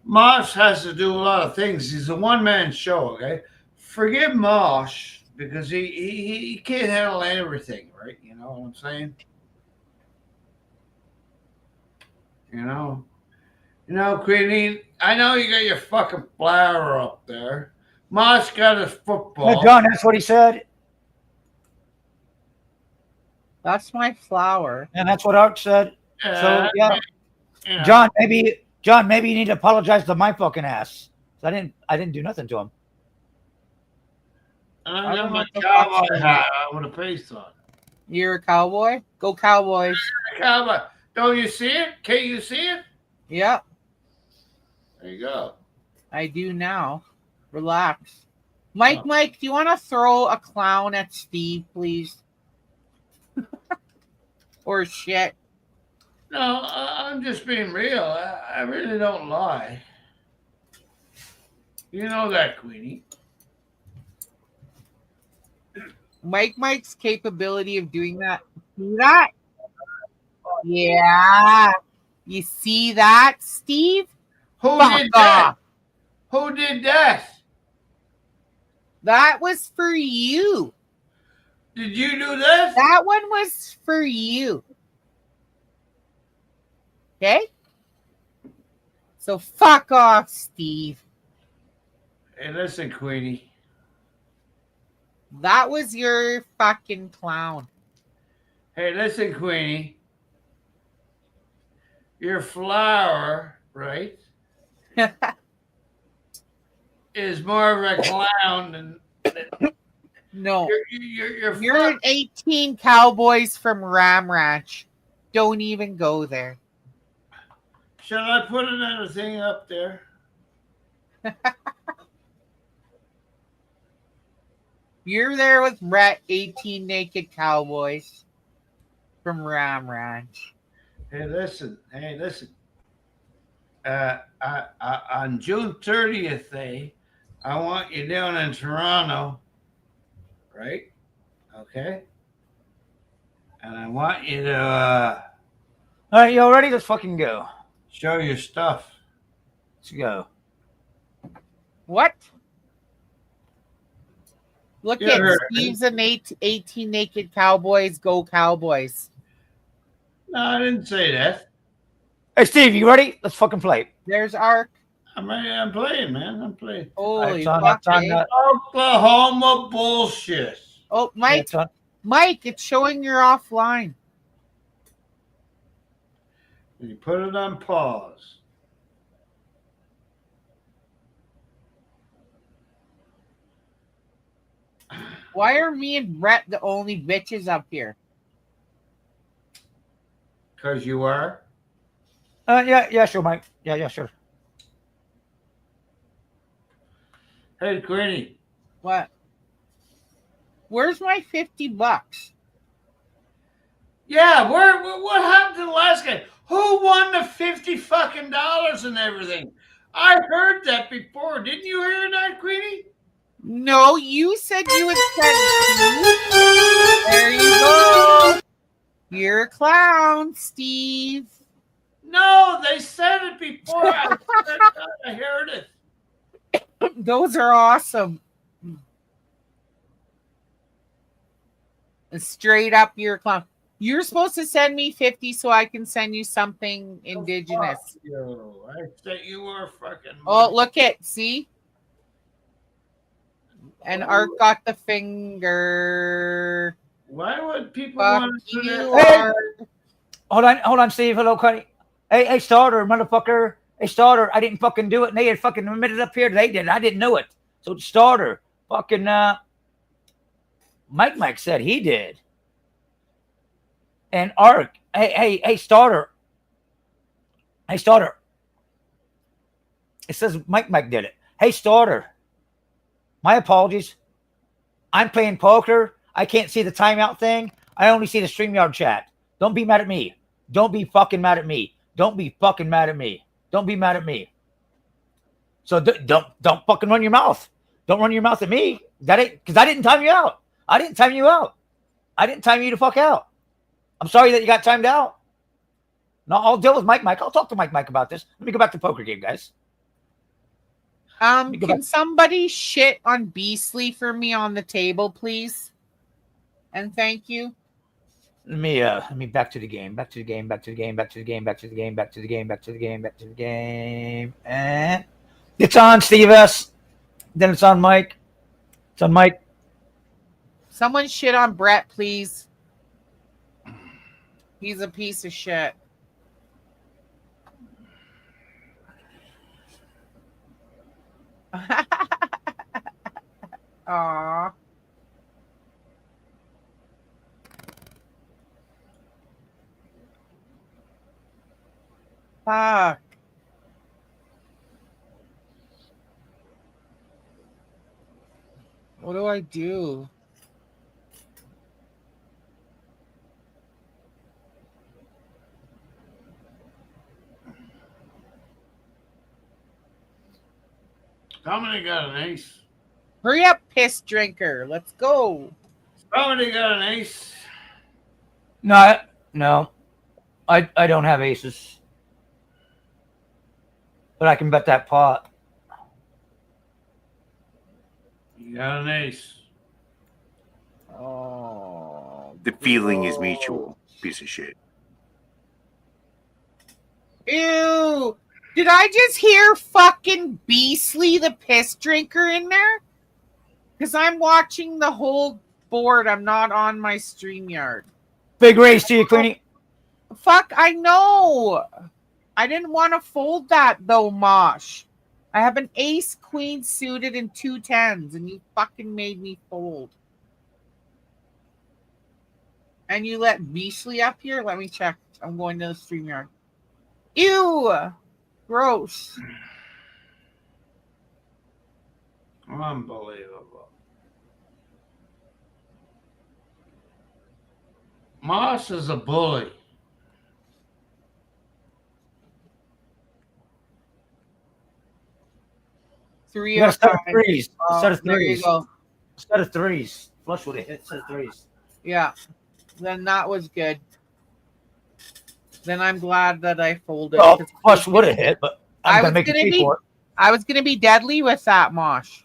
Mosh has to do a lot of things. He's a one-man show, okay? Forgive Mosh because he can't handle everything, right? You know what I'm saying? You know, Queenie, I know you got your fucking flower up there. Mosh got his football. No, John, that's what he said. That's my flower. And that's what Art said. So yeah. Yeah. John, maybe you need to apologize to my fucking ass. I didn't do nothing to him. I got my cowboy hat with a face on. You're a cowboy? Go Cowboys. Cowboy. Don't you see it? Can't you see it? Yeah. There you go. I do now. Relax. Mike, do you want to throw a clown at Steve, please? Or shit. No, I'm just being real. I really don't lie. You know that, Queenie. Mike's capability of doing that. See that? Yeah. You see that, Steve? Who did that? Who did that? That was for you. Did you do this? That one was for you. Okay? So fuck off, Steve. Hey, listen, Queenie. That was your fucking clown. Hey, listen, Queenie. Your flower, right, is more of a clown No. You're You're an 18 Cowboys from Ram Ranch. Don't even go there. Shall I put another thing up there? You're there with 18 naked Cowboys from Ram Ranch. Hey, listen. On June 30th, I want you down in Toronto, right? Okay. And I want you to All right, you all ready? Let's fucking go. show your stuff. Let's go. What? Look You at heard Steve's an 18 naked Cowboys. Go Cowboys. No, I didn't say that. Hey, Steve, you ready? Let's fucking play. There's Ark. I'm ready. I'm playing, man. I'm playing. Holy It's fuck, on, eh? Oklahoma bullshit. Oh, Mike, it's showing you're offline. You put it on pause. Why are me and Brett the only bitches up here? Because you are? Yeah, sure, Mike. Yeah, sure. Hey, Queenie. What? Where's my $50? Yeah, what happened to the last guy? Who won the $50 fucking and everything? I heard that before. Didn't you hear that, Queenie? No, you said you would send me. There you go. You're a clown, Steve. No, they said it before. I heard it. Those are awesome. Straight up, you're a clown. You're supposed to send me 50 so I can send you something indigenous. Fuck you. I said you were fucking. Oh, look it. See? And Art got the finger. Why would people Fuck want to do you, that? Art. Hold on, Steve. Hello, Connie. Hey, starter, motherfucker. Hey, starter, I didn't fucking do it. And they had fucking admitted up here they did. I didn't know it. So, starter, fucking, Mike said he did. And Ark, hey, starter. Hey, starter. It says Mike did it. Hey, starter. My apologies. I'm playing poker. I can't see the timeout thing. I only see the StreamYard chat. Don't be mad at me. Don't be fucking mad at me. Don't be fucking mad at me. Don't be mad at me. So don't fucking run your mouth. Don't run your mouth at me. Because I didn't time you out. I didn't time you out. I didn't time you to fuck out. I'm sorry that you got timed out. No, I'll deal with Mike. I'll talk to Mike about this. Let me go back to the poker game, guys. Can somebody shit on Beastly for me on the table, please? And thank you. Let me back to the game. And it's on Steve S. Then it's on Mike. It's on Mike. Someone shit on Brett, please. He's a piece of shit. Aww. Fuck. What do I do? Somebody got an ace. Hurry up, piss drinker. Let's go. Somebody got an ace. No. I don't have aces. But I can bet that pot. You got an ace. Oh. The feeling is mutual. Piece of shit. Ew. Did I just hear fucking Beastly the piss drinker in there? Because I'm watching the whole board. I'm not on my StreamYard. Big raise to you, Queenie. Fuck, I know. I didn't want to fold that, though, Mosh. I have an ace, queen suited, and 2 10s, and you fucking made me fold. And you let Beastly up here? Let me check. I'm going to the StreamYard. Ew! Gross. Unbelievable. Moss is a bully. Three You got or a set of five. threes. A set of There you threes. go. Set of threes. Flush would have hit. Set of threes. Yeah. Then that was good. Then I'm glad that I folded. Well, flush would have hit, but I'm gonna make you pay for it. I was gonna be deadly with that, Mosh.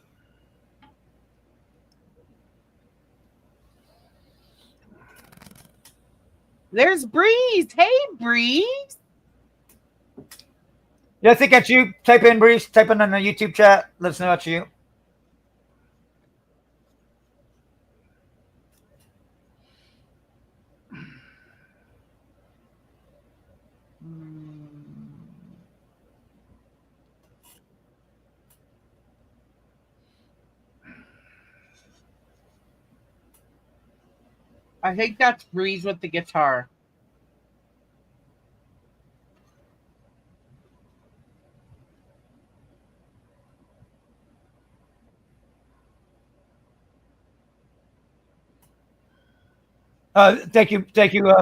There's Breeze. Hey, Breeze. Yeah, I think that's you. Type in Breeze. Type in the YouTube chat. Let us know it's you. I think that's Breeze with the guitar. Thank you,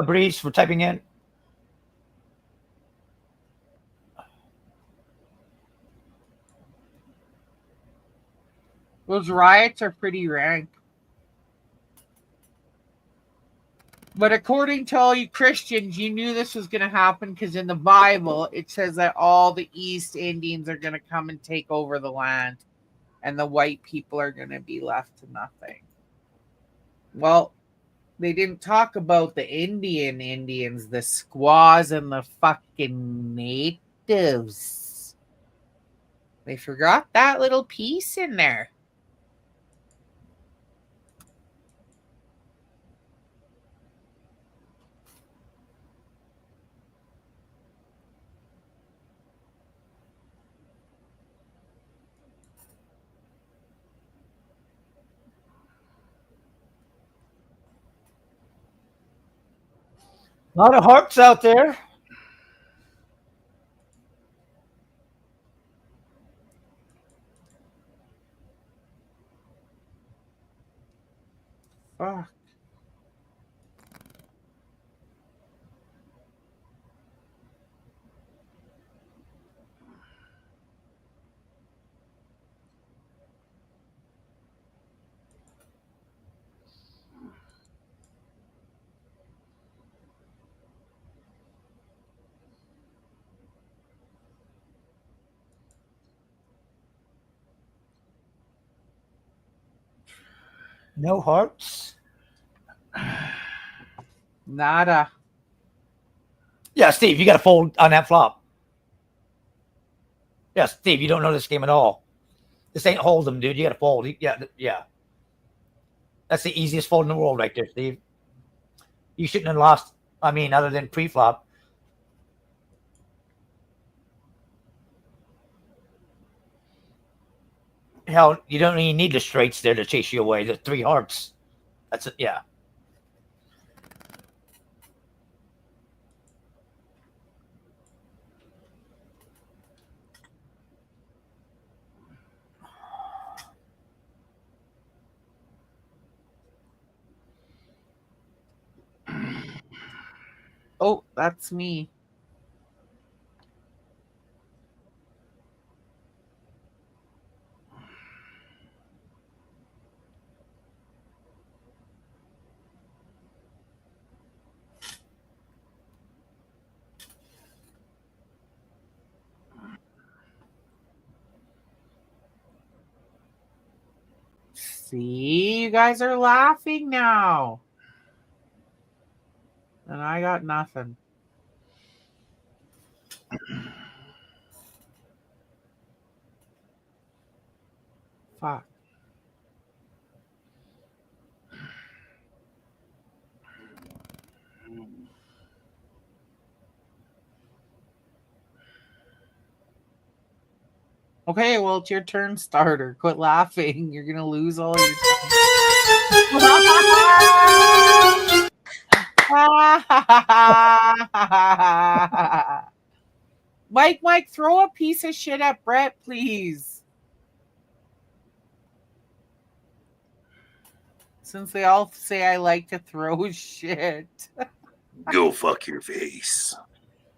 Breeze, for typing in. Those riots are pretty rank. But according to all you Christians, you knew this was going to happen because in the Bible, it says that all the East Indians are going to come and take over the land and the white people are going to be left to nothing. Well, they didn't talk about the Indians, the squaws and the fucking natives. They forgot that little piece in there. A lot of hearts out there. Fuck. No hearts. Nada. Yeah, Steve, you got to fold on that flop. Yeah, Steve, you don't know this game at all. This ain't hold'em, dude. You got to fold. Yeah. That's the easiest fold in the world right there, Steve. You shouldn't have lost. I mean, other than pre-flop. Hell, you don't even need the straights there to chase you away. The three hearts. That's it. Yeah. Oh, that's me. See, you guys are laughing now. And I got nothing. Fuck. Okay, well, it's your turn, starter. Quit laughing. You're going to lose all your time. Mike, throw a piece of shit at Brett, please. Since they all say I like to throw shit. Go fuck your face.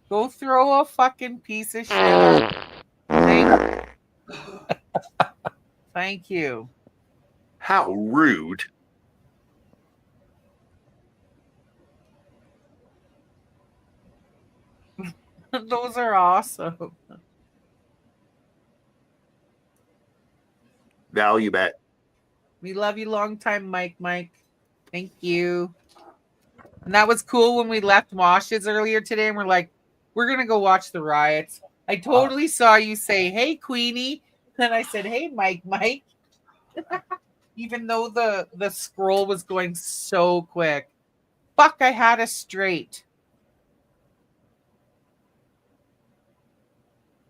Go throw a fucking piece of shit. Thank you. How rude. Those are awesome. Value bet. We love you long time, Mike. Thank you. And that was cool when we left Mosh's earlier today and we're like, we're going to go watch the riots. I totally saw you say, hey, Queenie. Then I said, hey, Mike. Even though the scroll was going so quick. Fuck, I had a straight.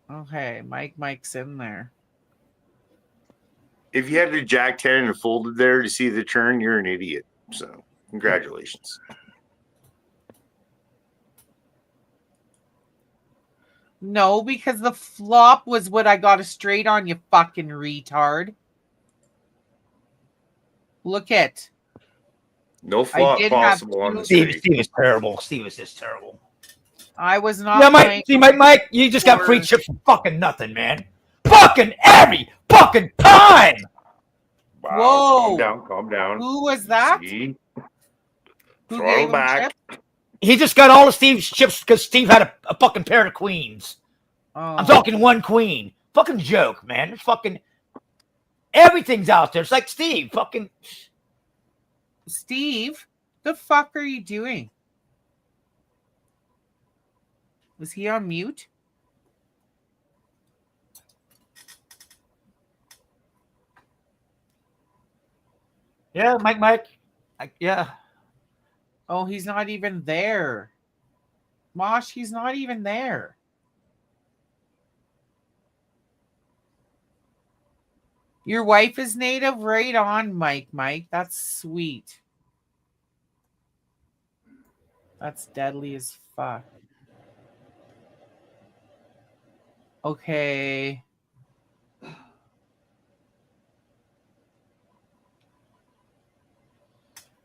Okay, Mike's in there. If you had a Jack 10 and folded there to see the turn, you're an idiot. So, congratulations. No, because the flop was what I got a straight on, you fucking retard. Look at. No flop possible on the Steve is terrible. Steve is just terrible. I was not. Yeah, Mike, you just got free chips for fucking nothing, man. Fucking every fucking time. Wow. Whoa. Calm down. Who was that? See? Who Throttle gave him back. chips? He just got all of Steve's chips because Steve had a fucking pair of queens. Oh. I'm talking one queen. Fucking joke, man. It's fucking everything's out there. It's like Steve. Fucking Steve, the fuck are you doing? Was he on mute? yeah, Mike. Yeah. Oh, he's not even there. Mosh, he's not even there. Your wife is native? Right on, Mike. That's sweet. That's deadly as fuck. Okay.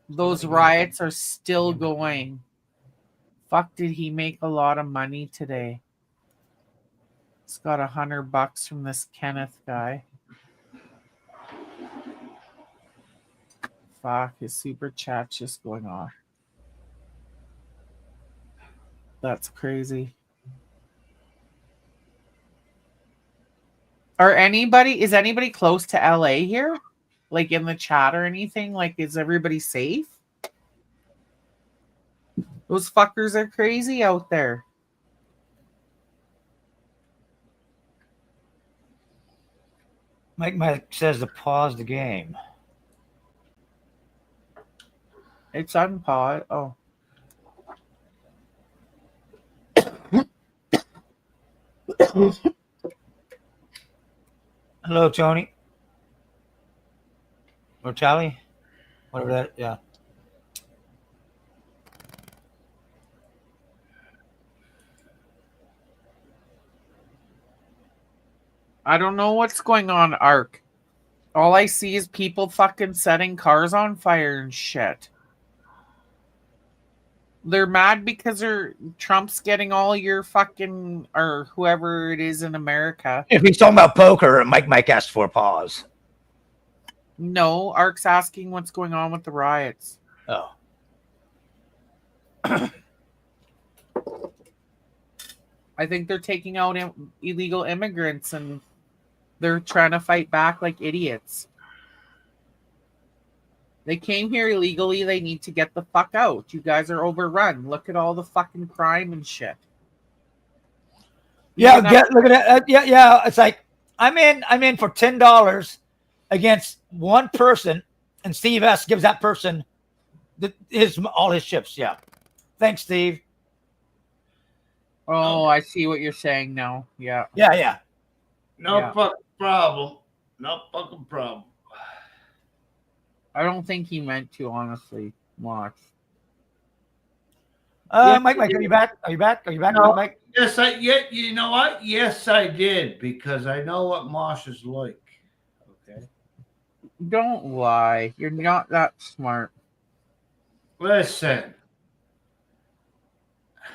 Those riots are still going. Fuck, did he make a lot of money today? He's got $100 from this Kenneth guy. Fuck, his super chat's just going off. That's crazy. Is anybody close to LA here? Like in the chat or anything? Like, is everybody safe? Those fuckers are crazy out there. Mike says to pause the game. It's unpaused. Oh. Hello, Tony. Or Charlie. Whatever that, yeah. I don't know what's going on, Ark. All I see is people fucking setting cars on fire and shit. They're mad because Trump's getting all your fucking, or whoever it is in America. If he's talking about poker, Mike asked for a pause. No, Ark's asking what's going on with the riots. Oh. I think they're taking out illegal immigrants and they're trying to fight back like idiots. They came here illegally. They need to get the fuck out. You guys are overrun. Look at all the fucking crime and shit. Yeah, look at that. Yeah. It's like I'm in for $10 against one person, and Steve S gives that person all his chips. Yeah, thanks, Steve. Oh, I see what you're saying now. Yeah. Yeah. No fucking problem. No fucking problem. I don't think he meant to, honestly. Watch. Mike, are you back? Are you back? No. Mike? Yes, you know what? Yes, I did, because I know what Mosh is like. Okay. Don't lie. You're not that smart. Listen.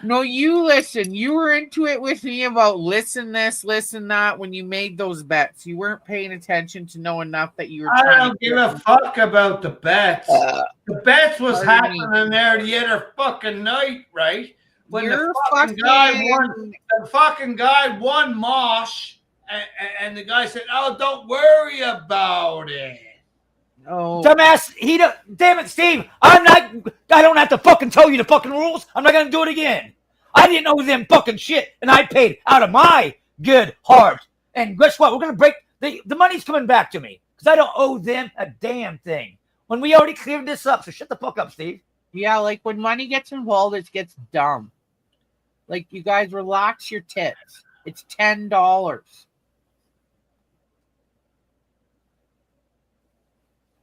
No, you listen. You were into it with me about listen this, listen that when you made those bets. You weren't paying attention to know enough that you were I trying don't give a fuck about the bets. The bets was happening there the other fucking night, right? When the fucking guy won Mosh, and the guy said, "Oh, don't worry about it." Oh, dumbass! Damn it, Steve! I don't have to fucking tell you the fucking rules. I'm not gonna do it again. I didn't know them fucking shit, and I paid out of my good heart. And guess what? We're gonna break the money's coming back to me because I don't owe them a damn thing. When we already cleared this up, so shut the fuck up, Steve. Yeah, like when money gets involved, it gets dumb. Like, you guys relax your tits. It's $10.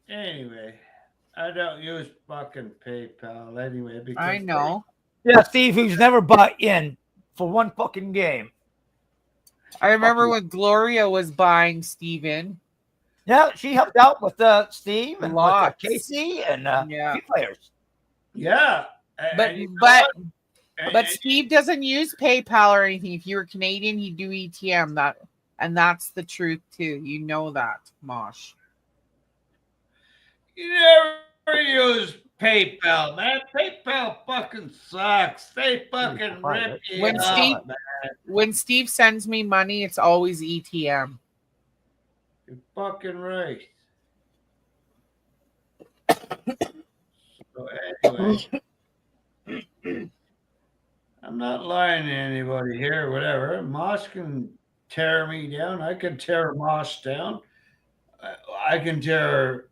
Anyway, I don't use fucking PayPal anyway. Because I know. Yeah, Steve, who's never bought in for one fucking game. I remember when Gloria was buying Steven. Yeah, she helped out with Steve and with Casey and a yeah. few players. Yeah. But Steve doesn't use PayPal or anything. If you were Canadian, he'd do ETM. And that's the truth too. You know that, Mosh. You never use PayPal, man. PayPal fucking sucks. They fucking rip you up, man. When Steve sends me money, it's always ETM. You're fucking right. So anyway, I'm not lying to anybody here, whatever. Mosh can tear me down. I can tear Mosh down. I can tear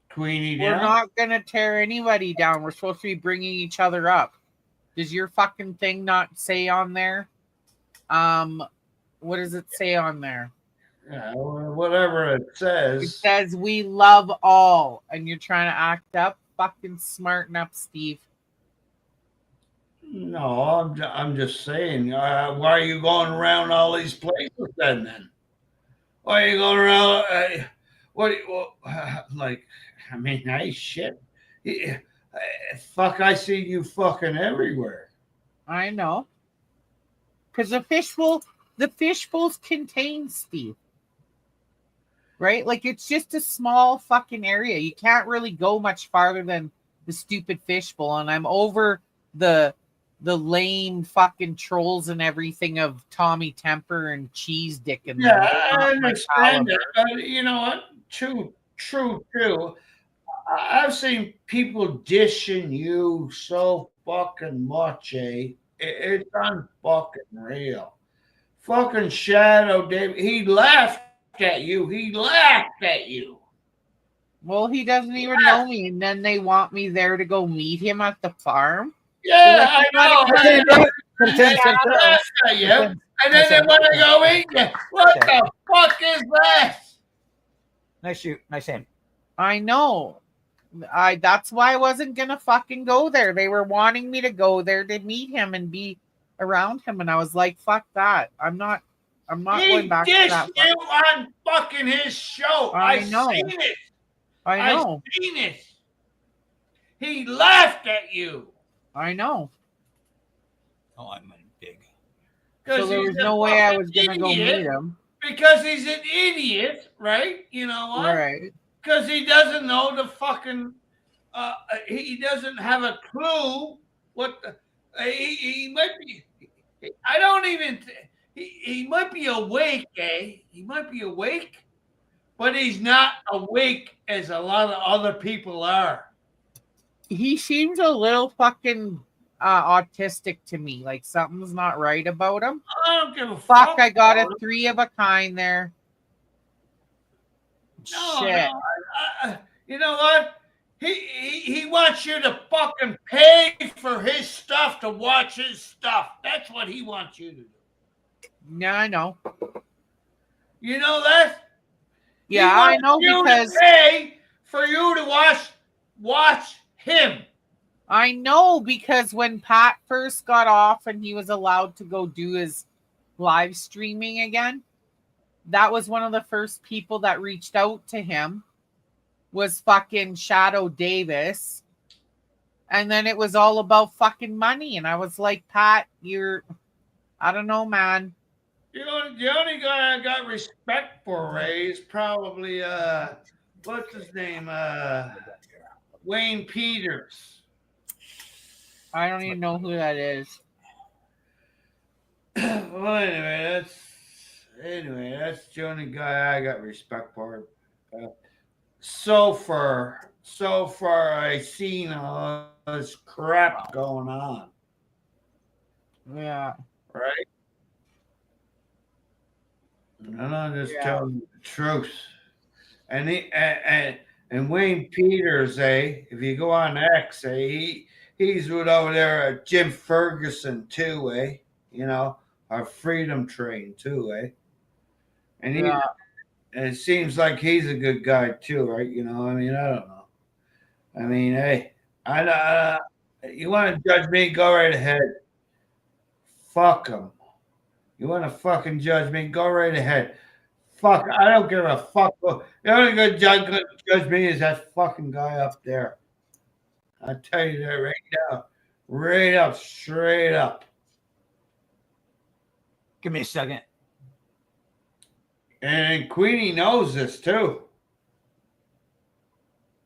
Queenie down. We're not going to tear anybody down. We're supposed to be bringing each other up. Does your fucking thing not say on there? What does it say on there? Yeah, whatever it says. It says we love all, and you're trying to act up. Fucking smarten up, Steve. No, I'm just saying. Why are you going around all these places then? Why are you going around? I mean, hey, shit. Fuck, I see you fucking everywhere. I know. Because the fishbowls contain Steve. Right? Like, it's just a small fucking area. You can't really go much farther than the stupid fishbowl. And I'm over the lame fucking trolls and everything of Tommy Temper and Cheese Dick. And yeah, I understand it. But you know what? True. I've seen people dishing you so fucking much, eh? It's unfucking real. Fucking Shadow David, he laughed at you. Well, he doesn't even know me, and then they want me there to go meet him at the farm. Yeah, I know. And then they want to go eat you. What the fuck is that? Nice shoot. Nice aim. I know. That's why I wasn't gonna fucking go there. They were wanting me to go there to meet him and be around him, and I was like, "Fuck that! I'm not going back to that." He you on fucking his show. I know. Seen it. I know. I've seen it. He laughed at you. I know. Oh, I'm big. So there was no way I was gonna go meet him. Because he's an idiot, right? You know what? Right. Because he doesn't know the fucking. He doesn't have a clue what the. He might be. I don't even. He might be awake, eh? He might be awake, but he's not awake as a lot of other people are. He seems a little fucking autistic to me. Like something's not right about him. I don't give a fuck. fuck. I got a 3 of a kind there. No, shit. No, you know what? He wants you to fucking pay for his stuff to watch his stuff. That's what he wants you to do. Yeah, I know. You know that? Yeah, I know you because to pay for you to watch him. I know, because when Pat first got off and he was allowed to go do his live streaming again, that was one of the first people that reached out to him was fucking Shadow Davis. And then it was all about fucking money. And I was like, Pat, I don't know, man. The only guy I got respect for, Ray, is probably what's his name? Wayne Peters. I don't even know who that is. Well, anyway, that's the only guy I got respect for. So far, I seen all this crap going on. Yeah. Right? And I'm just telling you the truth. And and Wayne Peters, if you go on X, he's with over there at Jim Ferguson too, you know, our Freedom Train too, and and it seems like he's a good guy too, right? You know, I mean, I don't know. I mean, hey, you want to judge me? Go right ahead. Fuck him. You want to fucking judge me? Go right ahead. Fuck, I don't give a fuck. The only good judge me is that fucking guy up there. I tell you that right now, right up, straight up. Give me a second. And Queenie knows this too.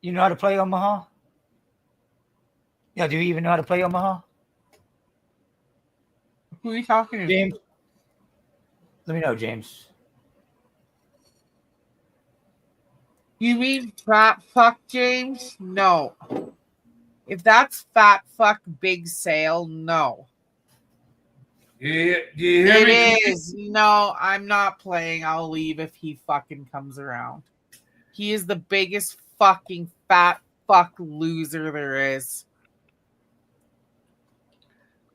You know how to play Omaha? Yeah, do you even know how to play Omaha? Who are you talking to? James. Let me know, James. You mean fat fuck James? No. If that's fat fuck Big Sale, no. Do you hear me? It is. No, I'm not playing. I'll leave if he fucking comes around. He is the biggest fucking fat fuck loser there is.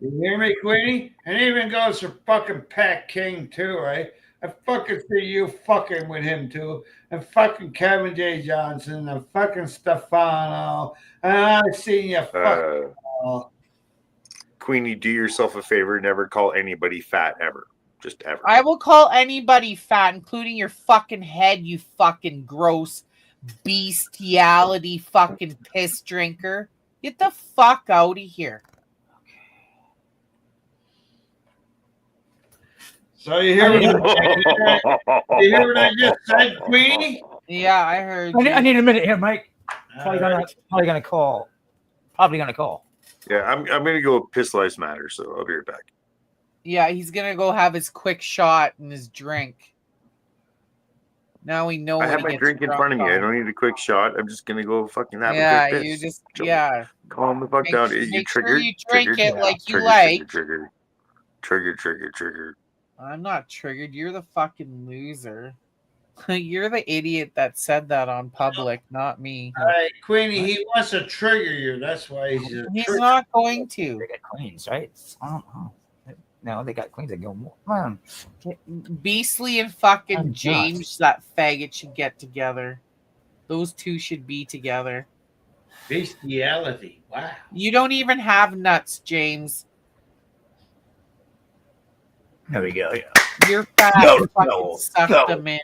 You hear me, Queenie? And even goes for fucking Pat King too, right? I fucking see you fucking with him too, and fucking Kevin J. Johnson, and fucking Stefano, and I seen you fucking. Queenie, do yourself a favor, never call anybody fat ever. Just ever. I will call anybody fat, including your fucking head, you fucking gross bestiality fucking piss drinker. Get the fuck out of here. So you hear what I just said, Queenie? Yeah, I heard. I need a minute here, Mike. Probably gonna call. Yeah, I'm gonna go piss lives matter, so I'll be right back. Yeah, he's gonna go have his quick shot and his drink. Now we know. I have my drink in front of me. I don't need a quick shot. I'm just gonna go fucking have a quick piss. You just calm the fuck down. You triggered. You drink it like you like. Trigger. I'm not triggered. You're the fucking loser. You're the idiot that said that on public, not me. All right, Queenie, he wants to trigger you. That's why he's not going to. They got queens, right? No, they got queens that go more. Man. Beastly and fucking James, that faggot, should get together. Those two should be together. Bestiality. Wow. You don't even have nuts, James. There we go. Yeah. You're fat. Suck them in.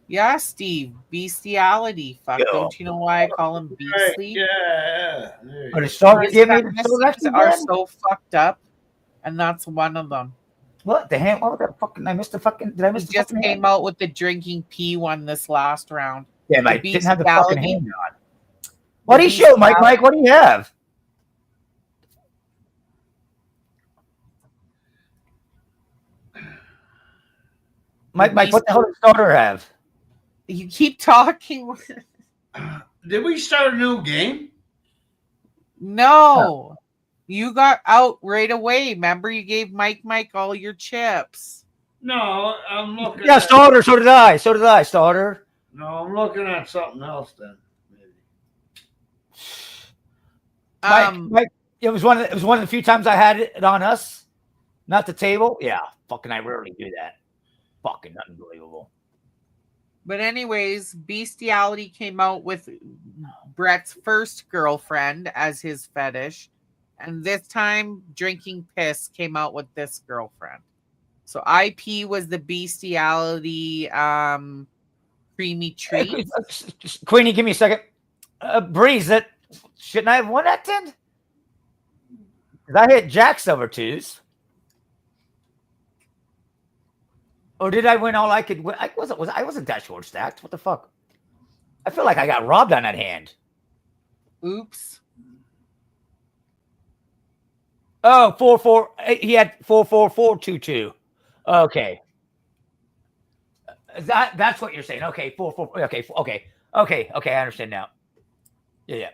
Yeah, Steve. Bestiality. Fuck. Go. Don't you know why I call him beastly? Yeah. But the start are so fucked up, and that's one of them. What the hell? What the fucking? I missed the fucking. Did I miss? He just came out with the drinking pee one this last round. Yeah, Mike didn't have the fucking hand on. What do you show, Mike? Mike, what do you have? Mike, what the hell does daughter have? You keep talking. Did we start a new game? No. You got out right away. Remember, you gave Mike all your chips. No, I'm looking. Yeah, starter. So did I. Starter. No, I'm looking at something else then. Maybe. Mike, it was one of the few times I had it on us, not the table. Yeah, fucking, I rarely do that. Fucking unbelievable. But anyways, Bestiality came out with Brett's first girlfriend as his fetish. And this time, drinking piss came out with this girlfriend. So IP was the bestiality, creamy treat. Queenie, give me a second. Breeze, that shouldn't I have won that 10? Because I hit jacks over twos. Or did I win all I could win? I wasn't that short stacked. What the fuck? I feel like I got robbed on that hand. Oops. Oh, 4-4. He had 4-4-4-2-2. Okay. That's what you're saying. Okay, 4-4. Okay. I understand now. Yeah.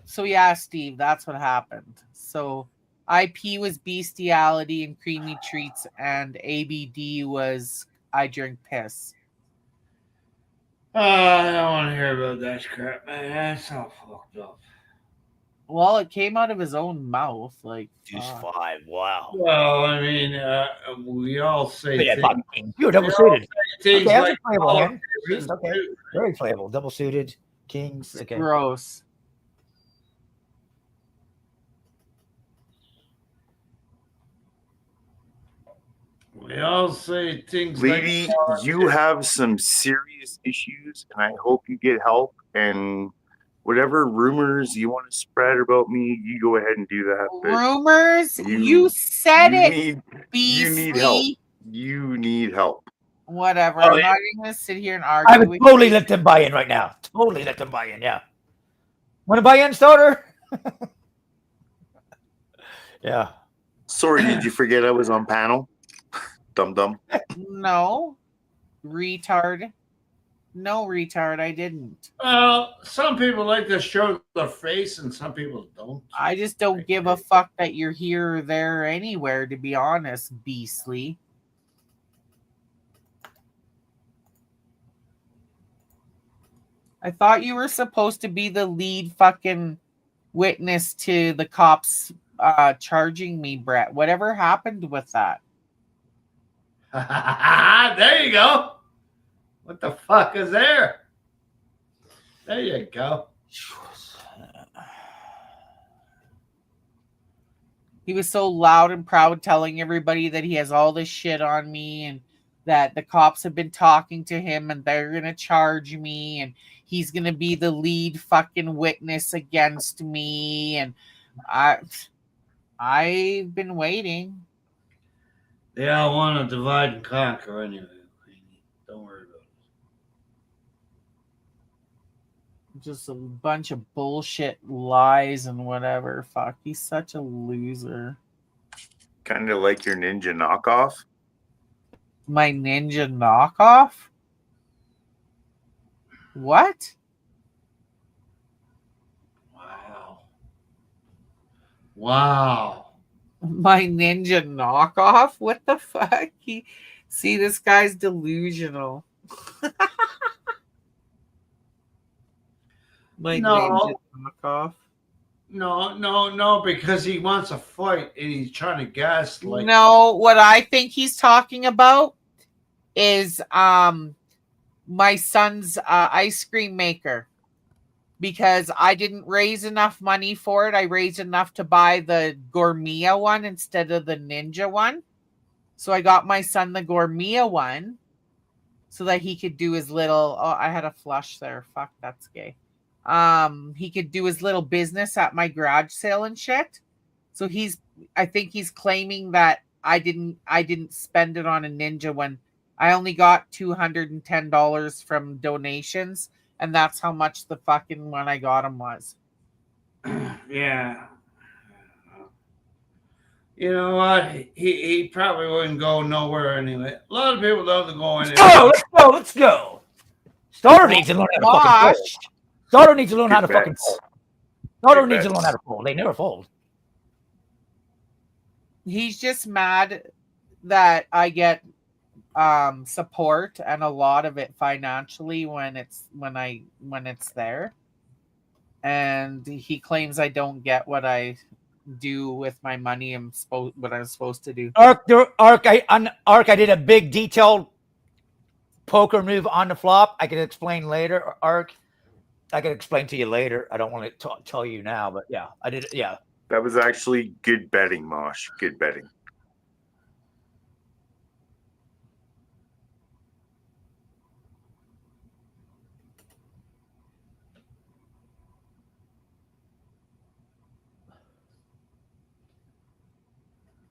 So yeah, Steve, that's what happened. So IP was bestiality and creamy treats, and ABD was I drink piss. I don't want to hear about that crap, man. That's all fucked up. Well, it came out of his own mouth, like Deuce 5. Wow. Well, I mean, we all say things. You're double suited. Things Okay, like playable hand. Okay, very playable. Double suited kings. Okay. Gross. We all say things Lady, like you have some serious issues, and I hope you get help. And whatever rumors you want to spread about me, you go ahead and do that. But rumors? You said it. You need help. You need help. Whatever. Oh, I'm yeah. not even going to sit here and argue. I would totally let them buy in right now. Totally let them buy in. Yeah. Want to buy in, starter? Yeah. Sorry, did you forget I was on panel? Dum. No. Retard. No, retard, I didn't. Well, some people like to show their face and some people don't. I just don't give a fuck that you're here or there or anywhere, to be honest, beastly. I thought you were supposed to be the lead fucking witness to the cops charging me, Brett. Whatever happened with that? There you go. What the fuck is there? There you go. He was so loud and proud telling everybody that he has all this shit on me and that the cops have been talking to him and they're going to charge me and he's going to be the lead fucking witness against me. And I've been waiting. They all want to divide and conquer anyway. Don't worry about it. Just a bunch of bullshit lies and whatever. Fuck, he's such a loser. Kind of like your ninja knockoff. My ninja knockoff? What? Wow. My ninja knockoff? What the fuck? See, this guy's delusional. My ninja knockoff. No, because he wants a fight and he's trying to gaslight. No, what I think he's talking about is my son's ice cream maker. Because I didn't raise enough money for it. I raised enough to buy the Gourmet one instead of the Ninja one. So I got my son the Gourmet one so that he could do his little... Oh, I had a flush there. Fuck, that's gay. He could do his little business at my garage sale and shit. So I think he's claiming that I didn't spend it on a Ninja when I only got $210 from donations. And that's how much the fucking one I got him was. Yeah. You know what? He probably wouldn't go nowhere anyway. A lot of people don't go anywhere. Let's go. Starter needs to learn how to fucking fold. Starter needs to learn how to fucking fold. Starter needs to learn how to fold. They never fold. He's just mad that I get support and a lot of it financially when it's there, and he claims I don't get what I do with my money and what I'm supposed to do. Ark, I did a big detailed poker move on the flop. I can explain later. Ark, I can explain to you later. I don't want to tell you now, but yeah, I did. Yeah. That was actually good betting, Mosh. Good betting.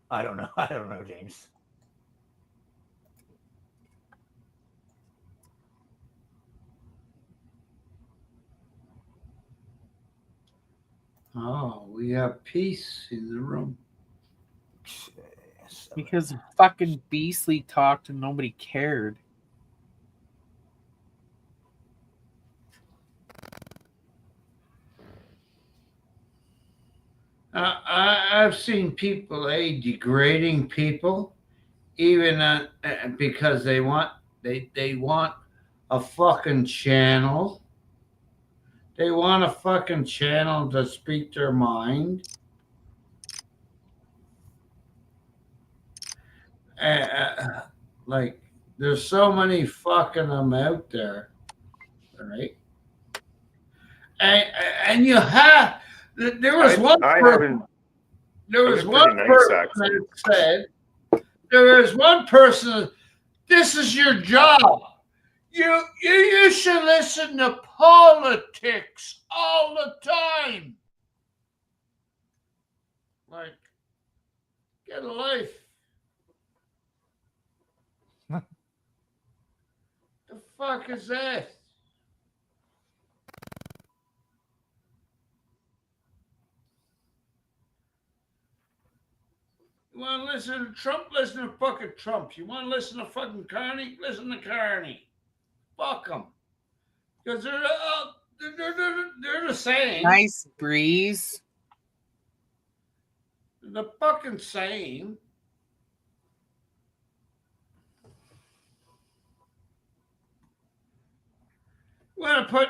I don't know. I don't know, James. Oh, we have peace in the room. Because fucking Beasley talked and nobody cared. I've seen people degrading people, even because they want a fucking channel. They want a fucking channel to speak their mind. Like, there's so many fucking them out there, right? And you have there was one person that said there is one person. This is your job. You should listen to politics all the time. Like, get a life. The fuck is that? You want to listen to Trump? Listen to fucking Trump. You want to listen to fucking Carney? Listen to Carney. Fuck them. Because they're the same. Nice breeze. The fucking same. You want to put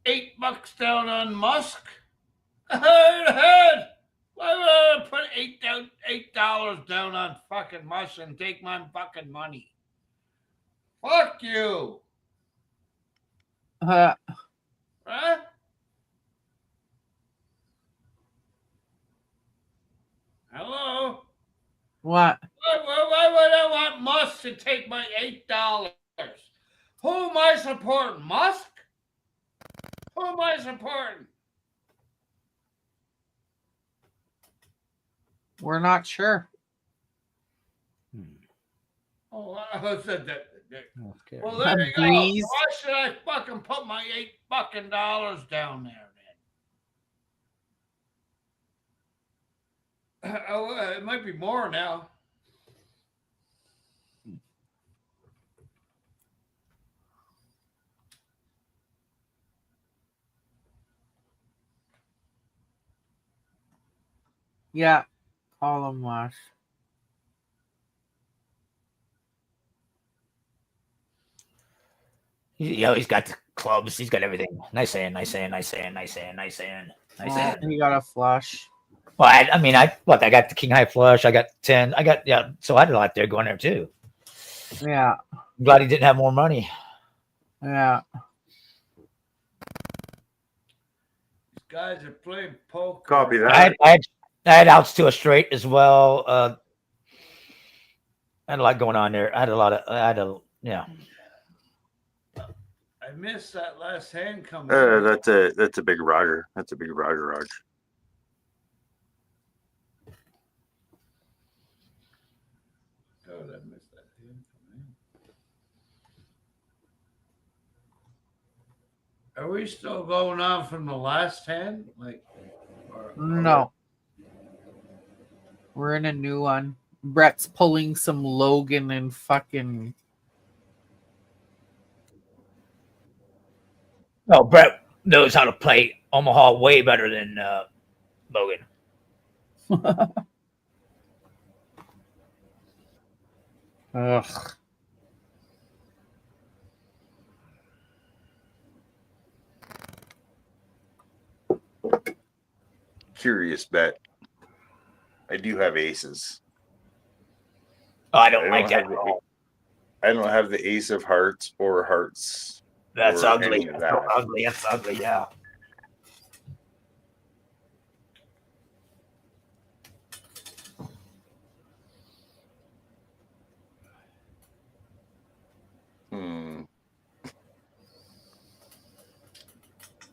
$8 down on Musk? Head. Why would I put $8 down on fucking Musk and take my fucking money? Fuck you. Huh? Hello? What? Why would I want Musk to take my $8? Who am I supporting? Musk? Who am I supporting? We're not sure. Oh, I said that. Okay. Well, there you go. Why should I fucking put my $8 down there, then? It might be more now. Yeah. Call him Mosh. He's got the clubs. He's got everything. Nice hand. He got a flush. Well, I got the king high flush. I got 10. So I had a lot there going there too. Yeah. I'm glad he didn't have more money. Yeah. These guys are playing poker. Copy that. I had outs to a straight as well. I had a lot going on there. I missed that last hand coming. That's a big Roger. That's a big Roger, Raj. Oh, I missed that hand coming in. Are we still going on from the last hand? No. We're in a new one. Brett's pulling some Logan and fucking. No, Brett knows how to play Omaha way better than Logan. Ugh. Curious bet. I do have aces. Oh, I don't like that. I don't have the ace of hearts or hearts That's or ugly. any of That's so that. ugly. That's ugly. Yeah.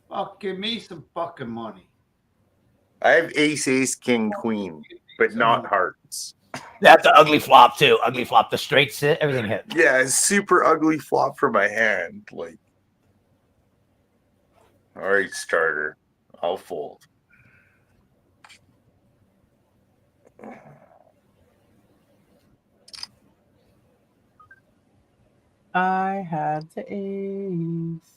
Fuck, give me some fucking money. I have ace, king, queen, but not hearts. That's an ugly flop too. Ugly flop. The straight sit, everything hit. Yeah, super ugly flop for my hand. Like, all right, starter, I'll fold. I had the ace.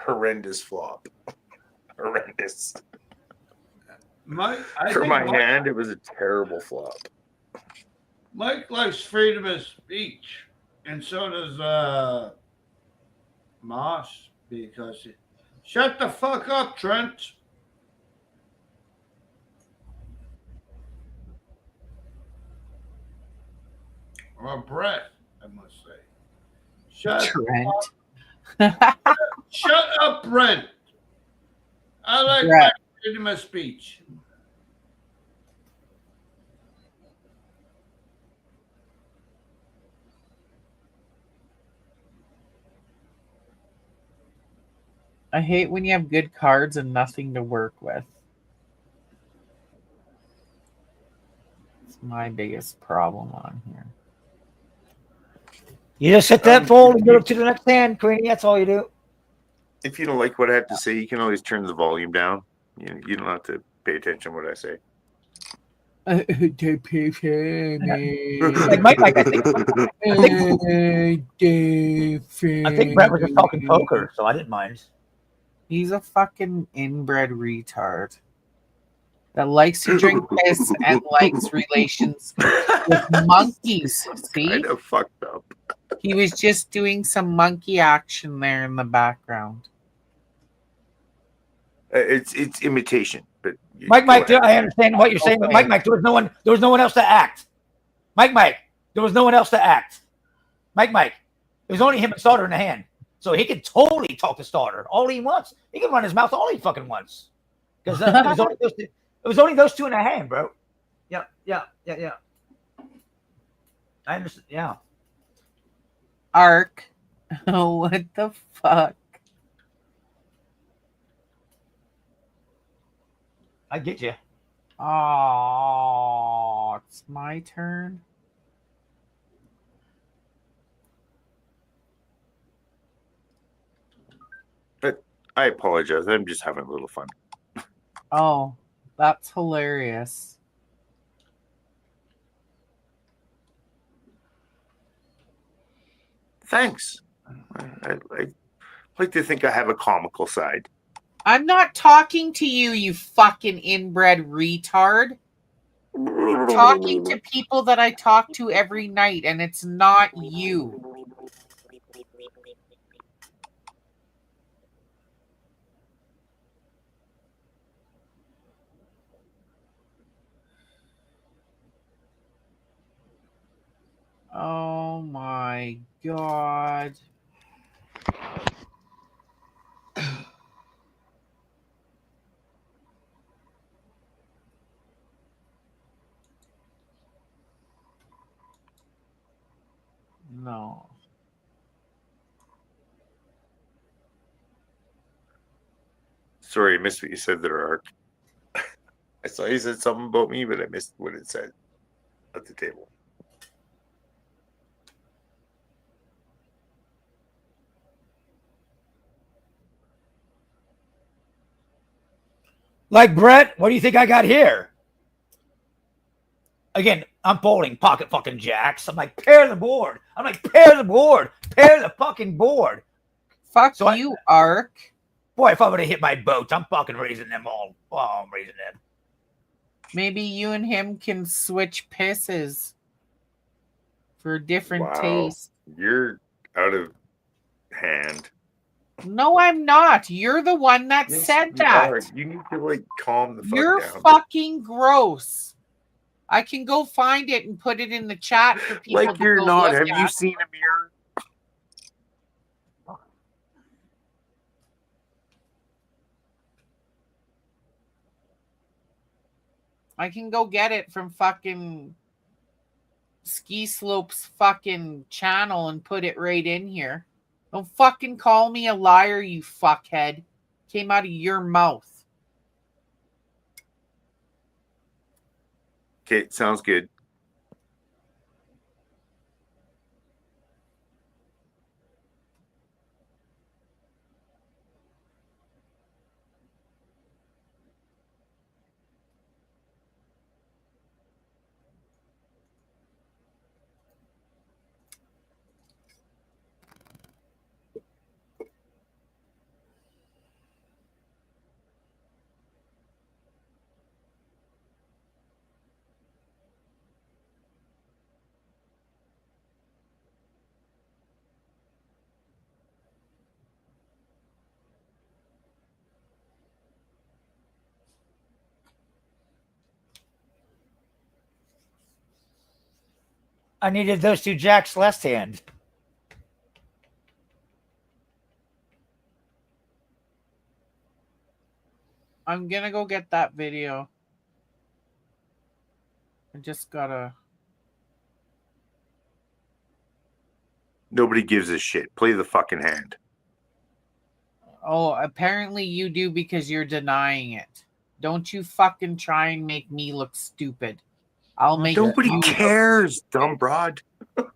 Horrendous flop. Horrendous. For my hand, it was a terrible flop. Mike likes freedom of speech, and so does Moss, because shut the fuck up, Trent. Or Brett, I must say. Trent. Shut up, Brent. I like Brett. my freedom of speech. I hate when you have good cards and nothing to work with. It's my biggest problem on here. You just hit that fold and go to the next hand, Queenie. That's all you do. If you don't like what I have to say, you can always turn the volume down. You don't have to pay attention to what I say. Like Mike, I think Brett was just talking poker, so I didn't mind. He's a fucking inbred retard that likes to drink piss and likes relations with monkeys. See? Kind of fucked up. He was just doing some monkey action there in the background. It's imitation, but Mike, I understand what you're saying, but Mike, there was no one else to act. Mike, there was no one else to act. Mike, it was only him and Starter in the hand, so he could totally talk to Starter all he wants. He can run his mouth all he fucking wants because it was only those two in the hand, bro. Yeah. I understand. Yeah. Ark. What the fuck? I get you. Oh, it's my turn. But I apologize. I'm just having a little fun. Oh, that's hilarious. Thanks. I like to think I have a comical side. I'm not talking to you, you fucking inbred retard. I'm talking to people that I talk to every night, and it's not you. Oh my God. No. Sorry, I missed what you said there, Ark. I saw you said something about me, but I missed what it said at the table. Like Brett, what do you think I got here? Again, I'm folding pocket fucking jacks. I'm like, pair the board. Pair the fucking board. Fuck so you, Ark. Boy, if I would have hit my boats, I'm fucking raising them all. Oh, I'm raising them. Maybe you and him can switch pisses for different taste. You're out of hand. No, I'm not. You're the one that said that. You need to calm the fuck You're down. fucking gross. I can go find it and put it in the chat for people Like to you're go not. look Have at. you seen a mirror? I can go get it from fucking Ski Slope's fucking channel and put it right in here. Don't fucking call me a liar, you fuckhead. Came out of your mouth. Okay, sounds good. I needed those two jacks left hand. I'm gonna go get that video. I just gotta. Nobody gives a shit. Play the fucking hand. Oh, apparently you do because you're denying it. Don't you fucking try and make me look stupid. I'll make Nobody you cares, dumb broad.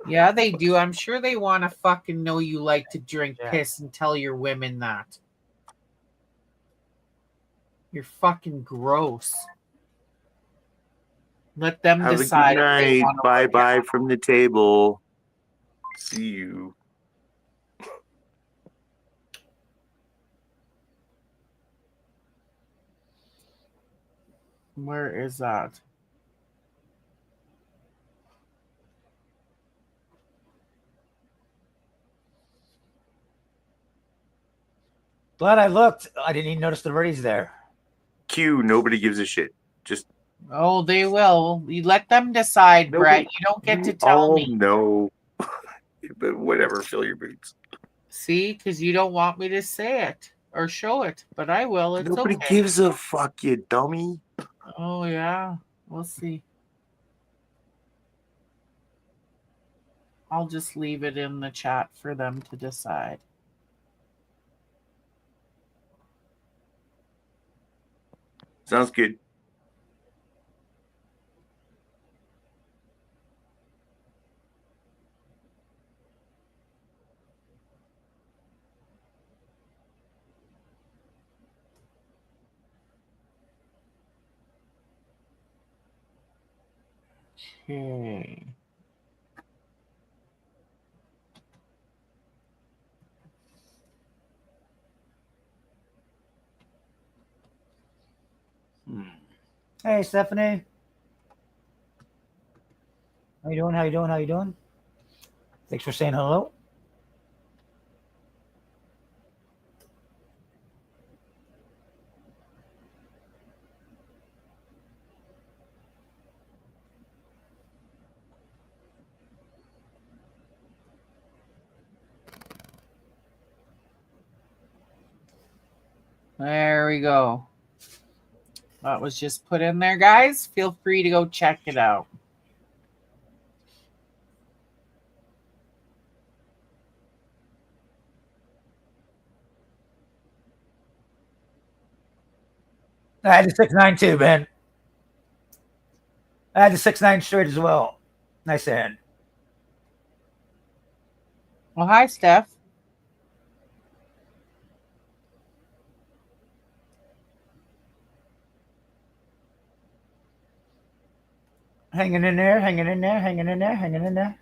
Yeah, they do. I'm sure they want to fucking know you like to drink piss and tell your women that. You're fucking gross. Let them Have decide a good if they night. want to Bye bye from the table. See you. Where is that? Glad I looked. I didn't even notice the birdies there. Q, nobody gives a shit. Just Oh, they will. You let them decide, Brett. You don't get to tell me. No. But whatever, fill your boots. See, because you don't want me to say it or show it, but I will. It's Nobody okay. gives a fuck, you dummy. Oh, yeah. We'll see. I'll just leave it in the chat for them to decide. Sounds good. Okay. Hey, Stephanie. How you doing? How you doing? How you doing? Thanks for saying hello. There we go. That was just put in there, guys. Feel free to go check it out. I had the 6-9 too, man. I had the 6-9 straight as well. Nice hand. Well, hi, Steph. Hanging in there, hanging in there, hanging in there, hanging in there.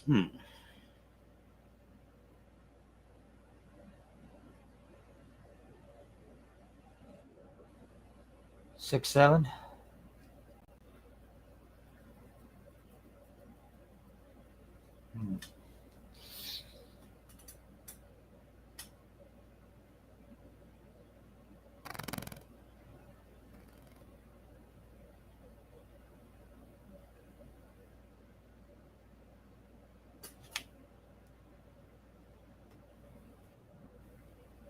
Hmm. 6-7. Hmm.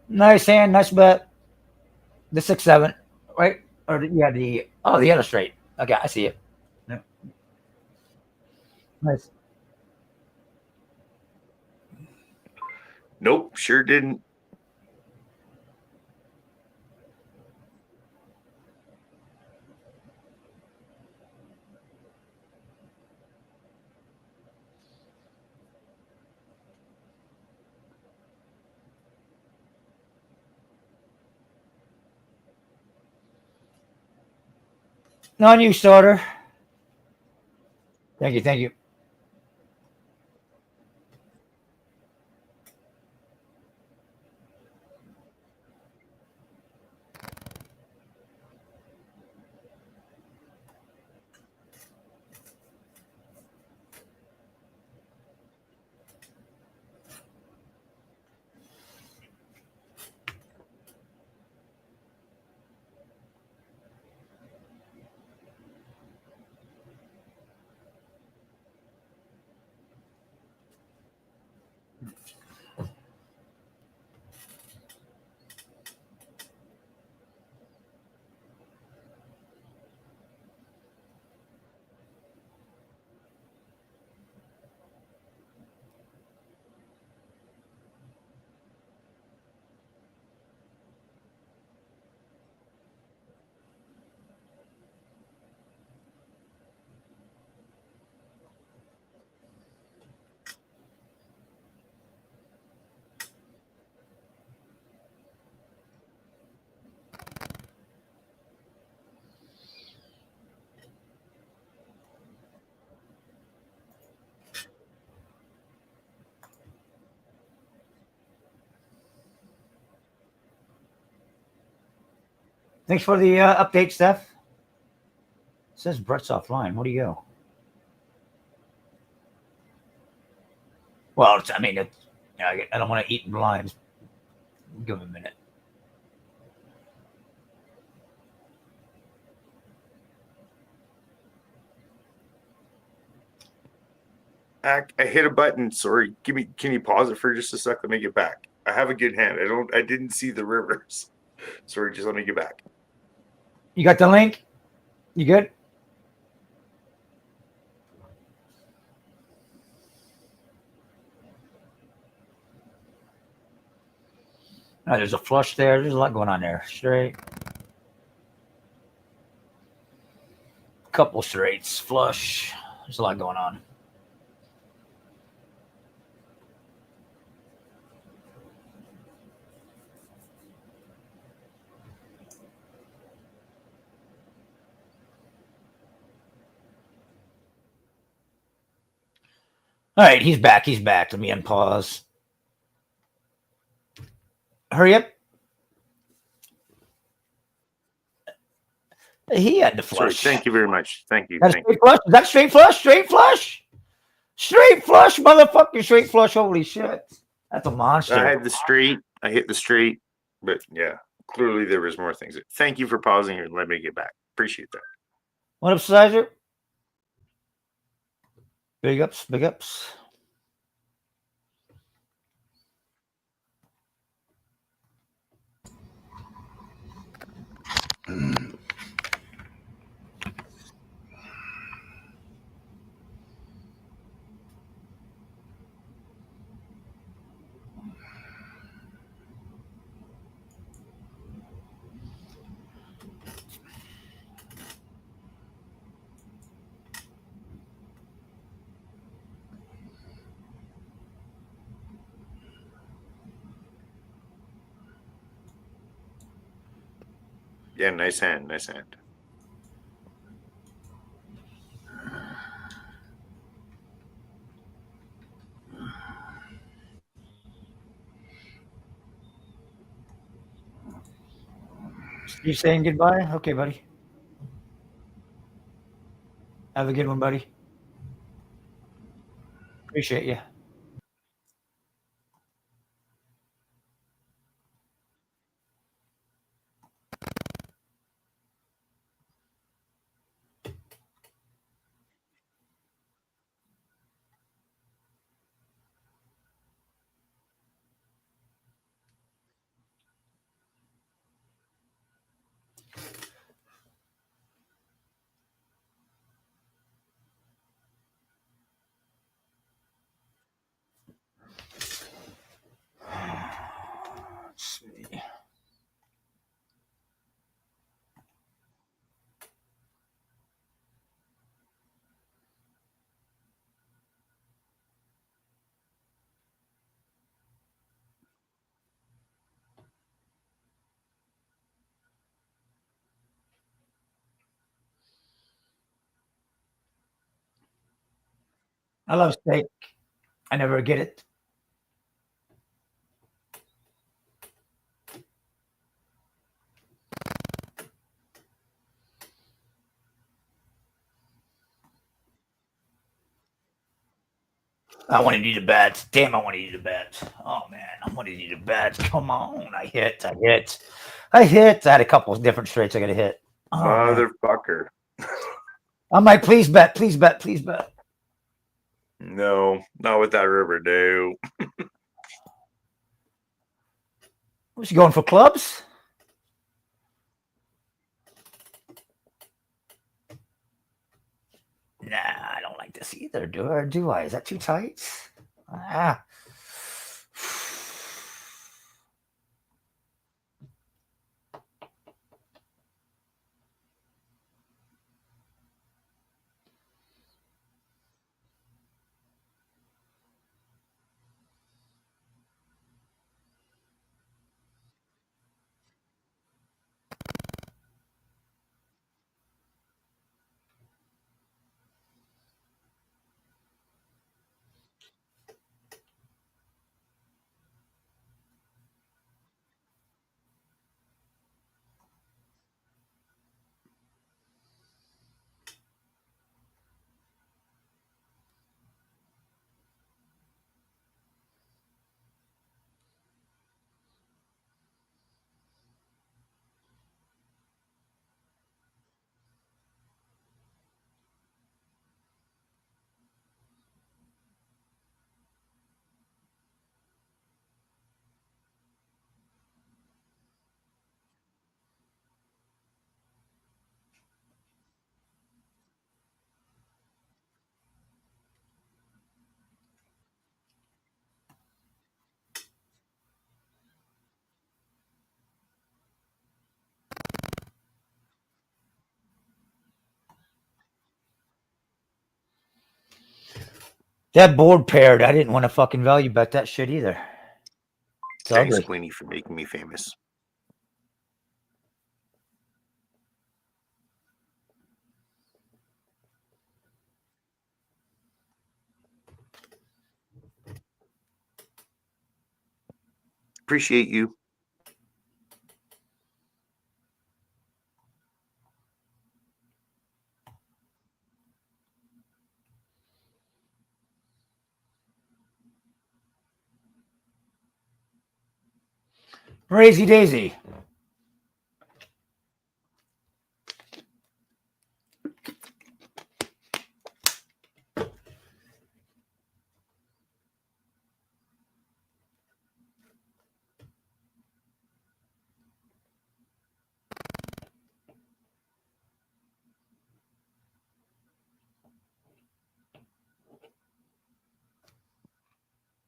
Nice hand, nice bet. The 6-7, right? Or the other straight. Okay, I see it. Yeah. Nice. Nope, sure didn't. Non-use starter. Thank you, thank you. Thanks for the update, Steph. It says Brett's offline. Where do you go? Well, I mean, I don't want to eat blinds. Give him a minute. I hit a button. Sorry. Can you pause it for just a sec? Let me get back. I have a good hand. I didn't see the rivers. Sorry, just let me get back. You got the link? You good? Oh, there's a flush there. There's a lot going on there. Straight. Couple straights. Flush. There's a lot going on. All right, he's back. He's back. Let me unpause. Hurry up. He had the Sorry. flush. Thank you very much. Thank you. That's Thank straight you. flush. Is that straight flush? Straight flush? Straight flush, motherfucking straight flush. Holy shit. That's a monster. I had the straight. I hit the straight. But yeah, clearly there was more things. Thank you for pausing and let me get back. Appreciate that. What up, Sizer? Big ups, big ups. Yeah, nice hand. Nice hand. You saying goodbye? Okay, buddy. Have a good one, buddy. Appreciate you. Let's see. I love steak. I never get it. I want to eat a bat. Damn, I want to eat a bat. Oh man, I want to eat a bat. Come on, I hit. I had a couple of different straights I got to hit. Oh, Motherfucker. I'm like, please bet, please bet, please bet. No, not with that river, no. Was she going for clubs? Nah, I don't like this either. Do I? Is that too tight? Ah. That board paired. I didn't want to fucking value bet that shit either. It's Thanks, ugly. Queenie, for making me famous. Appreciate you. Crazy Daisy.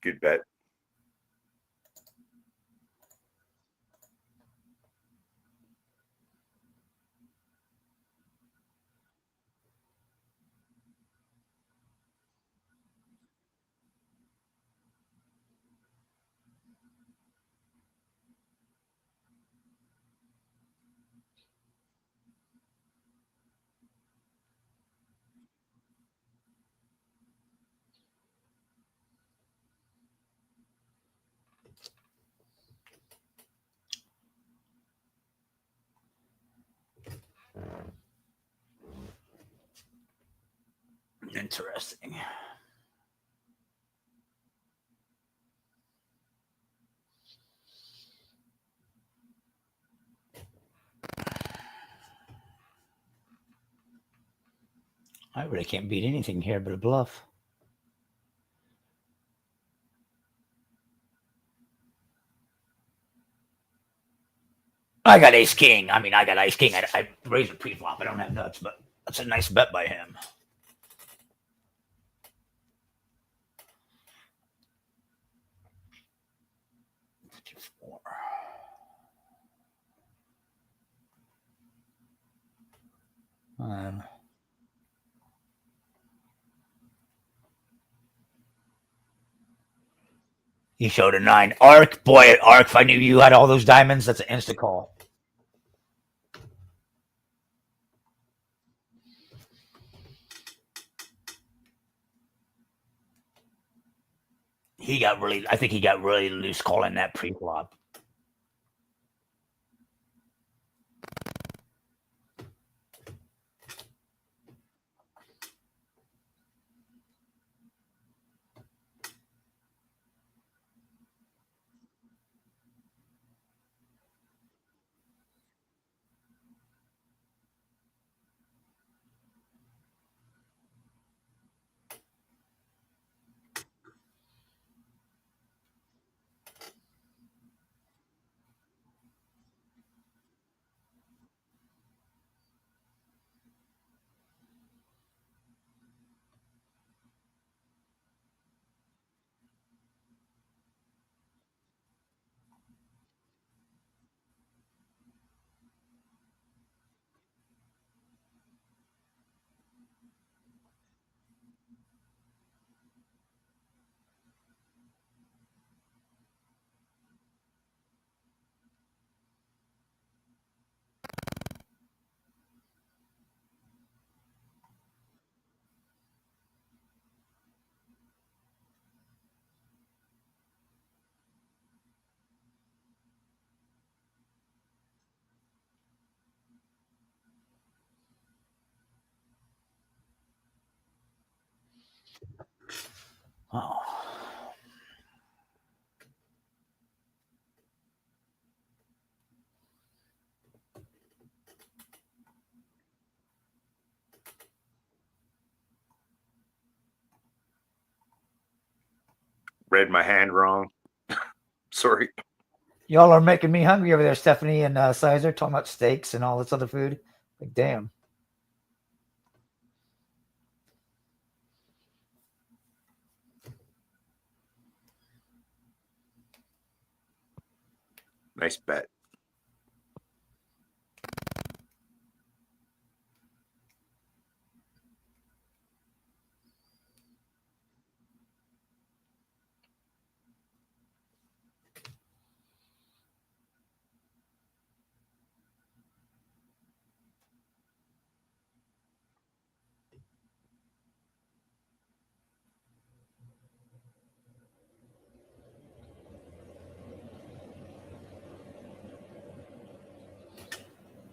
Good bet. Interesting. I really can't beat anything here but a bluff. I got ace king. I mean, I got ace king. I raised a pre-flop. I don't have nuts, but that's a nice bet by him. He showed a 9. Arc, boy, Arc, if I knew you had all those diamonds, that's an instant call. I think he got really loose calling that pre-flop. Oh. Read my hand wrong. Sorry. Y'all are making me hungry over there, Stephanie and Sizer, talking about steaks and all this other food. Like, damn. Nice bet.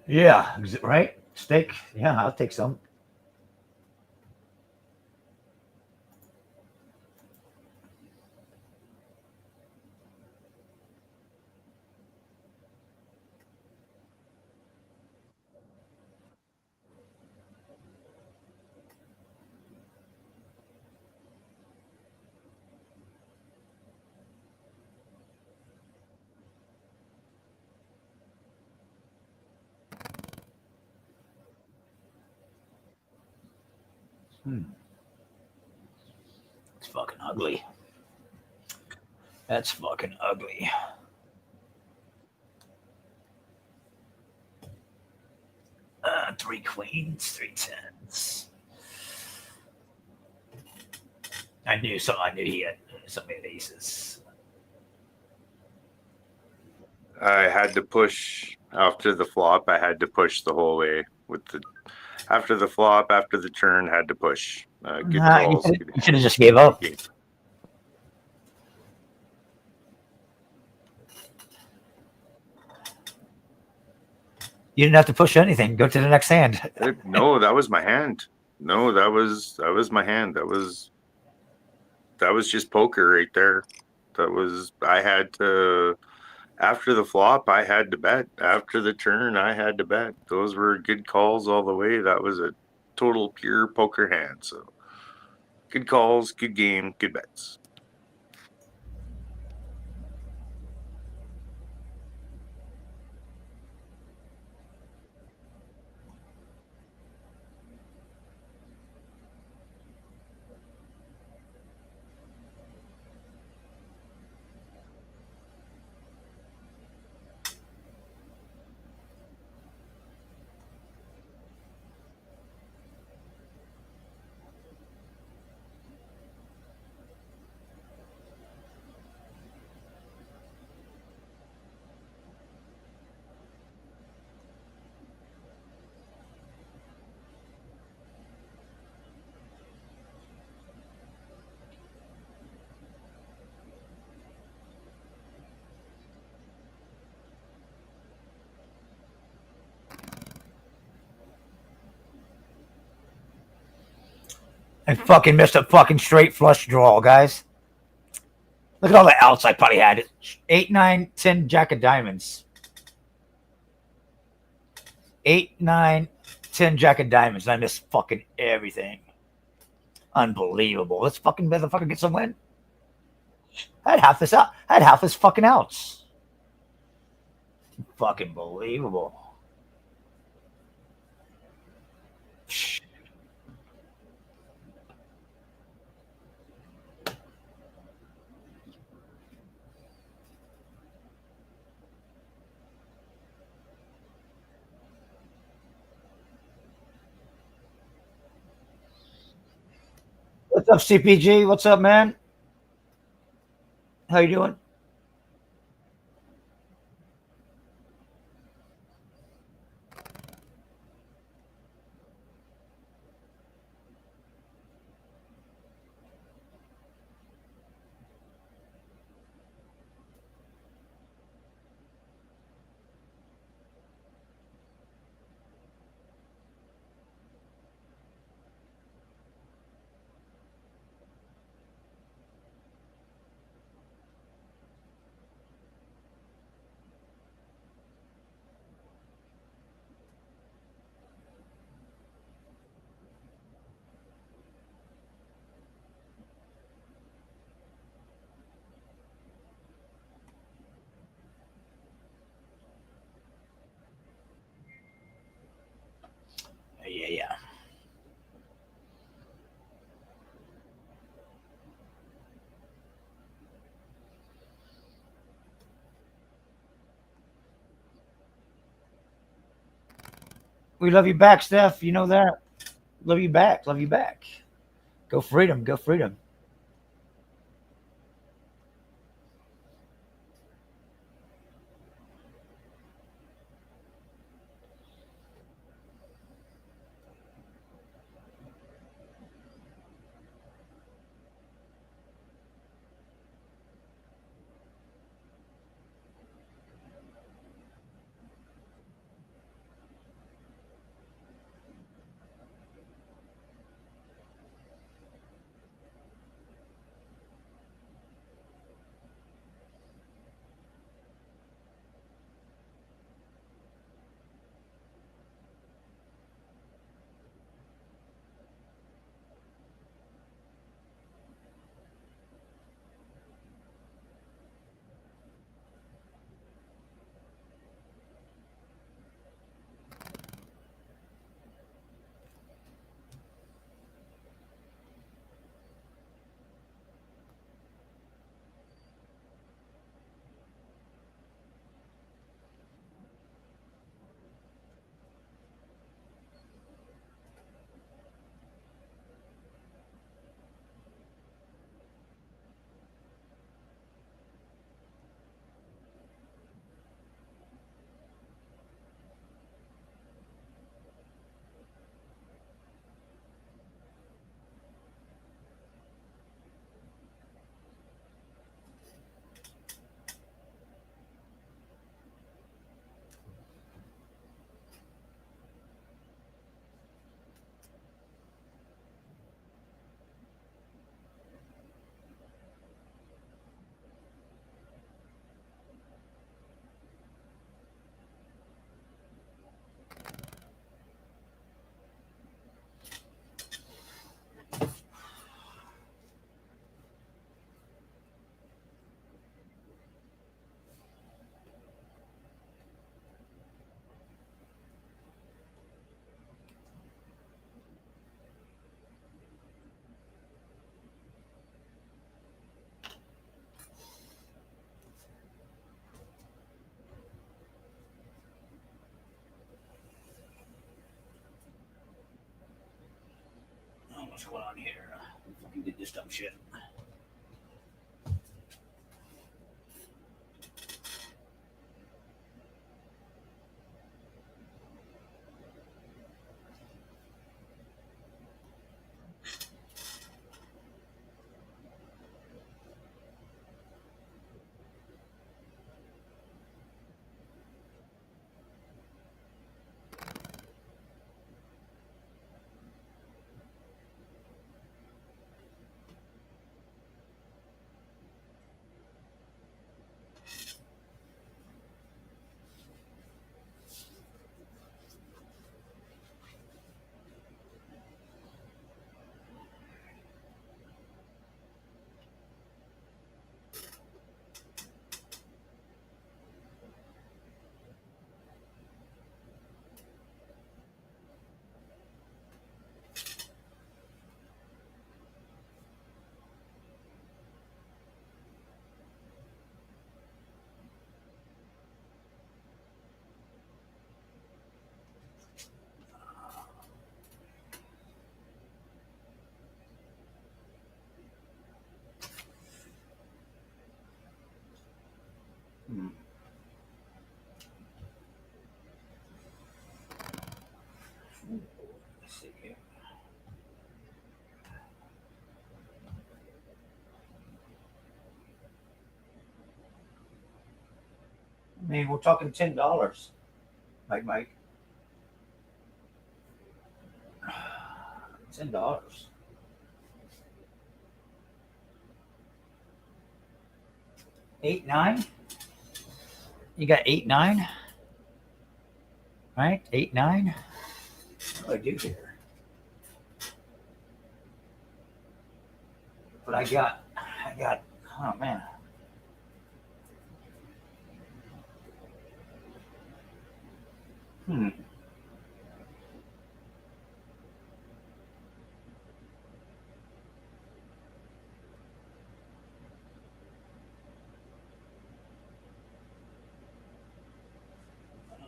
Yeah, right? Steak. Yeah, I'll take some. It's fucking ugly. That's fucking ugly. Three queens, 3 10s. I knew he had some aces. I had to push after the flop. I had to push the whole way with the after the flop, after the turn, had to push. Good calls. You should have just gave up. You didn't have to push anything. Go to the next hand. No, that was my hand. No, that was my hand. That was just poker right there. That was I had to after the flop I had to bet. After the turn I had to bet. Those were good calls all the way. That was a total pure poker hand. So good calls, good game, good bets. I fucking missed a fucking straight flush draw, guys. Look at all the outs I probably had. 8, 9, 10 jack of diamonds. 8, 9, 10 jack of diamonds. And I missed fucking everything. Unbelievable. Let's fucking motherfucker get some win. I had half this out. I had half this fucking outs. Fucking believable. What's up, CPG? What's up, man? How you doing? Yeah. We love you back, Steph. You know that. Love you back. Love you back. Go freedom. Go freedom. what's going on here. I fucking did this dumb shit. Let's see here. I mean, we're talking $10, Mike. $10. $8, $9. You got $8, $9. Right? $8, $9. What do I do here? But I got. Oh man.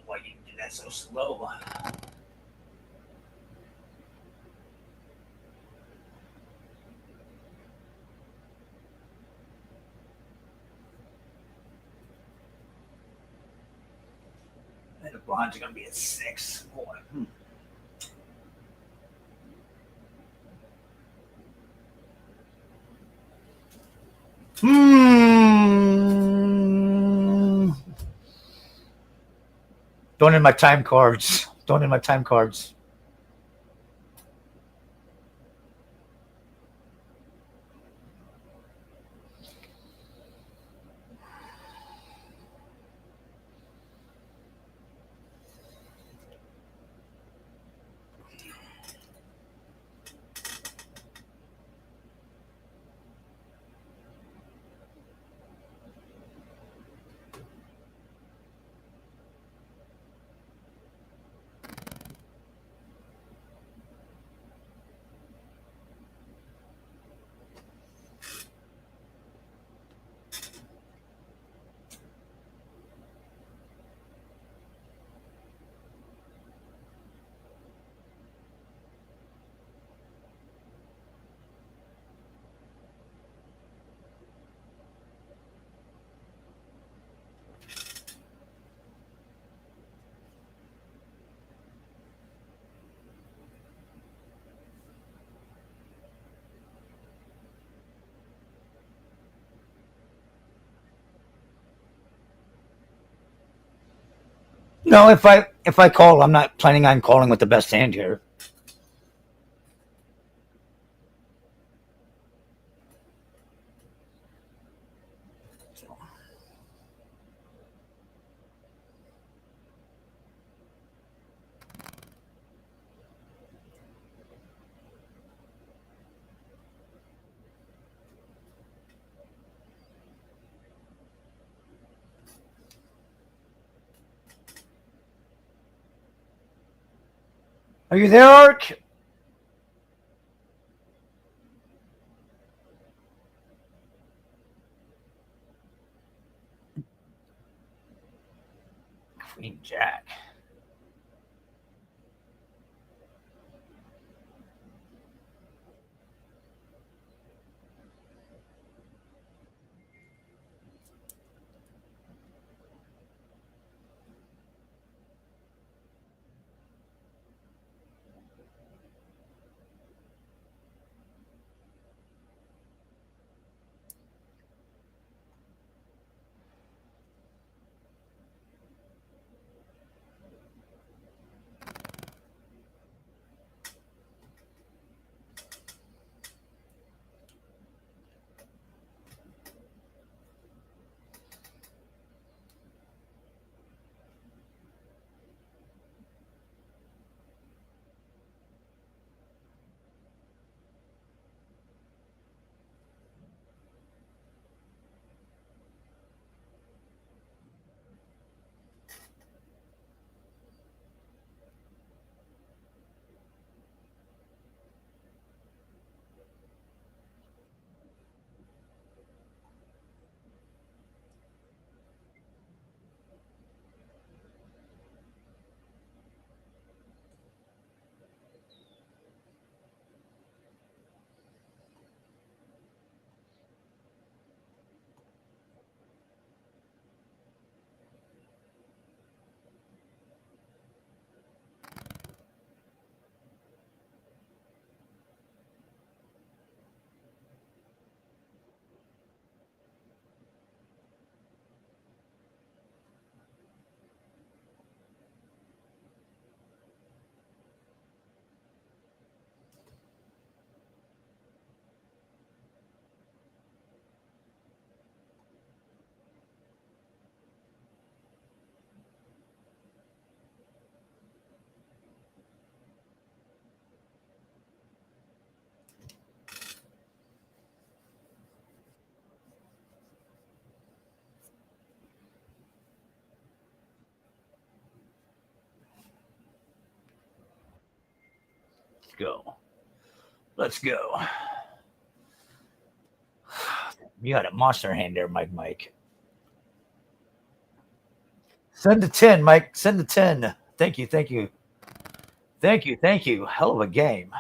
Why you do that so slow? And the bronze are gonna be at 6. Boy. Don't in my time cards. No, if I call, I'm not planning on calling with the best hand here. Are you there, Ark? Queen Jack. go. Let's go. You got a monster hand there, Mike. Send the 10, Mike. Send the 10. Thank you. Hell of a game.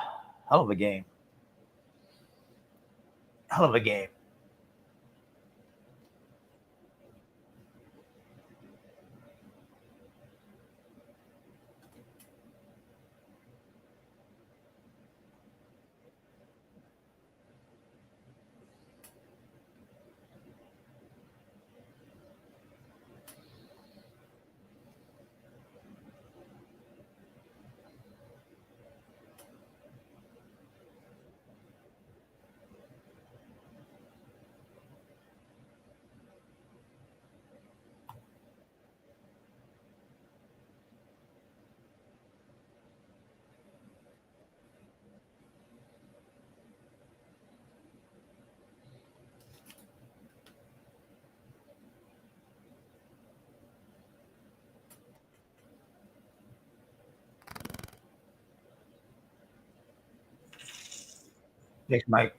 Thanks, Mike.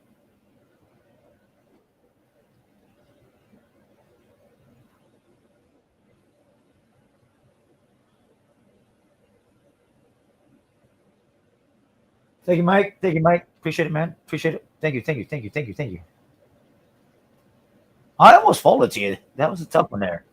Thank you, Mike. Appreciate it, man. Appreciate it. Thank you. I almost folded to you. That was a tough one there.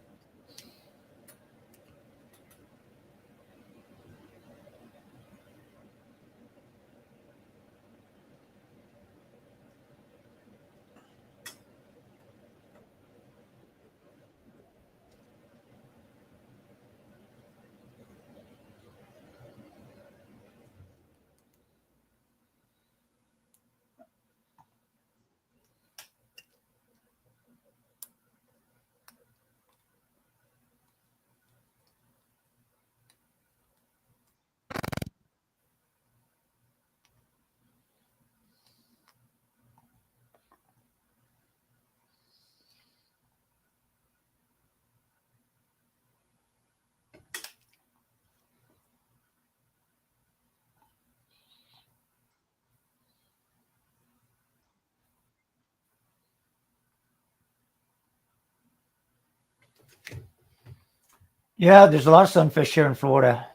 Yeah, there's a lot of sunfish here in Florida.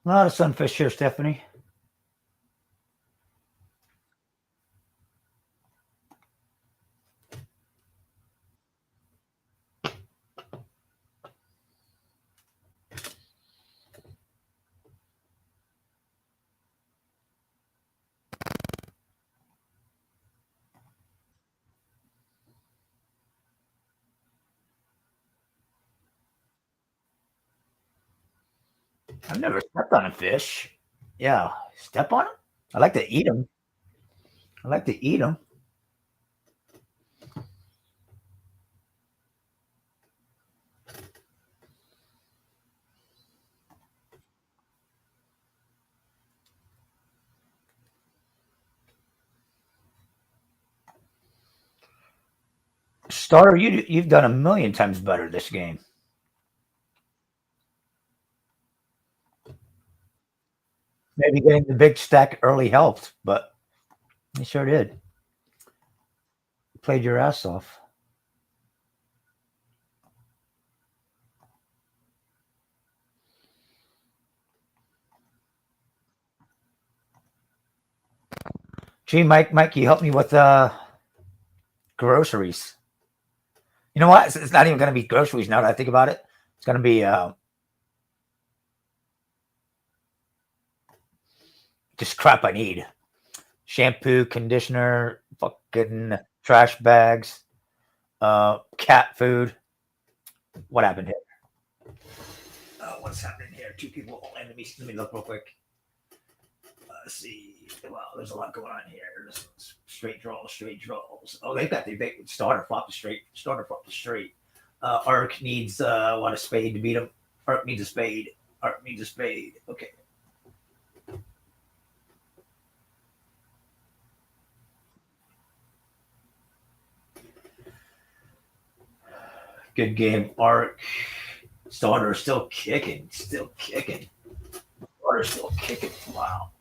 A lot of sunfish here, Stephanie. I've never stepped on a fish. Yeah, step on them. I like to eat them. Starter, you've done a million times better this game. Maybe getting the big stack early helped, but you sure did. You played your ass off. Gee, Mike, you help me with groceries. You know what? It's not even going to be groceries now that I think about it. It's going to be just crap I need. Shampoo, conditioner, fucking trash bags, cat food. What happened here? What's happening here? Two people. Let me look real quick. Let's see. Well, there's a lot going on here. There's straight draws. Oh, they got the starter flop the straight. Ark needs a spade to beat him. Ark needs a spade. Okay. Good game, Arc. Starter still kicking. Still kicking. Starter still kicking. Wow.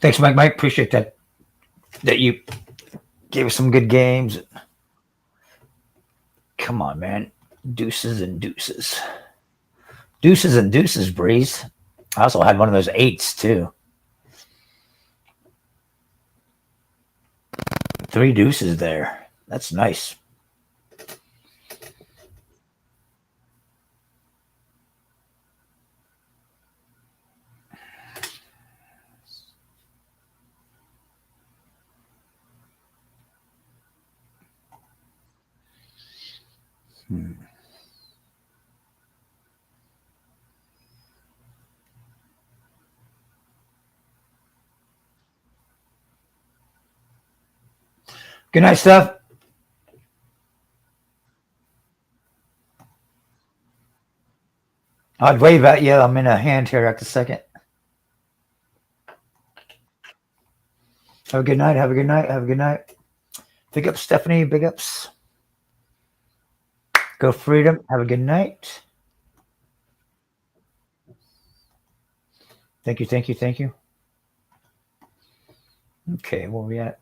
Thanks, Mike. Mike, appreciate that. That you gave us some good games. Come on, man. Deuces and deuces. Deuces and deuces, Breeze. I also had one of those 8s, too. 3 deuces there. That's nice. Good night, Steph. I'd wave at you. I'm in a hand here at the second. Have a good night. Have a good night. Have a good night. Big ups, Stephanie. Big ups. Go Freedom. Have a good night. Thank you. Thank you. Thank you. Okay, where are we at?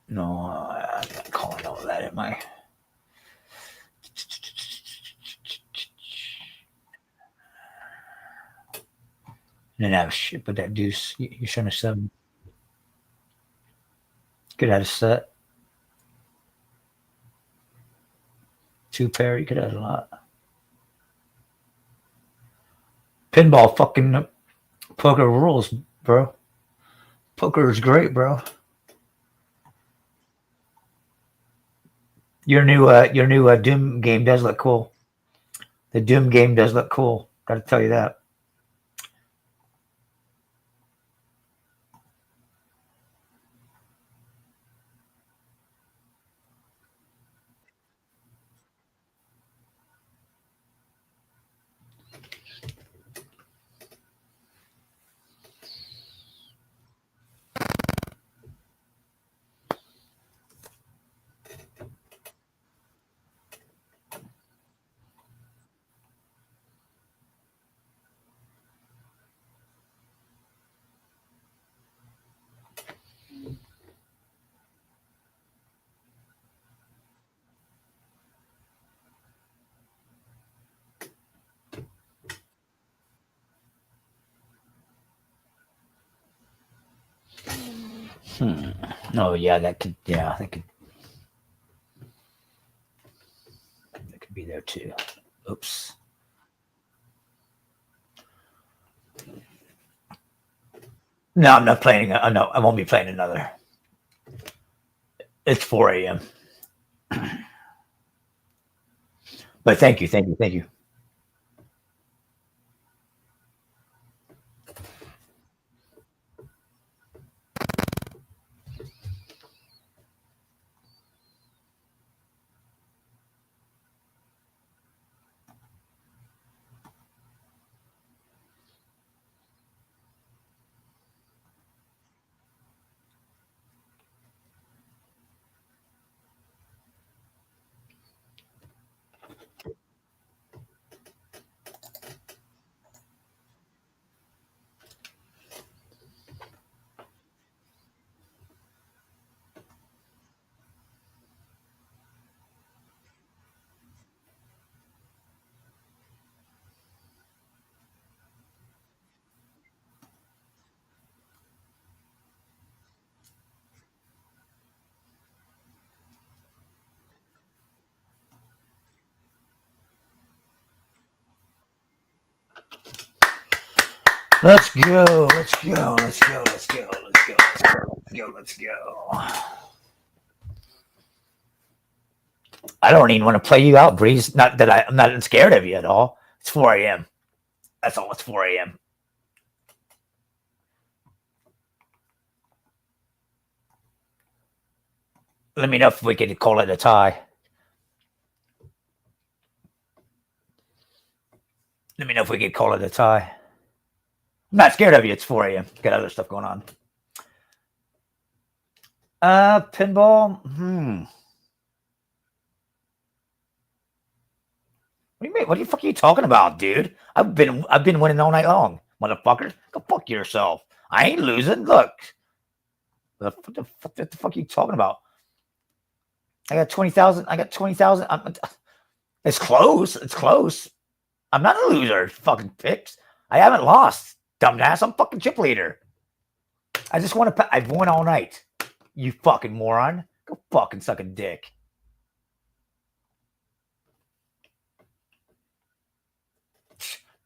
No, I'm not calling all that, am I? And then have shit, but that deuce, you shouldn't have 7. Could have had a set. 2 pair, you could have had a lot. Pinball fucking poker rules, bro. Poker is great, bro. Your new Doom game does look cool. The Doom game does look cool. Gotta tell you that. Oh yeah, that could be there too. Oops. No, I'm not playing. No, I won't be playing another. It's 4 a.m. But thank you, thank you, thank you. Let's go. Let's go. Let's go. Let's go. Let's go. Let's go. Let's go. Let's go. I don't even want to play you out, Breeze. Not that I'm not scared of you at all. It's 4 a.m. That's all. It's 4 a.m. Let me know if we can call it a tie. Let me know if we can call it a tie. I'm not scared of you. It's 4 a.m. Got other stuff going on. Pinball. What do you mean? What the fuck are you talking about, dude? I've been winning all night long, motherfucker. Go fuck yourself. I ain't losing. Look. What the fuck are you talking about? I got 20,000. I got 20,000. It's close. It's close. I'm not a loser. Fucking picks. I haven't lost, dumbass. I'm fucking chip leader. I just want to. I've won all night. You fucking moron. Go fucking suck a dick.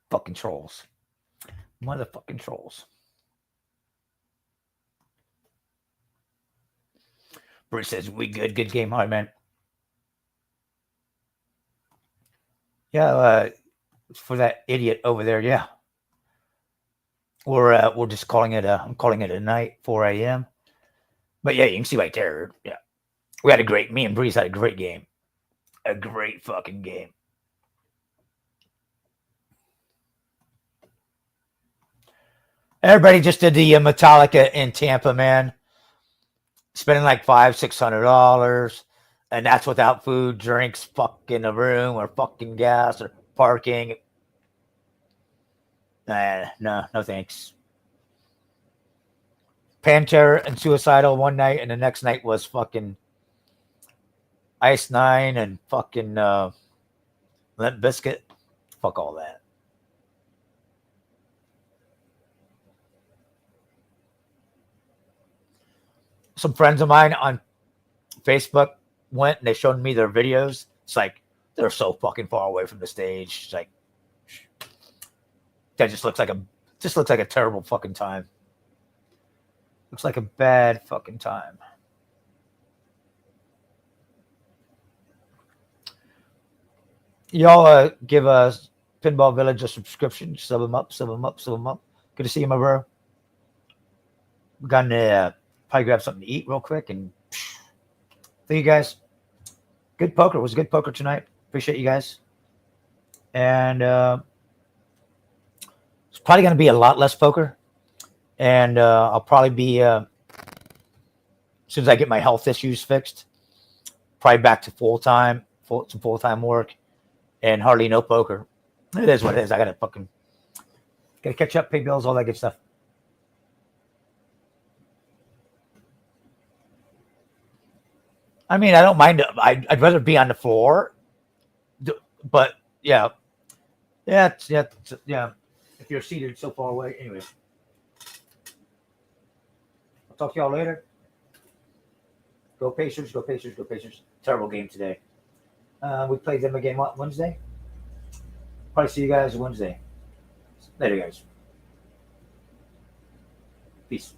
Fucking trolls. Motherfucking trolls. Bruce says, we good. Good game. All right, man. Yeah, for that idiot over there, yeah. We're just calling it I'm calling it a night, 4 a.m. But yeah, you can see right there. Yeah. We had me and Breeze had a great game. A great fucking game. Everybody just did the Metallica in Tampa, man. Spending like $500-$600, and that's without food, drinks, fucking a room, or fucking gas, or parking. No thanks. Pantera and Suicidal one night, and the next night was fucking Ice Nine and fucking Limp Bizkit. Fuck all that. Some friends of mine on Facebook went and they showed me their videos. It's like they're so fucking far away from the stage. It's like that just looks like a terrible fucking time. Looks like a bad fucking time. Y'all give us Pinball Village a subscription. Sub them up. Good to see you, my bro. We're gonna probably grab something to eat real quick and thank you guys. Good poker. It was a good poker tonight. Appreciate you guys. And it's probably going to be a lot less poker. And I'll probably be, as soon as I get my health issues fixed, probably back to full-time work and hardly no poker. It is what it is. I got to catch up, pay bills, all that good stuff. I mean, I don't mind. I'd rather be on the floor, but yeah. If you're seated so far away, anyway. I'll talk to y'all later. Go Pacers, go Pacers, go Pacers. Terrible game today. We played them again Wednesday. Probably see you guys Wednesday. Later, guys. Peace.